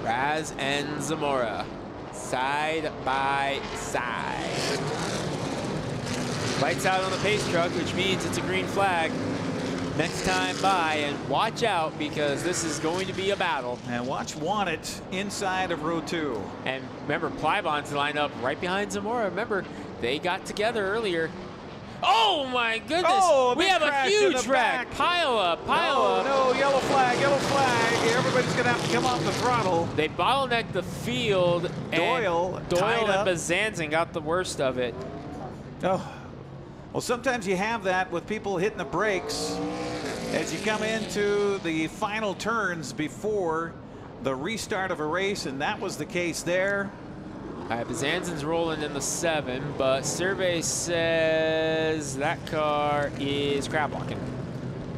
Raz and Zamora, side by side. Lights out on the pace truck, which means it's a green flag next time by, and watch out because this is going to be a battle. And watch Want It inside of row 2. And remember, Plybon's lined up right behind Zamora. Remember, they got together earlier. Oh my goodness! Oh, we have a huge wreck. Pile up, pile up. No, yellow flag, yellow flag. Everybody's gonna have to come off the throttle. They bottlenecked the field. Doyle and tied up. Bazanzin got the worst of it. Oh, well, sometimes you have that with people hitting the brakes as you come into the final turns before the restart of a race, and that was the case there. All right, Bazanzin's rolling in the 7, but survey says that car is crab walking.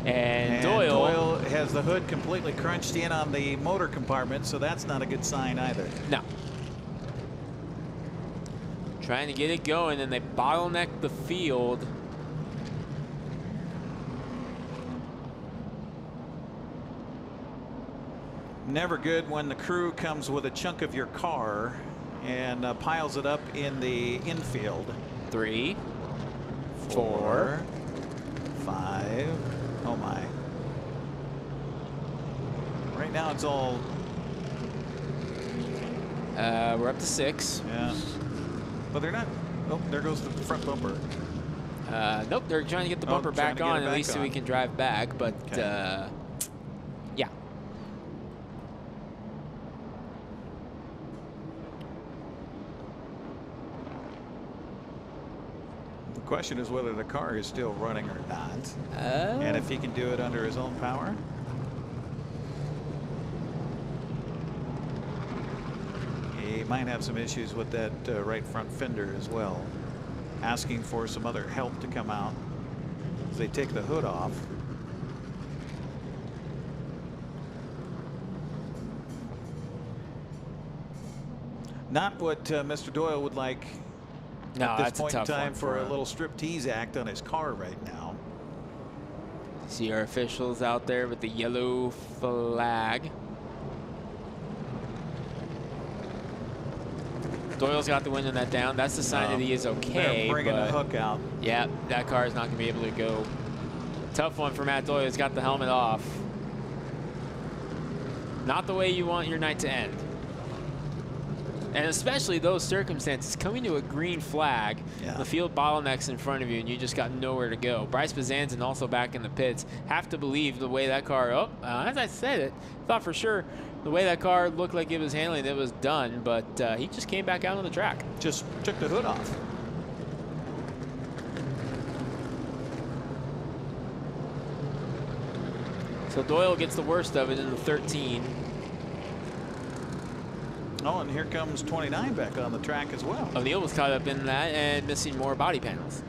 And Doyle has the hood completely crunched in on the motor compartment, so that's not a good sign either. No. Trying to get it going, and they bottleneck the field. Never good when the crew comes with a chunk of your car and piles it up in the infield. 3, 4, 5. Oh my. Right now it's all. We're up to 6. Yeah. But they're not. Oh, there goes the front bumper. Nope, they're trying to get the bumper back on at least so we can drive back, but yeah. The question is whether the car is still running or not, and if he can do it under his own power. He might have some issues with that right front fender as well. Asking for some other help to come out as they take the hood off. Not what Mr. Doyle would like at this point in time for a little striptease act on his car right now. See our officials out there with the yellow flag. Doyle's got the wind on that down. That's the sign that he is okay. They're bringing the hook out. Yeah, that car is not going to be able to go. Tough one for Matt Doyle. He's got the helmet off. Not the way you want your night to end. And especially those circumstances, coming to a green flag, the field bottlenecks in front of you, and you just got nowhere to go. Bryce Bazanzin also back in the pits. Have to believe the way that car, as I said it, thought for sure the way that car looked like it was handling it was done, but he just came back out on the track. Just took the hood off. So Doyle gets the worst of it in the 13. Oh, and here comes 29 back on the track as well. O'Neal was caught up in that and missing more body panels.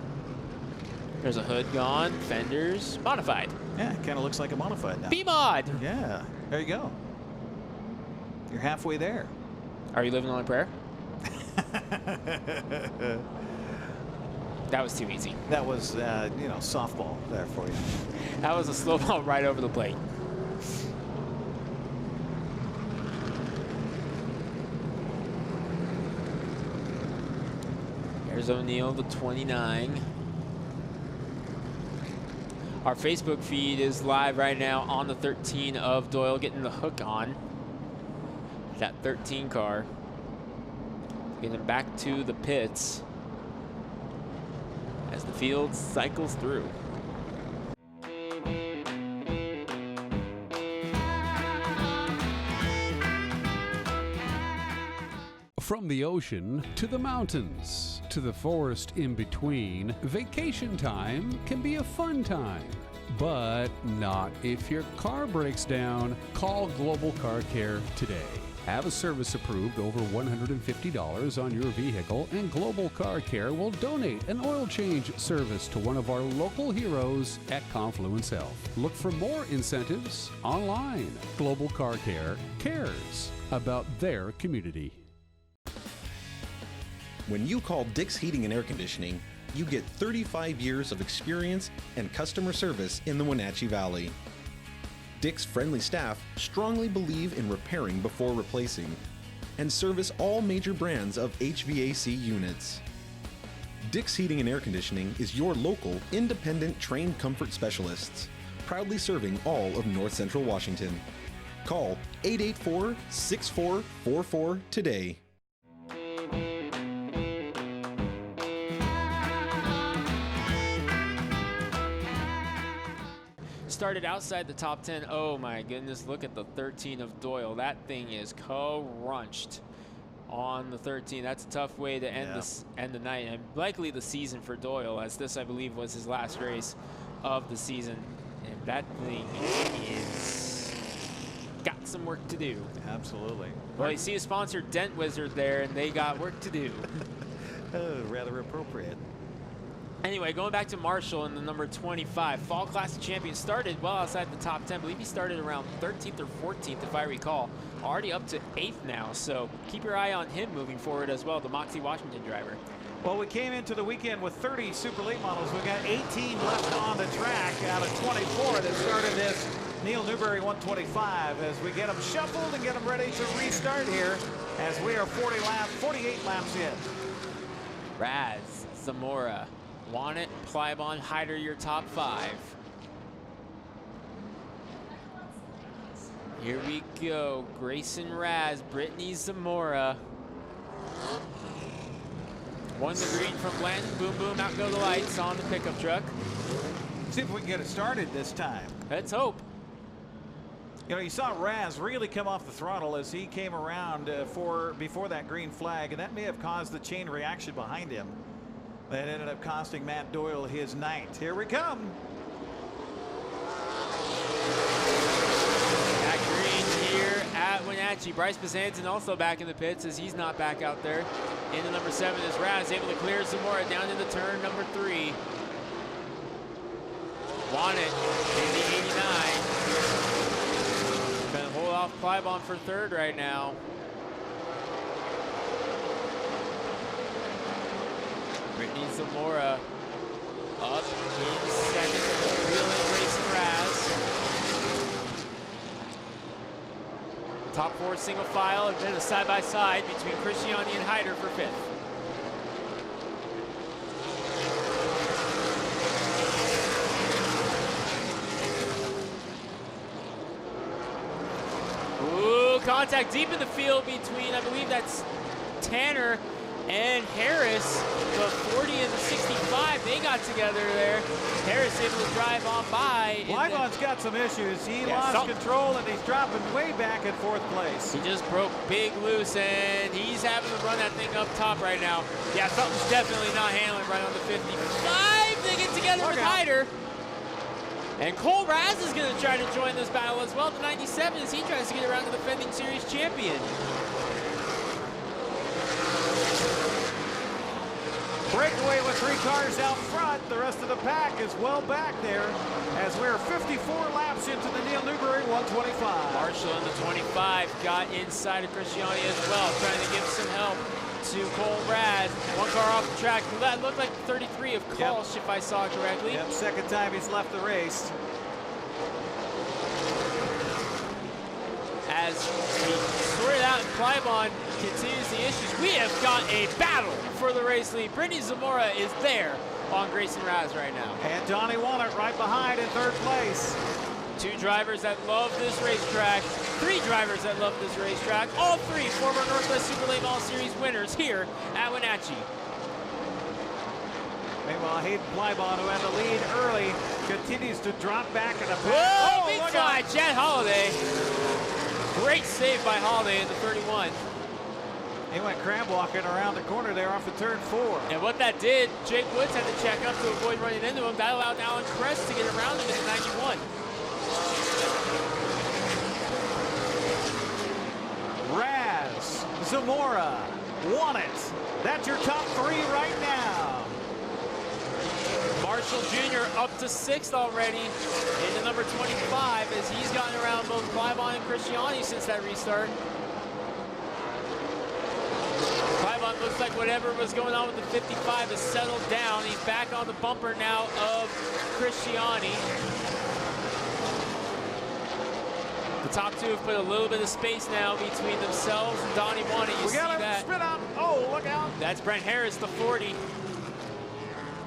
There's a hood gone, fenders, modified. Yeah, it kind of looks like a modified now. B-mod. Yeah, there you go. You're halfway there. Are you living on a prayer? That was too easy. That was, you know, softball there for you. That was a slow ball right over the plate. There's O'Neal, the 29. Our Facebook feed is live right now on the 13 of Doyle getting the hook on. That 13 car. Getting back to the pits as the field cycles through. From the ocean to the mountains to the forest in between, vacation time can be a fun time. But not if your car breaks down. Call Global Car Care today. Have a service approved over $150 on your vehicle, and Global Car Care will donate an oil change service to one of our local heroes at Confluence Health. Look for more incentives online. Global Car Care cares about their community. When you call Dick's Heating and Air Conditioning, you get 35 years of experience and customer service in the Wenatchee Valley. Dick's friendly staff strongly believe in repairing before replacing and service all major brands of HVAC units. Dick's Heating and Air Conditioning is your local, independent, trained comfort specialists, proudly serving all of North Central Washington. Call 884-6444 today. Started outside the top 10. Oh my goodness, look at the 13 of Doyle. That thing is crunched on the 13. That's a tough way to end the night, and likely the season for Doyle, as this, I believe, was his last race of the season. And that thing is got some work to do. Absolutely. Well, you see a sponsor, Dent Wizard, there, and they got work to do. Oh, rather appropriate. Anyway, going back to Marshall in the number 25, Fall Classic champion, started well outside the top 10. I believe he started around 13th or 14th, if I recall. Already up to 8th now, so keep your eye on him moving forward as well, the Moxie Washington driver. Well, we came into the weekend with 30 Super Late models. We got 18 left on the track out of 24 that started this Neal Newberry 125 as we get them shuffled and get them ready to restart here as we are 48 laps in. Raz, Zamora, Want It, Plybon, Hyder, your top 5. Here we go. Grayson Raz, Brittany Zamora. Won the green from Blanton. Boom, boom, out go the lights on the pickup truck. See if we can get it started this time. Let's hope. You know, you saw Raz really come off the throttle as he came around before that green flag, and that may have caused the chain reaction behind him. That ended up costing Matt Doyle his night. Here we come. Back green here at Wenatchee. Bryce Bezanson also back in the pits as he's not back out there. Into number 7 is Raz, able to clear Zamora down into turn number 3. Want It in the 89. Gonna hold off Plybon for 3rd right now. Brittany Zamora up in 2nd, wheeling Grayson Raz. Top 4 single file, and then a side-by-side between Christiani and Hyder for 5th. Ooh, contact deep in the field between, I believe that's Tanner and Harris. The 40 and the 65, they got together there. Harris able to drive on by. Plybon's got some issues. He lost control and he's dropping way back in 4th place. He just broke big loose and he's having to run that thing up top right now. Yeah, something's definitely not handling right on the 55. They get together with Hyder. And Cole Raz is going to try to join this battle as well. The 97 as he tries to get around to the defending series champion. Breakaway with 3 cars out front. The rest of the pack is well back there as we're 54 laps into the Neal Newberry 125. Marshall in the 25 got inside of Christiani as well, trying to give some help to Cole Raz. 1 car off the track. That looked like 33 of Kolsch, if I saw correctly. Yep, 2nd time he's left the race. As we sort it out and Plybon continues the issues, we have got a battle for the race lead. Brittany Zamora is there on Grayson Raz right now. And Donnie Want It right behind in 3rd place. 2 drivers that love this racetrack. 3 drivers that love this racetrack. All 3 former Northwest Super Late Model Series winners here at Wenatchee. Meanwhile, Hayden Plybon, who had the lead early, continues to drop back in the pack. Whoa, big fly, Chad Holaday. Great save by Holaday in the 31. He went crab walking around the corner there off of turn 4. And what that did, Jake Woods had to check up to avoid running into him. That allowed Alan Kress to get around him in the 91. Raz, Zamora, Want It. That's your top 3 right now. Marshall Jr. up to 6th already into number 25 as he's gotten around both Plybon and Christiani since that restart. Plybon looks like whatever was going on with the 55 has settled down. He's back on the bumper now of Christiani. The top two have put a little bit of space now between themselves and Donnie Wannett. You see that? Spin out. Oh, look out. That's Brent Harris, the 40.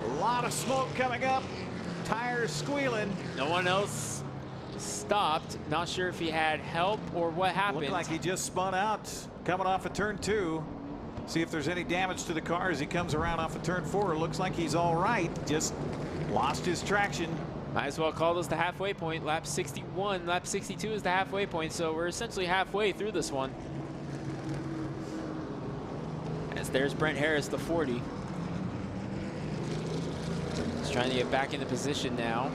A lot of smoke coming up. Tires squealing. No one else stopped. Not sure if he had help or what happened. Looked like he just spun out coming off of turn 2. See if there's any damage to the car as he comes around off of turn 4. Looks like he's all right. Just lost his traction. Might as well call this the halfway point. Lap 61, lap 62 is the halfway point, so we're essentially halfway through this one. As there's Brent Harris, the 40. He's trying to get back into position now.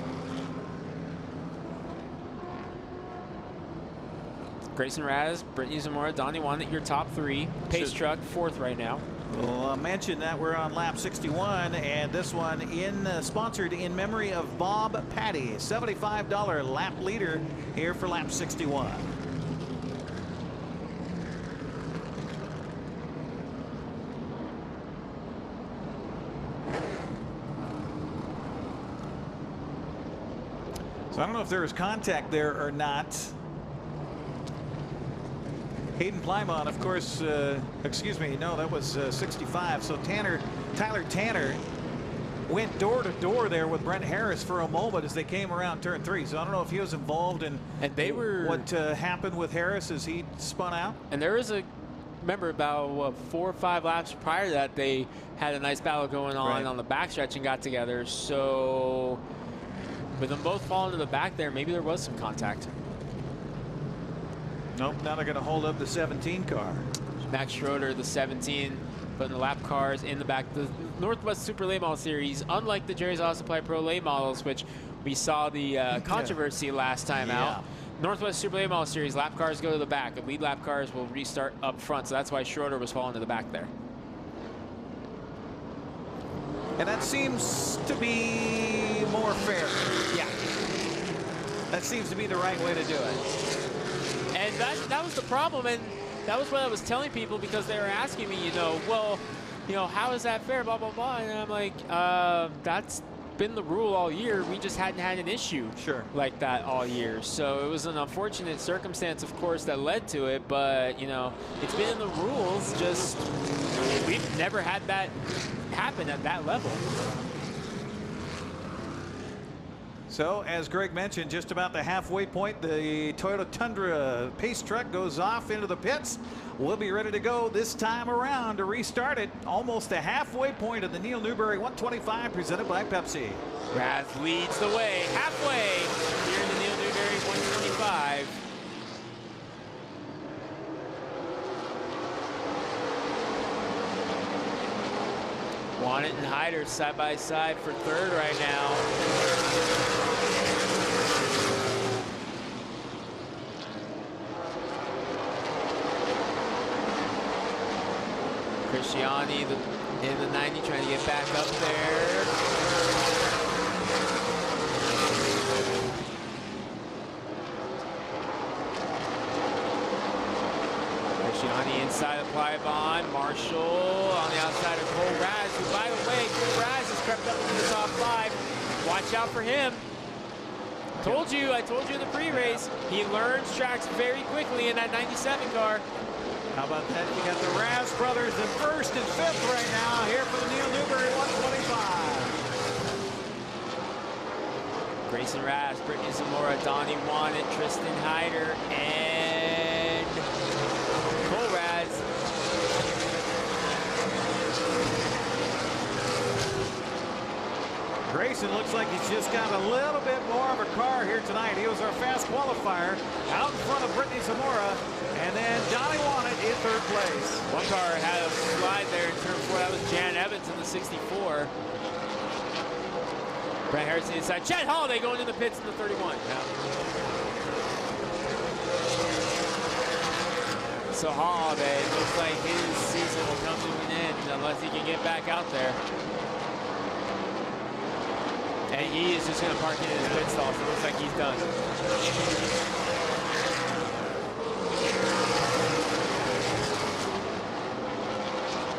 Grayson Raz, Brittany Zamora, Donnie Wannett, your top 3. Pace Truck, 4th right now. Well, I mentioned that we're on lap 61, and this one sponsored in memory of Bob Patty, $75 lap leader here for lap 61. So I don't know if there was contact there or not. Hayden Plymouth, of course, excuse me, no, that was 65. So Tyler Tanner went door to door there with Brent Harris for a moment as they came around turn 3. So I don't know if he was involved in what happened with Harris as he spun out. And there is remember about 4 or 5 laps prior to that, they had a nice battle going on the backstretch and got together. So with them both falling to the back there, maybe there was some contact. Nope, now they're going to hold up the 17 car. Max Schroeder, the 17, putting the lap cars in the back. The Northwest Super Late Model Series, unlike the Jerry's Auto Supply Pro Late Models, which we saw the controversy last time out. Northwest Super Late Model Series, lap cars go to the back. The lead lap cars will restart up front, so that's why Schroeder was falling to the back there. And that seems to be more fair. Yeah. That seems to be the right way to do it. And that was the problem, and that was what I was telling people because they were asking me, well, how is that fair, blah, blah, blah. And I'm like, that's been the rule all year. We just hadn't had an issue like that all year. So it was an unfortunate circumstance, of course, that led to it. But, it's been in the rules. Just we've never had that happen at that level. So, as Greg mentioned, just about the halfway point, the Toyota Tundra pace truck goes off into the pits. We'll be ready to go this time around to restart it. Almost the halfway point of the Neal Newberry 125 presented by Pepsi. Raz leads the way halfway here in the Neal Newberry 125. Wannett and Hyder side by side for 3rd right now. Christiani in the 90 trying to get back up there. Christiani inside of Plybon. Marshall on the outside of Cole Raz, who, by the way, Cole Raz has crept up into the top 5. Watch out for him. I told you in the pre-race, he learns tracks very quickly in that 97 car. How about that? You got the Raz brothers in 1st and 5th right now here for the Neal Newberry 125. Grayson Raz, Brittany Zamora, Donnie Wannett, Tristan Hyder, and Cole Raz. Grayson looks like he's just got a little bit more of a car here tonight. He was our fast qualifier out in front of Brittany Zamora. And then Donnie Wannett in 3rd place. One car had a slide there in turn 4. That was Jan Evans in the 64. Brent Harris inside. Chad Holaday going in the pits in the 31. So Holaday, looks like his season will come to an end unless he can get back out there. And he is just going to park in his pit stall, so it looks like he's done.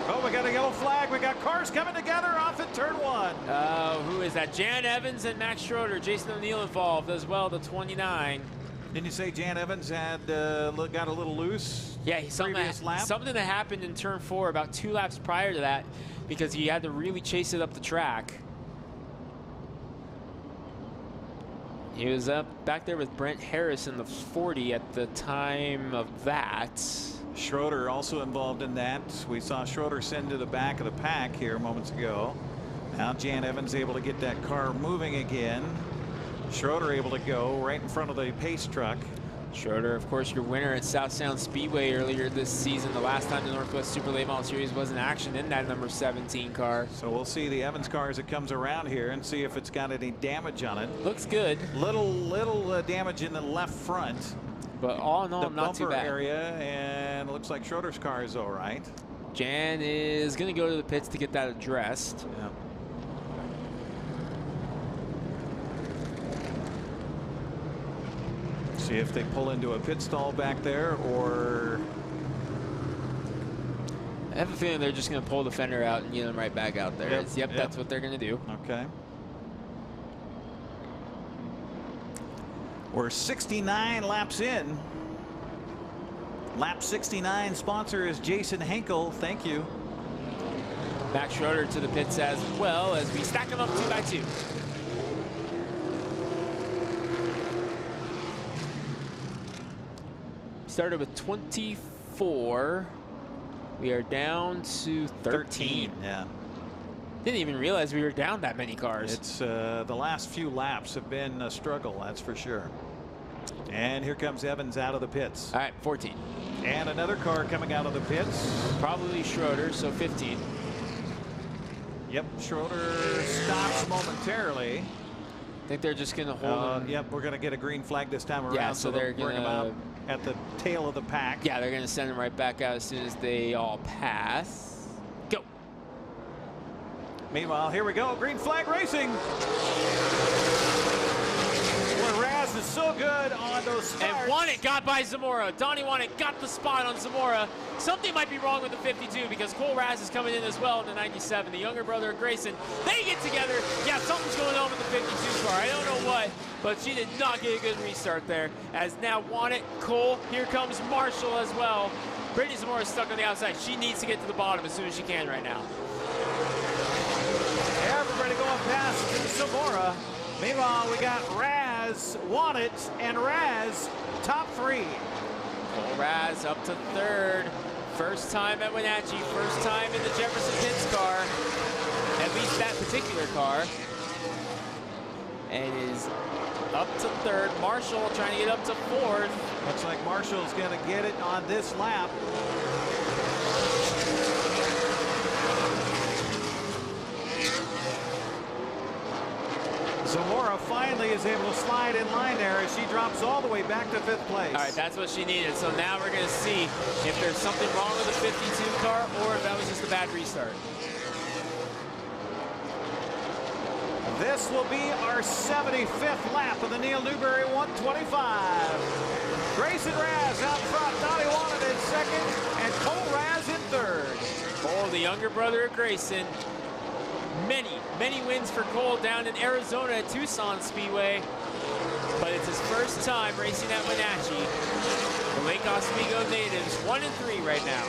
Oh, we got a yellow flag. We got cars coming together off at turn 1. Who is that? Jan Evans and Max Schroeder. Jason O'Neill involved as well, the 29. Didn't you say Jan Evans had got a little loose? Yeah, something that happened in turn 4 about 2 laps prior to that, because he had to really chase it up the track. He was up back there with Brent Harris in the 40 at the time of that. Schroeder also involved in that. We saw Schroeder send to the back of the pack here moments ago. Now Jan Evans able to get that car moving again. Schroeder able to go right in front of the pace truck. Schroeder, of course, your winner at South Sound Speedway earlier this season. The last time the Northwest Super Late Model Series was in action in that number 17 car. So we'll see the Evans car as it comes around here and see if it's got any damage on it. Looks good. Little damage in the left front. But all in all, the not too bumper bad. area, and it looks like Schroeder's car is all right. Jan is going to go to the pits to get that addressed. Yeah. See if they pull into a pit stall back there, or I have a feeling they're just going to pull the fender out and get them right back out there. Yep, that's what they're going to do. Okay. We're 69 laps in. Lap 69 sponsor is Jason Henkel. Thank you. Max Schroeder to the pits as well as we stack them up 2 by 2. Started with 24. We are down to 13. Yeah. Didn't even realize we were down that many cars. It's the last few laps have been a struggle, that's for sure. And here comes Evans out of the pits. All right, 14. And another car coming out of the pits. Probably Schroeder, so 15. Yep, Schroeder stops momentarily. I think they're just going to hold him. Yep, we're going to get a green flag this time around. Yeah, so they're bring going him out at the tail of the pack. Yeah, they're going to send him right back out as soon as they all pass. Go. Meanwhile, here we go. Green flag racing. Well, Raz is so good on those starts. And Wanted got by Zamora. Donnie Wanted got the spot on Zamora. Something might be wrong with the 52 because Cole Raz is coming in as well in the 97. The younger brother of Grayson, they get together. Yeah, something's going on with the 52 car. I don't know what, but she did not get a good restart there. As now Wanted, Cole, here comes Marshall as well. Brittany Zamora is stuck on the outside. She needs to get to the bottom as soon as she can right now. Everybody going past Zamora. Meanwhile, we got Raz, Wanted, and Raz top 3. Cole Raz up to 3rd. First time at Wenatchee, first time in the Jefferson Pits car, at least that particular car. And is up to 3rd. Marshall trying to get up to 4th. Looks like Marshall's going to get it on this lap. Zamora finally is able to slide in line there as she drops all the way back to 5th place. All right, that's what she needed. So now we're going to see if there's something wrong with the 52 car or if that was just a bad restart. This will be our 75th lap of the Neal Newberry 125. Grayson Raz out front, Donnie Wanted in 2nd, and Cole Raz in 3rd. Cole, the younger brother of Grayson. Many wins for Cole down in Arizona at Tucson Speedway. But it's his first time racing at Wenatchee. The Lake Oswego natives 1-3 right now.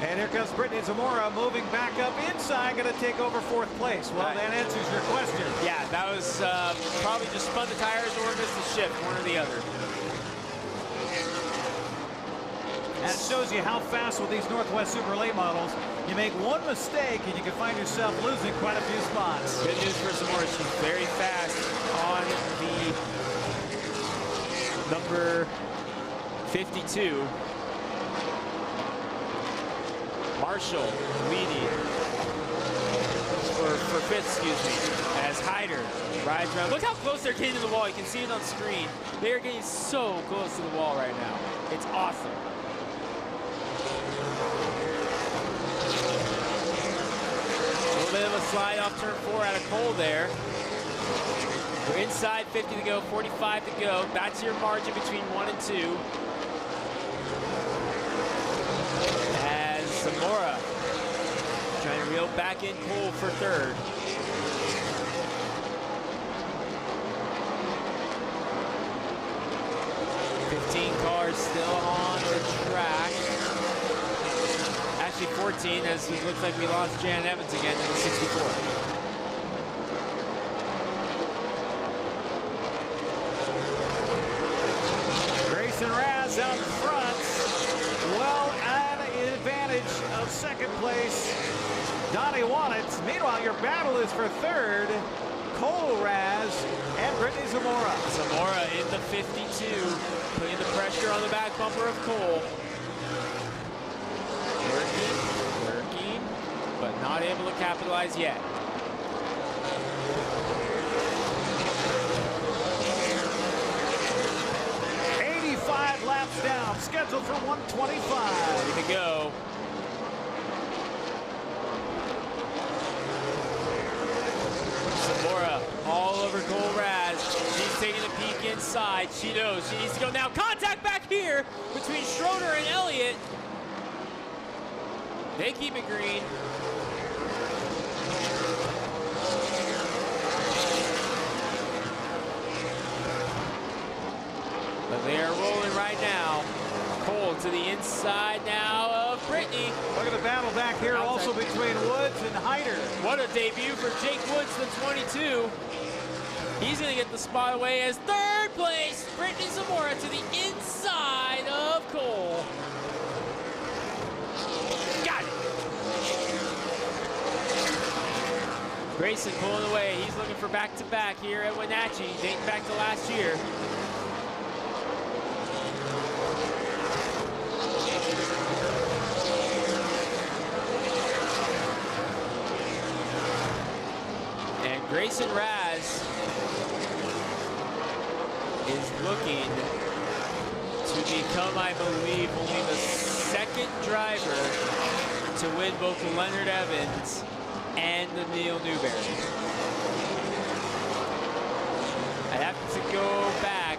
And here comes Brittany Zamora moving back up inside, going to take over 4th place. Well, that answers your question. Yeah, that was probably just spun the tires or missed the shift, one or the other. That shows you how fast with these Northwest Super Late models. You make one mistake and you can find yourself losing quite a few spots. Good news for Zamora, she's very fast on the number 52. Marshall leading for 5th, excuse me, as Hyder rides around. Look how close they're getting to the wall. You can see it on screen. They are getting so close to the wall right now. It's awesome. A little bit of a slide off turn 4 out of Cole there. We're inside 50 to go, 45 to go. That's your margin between 1 and 2. Zamora trying to reel back in Cole for 3rd. 15 cars still on the track. Actually 14, as it looks like we lost Jan Evans again in the 64. Grayson Raz out in front. Well, at an advantage of second place. Donnie Wannett. Meanwhile, your battle is for third. Cole Raz and Brittany Zamora. Zamora in the 52, putting the pressure on the back bumper of Cole. Working, but not able to capitalize yet. Laps down, scheduled for 125. Ready to go. Zamora all over Cole Raz. She's taking a peek inside. She knows she needs to go now. Contact back here between Schroeder and Elliott. They keep it green. But they are rolling right now. Cole to the inside now of Brittany. Look at the battle back here also between Woods and Hyder. What a debut for Jake Woods, the 22. He's going to get the spot away as third place. Brittany Zamora to the inside of Cole. Got it. Grayson pulling away. He's looking for back-to-back here at Wenatchee, dating back to last year. Grayson Raz is looking to become, I believe, only the second driver to win both the Leonard Evans and the Neal Newberry. I have to go back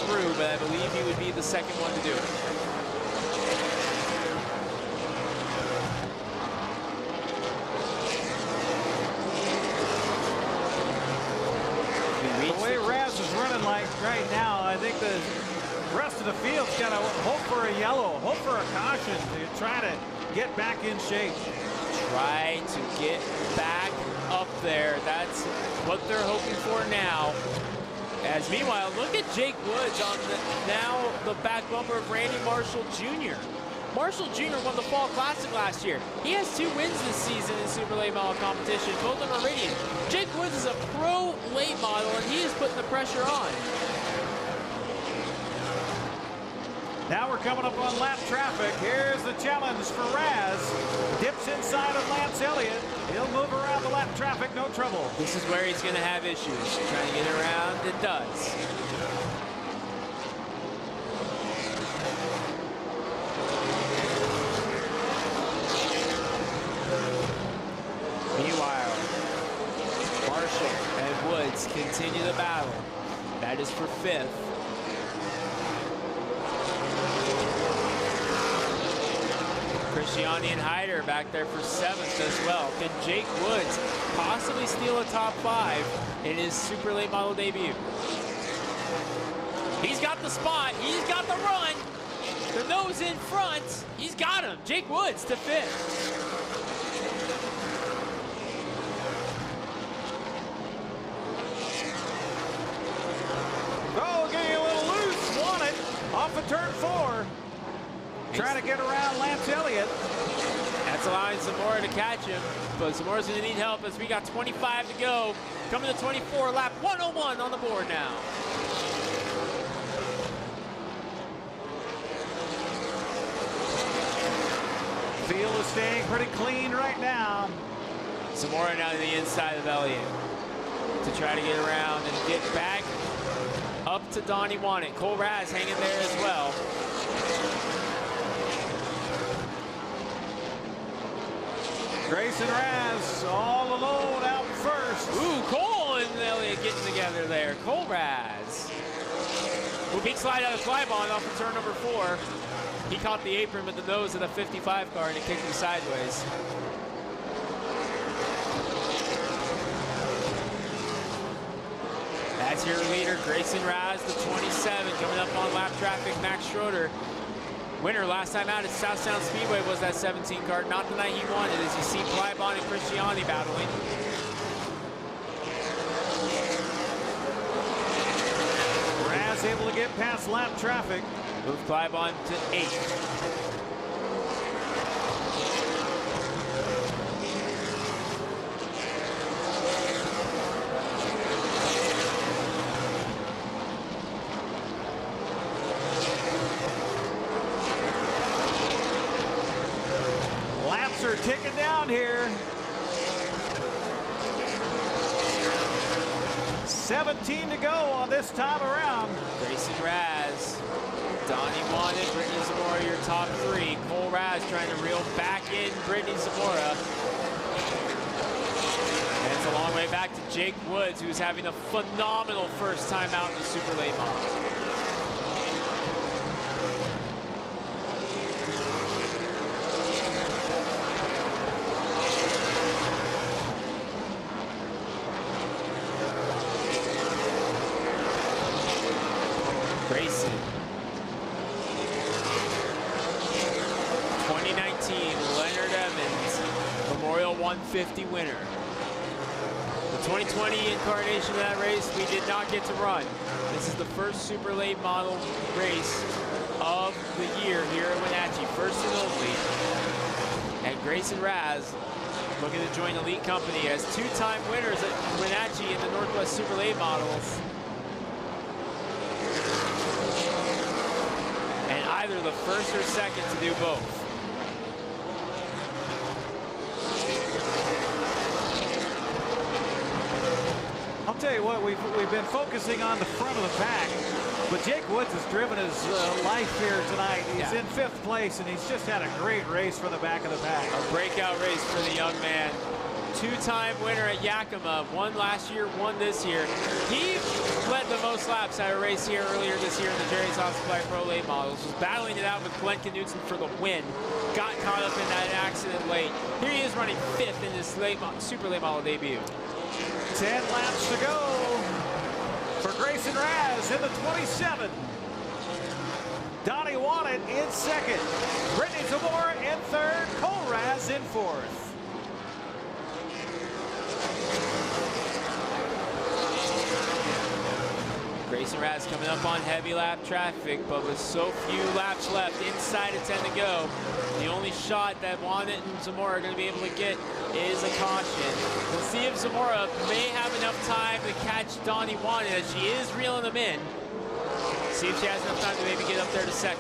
through, but I believe he would be the second one to do it. Right now, I think the rest of the field's got to hope for a yellow, hope for a caution to try to get back in shape. Try to get back up there. That's what they're hoping for now. As meanwhile, look at Jake Woods on the back bumper of Randy Marshall Jr. Marshall Jr. won the Fall Classic last year. He has 2 wins this season in Super Late Model competition, both of them are Meridian. Jake Woods is a pro late model, and he is putting the pressure on. Now we're coming up on lap traffic. Here's the challenge for Raz. Dips inside of Lance Elliott. He'll move around the lap traffic, no trouble. This is where he's going to have issues. Trying to get around, it does. Meanwhile, Marshall and Woods continue the battle. That is for 5th. Christiani and Hyder back there for 7th as well. Can Jake Woods possibly steal a top 5 in his Super Late Model debut? He's got the spot. He's got the run. The nose in front. He's got him. Jake Woods to 5th. Oh, getting a little loose. Won it off of turn 4. Trying to get around Lance Elliott. That's allowing Zamora to catch him, but Zamora's going to need help as we got 25 to go. Coming to 24, lap 101 on the board now. Field is staying pretty clean right now. Zamora now to the inside of Elliott to try to get around and get back up to Donnie Wannett. Cole Raz hanging there as well. Grayson Raz all alone out first. Ooh, Cole and Elliott getting together there. Cole Raz. Ooh, big slide out of Flybond off of turn number 4. He caught the apron with the nose of the 55 car and it kicked him sideways. That's your leader, Grayson Raz, the 27, coming up on lap lap traffic. Max Schroeder, winner last time out at South Sound Speedway, was that 17 car. Not the night he wanted, as you see Plybon and Christiani battling. Raz able to get past lap traffic. Move Plybon to 8th. Are ticking down here. 17 to go on this time around. Grayson Raz, Donnie Wanted, Brittany Zamora, your top 3. Cole Raz trying to reel back in Brittany Zamora. And it's a long way back to Jake Woods, who's having a phenomenal first time out in the Super Late Model. Grayson. 2019 Leonard Evans Memorial 150 winner. The 2020 incarnation of that race we did not get to run. This is the first super late model race of the year here at Wenatchee, first and only. And Grayson Raz looking to join elite company as two-time winners at Wenatchee in the Northwest Super Late Models. And either the first or second to do both. I'll tell you what, we've been focusing on the front of the pack, but Jake Woods has driven his life here tonight. He's in 5th place, and he's just had a great race for the back of the pack. A breakout race for the young man. Two-time winner at Yakima, won last year, won this year. He led the most laps at a race here earlier this year in the Jerry's Auto Supply Pro Late Models. Was battling it out with Glenn Knutson for the win. Got caught up in that accident late. Here he is running 5th in this Super Late Model debut. 10 laps to go for Grayson Raz in the 27. Donnie Wanted in 2nd. Brittany Zamora in 3rd. Cole Raz in 4th. Grayson Raz coming up on heavy lap traffic, but with so few laps left, inside of 10 to go, the only shot that Wanted and Zamora are going to be able to get is a caution. We'll see if Zamora may have enough time to catch Donnie Wanted as she is reeling them in. See if she has enough time to maybe get up there to 2nd.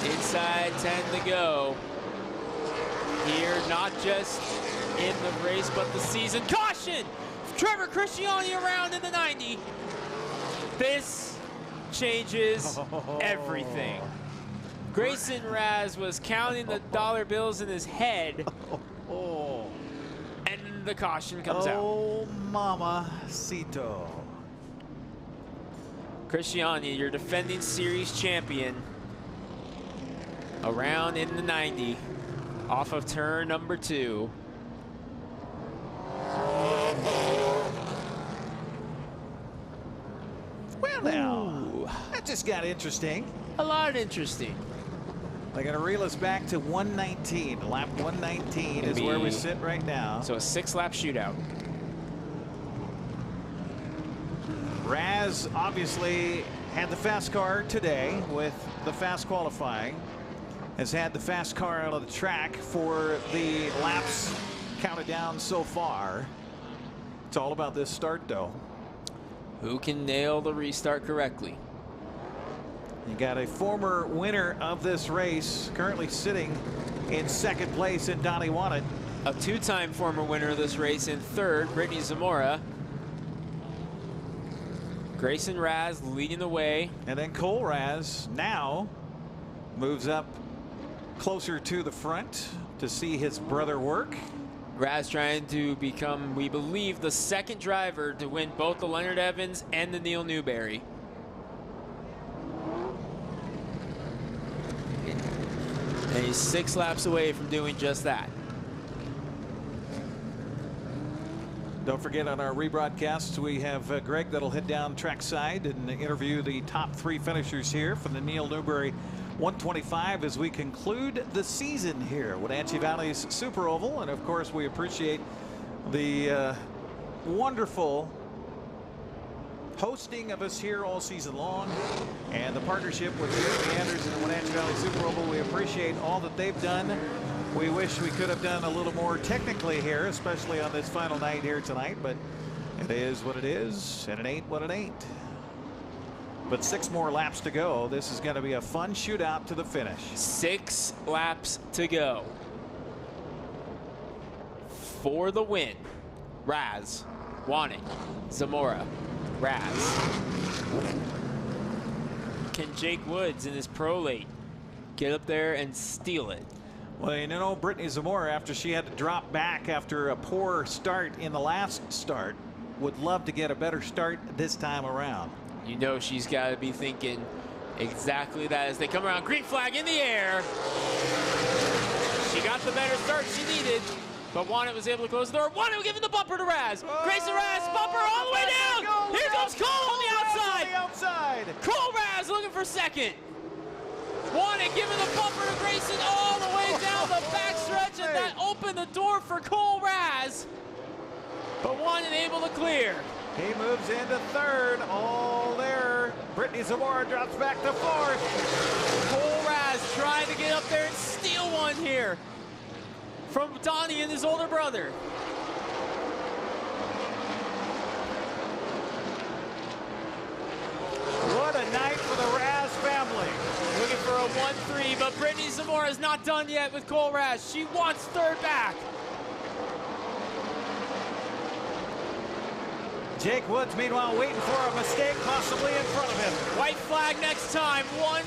Inside 10 to go. Here, not just in the race, but the season. Caution! Trevor Christiani around in the 90. This changes everything. Grayson Raz was counting the dollar bills in his head. And the caution comes out. Oh, mamacito. Christiani, your defending series champion. Around in the 90. Off of turn number 2. Well now, that just got interesting. A lot interesting. They're going to reel us back to 119. Lap 119 is where we sit right now. So a 6-lap shootout. Raz obviously had the fast car today with the fast qualifying. Has had the fast car out of the track for the laps counted down so far. It's all about this start, though. Who can nail the restart correctly? You got a former winner of this race currently sitting in 2nd place in Donnie Wanted. A 2-time former winner of this race in 3rd, Brittany Zamora. Grayson Raz leading the way. And then Cole Raz now moves up closer to the front to see his brother work. Raz trying to become, we believe, the second driver to win both the Leonard Evans and the Neal Newberry. And he's 6 laps away from doing just that. Don't forget, on our rebroadcasts, we have Greg that'll head down trackside and interview the top 3 finishers here for the Neal Newberry 125 as we conclude the season here at Wenatchee Valley's Super Oval. And of course, we appreciate the wonderful hosting of us here all season long and the partnership with the Anders and the Wenatchee Valley Super Oval. We appreciate all that they've done. We wish we could have done a little more technically here, especially on this final night here tonight, but it is what it is, and it ain't what it ain't. But 6 more laps to go. This is going to be a fun shootout to the finish. 6 laps to go for the win. Raz, Wanek, Zamora, Raz. Can Jake Woods in his pro late get up there and steal it? Well, you know, Brittany Zamora, after she had to drop back after a poor start in the last start, would love to get a better start this time around. You know she's got to be thinking exactly that as they come around. Green flag in the air. She got the better start she needed, but Wanek was able to close the door. Wanek giving the bumper to Raz. Grayson Raz, bumper all the way down. Here comes Cole on the outside. Cole Raz looking for second. Wanek giving the bumper to Grayson all the way down the backstretch, and that opened the door for Cole Raz. But Wanek able to clear. He moves into 3rd. All there. Brittany Zamora drops back to 4th. Cole Raz trying to get up there and steal one here from Donnie and his older brother. What a night for the Raz family. Looking for a 1-3, but Brittany Zamora is not done yet with Cole Raz. She wants 3rd back. Jake Woods, meanwhile, waiting for a mistake possibly in front of him. White flag next time. 1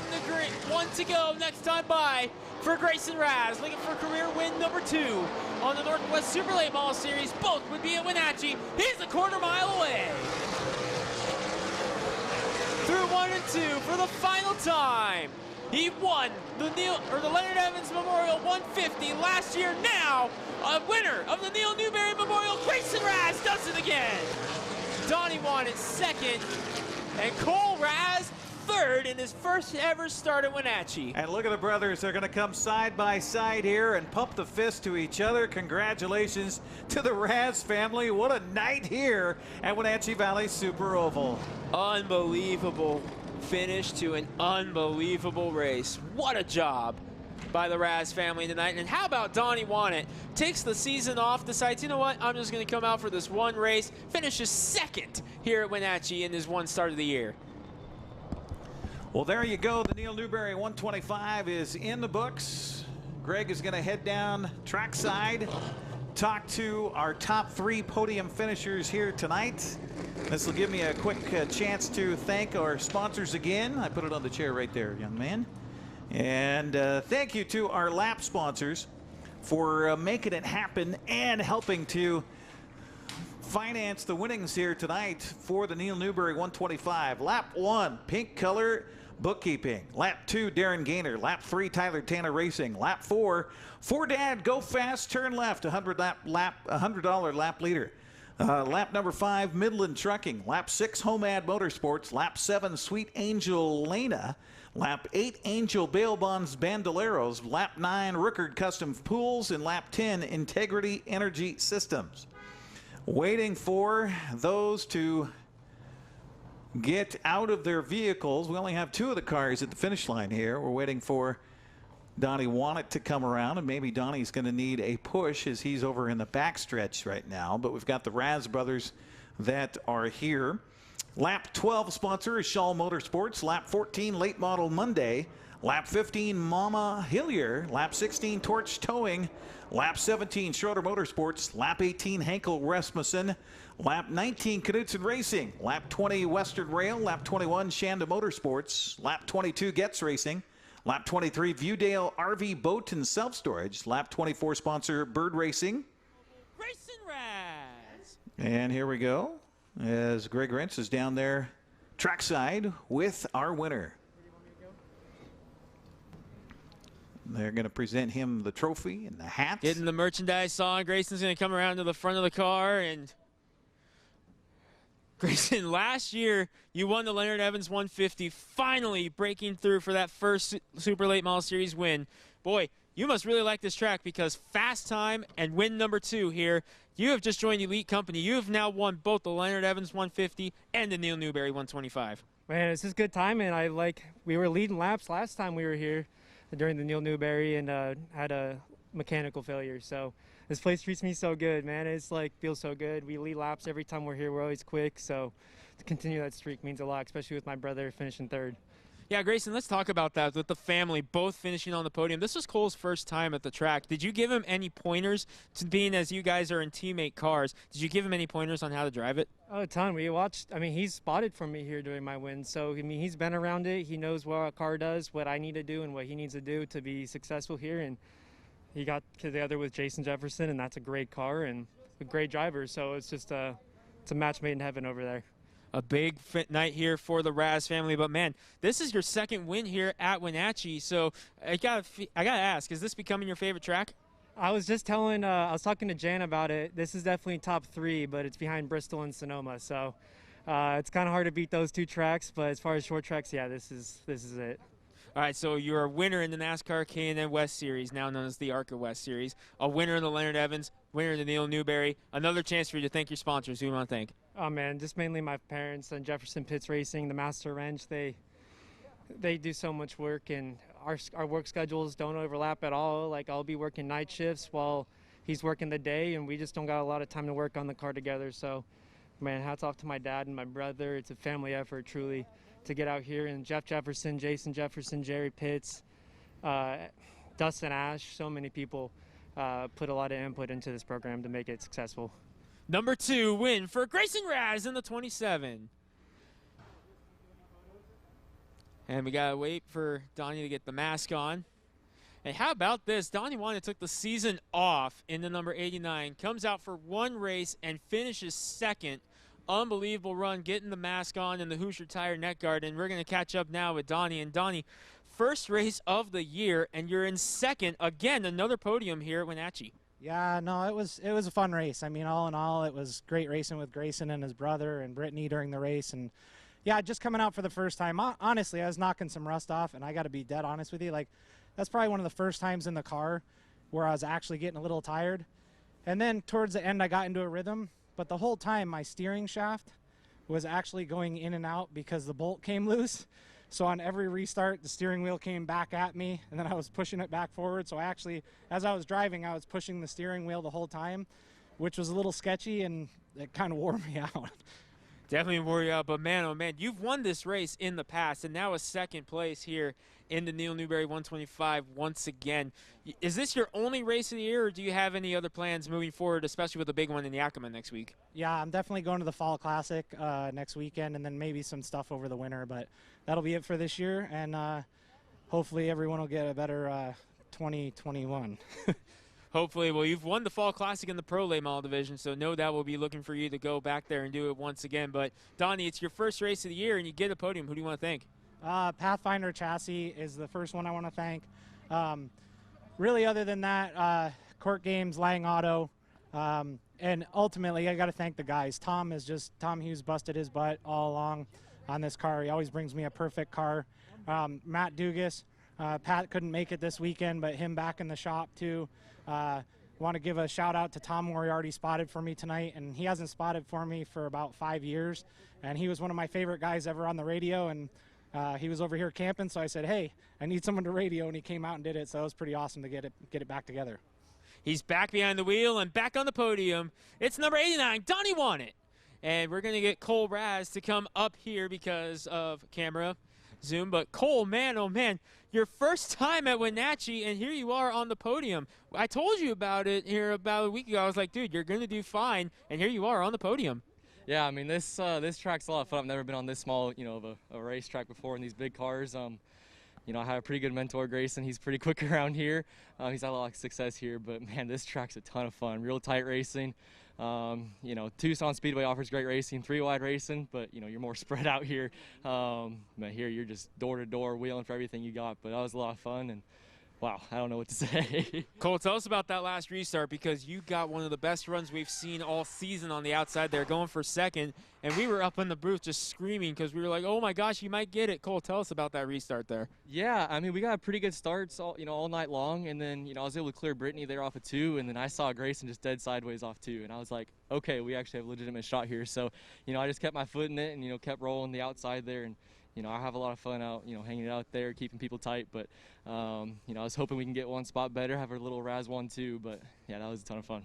to go next time by for Grayson Raz. Looking for career win number 2 on the Northwest Super Late Model Series. Both would be at Wenatchee. He's a quarter mile away. Through 1 and 2 for the final time. He won the Leonard Evans Memorial 150 last year. Now a winner of the Neal Newberry Memorial. Grayson Raz does it again. Donnie Wanek 2nd, and Cole Raz 3rd in his first ever start at Wenatchee. And look at the brothers. They're going to come side by side here and pump the fist to each other. Congratulations to the Raz family. What a night here at Wenatchee Valley Super Oval. Unbelievable finish to an unbelievable race. What a job by the Raz family tonight. And how about Donnie Wanek? Takes the season off, decides, you know what, I'm just going to come out for this one race, finishes 2nd here at Wenatchee in his 1 start of the year. Well, there you go. The Neal Newberry 125 is in the books. Greg is going to head down trackside, talk to our top 3 podium finishers here tonight. This will give me a quick chance to thank our sponsors again. I put it on the chair right there, young man. And thank you to our lap sponsors for making it happen and helping to finance the winnings here tonight for the Neal Newberry 125. Lap 1, Pink Color Bookkeeping. Lap 2, Darren Gaynor. Lap 3, Tyler Tanner Racing. Lap 4, For Dad, Go Fast, Turn Left, $100 lap leader. Lap number 5, Midland Trucking. Lap 6, Homad Motorsports. Lap 7, Sweet Angel Lena. Lap 8, Angel Bail Bonds Bandoleros. Lap 9, Rickard Custom Pools. And lap 10, Integrity Energy Systems. Waiting for those to get out of their vehicles. We only have 2 of the cars at the finish line here. We're waiting for Donnie Wanek to come around, and maybe Donnie's going to need a push as he's over in the backstretch right now. But we've got the Raz brothers that are here. Lap 12 sponsor is Shaw Motorsports. Lap 14, Late Model Monday. Lap 15, Mama Hillier. Lap 16, Torch Towing. Lap 17, Schroeder Motorsports. Lap 18, Henkel Rasmussen. Lap 19, Knudsen Racing. Lap 20, Western Rail. Lap 21, Shanda Motorsports. Lap 22, Getz Racing. Lap 23, Viewdale RV Boat and Self-Storage. Lap 24, sponsor Bird Racing. Raz. And here we go as Greg Rentz is down there trackside with our winner. They're going to present him the trophy and the hat. Getting the merchandise on. Grayson's going to come around to the front of the car. And Grayson, last year you won the Leonard Evans 150, finally breaking through for that first Super Late Model Series win. Boy, you must really like this track because fast time and win number 2 here. You have just joined elite company. You have now won both the Leonard Evans 150 and the Neal Newberry 125. Man, it's just good timing. We were leading laps last time we were here during the Neal Newberry and had a mechanical failure. So this place treats me so good, man. It's feels so good. We lead laps every time we're here. We're always quick. So to continue that streak means a lot, especially with my brother finishing 3rd. Yeah, Grayson, let's talk about that with the family both finishing on the podium. This was Cole's first time at the track. Did you give him any pointers, to being as you guys are in teammate cars, did you give him any pointers on how to drive it? Oh, a ton. We watched. He's spotted for me here during my win. So, he's been around it. He knows what our car does, what I need to do, and what he needs to do to be successful here. And he got together with Jason Jefferson, and that's a great car and a great driver. So it's just it's a match made in heaven over there. A big fit night here for the Raz family, but man, this is your 2nd win here at Wenatchee. So I gotta ask, is this becoming your favorite track? I was just talking to Jan about it. This is definitely top 3, but it's behind Bristol and Sonoma. So it's kind of hard to beat those 2 tracks. But as far as short tracks, yeah, this is it. All right, so you're a winner in the NASCAR K&N West Series, now known as the ARCA West Series, a winner in the Leonard Evans, winner in the Neal Newberry. Another chance for you to thank your sponsors. Who do you want to thank? Oh, man, just mainly my parents and Jefferson Pitts Racing, the Master Wrench. They do so much work, and our work schedules don't overlap at all. I'll be working night shifts while he's working the day, and we just don't got a lot of time to work on the car together. So, man, hats off to my dad and my brother. It's a family effort, truly, to get out here. And Jeff Jefferson, Jason Jefferson, Jerry Pitts, Dustin Ash, so many people put a lot of input into this program to make it successful. Number 2 win for Grayson Raz in the 27. And we gotta wait for Donnie to get the mask on. And how about this? Donnie Wanda took the season off in the number 89, comes out for 1 race and finishes 2nd. Unbelievable run, getting the mask on in the Hoosier Tire neck guard. And we're going to catch up now with Donnie. And Donnie, first race of the year, and you're in 2nd. Again, another podium here at Wenatchee. Yeah, no, it was a fun race. All in all, it was great racing with Grayson and his brother and Brittany during the race. And, yeah, just coming out for the first time, honestly, I was knocking some rust off. And I got to be dead honest with you. That's probably one of the first times in the car where I was actually getting a little tired. And then towards the end, I got into a rhythm. But the whole time, my steering shaft was actually going in and out because the bolt came loose. So on every restart, the steering wheel came back at me, and then I was pushing it back forward. So actually, as I was driving, I was pushing the steering wheel the whole time, which was a little sketchy, and it kind of wore me out. Definitely wore you out, but man, oh man, you've won this race in the past, and now a 2nd place here in the Neal Newberry 125 once again. Is this your only race of the year, or do you have any other plans moving forward, especially with the big one in Yakima next week? Yeah, I'm definitely going to the Fall Classic next weekend, and then maybe some stuff over the winter, but that'll be it for this year, and hopefully everyone will get a better 2021. Hopefully. Well, you've won the Fall Classic in the Pro Late Model division, so no doubt we'll be looking for you to go back there and do it once again. But, Donnie, it's your first race of the year, and you get a podium. Who do you want to thank? Pathfinder Chassis is the first one I want to thank. Really, other than that, Court Games, Lang Auto, and ultimately, I got to thank the guys. Tom Hughes busted his butt all along on this car. He always brings me a perfect car. Matt Dugas, Pat couldn't make it this weekend, but him back in the shop too. Want to give a shout out to Tom Moriarty, spotted for me tonight, and he hasn't spotted for me for about 5 years, and he was one of my favorite guys ever on the radio, and he was over here camping, so I said, hey, I need someone to radio, and he came out and did it, so it was pretty awesome to get it back together. He's back behind the wheel and back on the podium. It's number 89, Donnie won it. And we're going to get Cole Raz to come up here because of camera zoom. But Cole, man, oh man, your first time at Wenatchee, and here you are on the podium. I told you about it here about a week ago. I was like, dude, you're going to do fine, and here you are on the podium. Yeah, I mean, this track's a lot of fun. I've never been on this small, of a racetrack before in these big cars. I have a pretty good mentor, Grayson. He's pretty quick around here. He's had a lot of success here, but man, this track's a ton of fun. Real tight racing. You know, Tucson Speedway offers great racing, 3-wide racing, but, you know, you're more spread out here. But here you're just door to door wheeling for everything you got. But that was a lot of fun, and wow, I don't know what to say. Cole, tell us about that last restart, because you got one of the best runs we've seen all season on the outside there, going for second, and we were up in the booth just screaming because we were like, oh my gosh, you might get it. Cole, tell us about that restart there. Yeah, I mean, we got pretty good starts all night long, and then, you know, I was able to clear Brittany there off of 2, and then I saw Grayson just dead sideways off 2, and I was like, okay, we actually have a legitimate shot here. So, you know, I just kept my foot in it and, you know, kept rolling the outside there, and you know, I have a lot of fun out, you know, hanging out there, keeping people tight. But, you know, I was hoping we can get one spot better, have a little Raz 1-2. But, yeah, that was a ton of fun.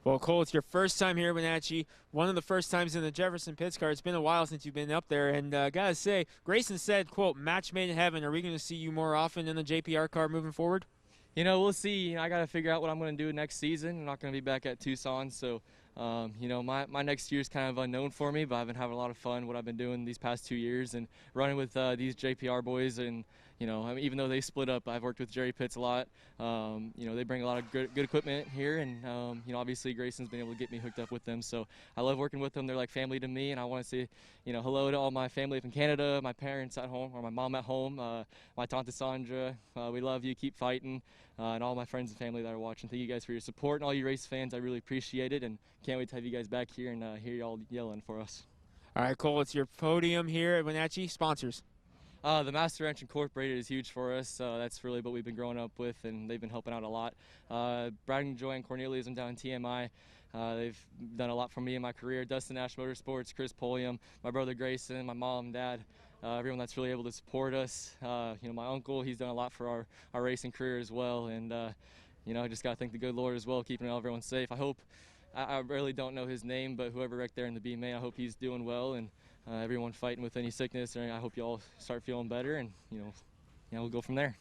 Well, Cole, it's your first time here at Wenatchee, one of the first times in the Jefferson Pitts car. It's been a while since you've been up there. And got to say, Grayson said, quote, match made in heaven. Are we going to see you more often in the JPR car moving forward? You know, we'll see. I got to figure out what I'm going to do next season. I'm not going to be back at Tucson. So, you know, my next year is kind of unknown for me, but I've been having a lot of fun what I've been doing these past 2 years and running with these JPR boys. And, you know, I mean, even though they split up, I've worked with Jerry Pitts a lot. You know, they bring a lot of good equipment here. And, you know, obviously Grayson's been able to get me hooked up with them. So I love working with them. They're like family to me. And I want to say, you know, hello to all my family from Canada, my parents at home, or my mom at home, my Tante Sandra. We love you. Keep fighting. And all my friends and family that are watching. Thank you guys for your support. And all you race fans, I really appreciate it. And can't wait to have you guys back here and hear y'all yelling for us. All right, Cole, it's your podium here at Wenatchee. Sponsors. The Master Ranch Incorporated is huge for us. That's really what we've been growing up with, and they've been helping out a lot. Brad and Joanne Cornelius, I'm down in TMI. They've done a lot for me in my career. Dustin Nash Motorsports, Chris Polium, my brother Grayson, my mom, dad, everyone that's really able to support us. You know, my uncle, he's done a lot for our racing career as well. And, you know, I just got to thank the good Lord as well, keeping everyone safe. I hope, I really don't know his name, but whoever wrecked there in the BMA, I hope he's doing well. And everyone fighting with any sickness, and I hope you all start feeling better, and, you know, we'll go from there.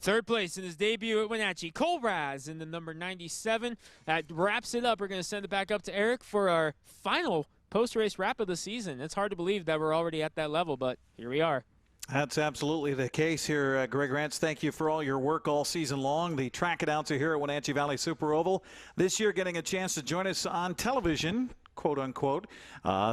Third place in his debut at Wenatchee, Cole Raz in the number 97. That wraps it up. We're going to send it back up to Eric for our final post-race wrap of the season. It's hard to believe that we're already at that level, but here we are. That's absolutely the case here, Greg Rentz. Thank you for all your work all season long. The track announcer here at Wenatchee Valley Super Oval. This year getting a chance to join us on television, quote unquote,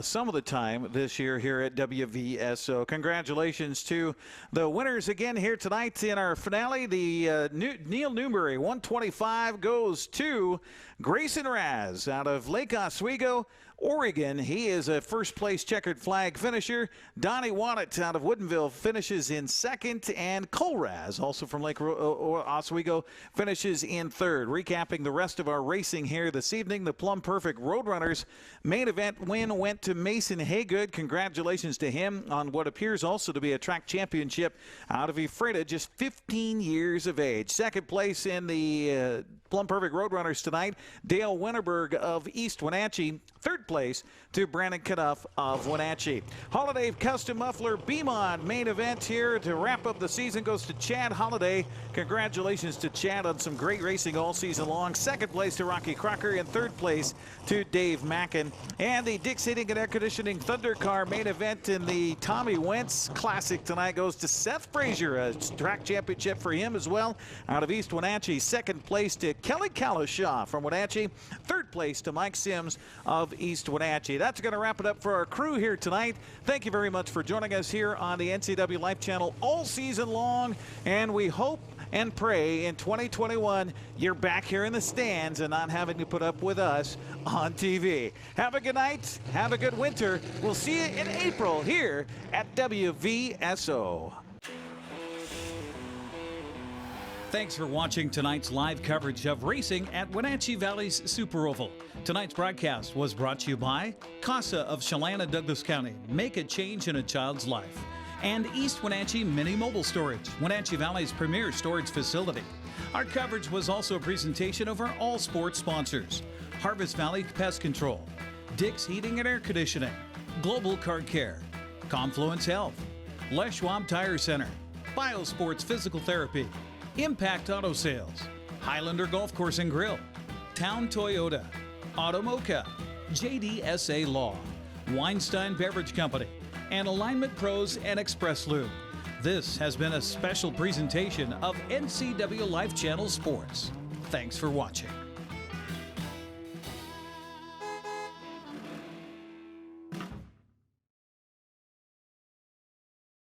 some of the time this year here at WVSO. Congratulations to the winners again here tonight in our finale. The Neal Newberry 125 goes to Grayson Raz out of Lake Oswego, Oregon. He is a first place checkered flag finisher. Donnie Wannett out of Woodinville finishes in second, and Cole Raz, also from Lake Oswego, finishes in third. Recapping the rest of our racing here this evening, the Plum Perfect Roadrunners main event win went to Mason Haygood. Congratulations to him on what appears also to be a track championship out of Ephrata, just 15 years of age. Second place in the Plum Perfect Roadrunners tonight, Dale Winterberg of East Wenatchee. Third place to Brandon Knuff of Wenatchee. Holaday Custom Muffler Beamon main event here to wrap up the season goes to Chad Holaday. Congratulations to Chad on some great racing all season long. Second place to Rocky Crocker, and third place to Dave Mackin. And the Dick's Heating and Air Conditioning Thunder Car main event in the Tommy Wentz Classic tonight goes to Seth Frazier, a track championship for him as well out of East Wenatchee. Second place to Kelly Kalashaw from Wenatchee. Third place to Mike Sims of East Wenatchee. That's going to wrap it up for our crew here tonight. Thank you very much for joining us here on the NCWLIFE channel all season long, and we hope and pray in 2021 you're back here in the stands and not having to put up with us on TV. Have a good night. Have a good winter. We'll see you in April here at WVSO. Thanks for watching tonight's live coverage of racing at Wenatchee Valley's Super Oval. Tonight's broadcast was brought to you by CASA of Chelan and Douglas County. Make a change in a child's life. And East Wenatchee Mini Mobile Storage, Wenatchee Valley's premier storage facility. Our coverage was also a presentation of our all sports sponsors: Harvest Valley Pest Control, Dick's Heating and Air Conditioning, Global Car Care, Confluence Health, Les Schwab Tire Center, Biosports Physical Therapy, Impact Auto Sales, Highlander Golf Course and Grill, Town Toyota, Automoca, JDSA Law, Weinstein Beverage Company, and Alignment Pros and Express Lube. This has been a special presentation of NCWLIFE Channel Sports. Thanks for watching.